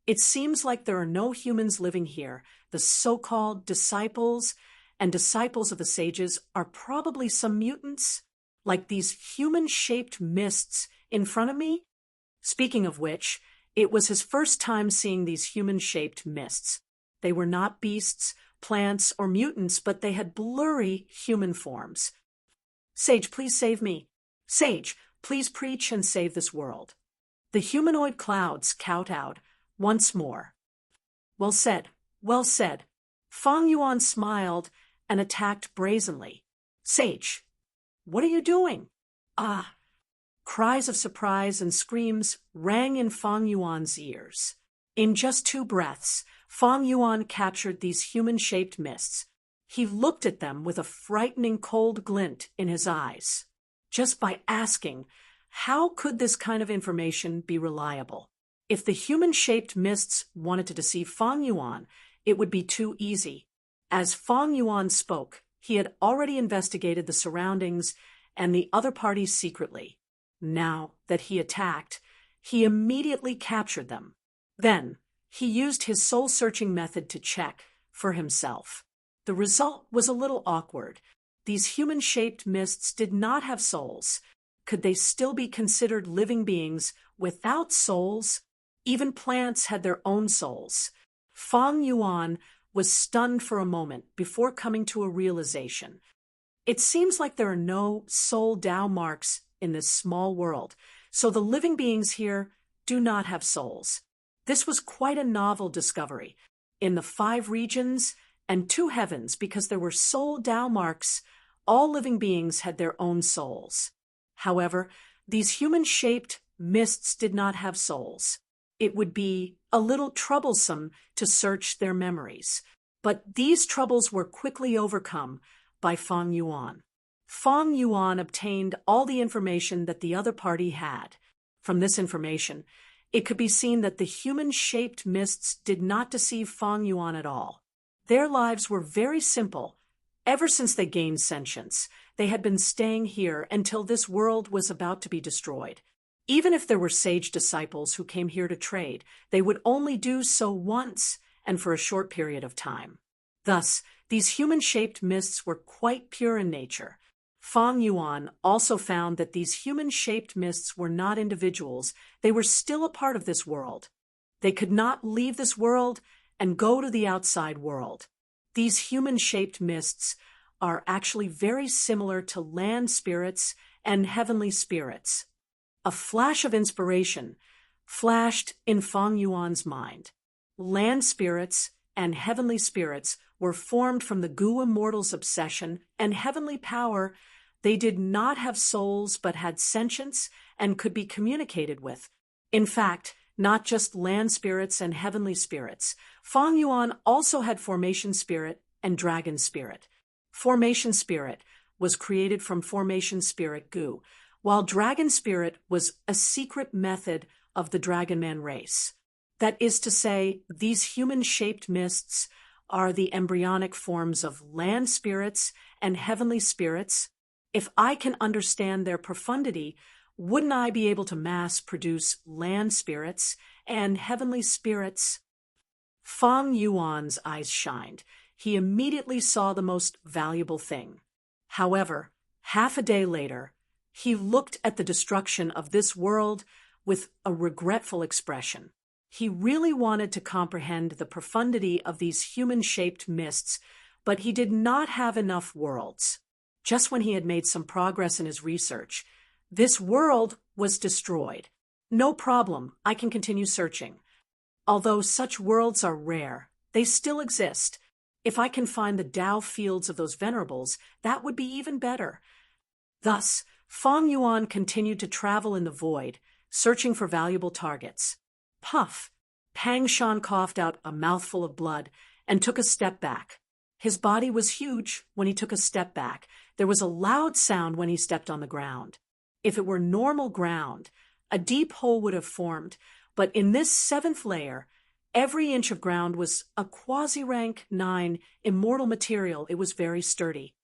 It seems like there are no humans living here. The so-called disciples and disciples of the sages are probably some mutants, like these human-shaped mists in front of me. Speaking of which, it was his first time seeing these human-shaped mists. They were not beasts, plants, or mutants, but they had blurry human forms. Sage, please save me. Sage, please preach and save this world. The humanoid clouds kowtowed once more. Well said, well said. Fang Yuan smiled and attacked brazenly. Sage, what are you doing? Ah! Cries of surprise and screams rang in Fang Yuan's ears. In just 2 breaths, Fang Yuan captured these human-shaped mists. He looked at them with a frightening cold glint in his eyes. Just by asking, how could this kind of information be reliable? If the human-shaped mists wanted to deceive Fang Yuan, it would be too easy. As Fang Yuan spoke, he had already investigated the surroundings and the other parties secretly. Now that he attacked, he immediately captured them. Then, he used his soul-searching method to check for himself. The result was a little awkward. These human-shaped mists did not have souls. Could they still be considered living beings without souls? Even plants had their own souls. Fang Yuan was stunned for a moment before coming to a realization. It seems like there are no soul Tao marks in this small world, so the living beings here do not have souls. This was quite a novel discovery. In the 5 regions and 2 heavens, because there were soul Tao marks, all living beings had their own souls. However, these human-shaped mists did not have souls. It would be a little troublesome to search their memories. But these troubles were quickly overcome by Fang Yuan. Fang Yuan obtained all the information that the other party had. From this information, it could be seen that the human-shaped mists did not deceive Fang Yuan at all. Their lives were very simple. Ever since they gained sentience, they had been staying here until this world was about to be destroyed. Even if there were sage disciples who came here to trade, they would only do so once and for a short period of time. Thus, these human-shaped mists were quite pure in nature. Fang Yuan also found that these human-shaped mists were not individuals, they were still a part of this world. They could not leave this world and go to the outside world. These human-shaped mists are actually very similar to land spirits and heavenly spirits. A flash of inspiration flashed in Fang Yuan's mind. Land spirits and heavenly spirits were formed from the Gu immortal's obsession and heavenly power. They did not have souls but had sentience and could be communicated with. In fact, not just land spirits and heavenly spirits. Fang Yuan also had formation spirit and dragon spirit. Formation spirit was created from formation spirit Gu, while dragon spirit was a secret method of the Dragon Man race. That is to say, these human-shaped mists are the embryonic forms of land spirits and heavenly spirits. If I can understand their profundity, wouldn't I be able to mass-produce land spirits and heavenly spirits? Fang Yuan's eyes shined. He immediately saw the most valuable thing. However, half a day later, he looked at the destruction of this world with a regretful expression. He really wanted to comprehend the profundity of these human-shaped mists, but he did not have enough worlds. Just when he had made some progress in his research, this world was destroyed. No problem, I can continue searching. Although such worlds are rare, they still exist. If I can find the Tao fields of those venerables, that would be even better. Thus, Fang Yuan continued to travel in the void, searching for valuable targets. Puff! Pang Shan coughed out a mouthful of blood and took a step back. His body was huge when he took a step back. There was a loud sound when he stepped on the ground. If it were normal ground, a deep hole would have formed, but in this 7th layer, every inch of ground was a quasi-rank 9 immortal material. It was very sturdy.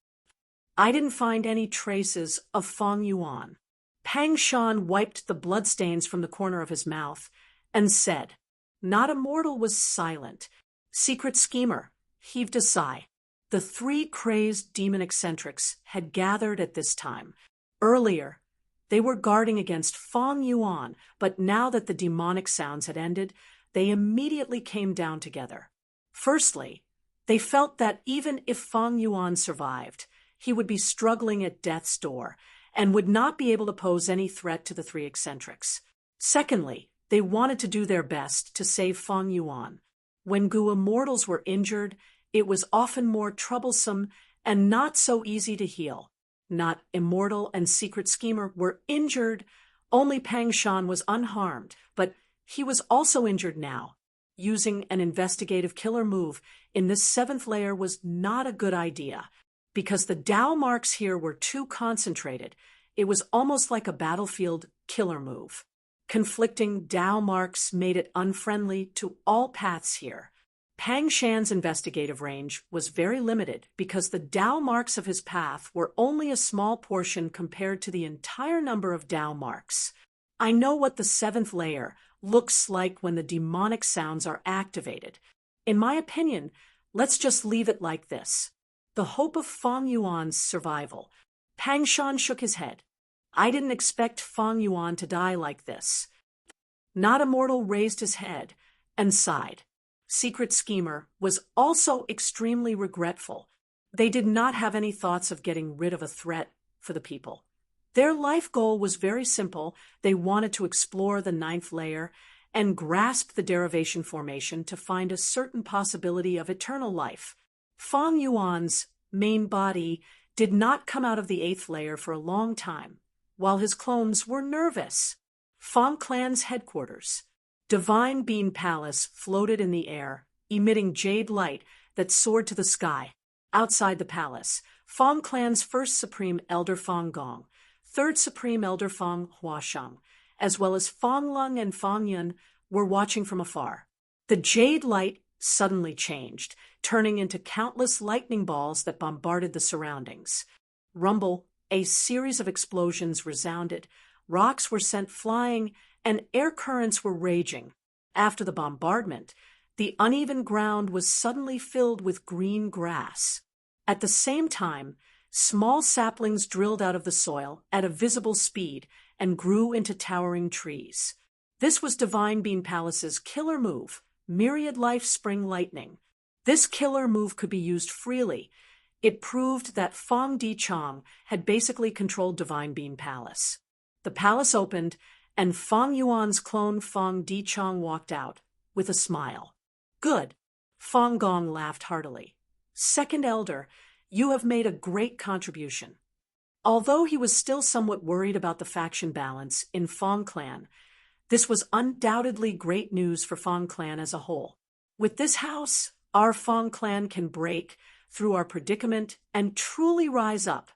I didn't find any traces of Fang Yuan. Pang Shan wiped the bloodstains from the corner of his mouth and said, "Not immortal" was silent. Secret schemer heaved a sigh. The 3 crazed demon eccentrics had gathered at this time. Earlier, they were guarding against Fang Yuan, but now that the demonic sounds had ended, they immediately came down together. Firstly, they felt that even if Fang Yuan survived, he would be struggling at death's door and would not be able to pose any threat to the 3 eccentrics. Secondly, they wanted to do their best to save Fang Yuan. When Gu immortals were injured, it was often more troublesome and not so easy to heal. Not immortal and secret schemer were injured. Only Pang Shan was unharmed, but he was also injured now. Using an investigative killer move in this 7th layer was not a good idea, because the Tao marks here were too concentrated. It was almost like a battlefield killer move. Conflicting Tao marks made it unfriendly to all paths here. Pang Shan's investigative range was very limited because the Tao marks of his path were only a small portion compared to the entire number of Tao marks. I know what the 7th layer looks like when the demonic sounds are activated. In my opinion, let's just leave it like this. The hope of Fang Yuan's survival. Pang Shan shook his head. I didn't expect Fang Yuan to die like this. Not Immortal raised his head and sighed. Secret Schemer was also extremely regretful. They did not have any thoughts of getting rid of a threat for the people. Their life goal was very simple. They wanted to explore the 9th layer and grasp the derivation formation to find a certain possibility of eternal life. Fang Yuan's main body did not come out of the 8th layer for a long time, while his clones were nervous. Fang Clan's headquarters. Divine Bean Palace floated in the air, emitting jade light that soared to the sky. Outside the palace, Fang Clan's first Supreme Elder Fang Gong, third Supreme Elder Fang Huasheng, as well as Fang Lung and Fang Yun were watching from afar. The jade light suddenly changed, turning into countless lightning balls that bombarded the surroundings. Rumble, a series of explosions resounded, rocks were sent flying, and air currents were raging. After the bombardment, the uneven ground was suddenly filled with green grass. At the same time, Small saplings drilled out of the soil at a visible speed and grew into towering trees. This was Divine Bean Palace's killer move, Myriad Life Spring Lightning. This killer move could be used freely. It proved that Fong Di Chong had basically controlled Divine Bean Palace. The palace opened, and Fong Yuan's clone Fong Di Chong walked out, with a smile. Good. Fong Gong laughed heartily. Second Elder, you have made a great contribution. Although he was still somewhat worried about the faction balance in Fong Clan, this was undoubtedly great news for Fong Clan as a whole. With this house, our Fong Clan can break through our predicament and truly rise up.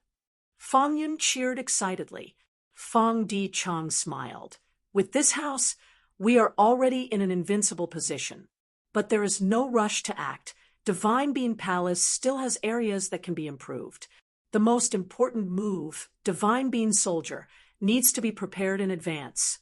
Fong Yun cheered excitedly. Fong Di Chong smiled. With this house, we are already in an invincible position. But there is no rush to act. Divine Bean Palace still has areas that can be improved. The most important move, Divine Bean Soldier, needs to be prepared in advance.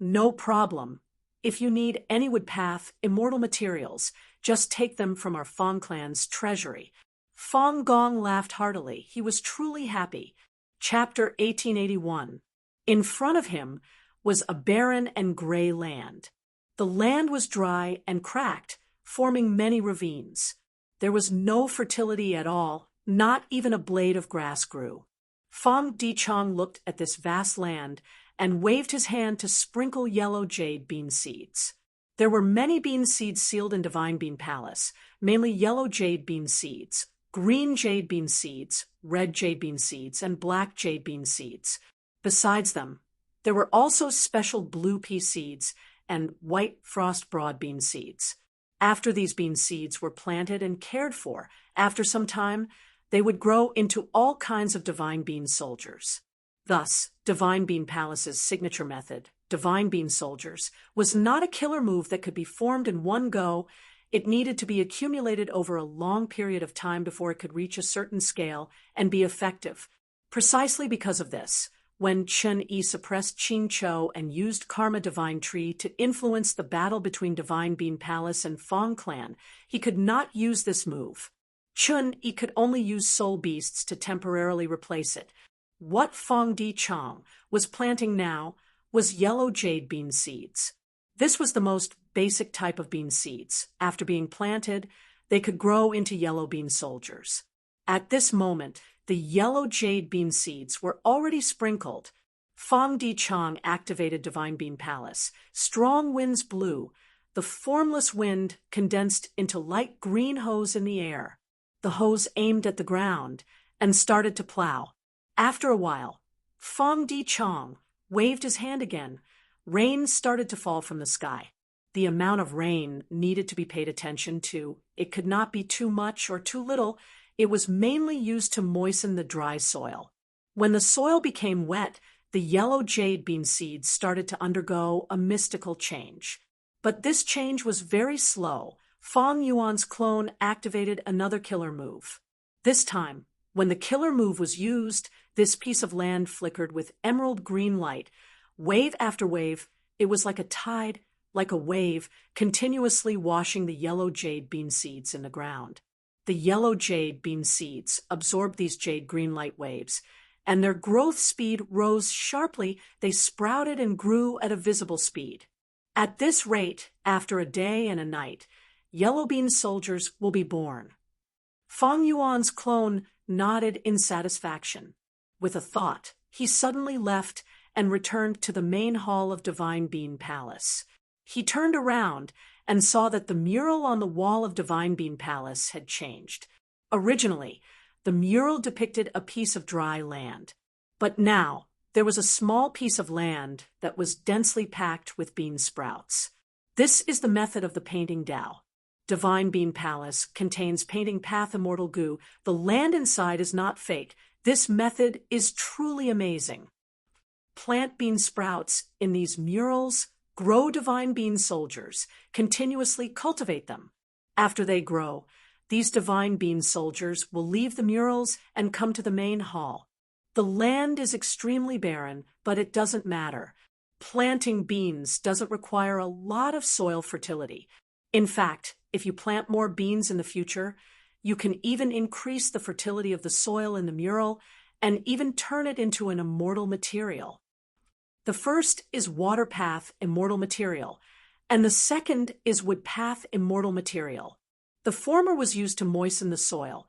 No problem. If you need any woodpath, immortal materials, just take them from our Fong Clan's treasury. Fong Gong laughed heartily. He was truly happy. Chapter 1881. In front of him was a barren and gray land. The land was dry and cracked, forming many ravines. There was no fertility at all, not even a blade of grass grew. Fong Di Chong looked at this vast land and waved his hand to sprinkle yellow jade bean seeds. There were many bean seeds sealed in Divine Bean Palace, mainly yellow jade bean seeds, green jade bean seeds, red jade bean seeds, and black jade bean seeds. Besides them, there were also special blue pea seeds and white frost broad bean seeds. After these bean seeds were planted and cared for, after some time, they would grow into all kinds of Divine Bean Soldiers. Thus, Divine Bean Palace's signature method, Divine Bean Soldiers, was not a killer move that could be formed in one go. It needed to be accumulated over a long period of time before it could reach a certain scale and be effective. Precisely because of this, when Chen Yi suppressed Qing Chou and used Karma Divine Tree to influence the battle between Divine Bean Palace and Fong Clan, he could not use this move. Chen Yi could only use soul beasts to temporarily replace it. What Fong Di Chong was planting now was yellow jade bean seeds. This was the most basic type of bean seeds. After being planted, they could grow into yellow bean soldiers. At this moment, the yellow jade bean seeds were already sprinkled. Fong Di Chong activated Divine Bean Palace. Strong winds blew. The formless wind condensed into light green hose in the air. The hose aimed at the ground and started to plow. After a while, Fong Di Chong waved his hand again. Rain started to fall from the sky. The amount of rain needed to be paid attention to. It could not be too much or too little. It was mainly used to moisten the dry soil. When the soil became wet, the yellow jade bean seeds started to undergo a mystical change. But this change was very slow. Fong Yuan's clone activated another killer move. This time, when the killer move was used, this piece of land flickered with emerald green light. Wave after wave, it was like a tide, like a wave, continuously washing the yellow jade bean seeds in the ground. The yellow jade bean seeds absorbed these jade green light waves, and their growth speed rose sharply. They sprouted and grew at a visible speed. At this rate, after a day and a night, yellow bean soldiers will be born. Fong Yuan's clone nodded in satisfaction. With a thought, he suddenly left and returned to the main hall of Divine Bean Palace. He turned around and saw that the mural on the wall of Divine Bean Palace had changed. Originally, the mural depicted a piece of dry land, but now there was a small piece of land that was densely packed with bean sprouts. This is the method of the painting Dao. Divine Bean Palace contains painting path immortal goo. The land inside is not fake. This method is truly amazing. Plant bean sprouts in these murals. Grow Divine Bean Soldiers. Continuously cultivate them. After they grow, these Divine Bean Soldiers will leave the murals and come to the main hall. The land is extremely barren, but it doesn't matter. Planting beans doesn't require a lot of soil fertility. In fact, if you plant more beans in the future, You can even increase the fertility of the soil in the mural and even turn it into an immortal material. The first is water path immortal material, and the second is wood path immortal material. The former was used to moisten the soil,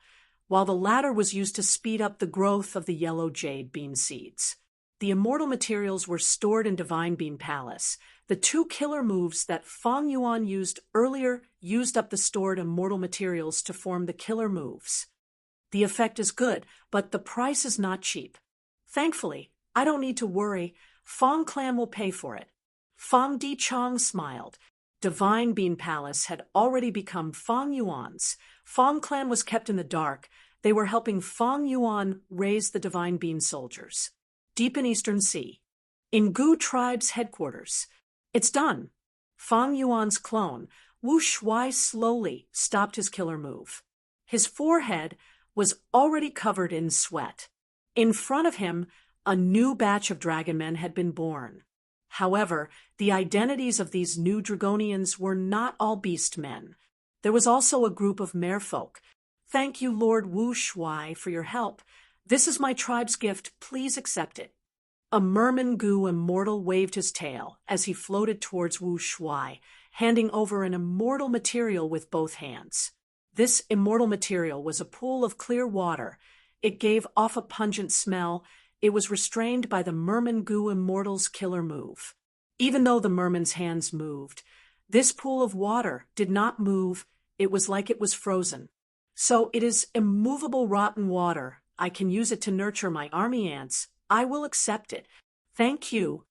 while the latter was used to speed up the growth of the yellow jade bean seeds. The immortal materials were stored in Divine Bean Palace. The two killer moves that Feng Yuan used earlier used up the stored immortal materials to form the killer moves. The effect is good, but the price is not cheap. Thankfully, I don't need to worry. Feng Clan will pay for it. Feng Di Chong smiled. Divine Bean Palace had already become Feng Yuan's. Feng Clan was kept in the dark. They were helping Feng Yuan raise the Divine Bean soldiers. Deep in Eastern Sea. In Gu Tribe's headquarters. It's done. Feng Yuan's clone, Wu Shuai, slowly stopped his killer move. His forehead was already covered in sweat. In front of him, a new batch of dragon men had been born. However, the identities of these new Dragonians were not all beast men. There was also a group of merfolk. Thank you, Lord Wu Shuai, for your help. This is my tribe's gift. Please accept it. A merman Gu immortal waved his tail as he floated towards Wu Shuai, handing over an immortal material with both hands. This immortal material was a pool of clear water. It gave off a pungent smell. It was restrained by the merman Gu immortal's killer move. Even though the merman's hands moved, this pool of water did not move. It was like it was frozen. So it is immovable rotten water. I can use it to nurture my army ants. I will accept it. Thank you.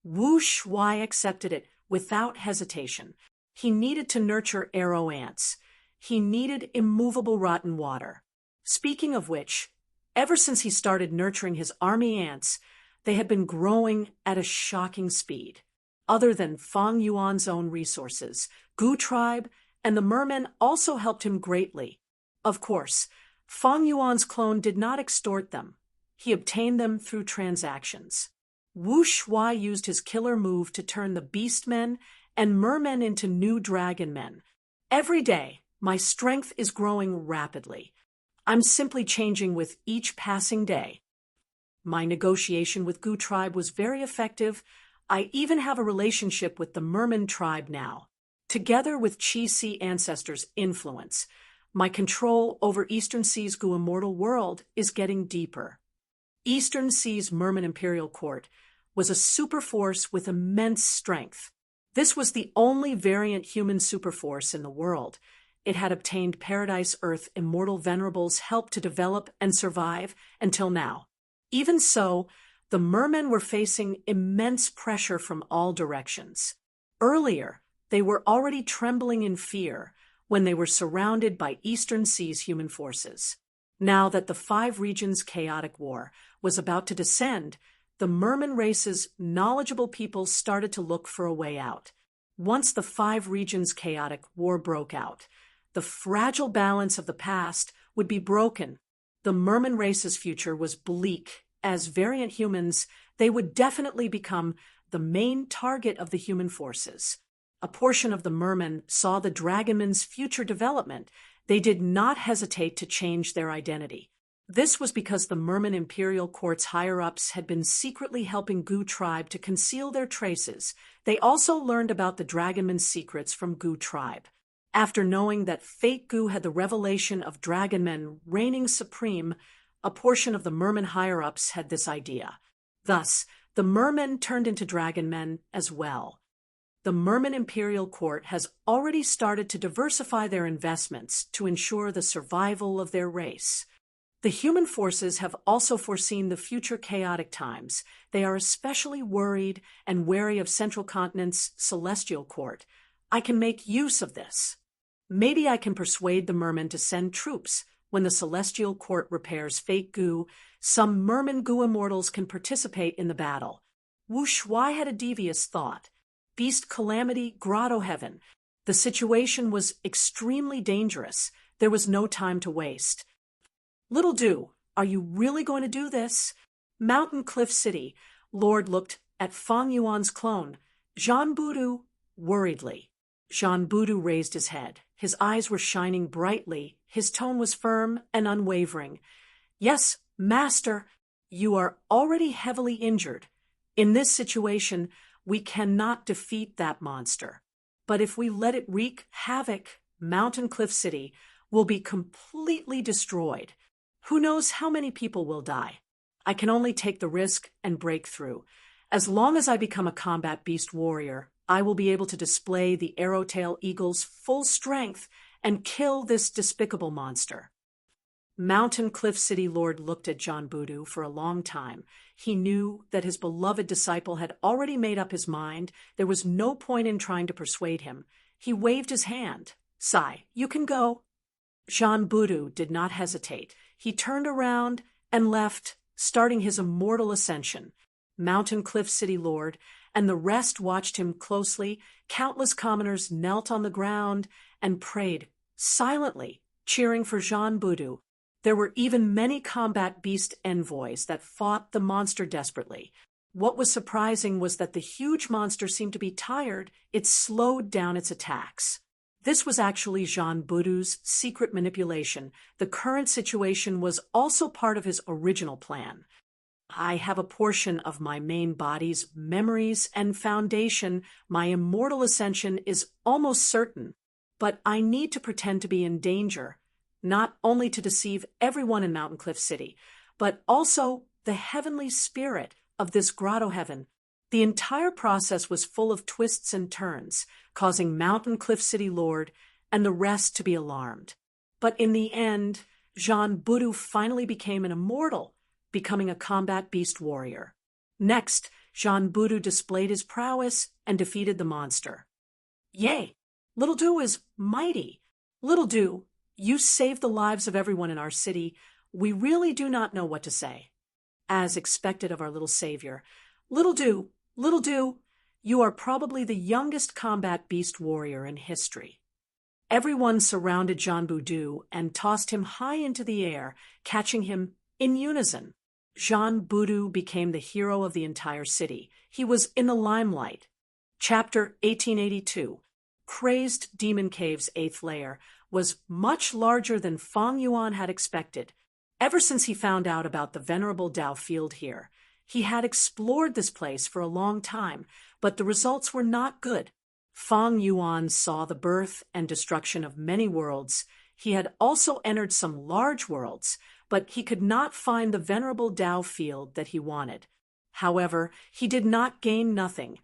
Wu Shuai accepted it without hesitation. He needed to nurture arrow ants. He needed immovable rotten water. Speaking of which, ever since he started nurturing his army ants, they had been growing at a shocking speed. Other than Feng Yuan's own resources, Gu Tribe and the mermen also helped him greatly. Of course, Feng Yuan's clone did not extort them. He obtained them through transactions. Wu Shuai used his killer move to turn the beastmen and mermen into new dragon men. Every day, my strength is growing rapidly. I'm simply changing with each passing day. My negotiation with Gu Tribe was very effective. I even have a relationship with the Merman tribe now. Together with Qi Si ancestors' influence, my control over Eastern Sea's Gu immortal world is getting deeper. Eastern Sea's Merman Imperial Court was a superforce with immense strength. This was the only variant human superforce in the world. It had obtained Paradise Earth Immortal Venerable's help to develop and survive until now. Even so, the mermen were facing immense pressure from all directions. Earlier, they were already trembling in fear when they were surrounded by Eastern Sea's human forces. Now that the Five Regions' chaotic war was about to descend, the merman race's knowledgeable people started to look for a way out. Once the Five Regions' chaotic war broke out, the fragile balance of the past would be broken. The merman race's future was bleak. As variant humans, they would definitely become the main target of the human forces. A portion of the mermen saw the dragonmen's future development. They did not hesitate to change their identity. This was because the Merman Imperial Court's higher-ups had been secretly helping Gu Tribe to conceal their traces. They also learned about the dragonmen's secrets from Gu Tribe. After knowing that Fate Gu had the revelation of dragonmen reigning supreme, a portion of the merman higher-ups had this idea. Thus, the mermen turned into dragonmen as well. The Merman Imperial Court has already started to diversify their investments to ensure the survival of their race. The human forces have also foreseen the future chaotic times. They are especially worried and wary of Central Continent's Celestial Court. I can make use of this. Maybe I can persuade the mermen to send troops. When the Celestial Court repairs Fate Gu, some merman Gu immortals can participate in the battle. Wu Shuai had a devious thought. Beast Calamity, Grotto Heaven. The situation was extremely dangerous. There was no time to waste. Little Du, are you really going to do this? Mountain Cliff City. Lord looked at Feng Yuan's clone, Jean Budu, worriedly. Jean Budu raised his head. His eyes were shining brightly, his tone was firm and unwavering. "Yes, master, you are already heavily injured. In this situation, we cannot defeat that monster. But if we let it wreak havoc, Mountain Cliff City will be completely destroyed. Who knows how many people will die? I can only take the risk and break through. As long as I become a combat beast warrior, I will be able to display the Arrowtail Eagle's full strength and kill this despicable monster." Mountain Cliff City Lord looked at John Voodoo for a long time. He knew that his beloved disciple had already made up his mind. There was no point in trying to persuade him. He waved his hand. "Sai, you can go." Jean Voodoo did not hesitate. He turned around and left, starting his immortal ascension. Mountain Cliff City Lord and the rest watched him closely. Countless commoners knelt on the ground and prayed silently, cheering for Jean Voodoo. There were even many combat beast envoys that fought the monster desperately. What was surprising was that the huge monster seemed to be tired. It slowed down its attacks. This was actually Jean Voodoo's secret manipulation. The current situation was also part of his original plan. "I have a portion of my main body's memories and foundation. My immortal ascension is almost certain. But I need to pretend to be in danger, not only to deceive everyone in Mountain Cliff City, but also the heavenly spirit of this grotto heaven." The entire process was full of twists and turns, causing Mountain Cliff City Lord and the rest to be alarmed. But in the end, Jean Voodoo finally became an immortal, becoming a combat beast warrior. Next, Jean Voodoo displayed his prowess and defeated the monster. "Yay! Little Do is mighty. Little Do, you saved the lives of everyone in our city. We really do not know what to say." As expected of our little savior, Little Do, you are probably the youngest combat beast warrior in history." Everyone surrounded Jean Voodoo and tossed him high into the air, catching him in unison. Jean Voodoo became the hero of the entire city. He was in the limelight. Chapter 1882. Crazed Demon Cave's 8th layer was much larger than Fang Yuan had expected. Ever since he found out about the venerable Dao field here, he had explored this place for a long time, but the results were not good. Fang Yuan saw the birth and destruction of many worlds. He had also entered some large worlds, but he could not find the venerable Dao field that he wanted. However, he did not gain nothing.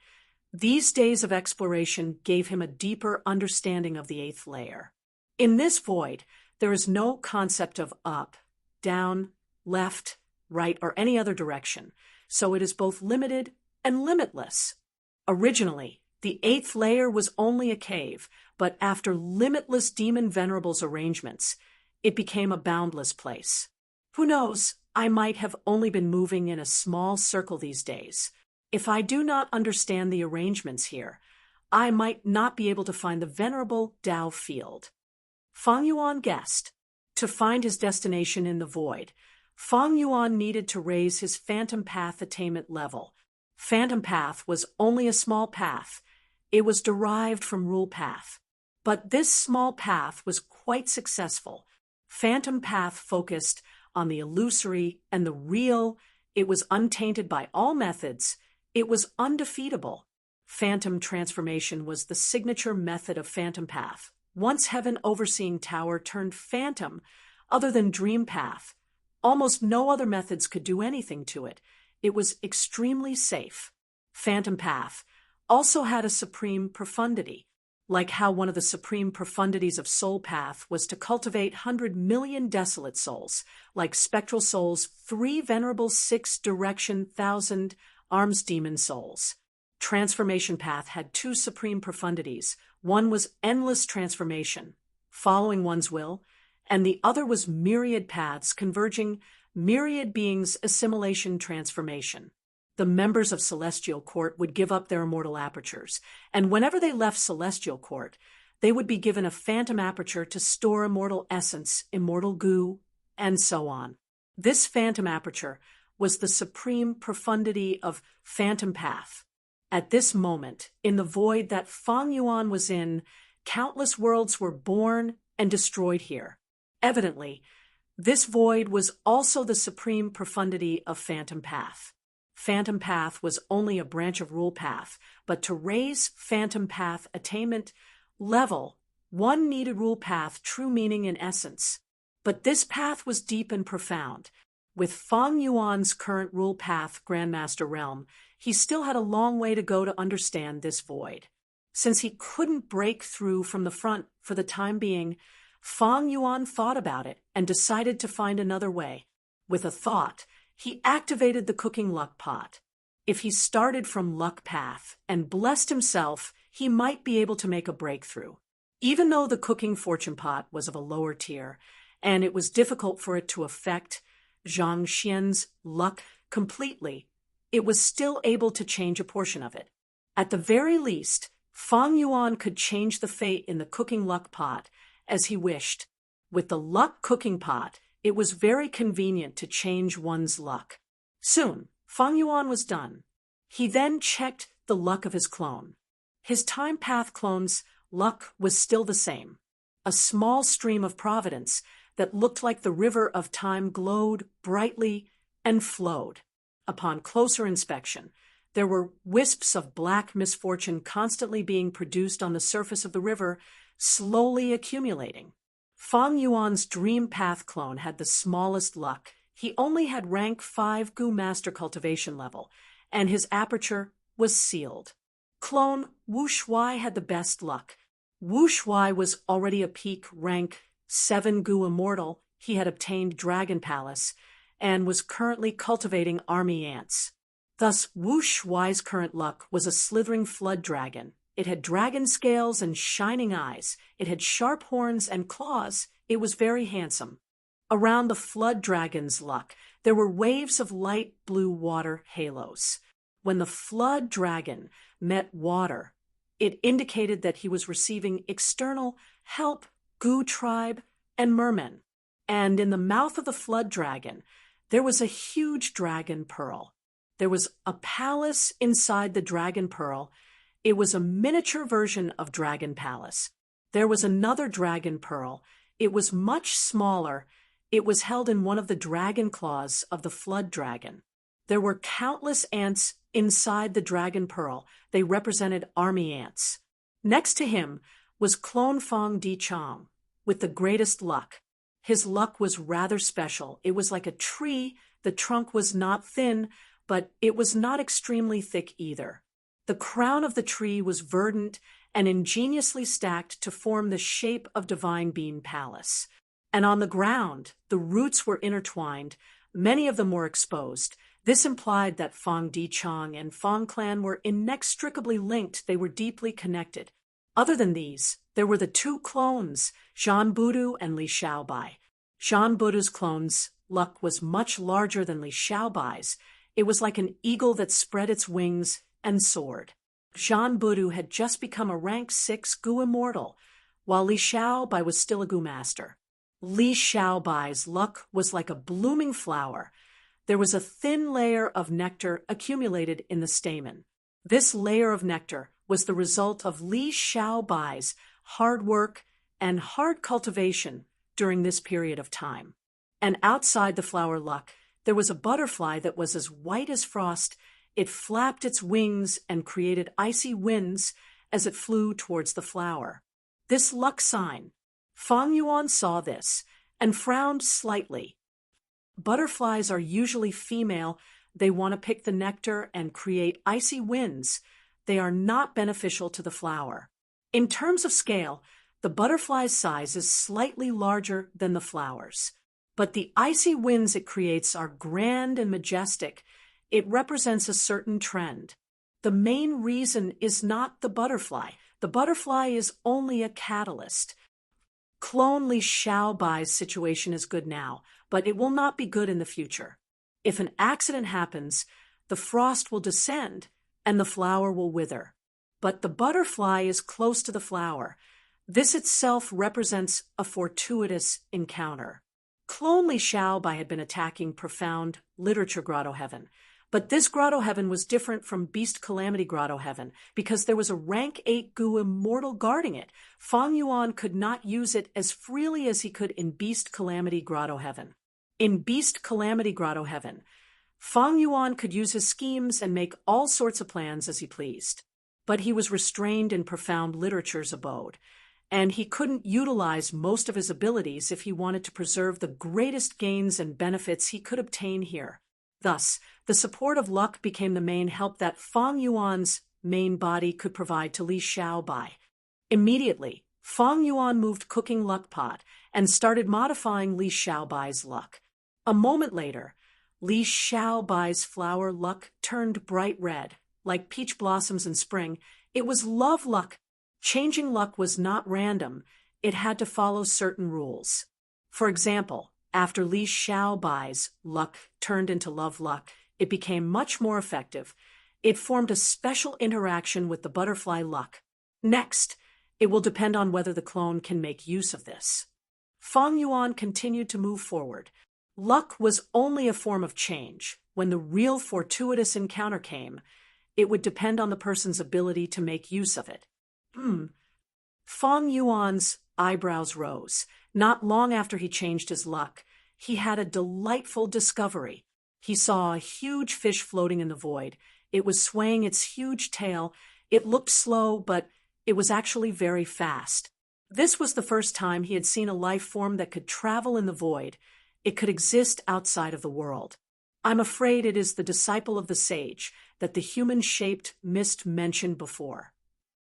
These days of exploration gave him a deeper understanding of the 8th layer. In this void, there is no concept of up, down, left, right, or any other direction, so it is both limited and limitless. Originally, the 8th layer was only a cave, but after limitless demon venerables arrangements, it became a boundless place. Who knows, I might have only been moving in a small circle these days. If I do not understand the arrangements here, I might not be able to find the venerable Dao field. Fang Yuan guessed. To find his destination in the void, Fang Yuan needed to raise his Phantom Path attainment level. Phantom Path was only a small path. It was derived from Rule Path. But this small path was quite successful. Phantom Path focused on the illusory and the real. It was untainted by all methods. It was undefeatable. Phantom transformation was the signature method of Phantom Path. Once Heaven Overseeing Tower turned phantom, other than Dream Path, almost no other methods could do anything to it. It was extremely safe. Phantom Path also had a supreme profundity, like how one of the supreme profundities of Soul Path was to cultivate 100 million desolate souls, like Spectral Souls, 3 venerable 6-direction 1,000 arms demon souls. Transformation Path had 2 supreme profundities. One was endless transformation, following one's will, and the other was myriad paths converging, myriad beings assimilation transformation. The members of Celestial Court would give up their immortal apertures, and whenever they left Celestial Court, they would be given a phantom aperture to store immortal essence, immortal goo, and so on. This phantom aperture was the supreme profundity of Phantom Path. At this moment, in the void that Fang Yuan was in, Countless worlds were born and destroyed here. Evidently, this void was also the supreme profundity of Phantom Path. Phantom Path was only a branch of Rule Path, but to raise Phantom Path attainment level, one needed Rule Path true meaning and essence. But this path was deep and profound. With Feng Yuan's current Rule Path Grandmaster realm, he still had a long way to go to understand this void. Since he couldn't break through from the front for the time being, Feng Yuan thought about it and decided to find another way. With a thought, he activated the cooking luck pot. If he started from luck path and blessed himself, he might be able to make a breakthrough. Even though the cooking fortune pot was of a lower tier, and it was difficult for it to affect Zhang Xian's luck completely, it was still able to change a portion of it. At the very least, Feng Yuan could change the fate in the cooking luck pot as he wished. With the luck cooking pot, it was very convenient to change one's luck. Soon, Feng Yuan was done. He then checked the luck of his clone. His time path clone's luck was still the same. A small stream of providence that looked like the river of time glowed brightly and flowed. Upon closer inspection, there were wisps of black misfortune constantly being produced on the surface of the river, slowly accumulating. Feng Yuan's Dream Path clone had the smallest luck. He only had rank 5 Gu Master cultivation level, and his aperture was sealed. Clone Wu Shuai had the best luck. Wu Shuai was already a peak rank 7 Gu Immortal. He had obtained Dragon Palace and was currently cultivating army ants. Thus, Wu Shuai's current luck was a slithering flood dragon. It had dragon scales and shining eyes. It had sharp horns and claws. It was very handsome. Around the flood dragon's luck, there were waves of light blue water halos. When the flood dragon met water, it indicated that he was receiving external help, Gu tribe, and mermen. And in the mouth of the flood dragon, there was a huge dragon pearl. There was a palace inside the dragon pearl. It was a miniature version of Dragon Palace. There was another dragon pearl. It was much smaller. It was held in one of the dragon claws of the flood dragon. There were countless ants inside the dragon pearl. They represented army ants. Next to him was Clone Fong Di Chong, with the greatest luck. His luck was rather special. It was like a tree. The trunk was not thin, but it was not extremely thick either. The crown of the tree was verdant and ingeniously stacked to form the shape of Divine Bean Palace. And on the ground, the roots were intertwined. Many of them were exposed. This implied that Fong Di Chong and Fong clan were inextricably linked. They were deeply connected. Other than these, there were the 2 clones, Zhan Budu and Li Xiaobai. Zhan Budu's clone's luck was much larger than Li Xiaobai's. It was like an eagle that spread its wings and soared. Zhan Budu had just become a rank 6 Gu Immortal, while Li Xiaobai was still a Gu Master. Li Xiaobai's luck was like a blooming flower. There was a thin layer of nectar accumulated in the stamen. This layer of nectar was the result of Li Xiaobai's hard work and hard cultivation during this period of time. And outside the flower luck, there was a butterfly that was as white as frost. It flapped its wings and created icy winds as it flew towards the flower. This luck sign, Feng Yuan saw this and frowned slightly. Butterflies are usually female. They want to pick the nectar and create icy winds. They are not beneficial to the flower. In terms of scale, the butterfly's size is slightly larger than the flowers. But the icy winds it creates are grand and majestic. It represents a certain trend. The main reason is not the butterfly. The butterfly is only a catalyst. Clone Li Xiaobai's situation is good now, but it will not be good in the future. If an accident happens, the frost will descend and the flower will wither. But the butterfly is close to the flower. This itself represents a fortuitous encounter. Clone Li Xiaobai had been attacking profound literature grotto heaven, But this grotto heaven was different from Beast Calamity Grotto Heaven because there was a rank 8 goo immortal guarding it. Fang Yuan could not use it as freely as he could in Beast Calamity Grotto Heaven. In Beast Calamity Grotto Heaven, Fang Yuan could use his schemes and make all sorts of plans as he pleased. But he was restrained in Profound Literature's abode, and he couldn't utilize most of his abilities if he wanted to preserve the greatest gains and benefits he could obtain here. Thus, the support of luck became the main help that Fang Yuan's main body could provide to Li Xiaobai. Immediately, Fang Yuan moved Cooking Luck Pot and started modifying Li Xiaobai's luck. A moment later, Li Xiaobai's flower luck turned bright red, like peach blossoms in spring. It was love luck. Changing luck was not random. It had to follow certain rules. For example, after Li Xiaobai's luck turned into love luck, it became much more effective. It formed a special interaction with the butterfly luck. Next, it will depend on whether the clone can make use of this. Fang Yuan continued to move forward. Luck was only a form of change. When the real fortuitous encounter came, it would depend on the person's ability to make use of it. Fang Yuan's eyebrows rose. Not long after he changed his luck, he had a delightful discovery. He saw a huge fish floating in the void. It was swaying its huge tail. It looked slow, but it was actually very fast. This was the first time he had seen a life form that could travel in the void. It could exist outside of the world. I'm afraid it is the disciple of the sage that the human-shaped mist mentioned before.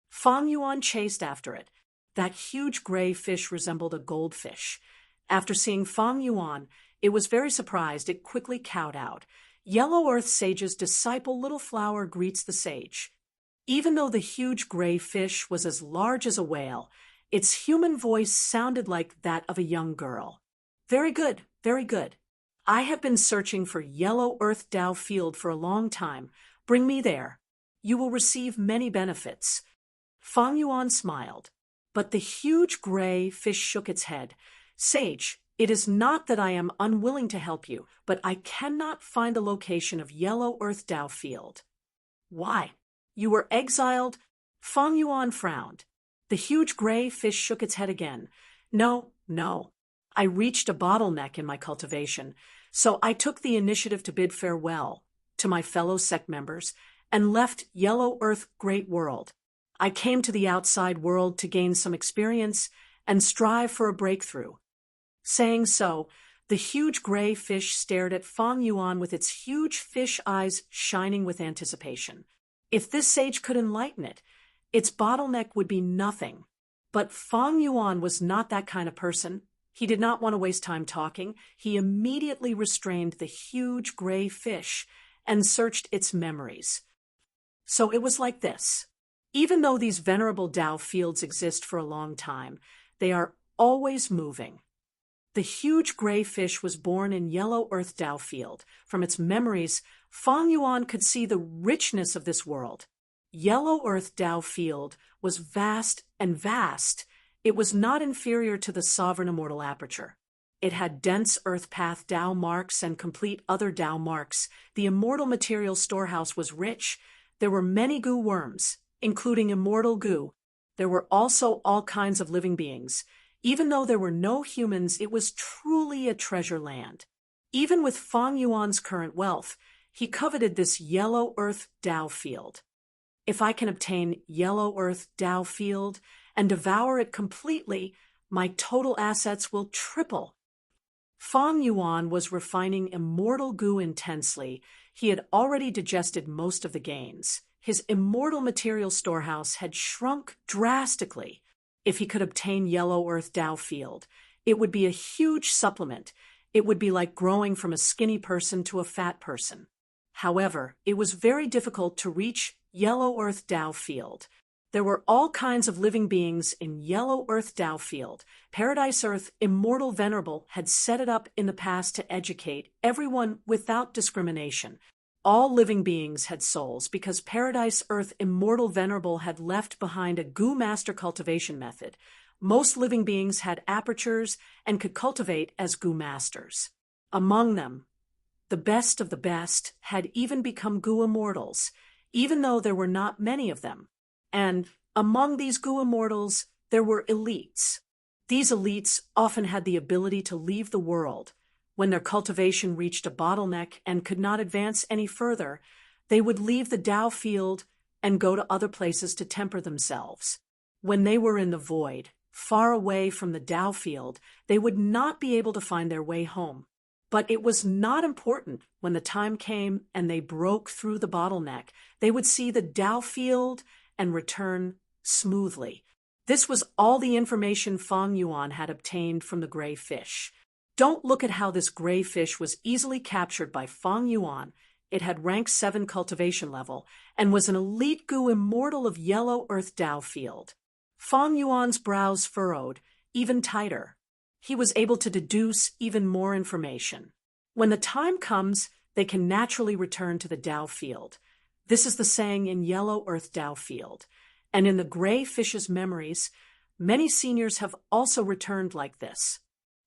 Fang Yuan chased after it. That huge gray fish resembled a goldfish. After seeing Fang Yuan, it was very surprised. It quickly cowed out. Yellow Earth Sage's disciple Little Flower greets the sage. Even though the huge gray fish was as large as a whale, its human voice sounded like that of a young girl. Very good, very good. I have been searching for Yellow Earth Dao Field for a long time. Bring me there. You will receive many benefits. Fang Yuan smiled, but the huge gray fish shook its head. Sage, it is not that I am unwilling to help you, but I cannot find the location of Yellow Earth Dao Field. Why? You were exiled? Fang Yuan frowned. The huge gray fish shook its head again. No. I reached a bottleneck in my cultivation, so I took the initiative to bid farewell to my fellow sect members and left Yellow Earth Great World. I came to the outside world to gain some experience and strive for a breakthrough. Saying so, the huge gray fish stared at Fang Yuan with its huge fish eyes shining with anticipation. If this sage could enlighten it, its bottleneck would be nothing. But Fang Yuan was not that kind of person. He did not want to waste time talking. He immediately restrained the huge gray fish and searched its memories. So it was like this. Even though these venerable Dao fields exist for a long time, they are always moving. The huge gray fish was born in Yellow Earth Dao Field. From its memories, Fang Yuan could see the richness of this world. Yellow Earth Dao Field was vast and vast. It was not inferior to the Sovereign Immortal Aperture. It had dense Earth Path Dao marks and complete other Dao marks. The immortal material storehouse was rich. There were many goo worms, including immortal goo. There were also all kinds of living beings. Even though there were no humans, it was truly a treasure land. Even with Fang Yuan's current wealth, he coveted this Yellow Earth Dao Field. If I can obtain Yellow Earth Dao Field and devour it completely, my total assets will triple. Fang Yuan was refining immortal goo intensely. He had already digested most of the gains. His immortal material storehouse had shrunk drastically. If he could obtain Yellow Earth Dao Field, it would be a huge supplement. It would be like growing from a skinny person to a fat person. However, it was very difficult to reach Yellow Earth Dao Field. There were all kinds of living beings in Yellow Earth Dao Field. Paradise Earth Immortal Venerable had set it up in the past to educate everyone without discrimination. All living beings had souls because Paradise Earth Immortal Venerable had left behind a goo master cultivation method. Most living beings had apertures and could cultivate as goo masters. Among them, The best of the best had even become Gu immortals, even though there were not many of them. And among these Gu immortals, there were elites. These elites often had the ability to leave the world. When their cultivation reached a bottleneck and could not advance any further, they would leave the Tao field and go to other places to temper themselves. When they were in the void, far away from the Tao field, they would not be able to find their way home. But it was not important. When the time came and they broke through the bottleneck, they would see the Tao field and return smoothly. This was all the information Fang Yuan had obtained from the gray fish. Don't look at how this gray fish was easily captured by Fang Yuan. It had rank 7 cultivation level and was an elite Gu immortal of Yellow Earth Tao field. Fang Yuan's brows furrowed, even tighter. He was able to deduce even more information. When the time comes, they can naturally return to the Tao field. This is the saying in Yellow Earth Tao field. And in the gray fish's memories, many seniors have also returned like this.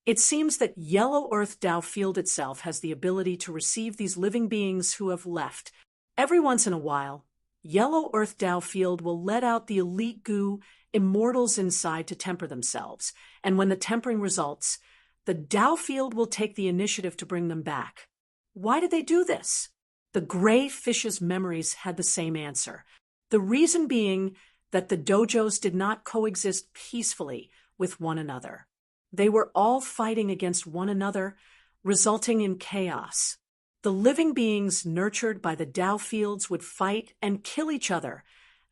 It seems that Yellow Earth Tao field itself has the ability to receive these living beings who have left. Every once in a while, Yellow Earth Tao field will let out the elite Gu immortals inside to temper themselves, and when the tempering results, the Tao field will take the initiative to bring them back. Why did they do this? The gray fish's memories had the same answer. The reason being that the dojos did not coexist peacefully with one another. They were all fighting against one another, resulting in chaos. The living beings nurtured by the Tao fields would fight and kill each other,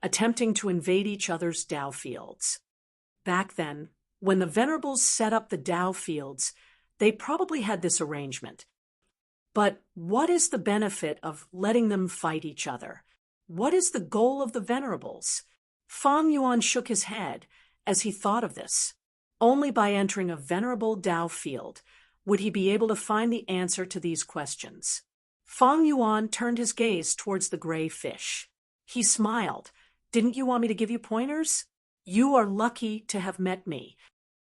attempting to invade each other's Tao fields. Back then, when the Venerables set up the Tao fields, they probably had this arrangement. But what is the benefit of letting them fight each other? What is the goal of the Venerables? Fang Yuan shook his head as he thought of this. Only by entering a venerable Tao field would he be able to find the answer to these questions. Fang Yuan turned his gaze towards the gray fish. He smiled. Didn't you want me to give you pointers? You are lucky to have met me.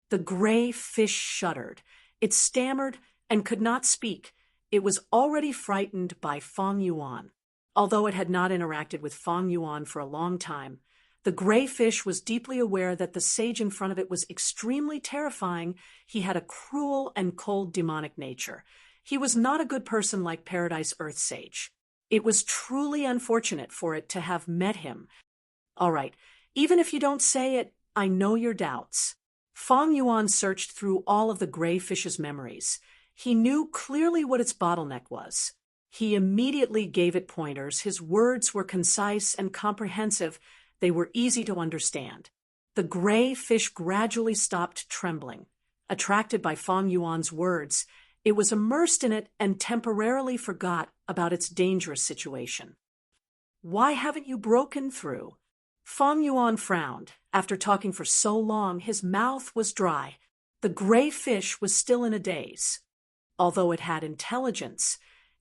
The gray fish shuddered. It stammered and could not speak. It was already frightened by Fang Yuan. Although it had not interacted with Fang Yuan for a long time, the gray fish was deeply aware that the sage in front of it was extremely terrifying. He had a cruel and cold demonic nature. He was not a good person like Paradise Earth Sage. It was truly unfortunate for it to have met him. All right, even if you don't say it, I know your doubts. Fang Yuan searched through all of the gray fish's memories. He knew clearly what its bottleneck was. He immediately gave it pointers. His words were concise and comprehensive. They were easy to understand. The gray fish gradually stopped trembling. Attracted by Fang Yuan's words, it was immersed in it and temporarily forgot about its dangerous situation. Why haven't you broken through? Fang Yuan frowned. After talking for so long, his mouth was dry. The gray fish was still in a daze. Although it had intelligence,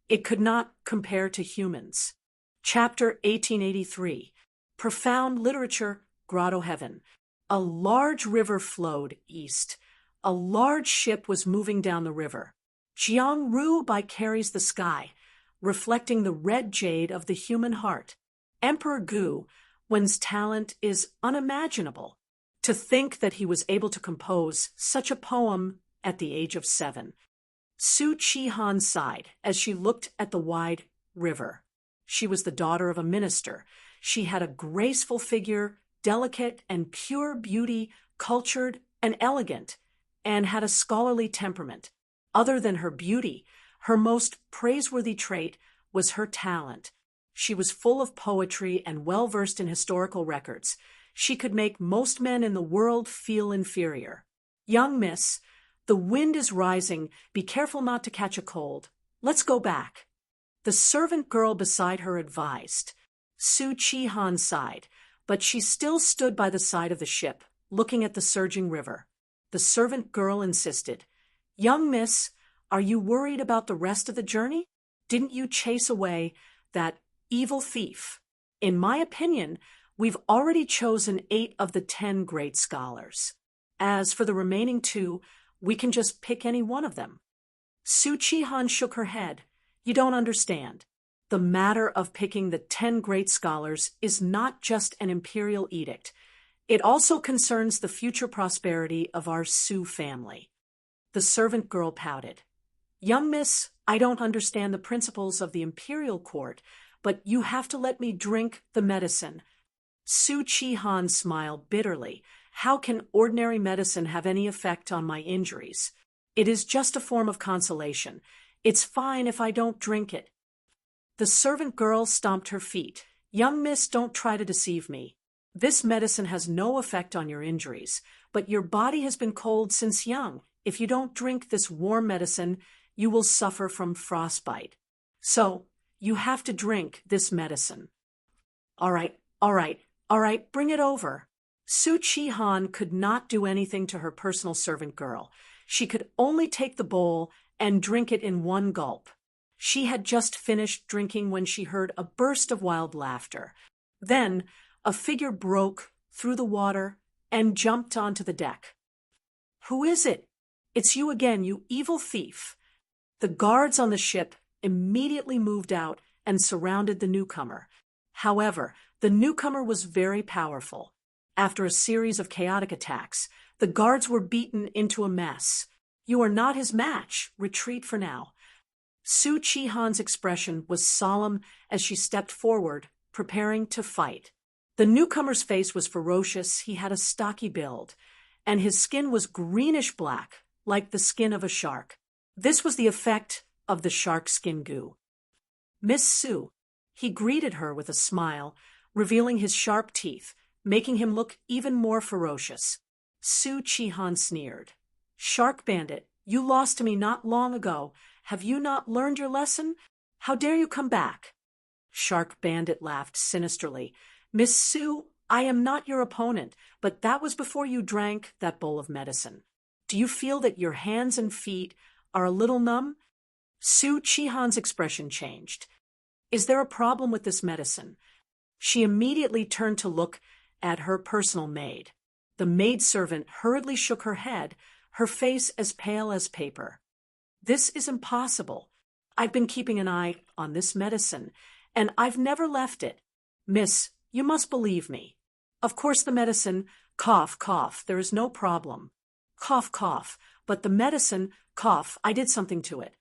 it could not compare to humans. Chapter 1883. Profound Literature, Grotto Heaven. A large river flowed east. A large ship was moving down the river. Jiangru by carries the sky, reflecting the red jade of the human heart. Emperor Gu, one's talent is unimaginable. To think that he was able to compose such a poem at the age of 7. Su Chihan sighed as she looked at the wide river. She was the daughter of a minister. She had a graceful figure, delicate and pure beauty, cultured and elegant, and had a scholarly temperament. Other than her beauty, her most praiseworthy trait was her talent. She was full of poetry and well-versed in historical records. She could make most men in the world feel inferior. Young miss, the wind is rising. Be careful not to catch a cold. Let's go back. The servant girl beside her advised. Su Chihan sighed, but she still stood by the side of the ship, looking at the surging river. The servant girl insisted. Young miss, are you worried about the rest of the journey? Didn't you chase away that evil thief? In my opinion, we've already chosen 8 of the 10 great scholars. As for the remaining 2, we can just pick any one of them. Su Chihan shook her head. You don't understand. The matter of picking the 10 great scholars is not just an imperial edict. It also concerns the future prosperity of our Sioux family. The servant girl pouted. Young miss, I don't understand the principles of the imperial court, but you have to let me drink the medicine. Su Chi-han smiled bitterly. How can ordinary medicine have any effect on my injuries? It is just a form of consolation. It's fine if I don't drink it. The servant girl stomped her feet. Young miss, don't try to deceive me. This medicine has no effect on your injuries, but your body has been cold since young. If you don't drink this warm medicine, you will suffer from frostbite. So, you have to drink this medicine. All right, bring it over. Su Chi-han could not do anything to her personal servant girl. She could only take the bowl and drink it in one gulp. She had just finished drinking when she heard a burst of wild laughter. Then, a figure broke through the water and jumped onto the deck. Who is it? It's you again, you evil thief. The guards on the ship immediately moved out and surrounded the newcomer. However, the newcomer was very powerful. After a series of chaotic attacks, the guards were beaten into a mess. You are not his match. Retreat for now. Su Chi-han's expression was solemn as she stepped forward, preparing to fight. The newcomer's face was ferocious. He had a stocky build, and his skin was greenish-black, like the skin of a shark. This was the effect of the shark skin goo. Miss Su. He greeted her with a smile, revealing his sharp teeth, making him look even more ferocious. Su Chi-han sneered. Shark bandit, you lost to me not long ago. Have you not learned your lesson? How dare you come back? Shark bandit laughed sinisterly. Miss Su, I am not your opponent, but that was before you drank that bowl of medicine. Do you feel that your hands and feet are a little numb? Su Chi-han's expression changed. Is there a problem with this medicine? She immediately turned to look at her personal maid. The maidservant hurriedly shook her head, her face as pale as paper. This is impossible. I've been keeping an eye on this medicine, and I've never left it. Miss, you must believe me. Of course the medicine, cough, cough, there is no problem. Cough, cough, but the medicine, cough, I did something to it.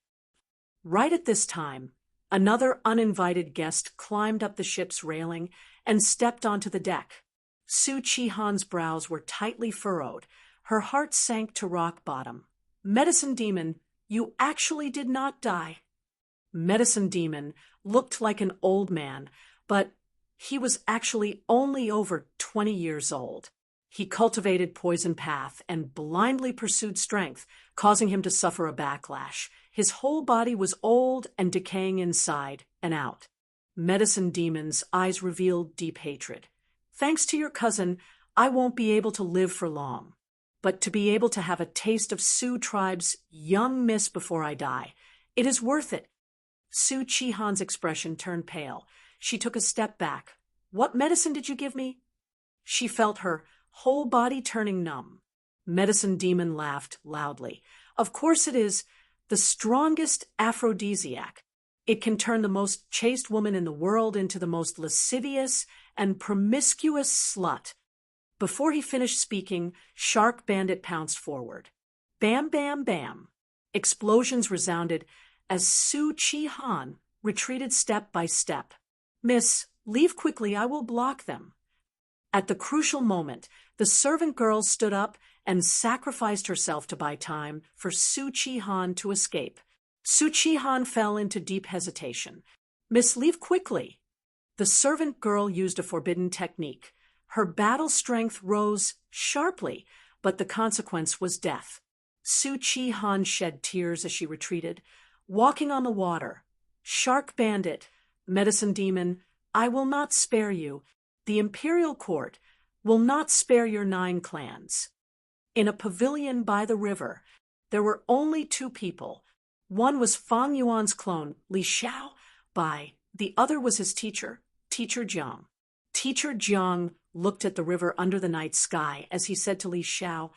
Right at this time, another uninvited guest climbed up the ship's railing and stepped onto the deck. Su Chi-han's brows were tightly furrowed. Her heart sank to rock bottom. Medicine Demon, you actually did not die. Medicine Demon looked like an old man, but he was actually only over 20 years old. He cultivated poison path and blindly pursued strength, causing him to suffer a backlash. His whole body was old and decaying inside and out. Medicine Demon's eyes revealed deep hatred. Thanks to your cousin, I won't be able to live for long. But to be able to have a taste of Sioux tribe's young miss before I die, it is worth it. Su Chi-han's expression turned pale. She took a step back. What medicine did you give me? She felt her whole body turning numb. Medicine Demon laughed loudly. Of course it is the strongest aphrodisiac. It can turn the most chaste woman in the world into the most lascivious and promiscuous slut. Before he finished speaking, Shark Bandit pounced forward. Bam, bam, bam. Explosions resounded as Su Chi-han retreated step by step. Miss, leave quickly, I will block them. At the crucial moment, the servant girl stood up and sacrificed herself to buy time for Su Chi-han to escape. Su Chi-han fell into deep hesitation. Miss, leave quickly. The servant girl used a forbidden technique. Her battle strength rose sharply, but the consequence was death. Su Chi-han shed tears as she retreated, walking on the water. Shark Bandit, Medicine Demon, I will not spare you. The imperial court will not spare your 9 clans. In a pavilion by the river, there were only 2 people. One was Fang Yuan's clone, Li Xiao, the other was his teacher, Teacher Jiang. Teacher Jiang looked at the river under the night sky as he said to Li Xiao,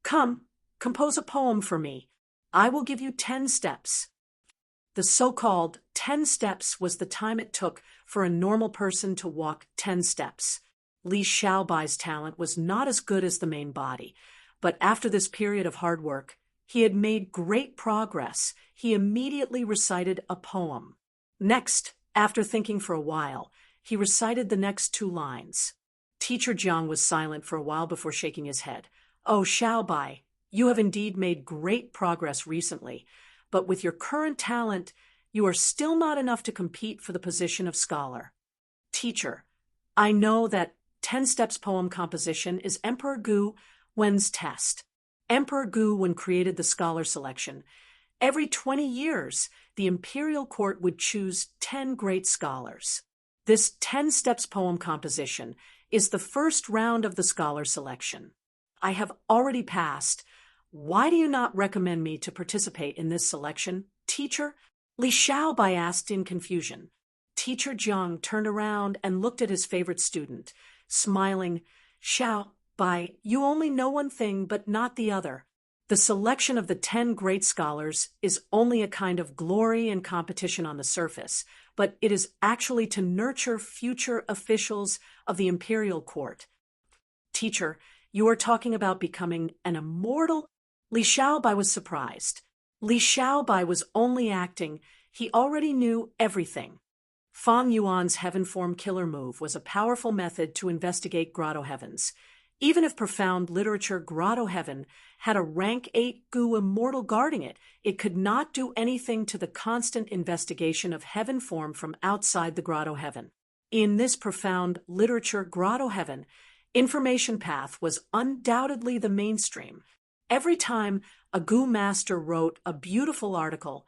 Come, compose a poem for me. I will give you 10 steps. The so-called 10 steps was the time it took for a normal person to walk 10 steps. Li Xiaobai's talent was not as good as the main body, but after this period of hard work, he had made great progress. He immediately recited a poem. Next, after thinking for a while, he recited the next 2 lines. Teacher Jiang was silent for a while before shaking his head. "Oh, Xiaobai, you have indeed made great progress recently, but with your current talent, you are still not enough to compete for the position of scholar." "Teacher, I know that 10 Steps poem composition is Emperor Gu Wen's test. Emperor Gu Wen created the scholar selection. Every 20 years, the imperial court would choose 10 great scholars. This 10 Steps poem composition is the first round of the scholar selection. I have already passed. Why do you not recommend me to participate in this selection, teacher?" Li Xiaobai asked in confusion. Teacher Jiang turned around and looked at his favorite student, smiling. "Xiaobai, you only know one thing but not the other. The selection of the 10 great scholars is only a kind of glory and competition on the surface, but it is actually to nurture future officials of the imperial court." "Teacher, you are talking about becoming an immortal?" Li Xiaobai was surprised. Li Xiaobai was only acting. He already knew everything. Fang Yuan's heaven form killer move was a powerful method to investigate grotto heavens. Even if profound literature grotto heaven had a rank 8 Gu immortal guarding it, it could not do anything to the constant investigation of heaven form from outside the grotto heaven. In this profound literature grotto heaven, information path was undoubtedly the mainstream. Every time a Gu master wrote a beautiful article,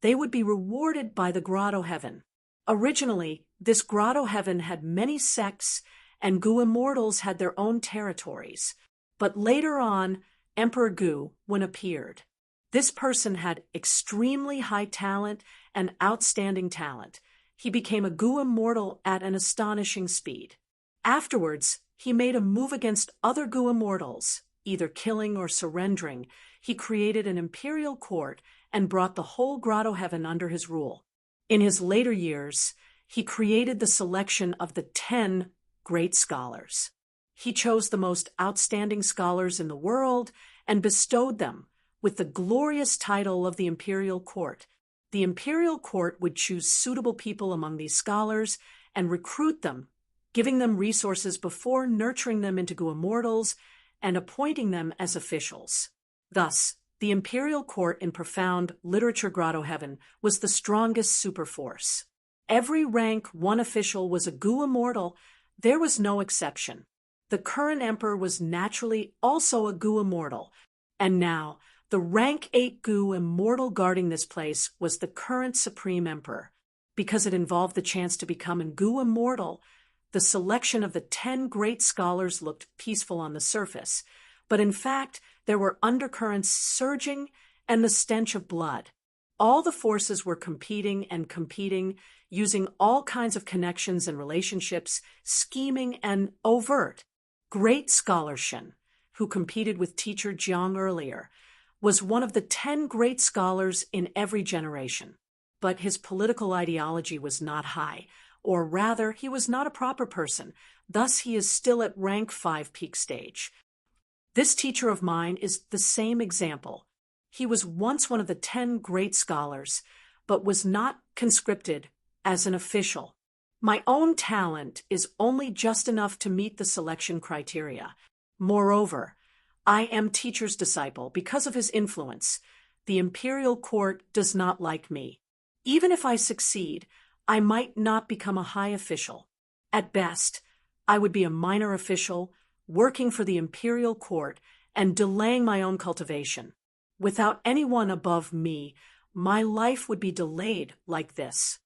they would be rewarded by the grotto heaven. Originally, this grotto heaven had many sects, and Gu immortals had their own territories. But later on, Emperor Gu Wen appeared. This person had extremely high talent and outstanding talent. He became a Gu immortal at an astonishing speed. Afterwards, he made a move against other Gu immortals, either killing or surrendering. He created an imperial court and brought the whole grotto heaven under his rule. In his later years, he created the selection of the 10 great scholars. He chose the most outstanding scholars in the world and bestowed them with the glorious title of the imperial court. The imperial court would choose suitable people among these scholars and recruit them, giving them resources before nurturing them into Gu immortals and appointing them as officials. Thus, the imperial court in profound literature grotto heaven was the strongest superforce. Every rank 1 official was a Gu immortal. There was no exception. The current emperor was naturally also a Gu immortal, and now the rank 8 Gu immortal guarding this place was the current supreme emperor. Because it involved the chance to become a Gu immortal, the selection of the 10 great scholars looked peaceful on the surface, but in fact there were undercurrents surging and the stench of blood. All the forces were competing, using all kinds of connections and relationships, scheming and overt. Great Scholar Shen, who competed with teacher Jiang earlier, was one of the 10 great scholars in every generation. But his political ideology was not high, or rather, he was not a proper person. Thus, he is still at rank 5 peak stage. This teacher of mine is the same example. He was once one of the 10 great scholars, but was not conscripted as an official. My own talent is only just enough to meet the selection criteria. Moreover, I am teacher's disciple because of his influence. The imperial court does not like me. Even if I succeed, I might not become a high official. At best, I would be a minor official, working for the imperial court and delaying my own cultivation. Without anyone above me, my life would be delayed like this.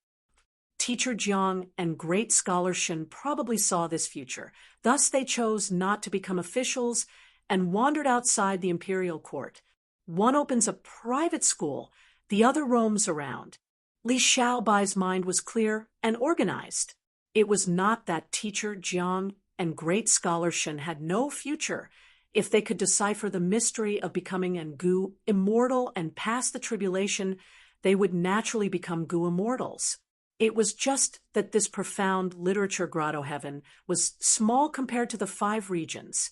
Teacher Jiang and great scholar Shen probably saw this future. Thus they chose not to become officials and wandered outside the imperial court. One opens a private school, the other roams around. Li Xiaobai's mind was clear and organized. It was not that teacher Jiang and great scholar Shen had no future. If they could decipher the mystery of becoming an Gu immortal and pass the tribulation, they would naturally become Gu immortals. It was just that this profound literature grotto heaven was small compared to the 5 regions.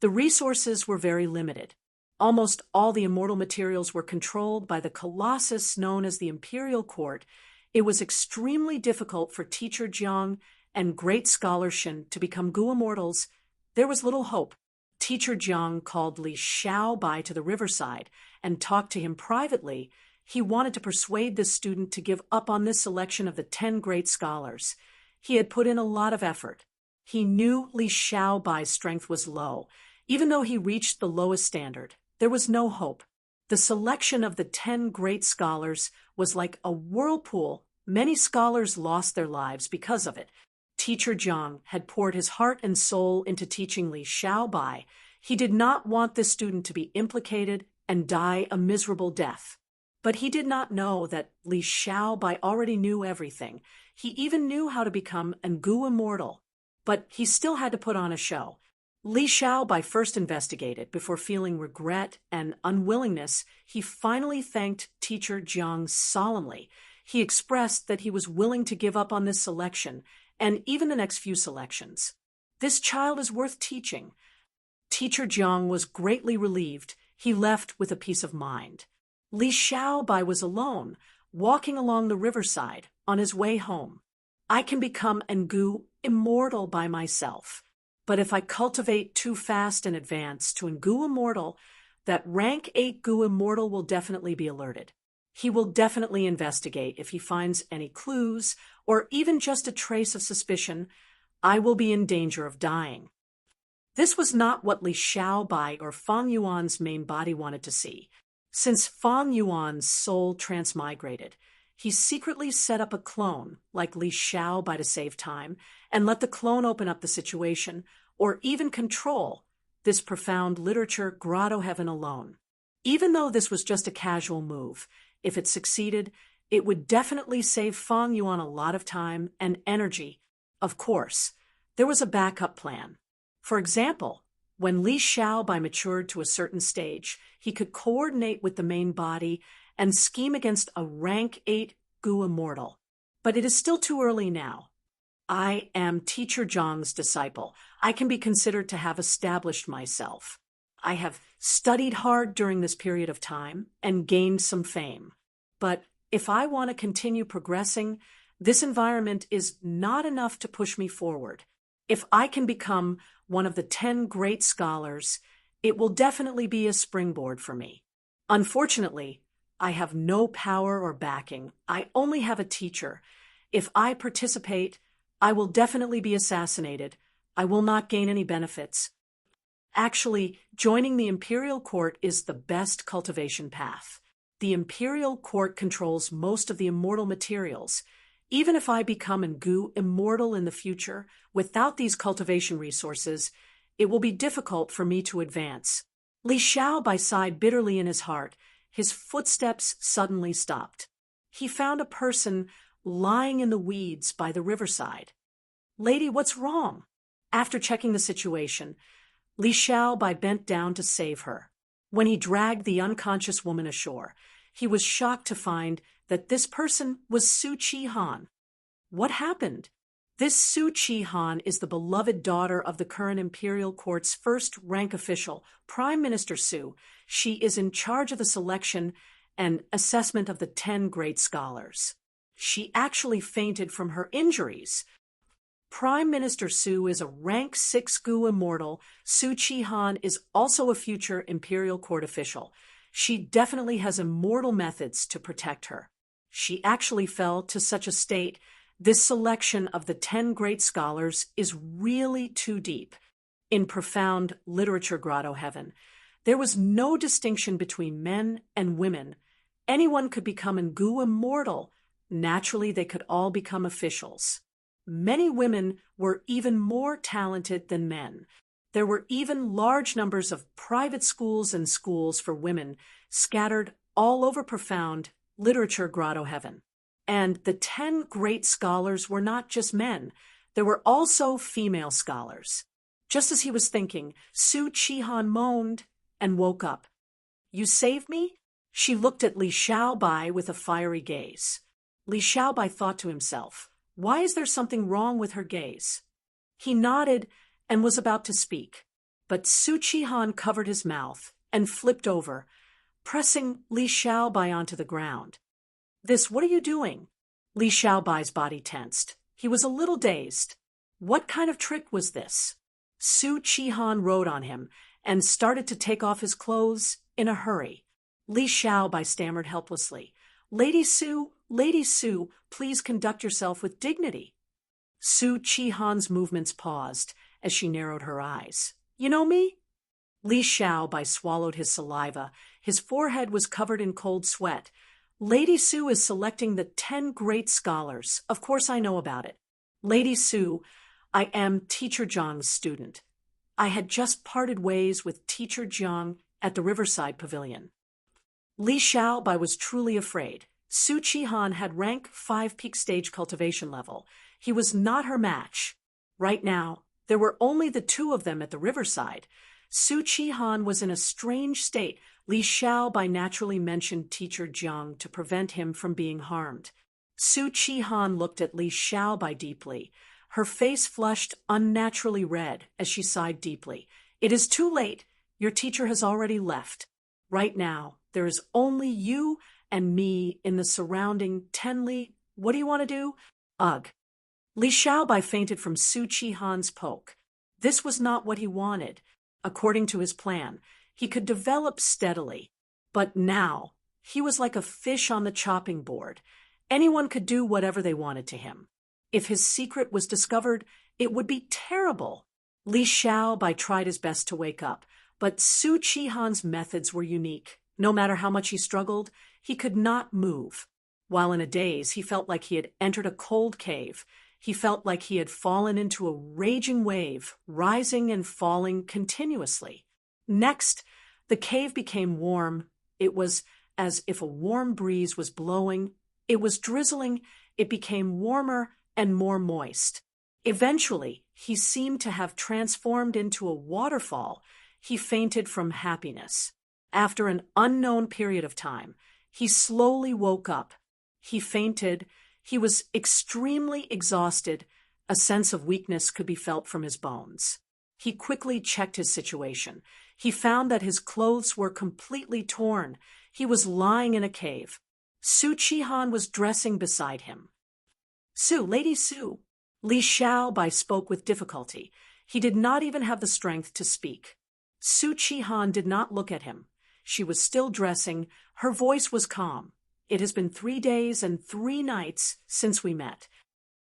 The resources were very limited. Almost all the immortal materials were controlled by the colossus known as the Imperial Court. It was extremely difficult for teacher Jiang and great scholar Shen to become Gu immortals. There was little hope. Teacher Jiang called Li Xiaobai to the riverside and talked to him privately. He wanted to persuade this student to give up on this selection of the 10 great scholars. He had put in a lot of effort. He knew Li Xiaobai's strength was low. Even though he reached the lowest standard, there was no hope. The selection of the 10 great scholars was like a whirlpool. Many scholars lost their lives because of it. Teacher Jiang had poured his heart and soul into teaching Li Xiaobai. He did not want this student to be implicated and die a miserable death. But he did not know that Li Xiaobai already knew everything. He even knew how to become an Gu immortal. But he still had to put on a show. Li Xiaobai first investigated. Before feeling regret and unwillingness, he finally thanked teacher Jiang solemnly. He expressed that he was willing to give up on this selection and even the next few selections. This child is worth teaching. Teacher Jiang was greatly relieved. He left with a peace of mind. Li Xiaobai was alone, walking along the riverside on his way home. I can become an Gu immortal by myself. But if I cultivate too fast and advance to an Gu immortal, that rank 8 Gu immortal will definitely be alerted. He will definitely investigate. If he finds any clues or even just a trace of suspicion, I will be in danger of dying. This was not what Li Xiaobai or Fang Yuan's main body wanted to see. Since Fang Yuan's soul transmigrated, he secretly set up a clone like Li Xiaobai to save time and let the clone open up the situation or even control this profound literature grotto heaven alone. Even though this was just a casual move, if it succeeded, it would definitely save Fang Yuan a lot of time and energy. Of course, there was a backup plan. For example, when Li Xiaobai matured to a certain stage, he could coordinate with the main body and scheme against a rank 8 Gu immortal. But it is still too early now. I am teacher Jiang's disciple. I can be considered to have established myself. I have studied hard during this period of time and gained some fame. But if I want to continue progressing, this environment is not enough to push me forward. If I can become one of the 10 great scholars, it will definitely be a springboard for me. Unfortunately, I have no power or backing. I only have a teacher. If I participate, I will definitely be assassinated. I will not gain any benefits. Actually, joining the Imperial Court is the best cultivation path. The Imperial Court controls most of the immortal materials. Even if I become an Gu immortal in the future, without these cultivation resources, it will be difficult for me to advance. Li Xiaobai sighed bitterly in his heart. His footsteps suddenly stopped. He found a person lying in the weeds by the riverside. "Lady, what's wrong?" After checking the situation, Li Xiaobai bent down to save her. When he dragged the unconscious woman ashore, he was shocked to find that this person was Su Qihan. What happened? This Su Qihan is the beloved daughter of the current Imperial Court's first-rank official, Prime Minister Su. She is in charge of the selection and assessment of the 10 great scholars. She actually fainted from her injuries. Prime Minister Su is a rank 6 Gu immortal. Su Qihan is also a future Imperial Court official. She definitely has immortal methods to protect her. She actually fell to such a state. This selection of the 10 great scholars is really too deep. In profound literature grotto heaven, there was no distinction between men and women. Anyone could become an Gu immortal. Naturally, they could all become officials. Many women were even more talented than men. There were even large numbers of private schools and schools for women scattered all over profound literature grotto heaven. And the 10 great scholars were not just men. There were also female scholars. Just as he was thinking, Su Qihan moaned and woke up. "You saved me?" She looked at Li Xiaobai with a fiery gaze. Li Xiaobai thought to himself, why is there something wrong with her gaze? He nodded and was about to speak, but Su Qihan covered his mouth and flipped over, pressing Li Xiaobai onto the ground. What are you doing? Li Xiaobai's body tensed. He was a little dazed. What kind of trick was this? Su Qihan rode on him and started to take off his clothes in a hurry. Li Xiaobai stammered helplessly. Lady Su, please conduct yourself with dignity. Su Qihan's movements paused as she narrowed her eyes. You know me? Li Xiaobai swallowed his saliva. His forehead was covered in cold sweat. Lady Su is selecting the 10 great scholars. Of course I know about it. Lady Su, I am Teacher Jiang's student. I had just parted ways with Teacher Jiang at the Riverside Pavilion. Li Xiaobai was truly afraid. Su Qihan had rank 5 peak stage cultivation level. He was not her match. Right now, there were only the 2 of them at the riverside. Su Qihan was in a strange state. Li Xiaobai naturally mentioned Teacher Jiang to prevent him from being harmed. Su Qihan looked at Li Xiaobai deeply. Her face flushed unnaturally red as she sighed deeply. It is too late. Your teacher has already left. Right now, there is only you and me in the surrounding 10 li. What do you want to do? Ugh. Li Xiaobai fainted from Su Qihan's poke. This was not what he wanted. According to his plan, he could develop steadily. But now, he was like a fish on the chopping board. Anyone could do whatever they wanted to him. If his secret was discovered, it would be terrible. Li Xiaobai tried his best to wake up, but Su Qihan's methods were unique. No matter how much he struggled, he could not move. While in a daze, he felt like he had entered a cold cave. He felt like he had fallen into a raging wave, rising and falling continuously. Next, the cave became warm. It was as if a warm breeze was blowing. It was drizzling. It became warmer and more moist. Eventually, he seemed to have transformed into a waterfall. He fainted from happiness. After an unknown period of time, he slowly woke up. He fainted. He was extremely exhausted. A sense of weakness could be felt from his bones. He quickly checked his situation. He found that his clothes were completely torn. He was lying in a cave. Su Qihan was dressing beside him. Lady Su. Li Xiaobai spoke with difficulty. He did not even have the strength to speak. Su Qihan did not look at him. She was still dressing. Her voice was calm. It has been 3 days and 3 nights since we met.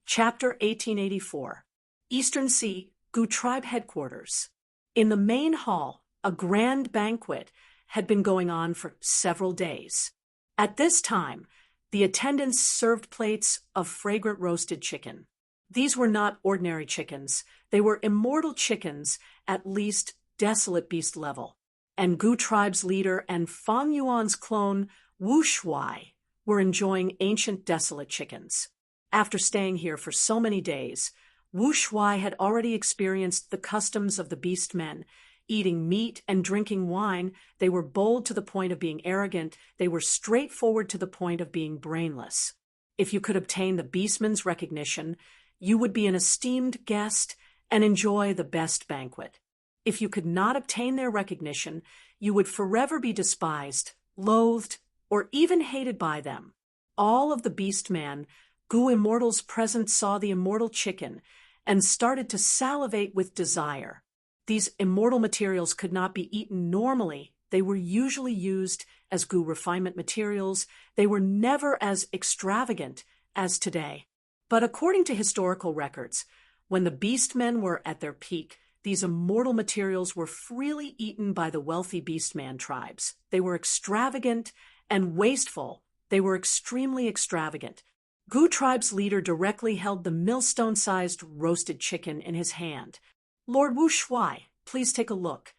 Chapter 1884. Eastern Sea, Gu Tribe Headquarters. In the main hall, a grand banquet had been going on for several days. At this time, the attendants served plates of fragrant roasted chicken. These were not ordinary chickens. They were immortal chickens, at least desolate beast level. And Gu Tribe's leader and Fang Yuan's clone, Wu Shuai, were enjoying ancient desolate chickens. After staying here for so many days, Wu Shuai had already experienced the customs of the beast men. Eating meat and drinking wine, they were bold to the point of being arrogant. They were straightforward to the point of being brainless. If you could obtain the beastman's recognition, you would be an esteemed guest and enjoy the best banquet. If you could not obtain their recognition, you would forever be despised, loathed, or even hated by them. All of the beastmen, Gu immortals present, saw the immortal chicken and started to salivate with desire. These immortal materials could not be eaten normally. They were usually used as Gu refinement materials. They were never as extravagant as today. But according to historical records, when the beastmen were at their peak, these immortal materials were freely eaten by the wealthy beastman tribes. They were extravagant and wasteful. They were extremely extravagant. Gu Tribe's leader directly held the millstone-sized roasted chicken in his hand. Lord Wu Shuai, please take a look,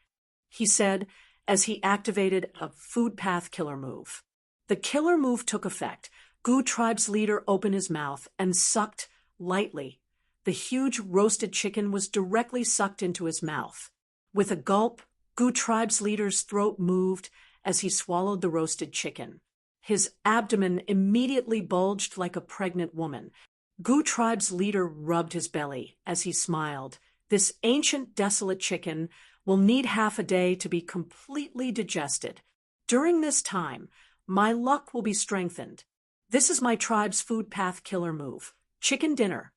he said as he activated a food path killer move. The killer move took effect. Gu Tribe's leader opened his mouth and sucked lightly. The huge roasted chicken was directly sucked into his mouth. With a gulp, Gu Tribe's leader's throat moved as he swallowed the roasted chicken. His abdomen immediately bulged like a pregnant woman. Gu tribe's leader rubbed his belly as he smiled. This ancient, desolate chicken will need half a day to be completely digested. During this time, my luck will be strengthened. This is my tribe's food path killer move. Chicken dinner.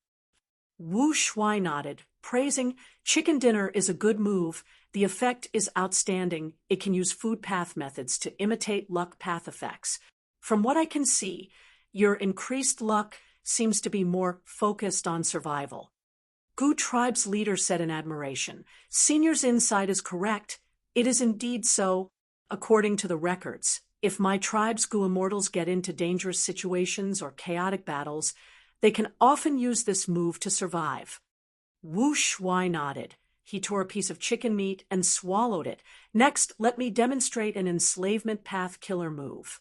Wu Shuai nodded, praising, chicken dinner is a good move. The effect is outstanding. It can use food path methods to imitate luck path effects. From what I can see, your increased luck seems to be more focused on survival. Gu tribe's leader said in admiration, Senior's insight is correct. It is indeed so. According to the records, if my tribe's Gu immortals get into dangerous situations or chaotic battles, they can often use this move to survive. Wu Shuai nodded. He tore a piece of chicken meat and swallowed it. Next, let me demonstrate an enslavement path killer move.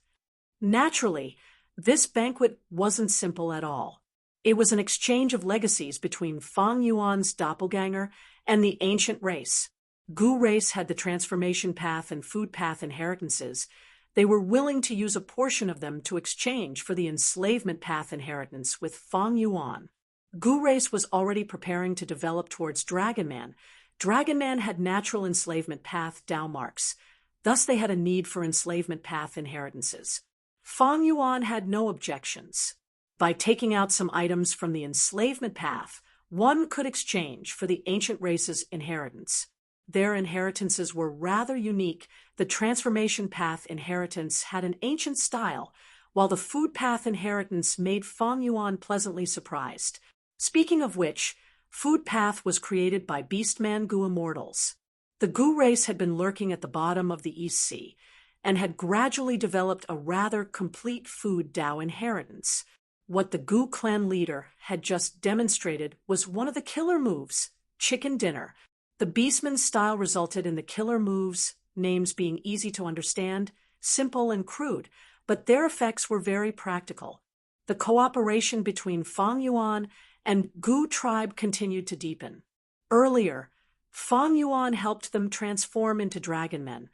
Naturally, this banquet wasn't simple at all. It was an exchange of legacies between Fang Yuan's doppelganger and the ancient race. Gu race had the transformation path and food path inheritances. They were willing to use a portion of them to exchange for the enslavement path inheritance with Fang Yuan. Gu race was already preparing to develop towards Dragon Man. Dragon Man had natural enslavement path Dao marks. Thus they had a need for enslavement path inheritances. Fang Yuan had no objections. By taking out some items from the enslavement path, one could exchange for the ancient race's inheritance. Their inheritances were rather unique. The transformation path inheritance had an ancient style, while the food path inheritance made Fang Yuan pleasantly surprised. Speaking of which, food path was created by Beastman Gu immortals. The Gu race had been lurking at the bottom of the East Sea, and had gradually developed a rather complete food Dao inheritance. What the Gu clan leader had just demonstrated was one of the killer moves, chicken dinner. The Beastman style resulted in the killer moves' names being easy to understand, simple and crude, but their effects were very practical. The cooperation between Fang Yuan and Gu tribe continued to deepen. Earlier, Fang Yuan helped them transform into dragon men.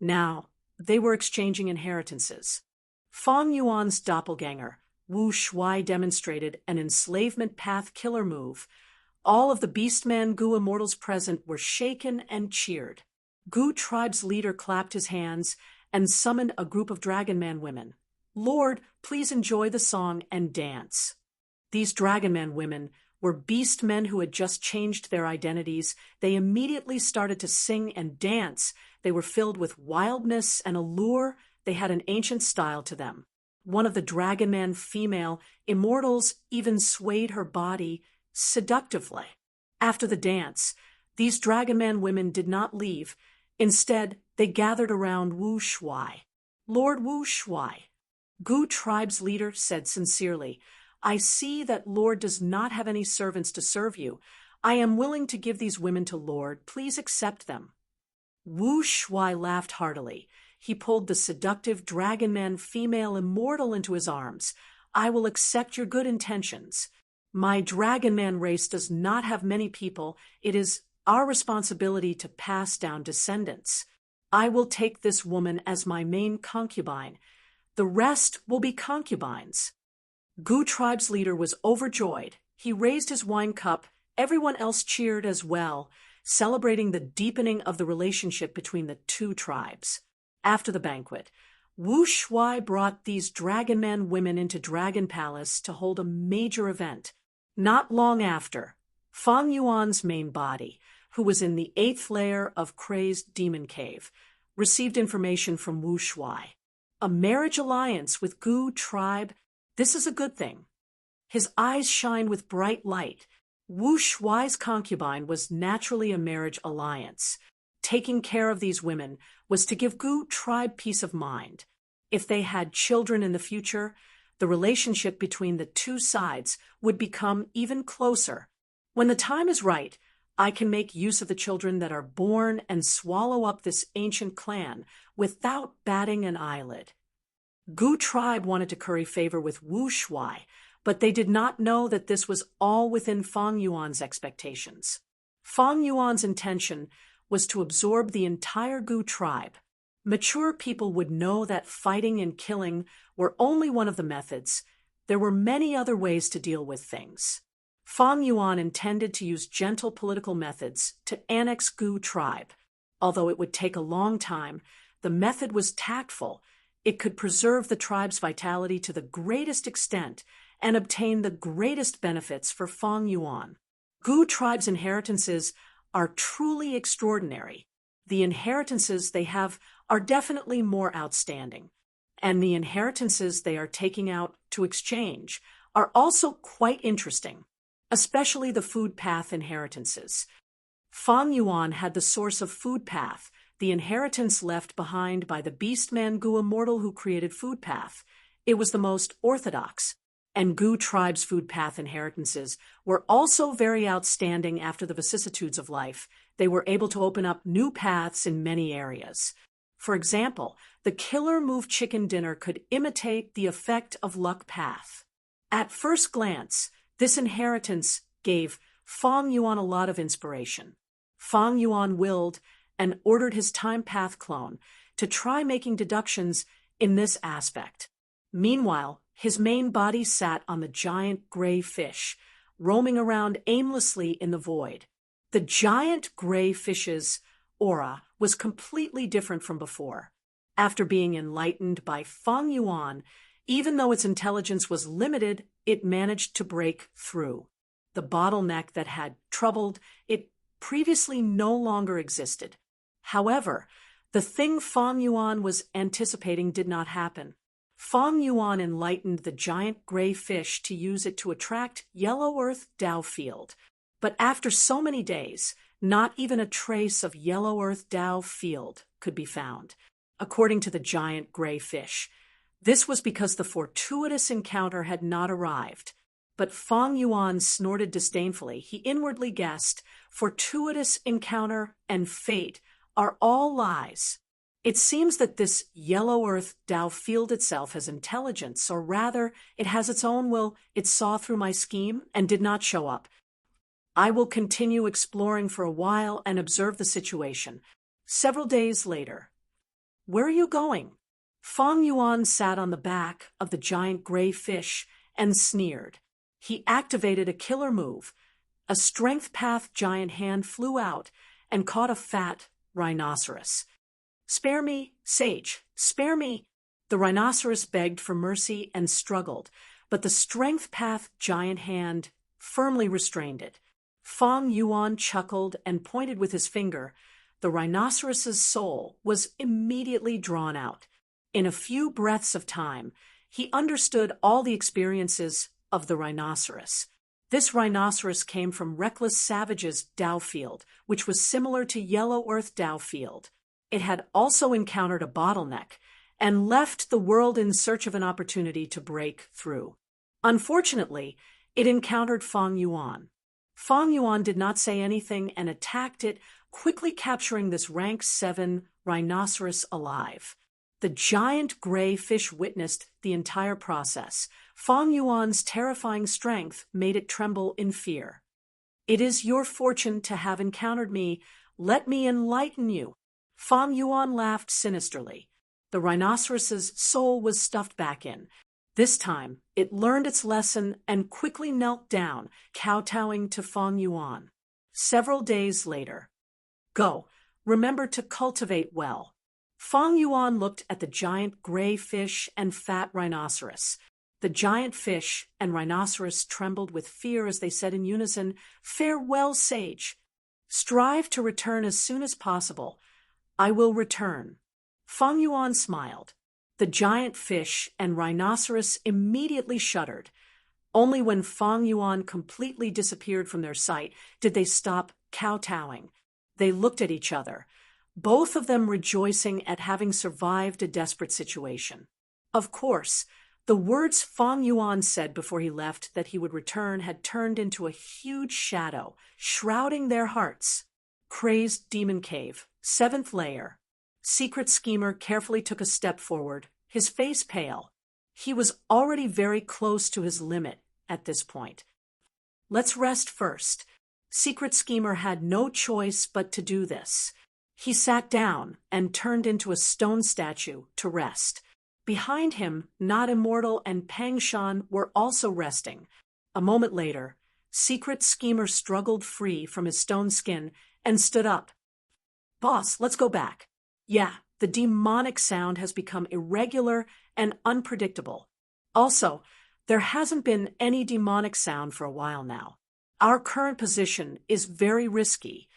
Now, they were exchanging inheritances. Fang Yuan's doppelganger, Wu Shuai, demonstrated an enslavement path killer move. All of the Beastman Gu immortals present were shaken and cheered. Gu tribe's leader clapped his hands and summoned a group of Dragon Man women. Lord, please enjoy the song and dance. These Dragon Man women were beast men who had just changed their identities. They immediately started to sing and dance. They were filled with wildness and allure. They had an ancient style to them. One of the Dragon Man female immortals even swayed her body seductively. After the dance, these Dragon Man women did not leave. Instead, they gathered around Wu Shuai. Lord Wu Shuai, Gu tribe's leader said sincerely, I see that Lord does not have any servants to serve you. I am willing to give these women to Lord. Please accept them. Wu Shuai laughed heartily. He pulled the seductive Dragon Man female immortal into his arms. I will accept your good intentions. My Dragon Man race does not have many people. It is our responsibility to pass down descendants. I will take this woman as my main concubine. The rest will be concubines. Gu tribe's leader was overjoyed. He raised his wine cup. Everyone else cheered as well, celebrating the deepening of the relationship between the two tribes. After the banquet, Wu Shuai brought these Dragon Man women into Dragon Palace to hold a major event. Not long after, Fang Yuan's main body, who was in the 8th layer of Crazed Demon Cave, received information from Wu Shuai. A marriage alliance with Gu tribe. This is a good thing. His eyes shined with bright light. Wu Shuai's concubine was naturally a marriage alliance. Taking care of these women was to give Gu tribe peace of mind. If they had children in the future, the relationship between the two sides would become even closer. When the time is right, I can make use of the children that are born and swallow up this ancient clan without batting an eyelid. Gu tribe wanted to curry favor with Wu Shuai, but they did not know that this was all within Fang Yuan's expectations. Fang Yuan's intention was to absorb the entire Gu tribe. Mature people would know that fighting and killing were only one of the methods. There were many other ways to deal with things. Fang Yuan intended to use gentle political methods to annex Gu tribe. Although it would take a long time, the method was tactful. It could preserve the tribe's vitality to the greatest extent and obtain the greatest benefits for Fang Yuan. Gu tribe's inheritances are truly extraordinary. The inheritances they have are definitely more outstanding, and the inheritances they are taking out to exchange are also quite interesting, especially the food path inheritances. Fang Yuan had the source of food path, the inheritance left behind by the beastman Gu immortal who created food path. It was the most orthodox, and Gu tribe's food path inheritances were also very outstanding after the vicissitudes of life. They were able to open up new paths in many areas. For example, the killer move chicken dinner could imitate the effect of luck path. At first glance, this inheritance gave Fang Yuan a lot of inspiration. Fang Yuan willed and ordered his time path clone to try making deductions in this aspect. Meanwhile, his main body sat on the giant gray fish, roaming around aimlessly in the void. The giant gray fish's aura was completely different from before. After being enlightened by Fang Yuan, even though its intelligence was limited, it managed to break through. The bottleneck that had troubled it previously no longer existed. However, the thing Fang Yuan was anticipating did not happen. Fang Yuan enlightened the giant gray fish to use it to attract Yellow Earth Dao Field. But after so many days, not even a trace of Yellow Earth Dao Field could be found, according to the giant gray fish. This was because the fortuitous encounter had not arrived. But Fang Yuan snorted disdainfully. He inwardly guessed, fortuitous encounter and fate are all lies. It seems that this Yellow Earth Dao Field itself has intelligence, or rather, it has its own will. It saw through my scheme and did not show up. I will continue exploring for a while and observe the situation. Several days later. Where are you going? Fang Yuan sat on the back of the giant gray fish and sneered. He activated a killer move. A strength path giant hand flew out and caught a fat rhinoceros. Spare me, sage, spare me. The rhinoceros begged for mercy and struggled, but the strength path giant hand firmly restrained it. Fang Yuan chuckled and pointed with his finger. The rhinoceros's soul was immediately drawn out. In a few breaths of time, he understood all the experiences of the rhinoceros. This rhinoceros came from Reckless Savage's Dao Field, which was similar to Yellow Earth Dao Field. It had also encountered a bottleneck and left the world in search of an opportunity to break through. Unfortunately, it encountered Fang Yuan. Fang Yuan did not say anything and attacked it, quickly capturing this rank 7 rhinoceros alive. The giant gray fish witnessed the entire process. Fang Yuan's terrifying strength made it tremble in fear. It is your fortune to have encountered me. Let me enlighten you. Fang Yuan laughed sinisterly. The rhinoceros's soul was stuffed back in. This time, it learned its lesson and quickly knelt down, kowtowing to Fang Yuan. Several days later. Go. Remember to cultivate well. Fang Yuan looked at the giant gray fish and fat rhinoceros. The giant fish and rhinoceros trembled with fear as they said in unison, "Farewell, sage. Strive to return as soon as possible. I will return." Fang Yuan smiled. The giant fish and rhinoceros immediately shuddered. Only when Fang Yuan completely disappeared from their sight did they stop kowtowing. They looked at each other, both of them rejoicing at having survived a desperate situation. Of course, the words Fang Yuan said before he left that he would return had turned into a huge shadow, shrouding their hearts. Crazed Demon Cave, 7th layer. Secret Schemer carefully took a step forward, his face pale. He was already very close to his limit at this point. Let's rest first. Secret Schemer had no choice but to do this. He sat down and turned into a stone statue to rest. Behind him, Not Immortal and Pang Shan were also resting. A moment later, Secret Schemer struggled free from his stone skin and stood up. Boss, let's go back. Yeah, the demonic sound has become irregular and unpredictable. Also, there hasn't been any demonic sound for a while now. Our current position is very risky.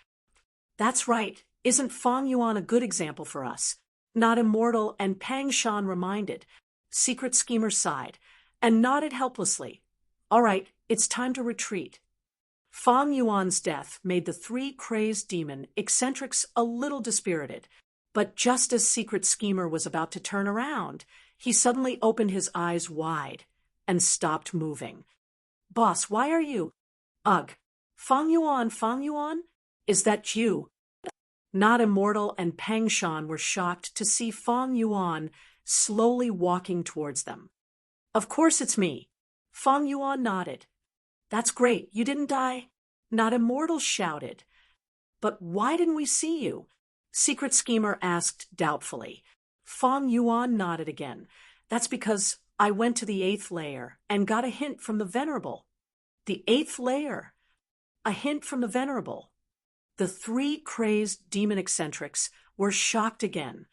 That's right. Isn't Fang Yuan a good example for us? Not Immortal and Pang Shan reminded. Secret Schemer sighed and nodded helplessly. All right, it's time to retreat. Fang Yuan's death made the three crazed demon eccentrics a little dispirited, but just as Secret Schemer was about to turn around, he suddenly opened his eyes wide and stopped moving. Boss, why are you? Ugh. Fang Yuan, is that you? Not Immortal and Pang Shan were shocked to see Fang Yuan slowly walking towards them. Of course it's me. Fang Yuan nodded. That's great, you didn't die? Not Immortal shouted. But why didn't we see you? Secret Schemer asked doubtfully. Fang Yuan nodded again. That's because I went to the 8th layer and got a hint from the Venerable. The 8th layer? A hint from the Venerable. The three crazed demon eccentrics were shocked again.